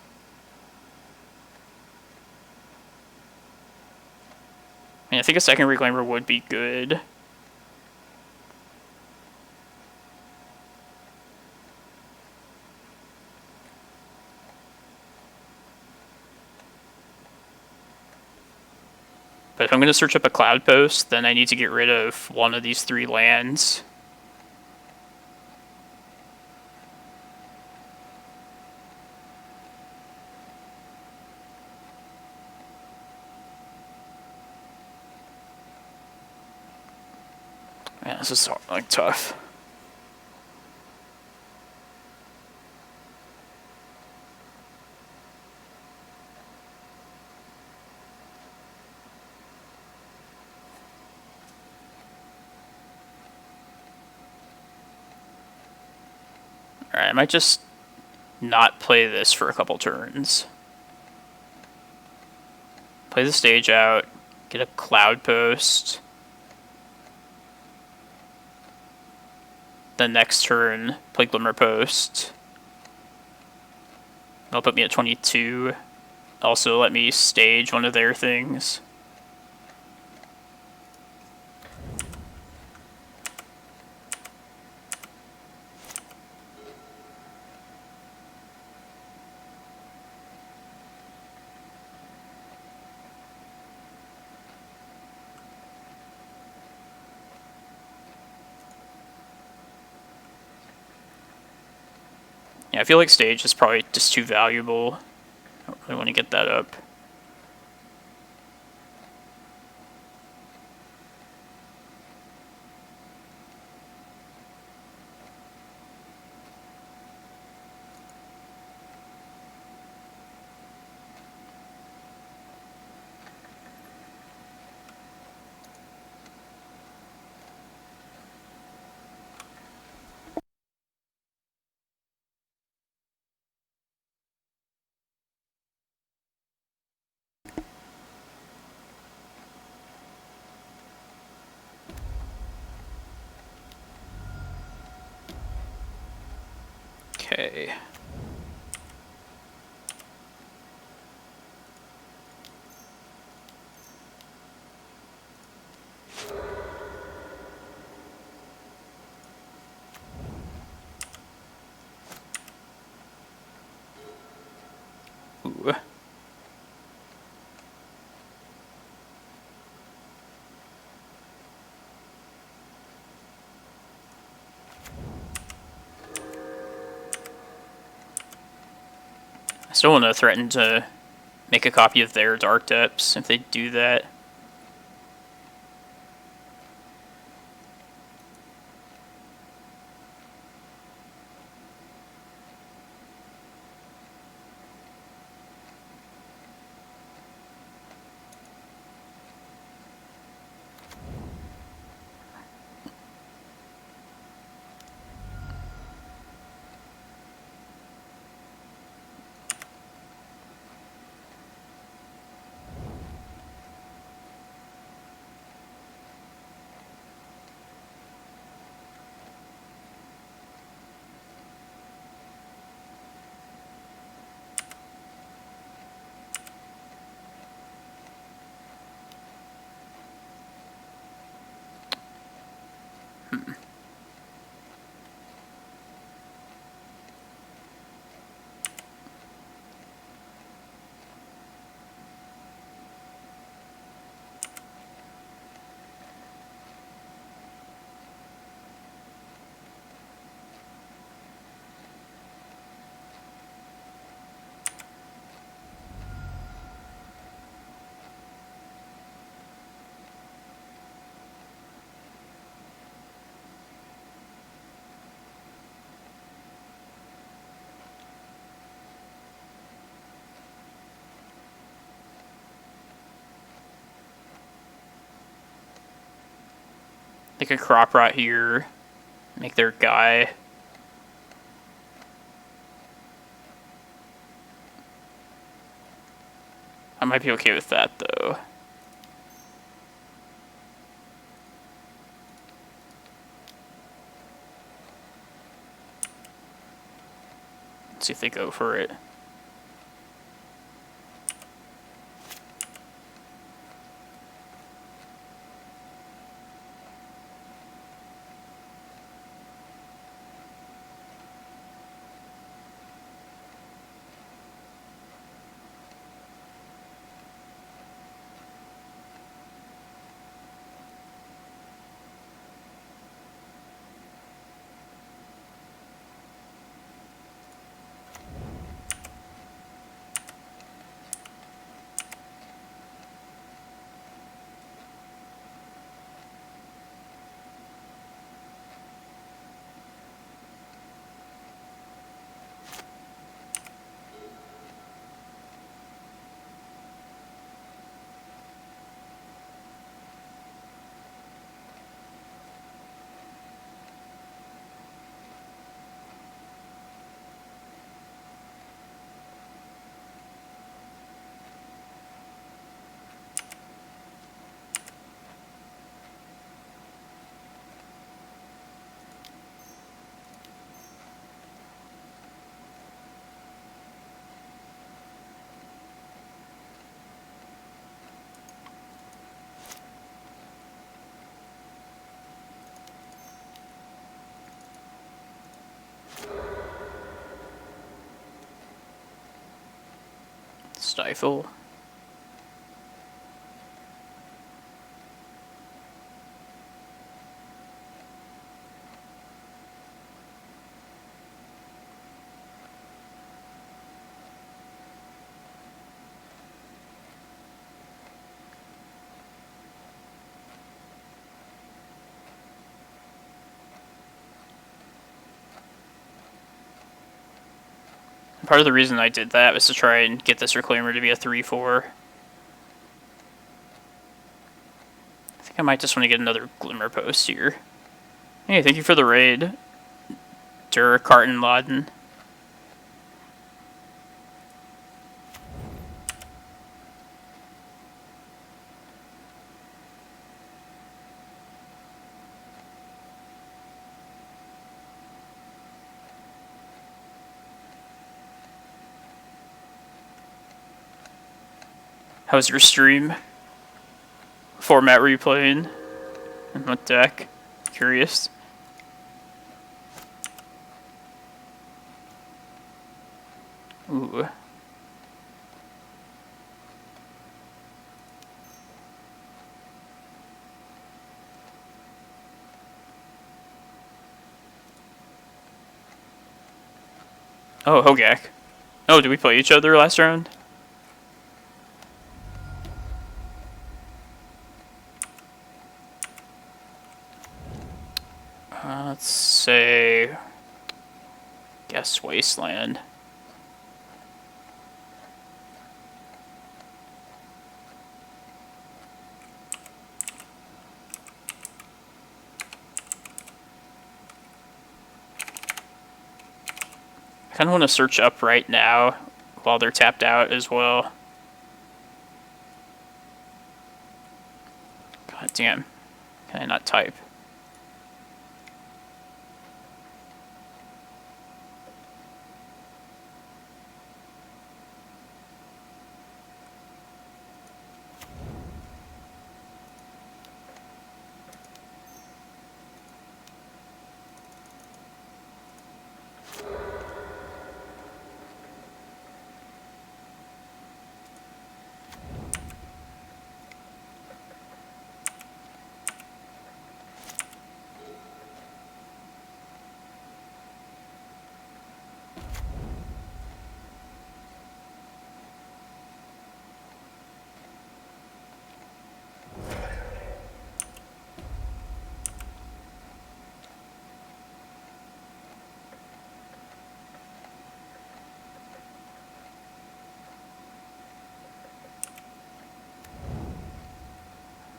I mean, I think a second Reclaimer would be good. But if I'm going to search up a Cloudpost, then I need to get rid of one of these 3 lands. Man, this is like tough. Alright, I might just not play this for a couple turns. Play the stage out, get a Cloudpost. Then next turn, play Glimmerpost. That'll put me at 22. Also let me stage one of their things. Yeah, I feel like stage is probably just too valuable. I don't really want to get that up. Okay. Ooh. I still want to threaten to make a copy of their Dark Depths if they do that. They could crop rot here, make their guy. I might be okay with that, though. Let's see if they go for it. Stifle. Part of the reason I did that was to try and get this Reclaimer to be a 3/4. I think I might just want to get another Glimmerpost here. Hey, thank you for the raid, Carton Laden. How's your stream? Format were you playing? And what deck? Curious. Ooh. Oh, Hogak. Oh, did we play each other last round? Let's say, guess Wasteland. I kind of want to search up right now while they're tapped out as well. God damn. Can I not type?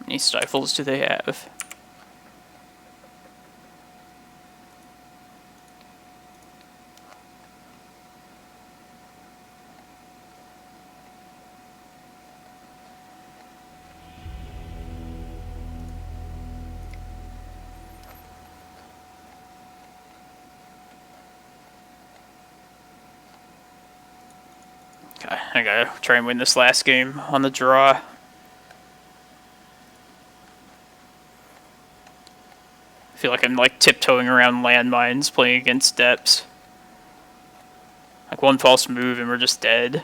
How many stifles do they have? I gotta try and win this last game on the draw. I feel like I'm like tiptoeing around landmines playing against depths. Like one false move and we're just dead.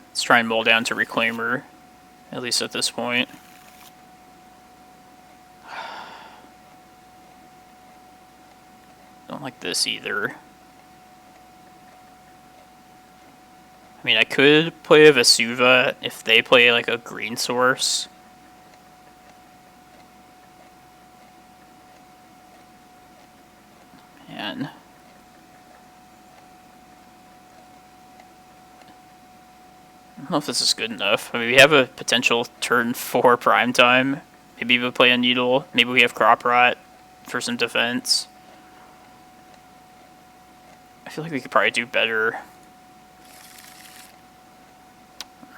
Let's try and mull down to Reclaimer, at least at this point. Don't like this either. I mean, I could play a Vesuva if they play like a green source. And I don't know if this is good enough. I mean, we have a potential turn 4 prime time. Maybe we play a Needle. Maybe we have Crop Rot for some defense. I feel like we could probably do better.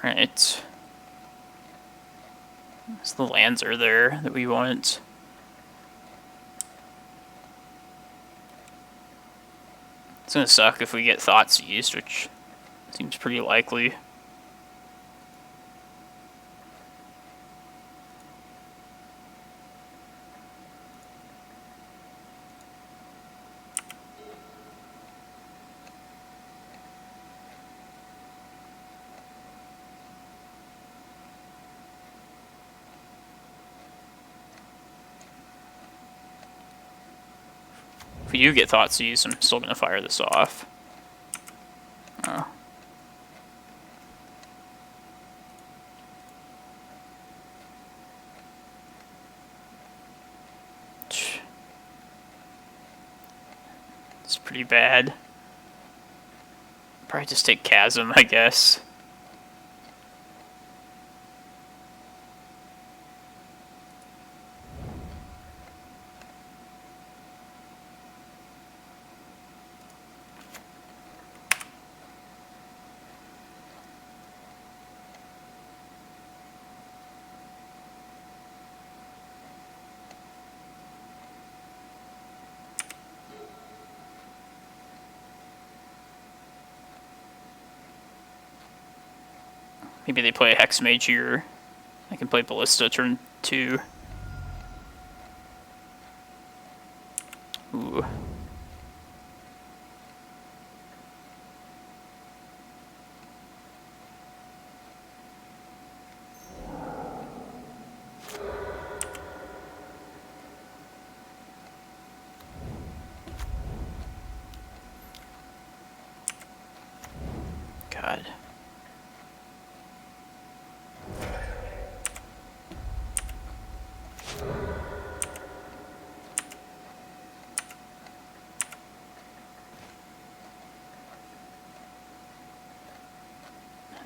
Alright. So the lands are there that we want. It's gonna suck if we get Thoughts used, which seems pretty likely. If you get Thoughts used, I'm still gonna fire this off. Oh. It's pretty bad. Probably just take Chasm, I guess. Maybe they play a Hex Mage here. I can play Ballista turn 2. Ooh. God.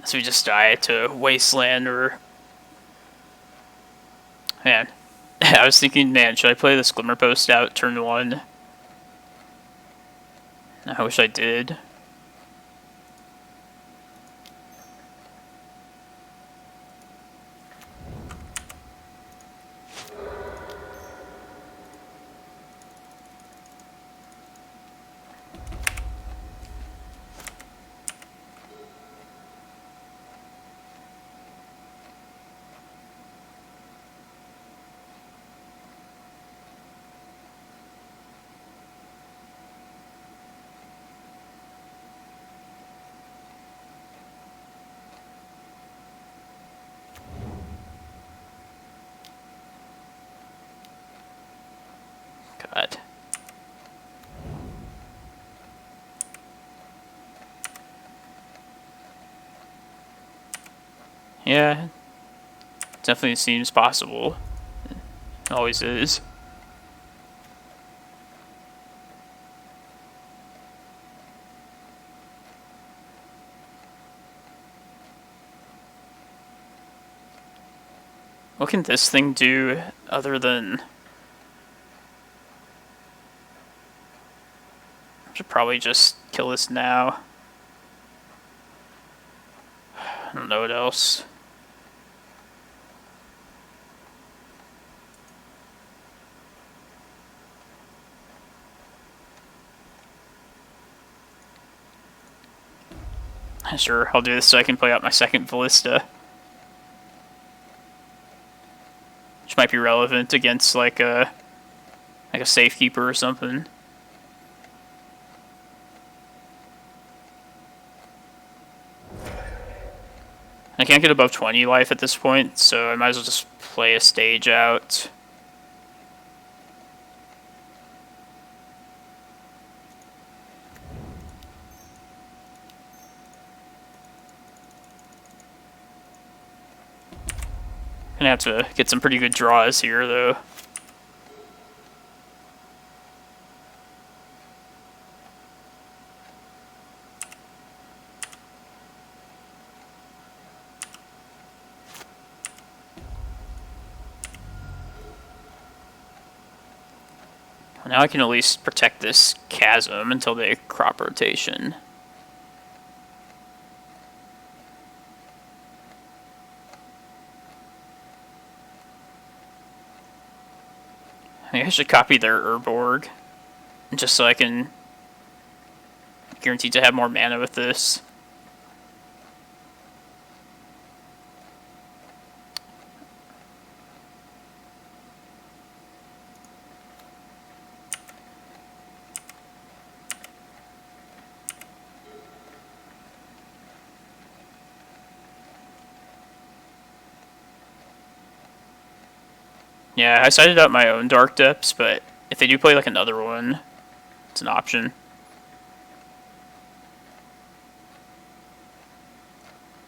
So we just die to Wasteland or... Man. I was thinking, man, should I play this Glimmerpost out turn 1? I wish I did. God. Yeah, definitely seems possible. It always is. What can this thing do other than... I should probably just kill this now. I don't know what else. Sure, I'll do this so I can play out my second Ballista. Which might be relevant against like a Safekeeper or something. I can't get above 20 life at this point, so I might as well just play a stage out. Gonna have to get some pretty good draws here, though. Now I can at least protect this chasm until they crop rotation. I think I should copy their Urborg, just so I can guarantee to have more mana with this. Yeah, I sided out my own Dark Depths, but if they do play like another one, it's an option.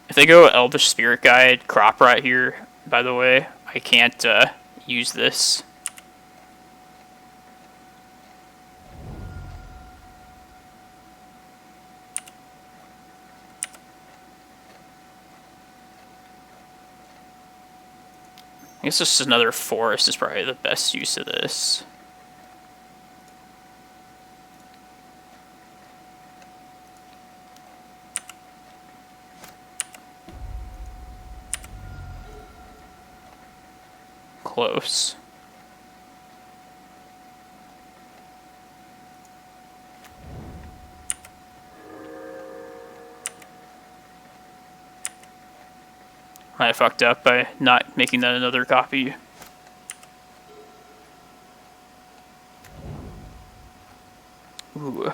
If they go Elvish Spirit Guide, Crop right here, by the way, I can't use this. I guess just another forest is probably the best use of this. Close. I fucked up by not making that another copy. Ooh.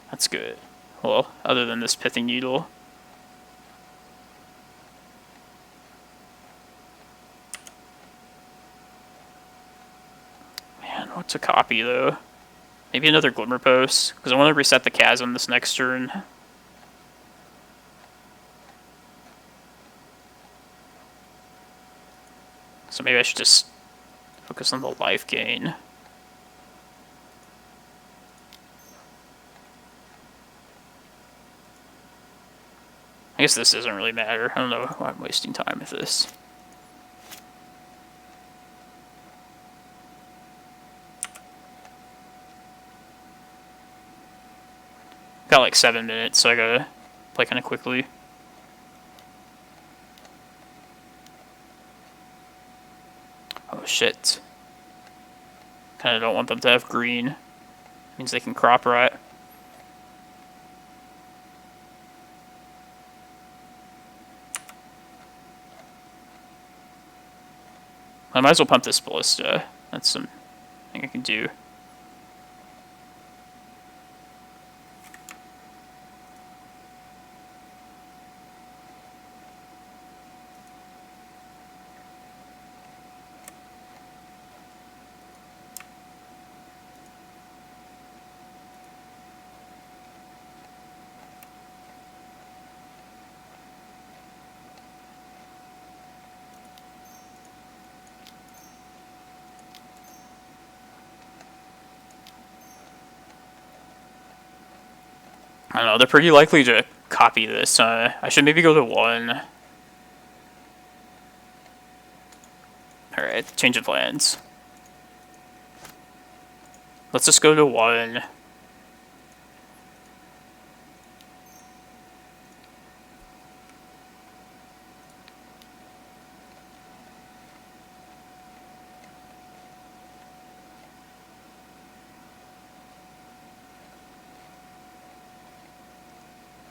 That's good. Well, other than this Pithing Needle. Man, what's a copy though? Maybe another Glimmerpost, because I want to reset the chasm this next turn. So maybe I should just focus on the life gain. I guess this doesn't really matter. I don't know why I'm wasting time with this. Got like 7 minutes, so I gotta play kind of quickly. Oh shit. Kinda don't want them to have green. Means they can crop rot. I might as well pump this Ballista. That's something I can do. I don't know, they're pretty likely to copy this. I should maybe go to 1. Alright, change of plans. Let's just go to 1.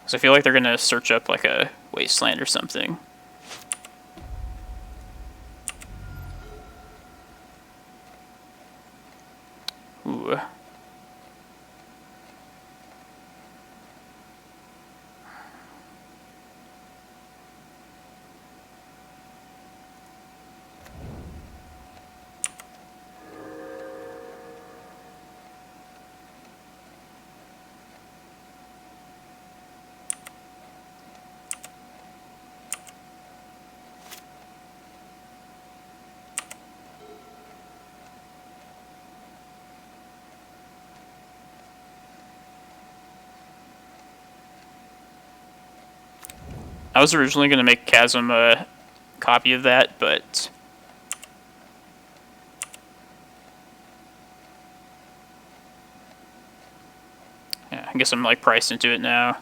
So I feel like they're gonna search up like a wasteland or something. Ooh. I was originally going to make Chasm a copy of that, but yeah, I guess I'm like priced into it now.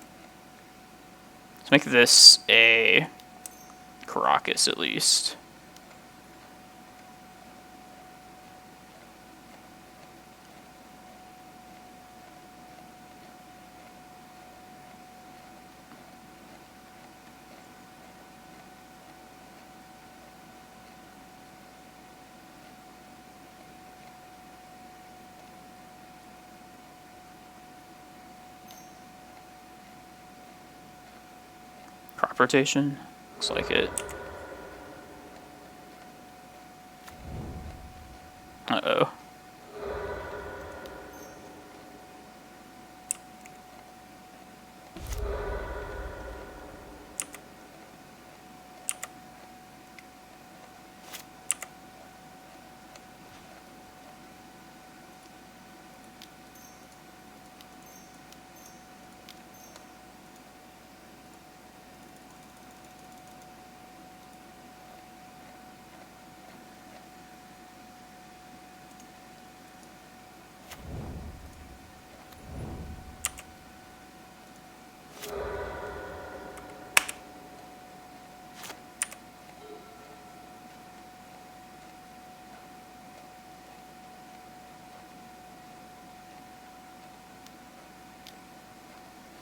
Let's make this a Karakas at least. Crop rotation? Looks like it. Uh-oh.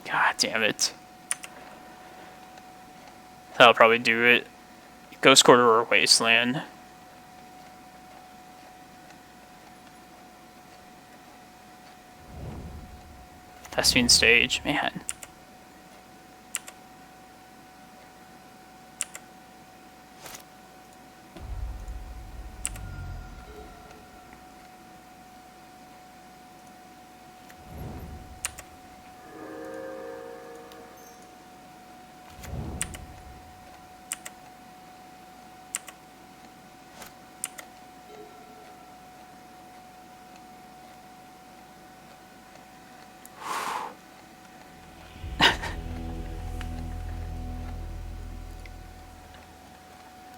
God damn it. That'll probably do it. Ghost Quarter or Wasteland. Thespian Stage, man.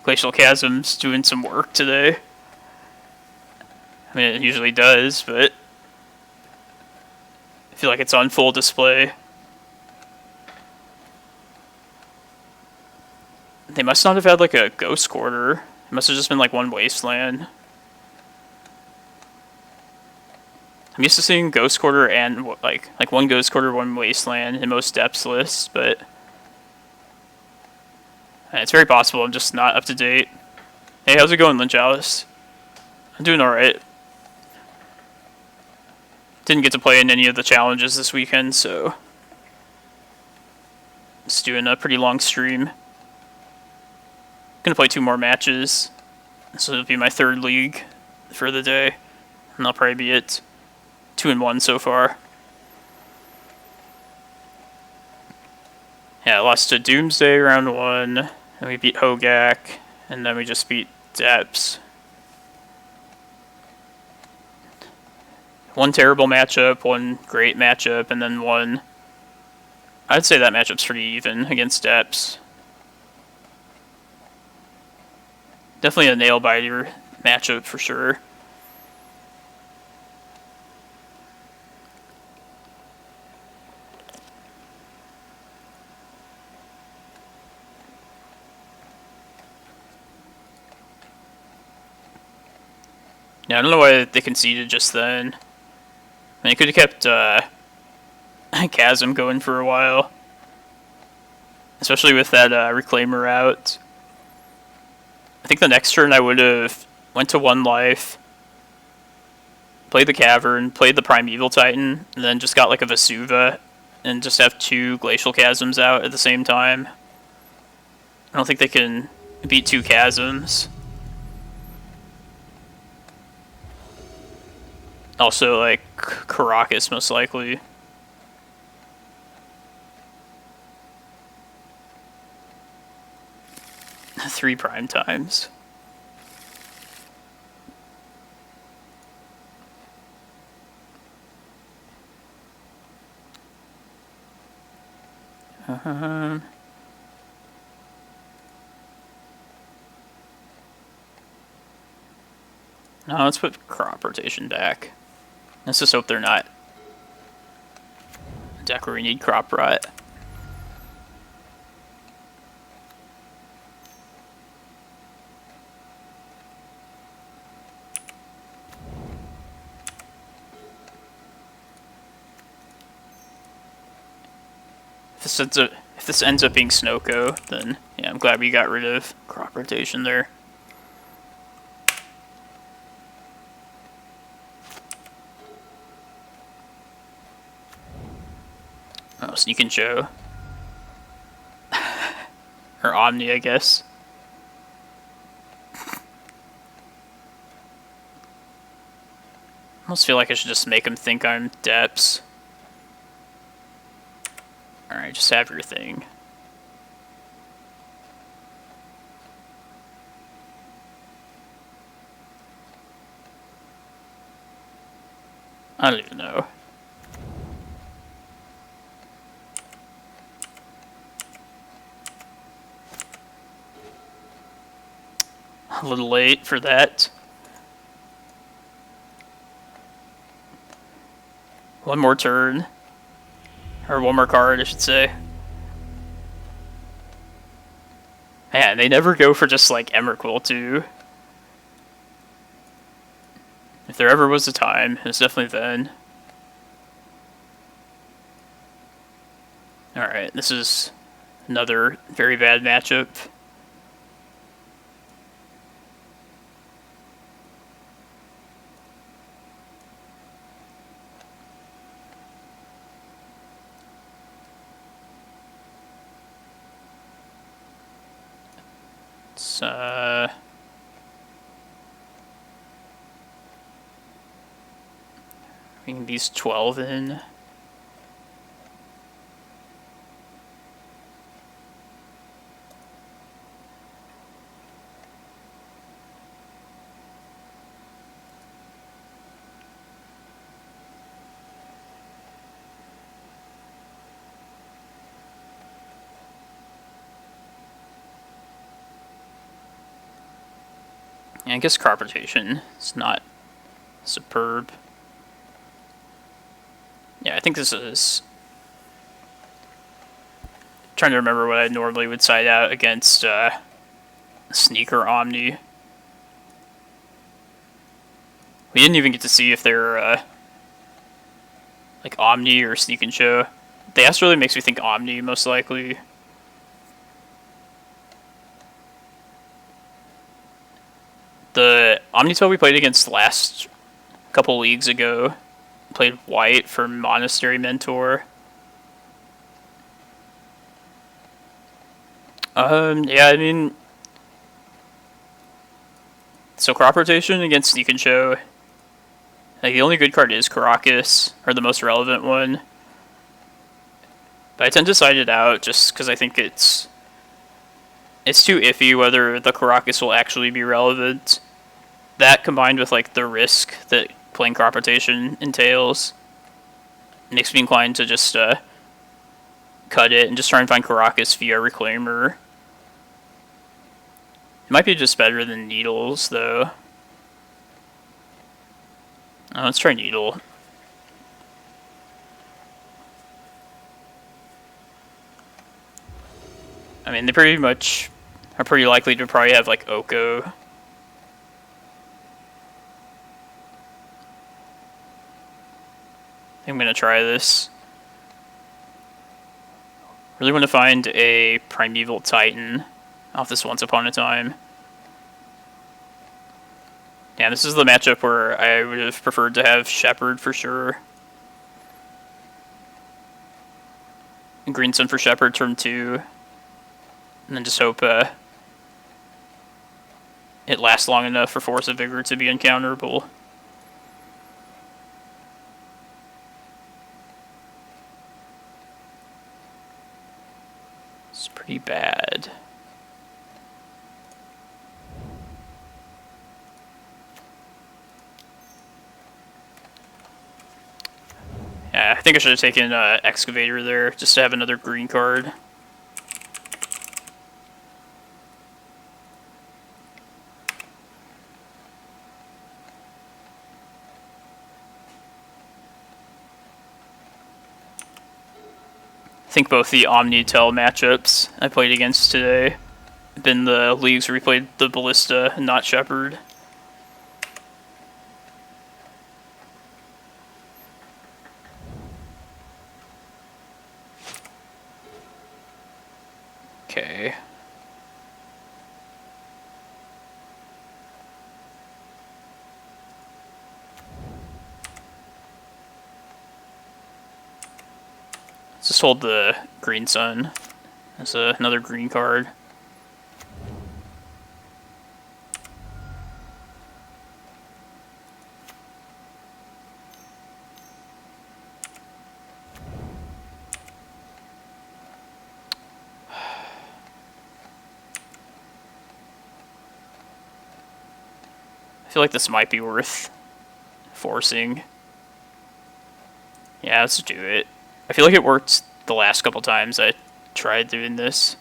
Glacial Chasm's doing some work today. I mean, it usually does, but I feel like it's on full display. They must not have had like a Ghost Quarter. It must have just been like one Wasteland. I'm used to seeing Ghost Quarter and like one Ghost Quarter, one Wasteland in most depths lists, but it's very possible I'm just not up to date. Hey, how's it going, Lynch Alice? I'm doing alright. Didn't get to play in any of the challenges this weekend, so just doing a pretty long stream. Gonna play 2 more matches, so it'll be my 3rd league for the day, and I'll probably be at 2-1 so far. Yeah, I lost to Doomsday round 1, and we beat Hogak, and then we just beat Depths. One terrible matchup, one great matchup, and then one... I'd say that matchup's pretty even against Depths. Definitely a nail-biter matchup for sure. Yeah, I don't know why they conceded just then. I mean, they could have kept Chasm going for a while. Especially with that Reclaimer out. I think the next turn I would have went to 1 life, played the Cavern, played the Primeval Titan, and then just got like a Vesuva, and just have 2 Glacial Chasms out at the same time. I don't think they can beat 2 Chasms. Also, like, Karakas, most likely. Three prime times. No, let's put crop rotation back. Let's just hope they're not a deck where we need crop rot. If this ends up being Snoko, then yeah, I'm glad we got rid of crop rotation there. Oh, Sneak and Show. Or Omni, I guess. I almost feel like I should just make him think I'm Depths. Alright, just have your thing. I don't even know. A little late for that. One more turn. Or one more card, I should say. Man, they never go for just like Emrakul too. If there ever was a time, it's definitely then. Alright, this is another very bad matchup. Bringing these 12 in. Yeah, I guess crop rotation is not superb. Yeah, I think this is... trying to remember what I normally would side out against Sneak or Omni. We didn't even get to see if they're like Omni or Sneak and Show. The S really makes me think Omni, most likely. The Omnitail we played against last couple leagues ago played white for Monastery Mentor. Yeah, I mean... So crop rotation against Sneak and Show. Like, the only good card is Karakas, or the most relevant one. But I tend to side it out just because I think it's too iffy whether the Karakas will actually be relevant. That combined with like the risk that playing crop rotation entails makes me inclined to just cut it and just try and find Karakas via Reclaimer. It might be just better than Needles though. Let's try Needle. I mean, they pretty much are pretty likely to probably have, like, Oko. I think I'm gonna try this. Really want to find a Primeval Titan off this Once Upon a Time. Yeah, this is the matchup where I would have preferred to have Shepherd for sure. And Green Sun for Shepherd, turn 2. And then just hope it lasts long enough for Force of Vigor to be uncounterable. It's pretty bad. Yeah, I think I should have taken Excavator there, just to have another green card. I think both the Omnitel matchups I played against today have been the leagues where we played the Ballista and not Shepherd. Okay. Let's just hold the Green Sun as another green card. I feel like this might be worth forcing. Yeah, let's do it. I feel like it worked the last couple times I tried doing this.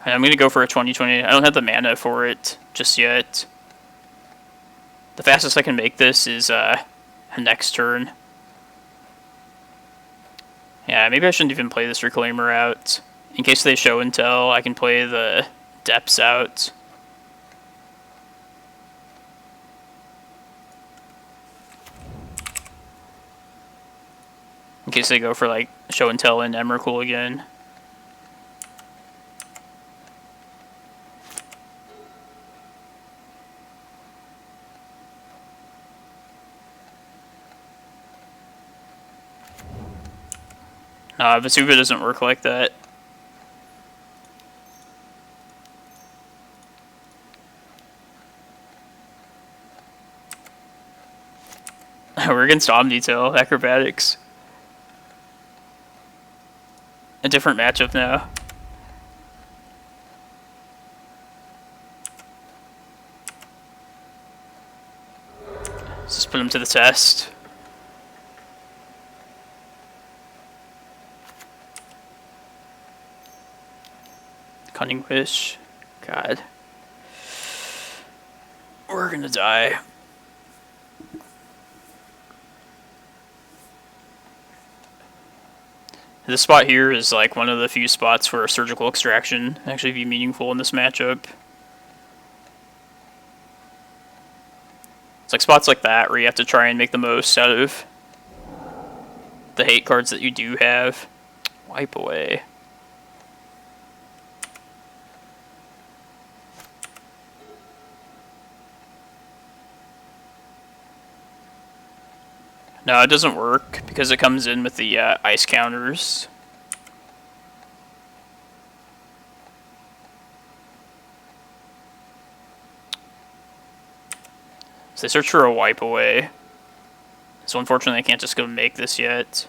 And I'm going to go for a 2020. I don't have the mana for it just yet. The fastest I can make this is next turn. Yeah, maybe I shouldn't even play this Reclaimer out. In case they show and tell, I can play the Depths out. In case they go for like show and tell and Emrakul again. Vesuva doesn't work like that. We're against Omnitel, Acrobatics. A different matchup now. Let's just put him to the test. Cunning Wish. God. We're gonna die. This spot here is like one of the few spots where Surgical Extraction can actually be meaningful in this matchup. It's like spots like that where you have to try and make the most out of the hate cards that you do have. Wipe away. No, it doesn't work because it comes in with the ice counters. So they search for a wipe away. So unfortunately I can't just go make this yet.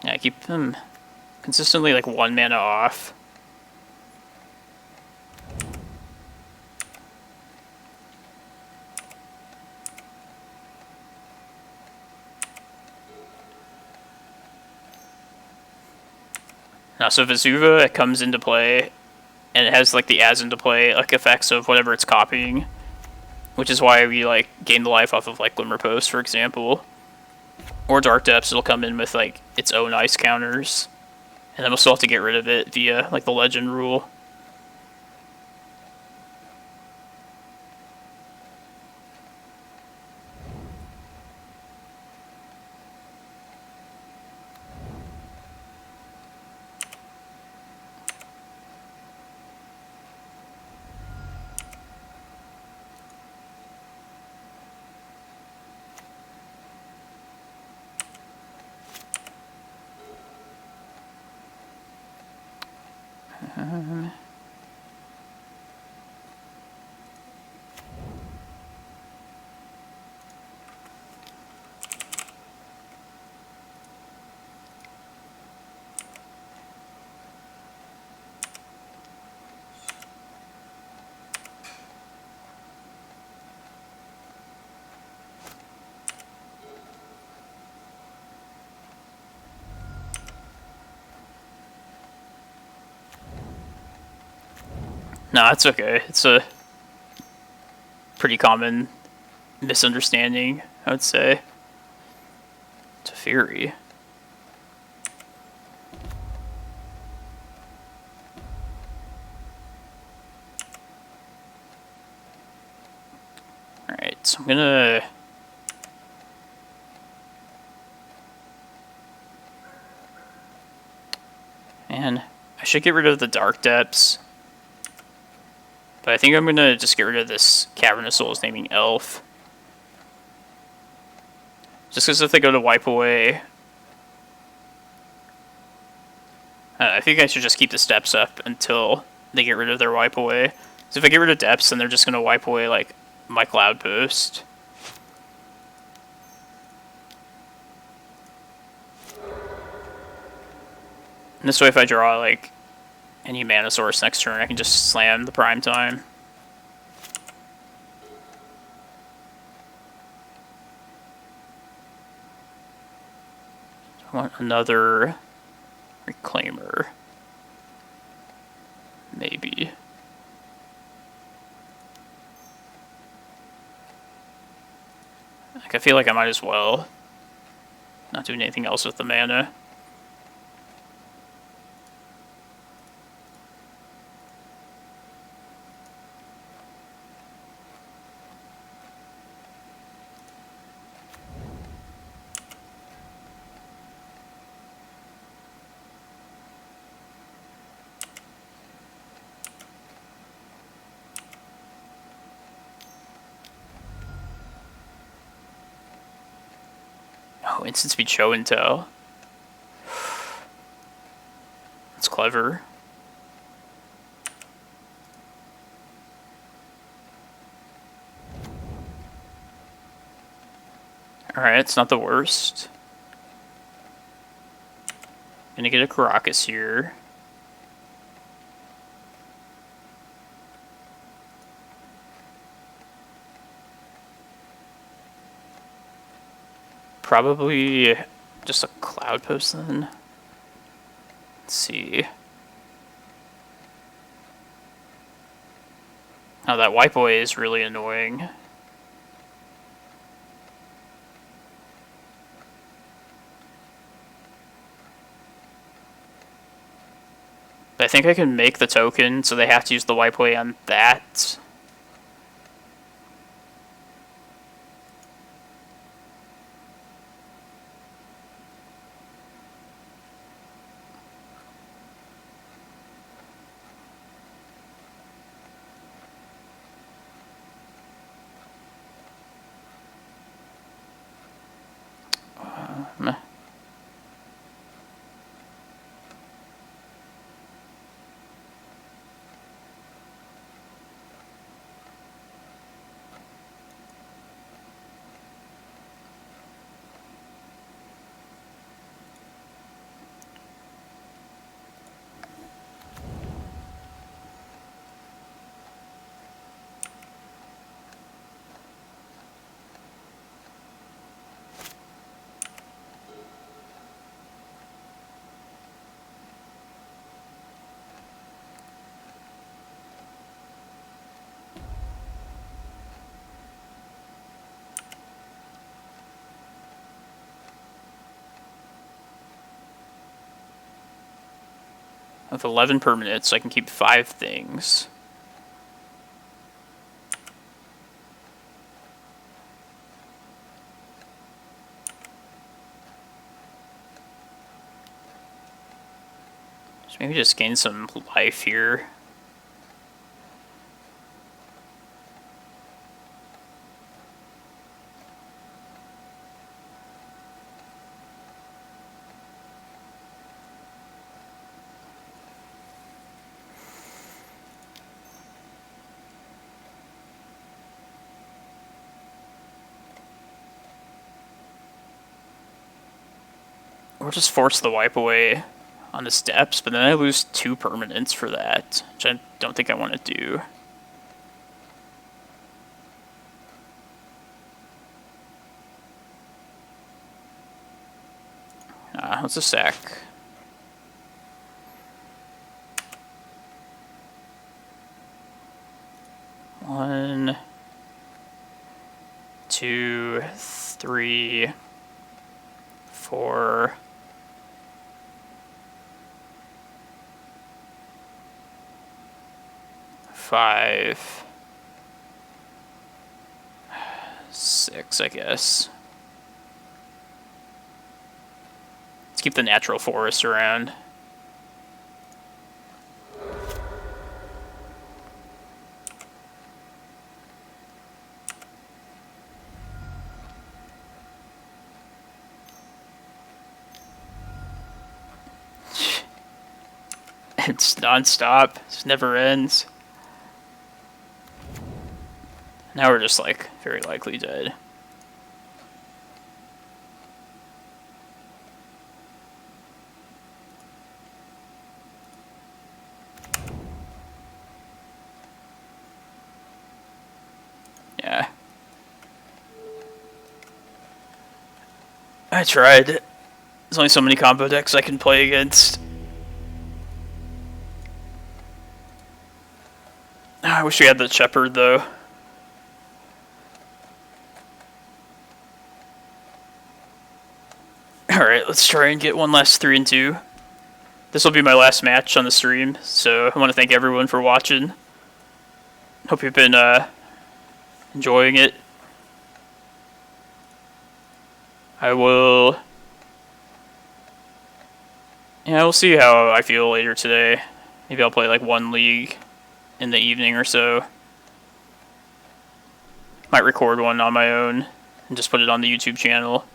Yeah, I keep them consistently like 1 mana off. Now, so Vesuva, it comes into play, and it has like the as into play like effects of whatever it's copying, which is why we like gain the life off of like Glimmerpost, for example, or Dark Depths. It'll come in with like its own ice counters, and then we'll still have to get rid of it via like the legend rule. No, it's okay. It's a pretty common misunderstanding, I would say. It's a Fury. Alright, so I'm gonna... And I should get rid of the Dark Depths. But I think I'm gonna just get rid of this Cavern of Souls naming Elf. Just because if they go to wipe away... I think I should just keep the steps up until they get rid of their wipe away. So if I get rid of depths, then they're just gonna wipe away like my Cloudpost. And this way if I draw like any mana source next turn, I can just slam the prime time. I want another Reclaimer. Maybe. Like, I feel like I might as well not do anything else with the mana. Oh, instant speed show and tell. That's clever. Alright, it's not the worst. Gonna get a Karakas here. Probably just a Cloudpost then. Let's see. Oh, that wipe away is really annoying. But I think I can make the token, so they have to use the wipe away on that. With 11 permanents, I can keep 5 things. So maybe just gain some life here. Or just force the wipe away on the steps, but then I lose 2 permanents for that, which I don't think I want to do. What's a sack? One, 2, 3, 4. 5, 6, I guess. Let's keep the natural forest around. It's non-stop. It never ends. Now we're just, like, very likely dead. Yeah. I tried. There's only so many combo decks I can play against. I wish we had the Shepherd, though. Alright, let's try and get one last 3 and 2. This will be my last match on the stream, so I want to thank everyone for watching. Hope you've been enjoying it. I will... Yeah, we'll see how I feel later today. Maybe I'll play like 1 league in the evening or so. Might record one on my own and just put it on the YouTube channel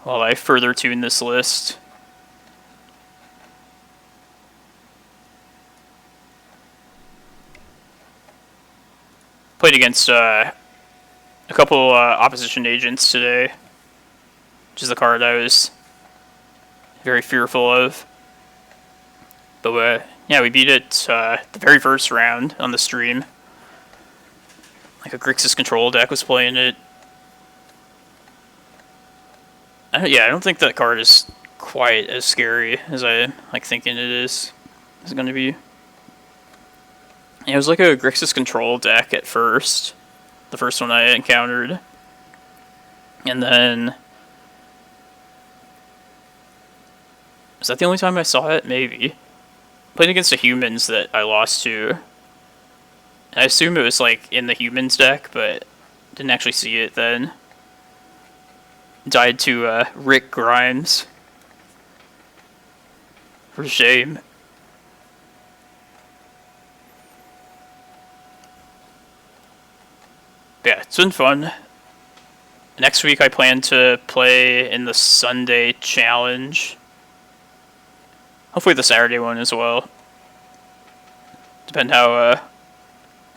while I further tune this list. Played against a couple opposition agents today, which is the card I was very fearful of. But yeah, we beat it the very first round on the stream. Like a Grixis control deck was playing it. Yeah, I don't think that card is quite as scary as I like thinking it is. It's going to be. It was like a Grixis control deck at first. The first one I encountered. And then... Was that the only time I saw it? Maybe. Played against the humans that I lost to. I assume it was like in the humans deck, but didn't actually see it then. Died to Rick Grimes. For shame. Yeah, it's been fun. Next week I plan to play in the Sunday challenge. Hopefully the Saturday one as well. Depend how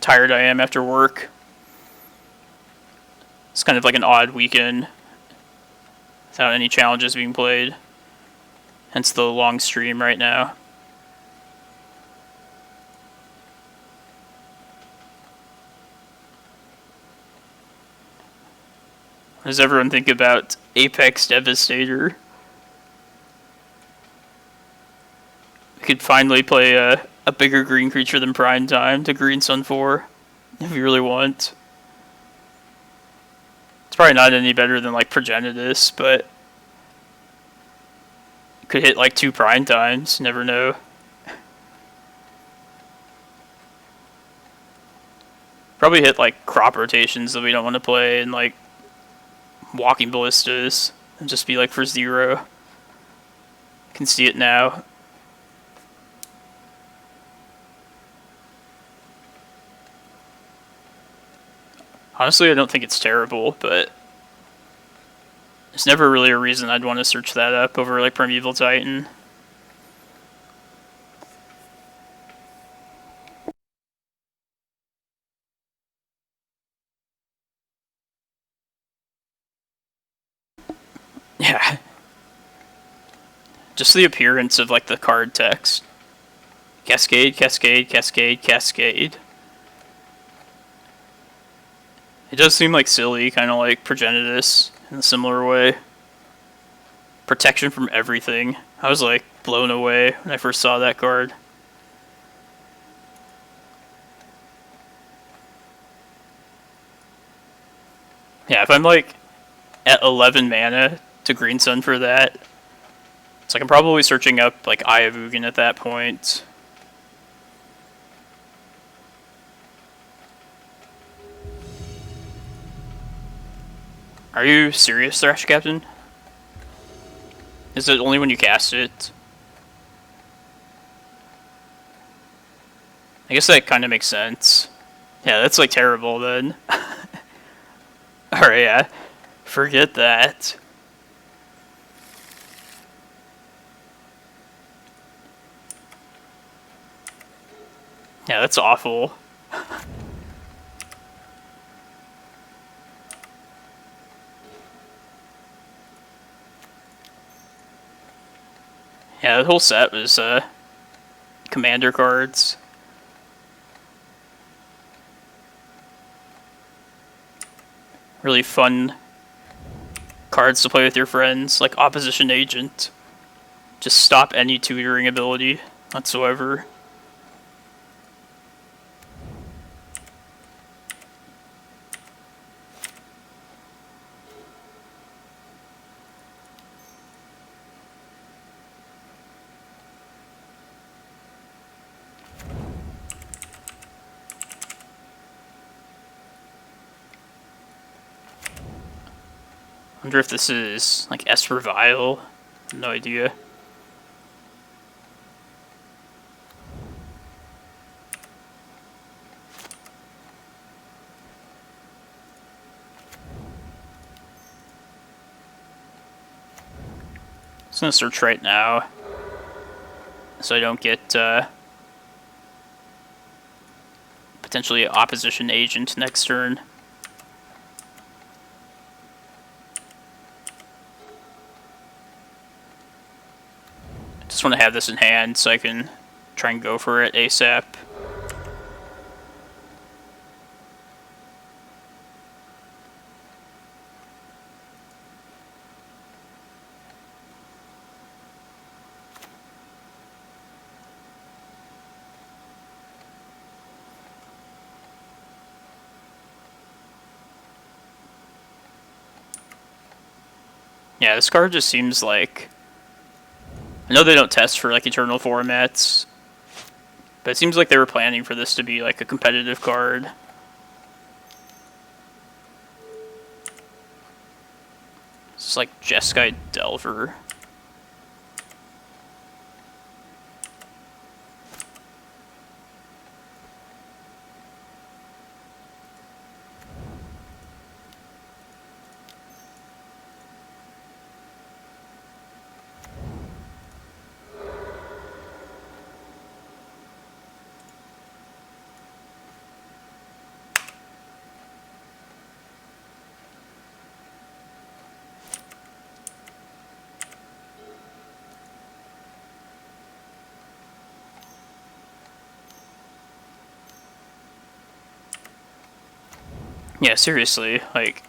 tired I am after work. It's kind of like an odd weekend without any challenges being played. Hence the long stream right now. What does everyone think about Apex Devastator? We could finally play a bigger green creature than Prime Time to Green Sun 4, if you really want. It's probably not any better than like Progenitus, but Could hit like 2 prime times, never know. Probably hit like crop rotations that we don't want to play, and like Walking Ballistas, and just be like for 0. Can see it now. Honestly, I don't think it's terrible, but there's never really a reason I'd want to search that up over like Primeval Titan. Yeah. Just the appearance of like the card text. Cascade, cascade, cascade, cascade. It does seem like silly, kind of like Progenitus in a similar way. Protection from everything. I was like blown away when I first saw that card. Yeah, if I'm like at 11 mana to Green Sun for that, it's like I'm probably searching up like Eye of Ugin at that point. Are you serious, Thrash Captain? Is it only when you cast it? I guess that kind of makes sense. Yeah, that's like terrible then. Alright, yeah. Forget that. Yeah, that's awful. Yeah, the whole set was commander cards. Really fun cards to play with your friends, like Opposition Agent. Just stop any tutoring ability whatsoever. I wonder if this is like Esper Vial. No idea. I'm just gonna search right now so I don't get potentially Opposition Agent next turn. Just want to have this in hand so I can try and go for it ASAP. Yeah, this card just seems like... I know they don't test for like Eternal formats, but it seems like they were planning for this to be like a competitive card. It's like Jeskai Delver. Yeah, seriously, like,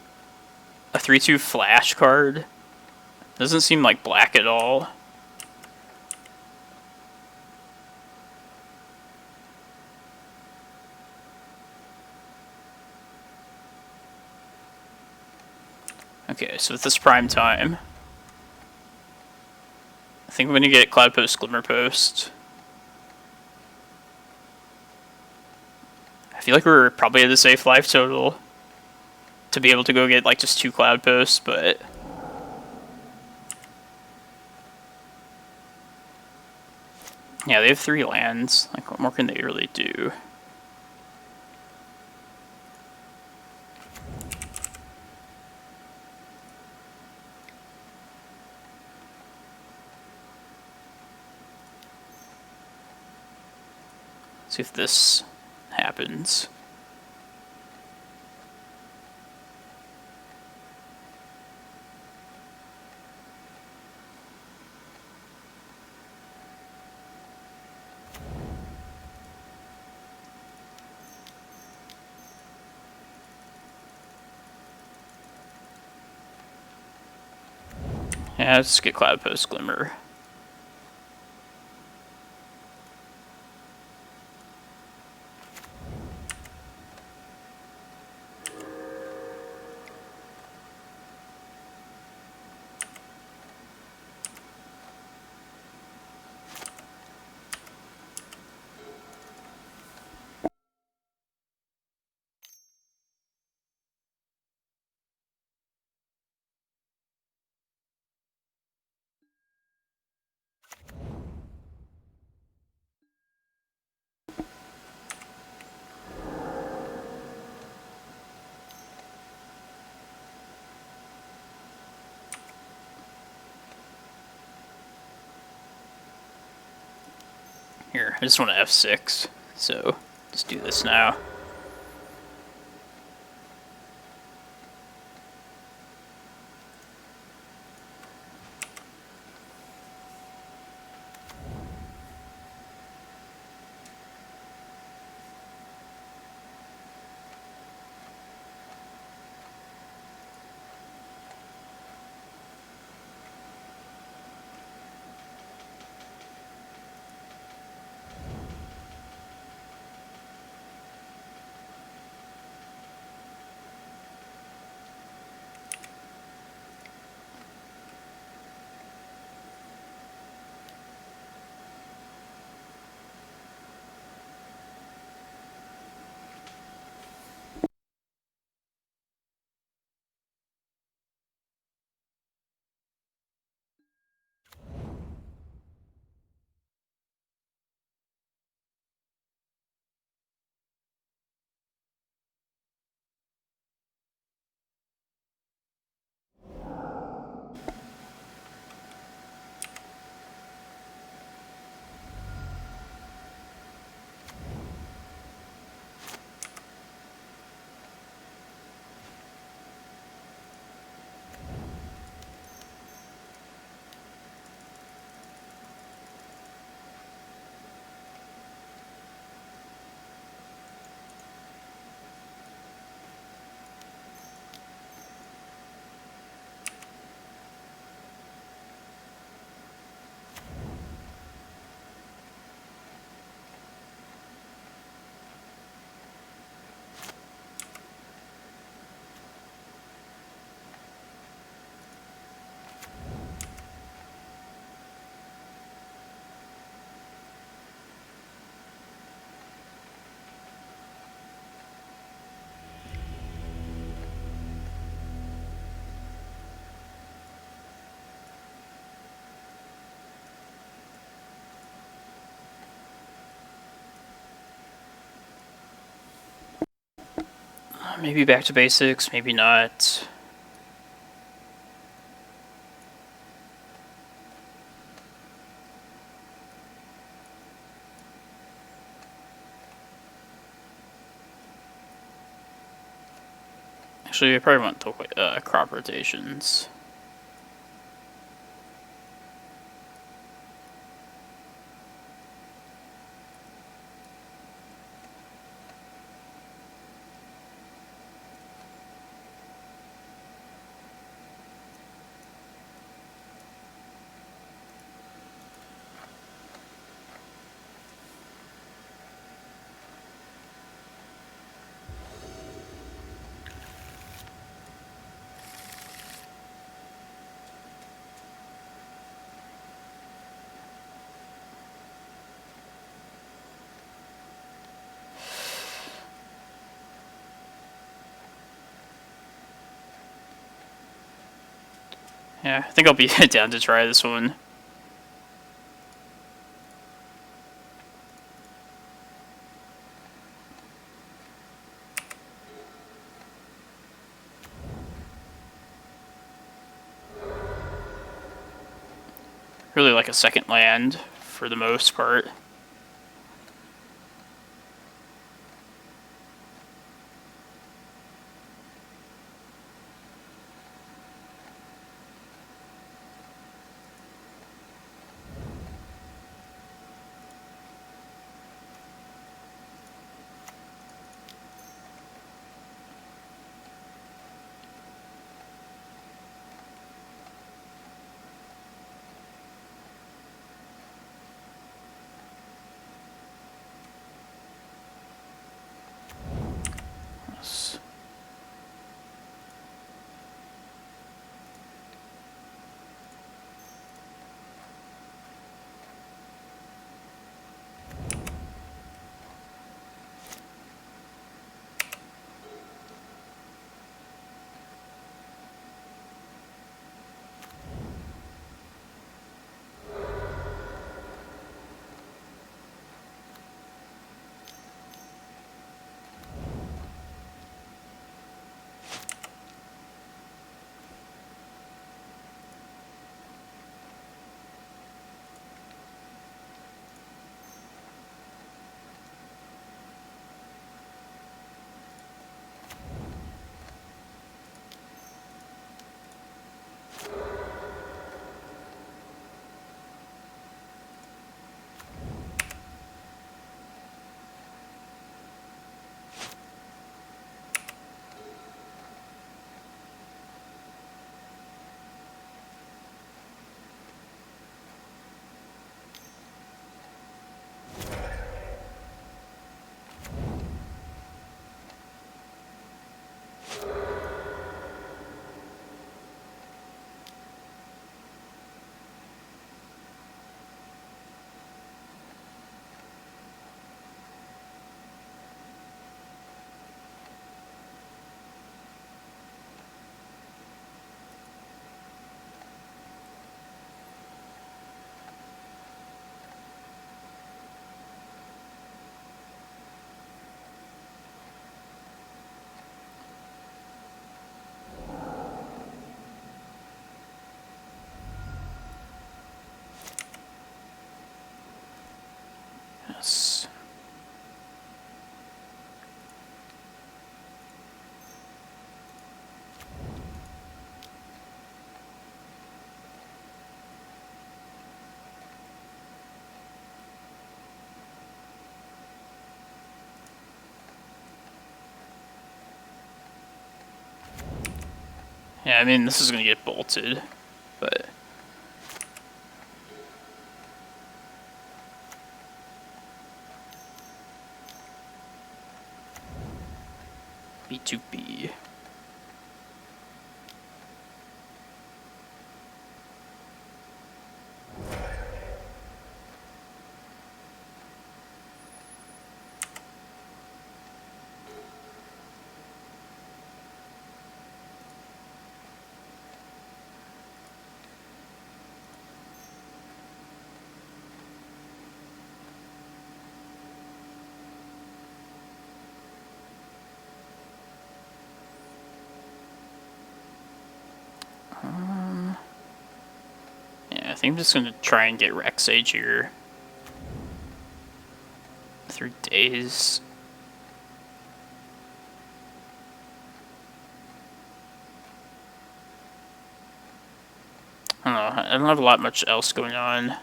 a 3/2 flash card doesn't seem like black at all. Okay, so with this prime time, think I'm gonna get Cloudpost, Glimmerpost. I feel like we're probably at a safe life total to be able to go get like just 2 Cloudposts, but yeah, they have 3 lands. Like, what more can they really do? See if this happens. Yeah, let's get Cloudpost, Glimmer. Here, I just want to F6, so let's do this now. Maybe back to basics, maybe not. Actually, I probably want the crop rotations. Yeah, I think I'll be down to try this one. Really like a second land for the most part. Yes. Yeah, I mean, this is gonna get bolted, but... B2B. Yeah, I think I'm just gonna try and get Rex Sage here. 3 days. I don't know, I don't have a lot much else going on.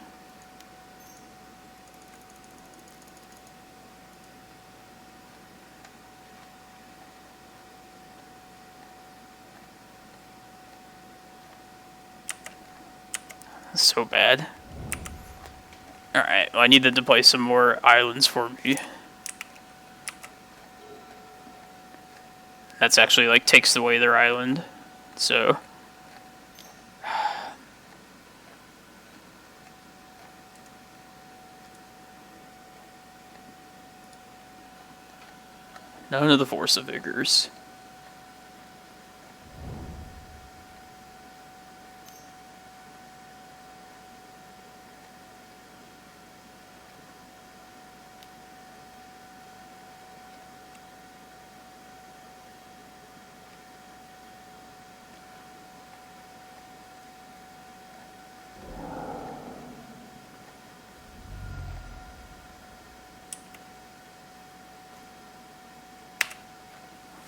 That's so bad. Alright, well, I need them to play some more islands for me. That's actually, like, takes away their island. So... None of the Force of Vigors.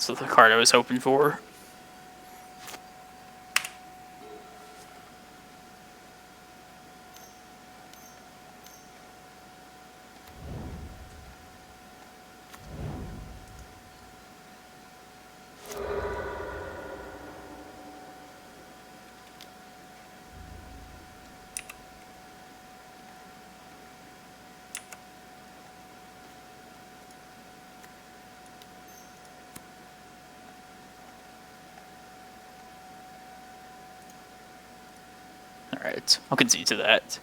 That's the card I was hoping for. Alright, I'll concede to that.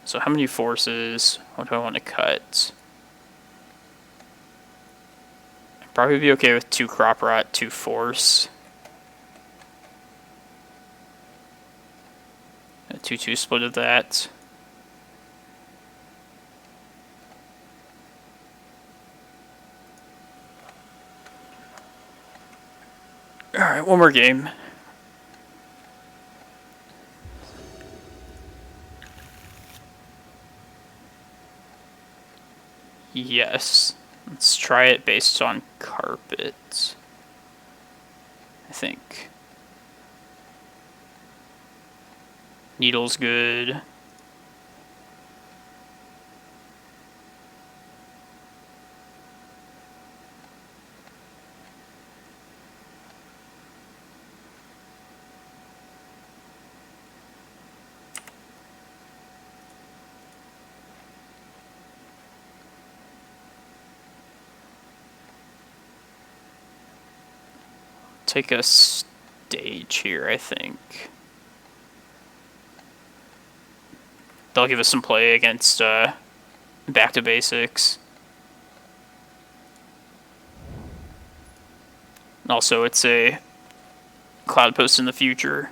So how many forces? What do I want to cut? I'd probably be okay with 2 Crop Rot, 2 Force. A 2-2 split of that. Alright, one more game. Yes. Let's try it based on carpet. I think. Needle's good. Take a stage here, I think. They'll give us some play against back to basics. Also, it's a Cloudpost in the future.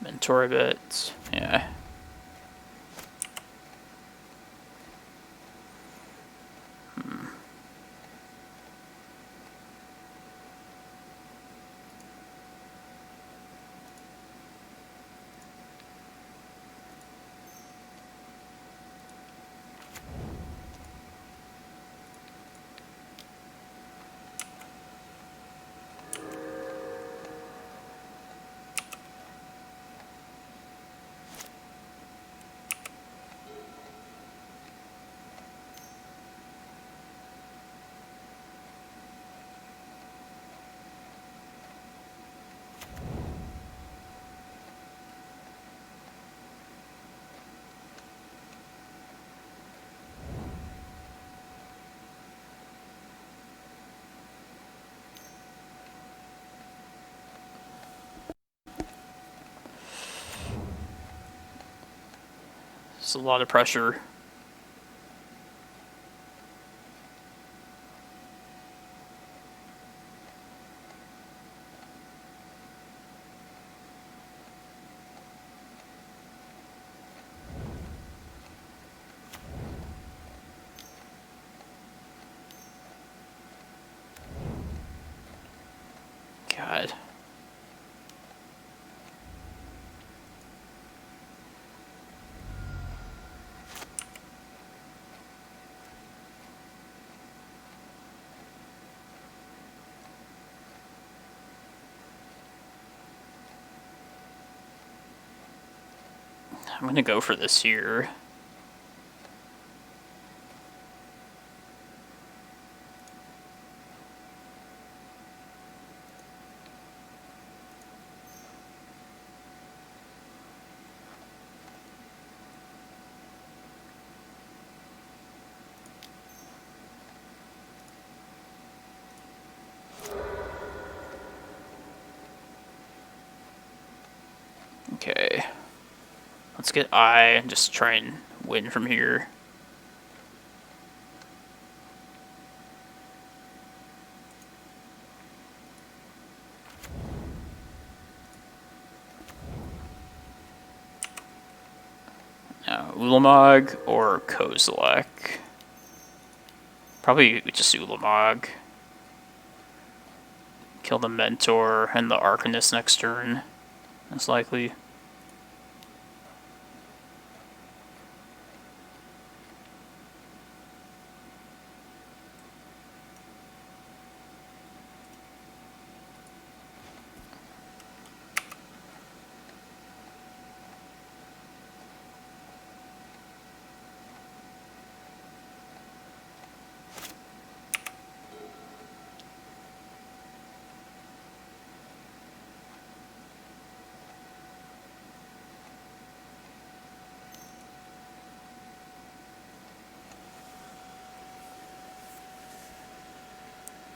Mentor a bit, yeah. It's a lot of pressure. God. I'm gonna go for this here. Okay. Let's get Eye and just try and win from here. Now, Ulamog or Kozilek? Probably just Ulamog. Kill the Mentor and the Arcanist next turn, most likely.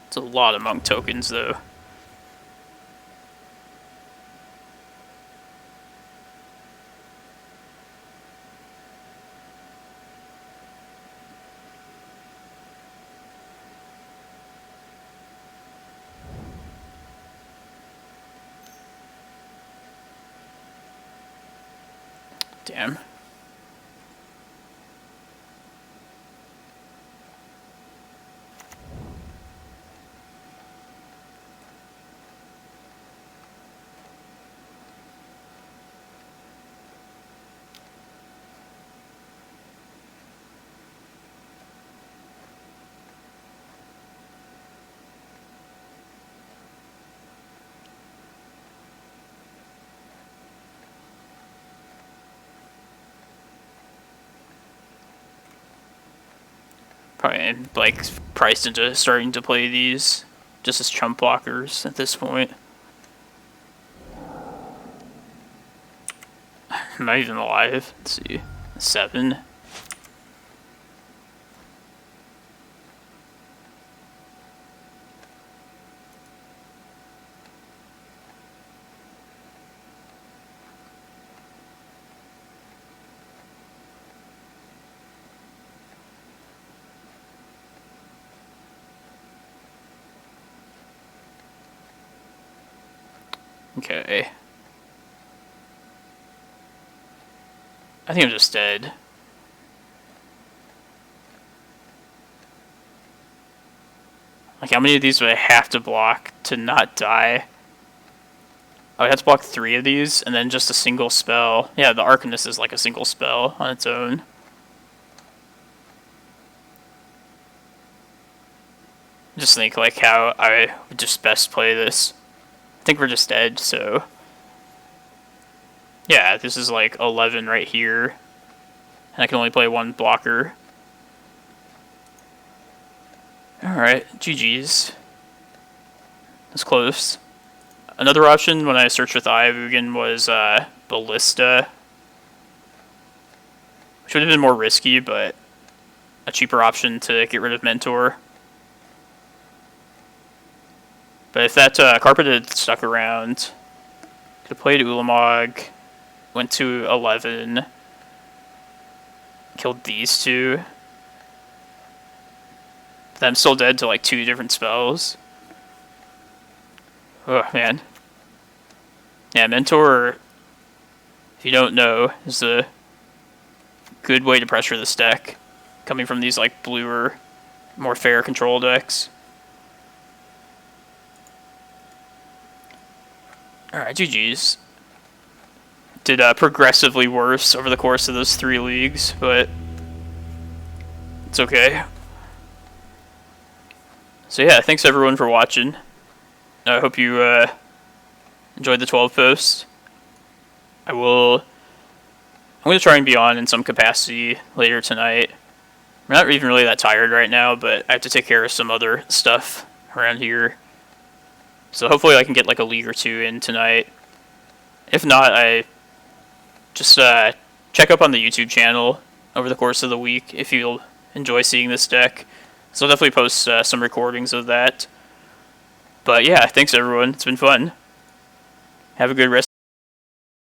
It's a lot of monk tokens, though. Damn. Probably like priced into starting to play these just as chump blockers at this point. I'm not even alive. Let's see. 7. Okay. I think I'm just dead. Like, how many of these would I have to block to not die? I would have to block 3 of these, and then just a single spell. Yeah, the Arcanist is like a single spell on its own. Just think, like, how I would just best play this. I think we're just dead, so... Yeah, this is like 11 right here. And I can only play 1 blocker. Alright, GG's. That's close. Another option when I searched with Eye of Ugin was Ballista. Which would have been more risky, but a cheaper option to get rid of Mentor. But if that Carpet had stuck around, could have played Ulamog, went to 11, killed these two. But I'm still dead to like 2 different spells. Oh, man. Yeah, Mentor, if you don't know, is a good way to pressure this deck. Coming from these like bluer, more fair control decks. Alright, GG's. Did progressively worse over the course of those 3 leagues, but it's okay. So yeah, thanks everyone for watching. I hope you enjoyed the 12 posts. I'm going to try and be on in some capacity later tonight. I'm not even really that tired right now, but I have to take care of some other stuff around here. So hopefully I can get like a league or 2 in tonight. If not, I just check up on the YouTube channel over the course of the week if you'll enjoy seeing this deck. So I'll definitely post some recordings of that. But yeah, thanks everyone. It's been fun. Have a good rest.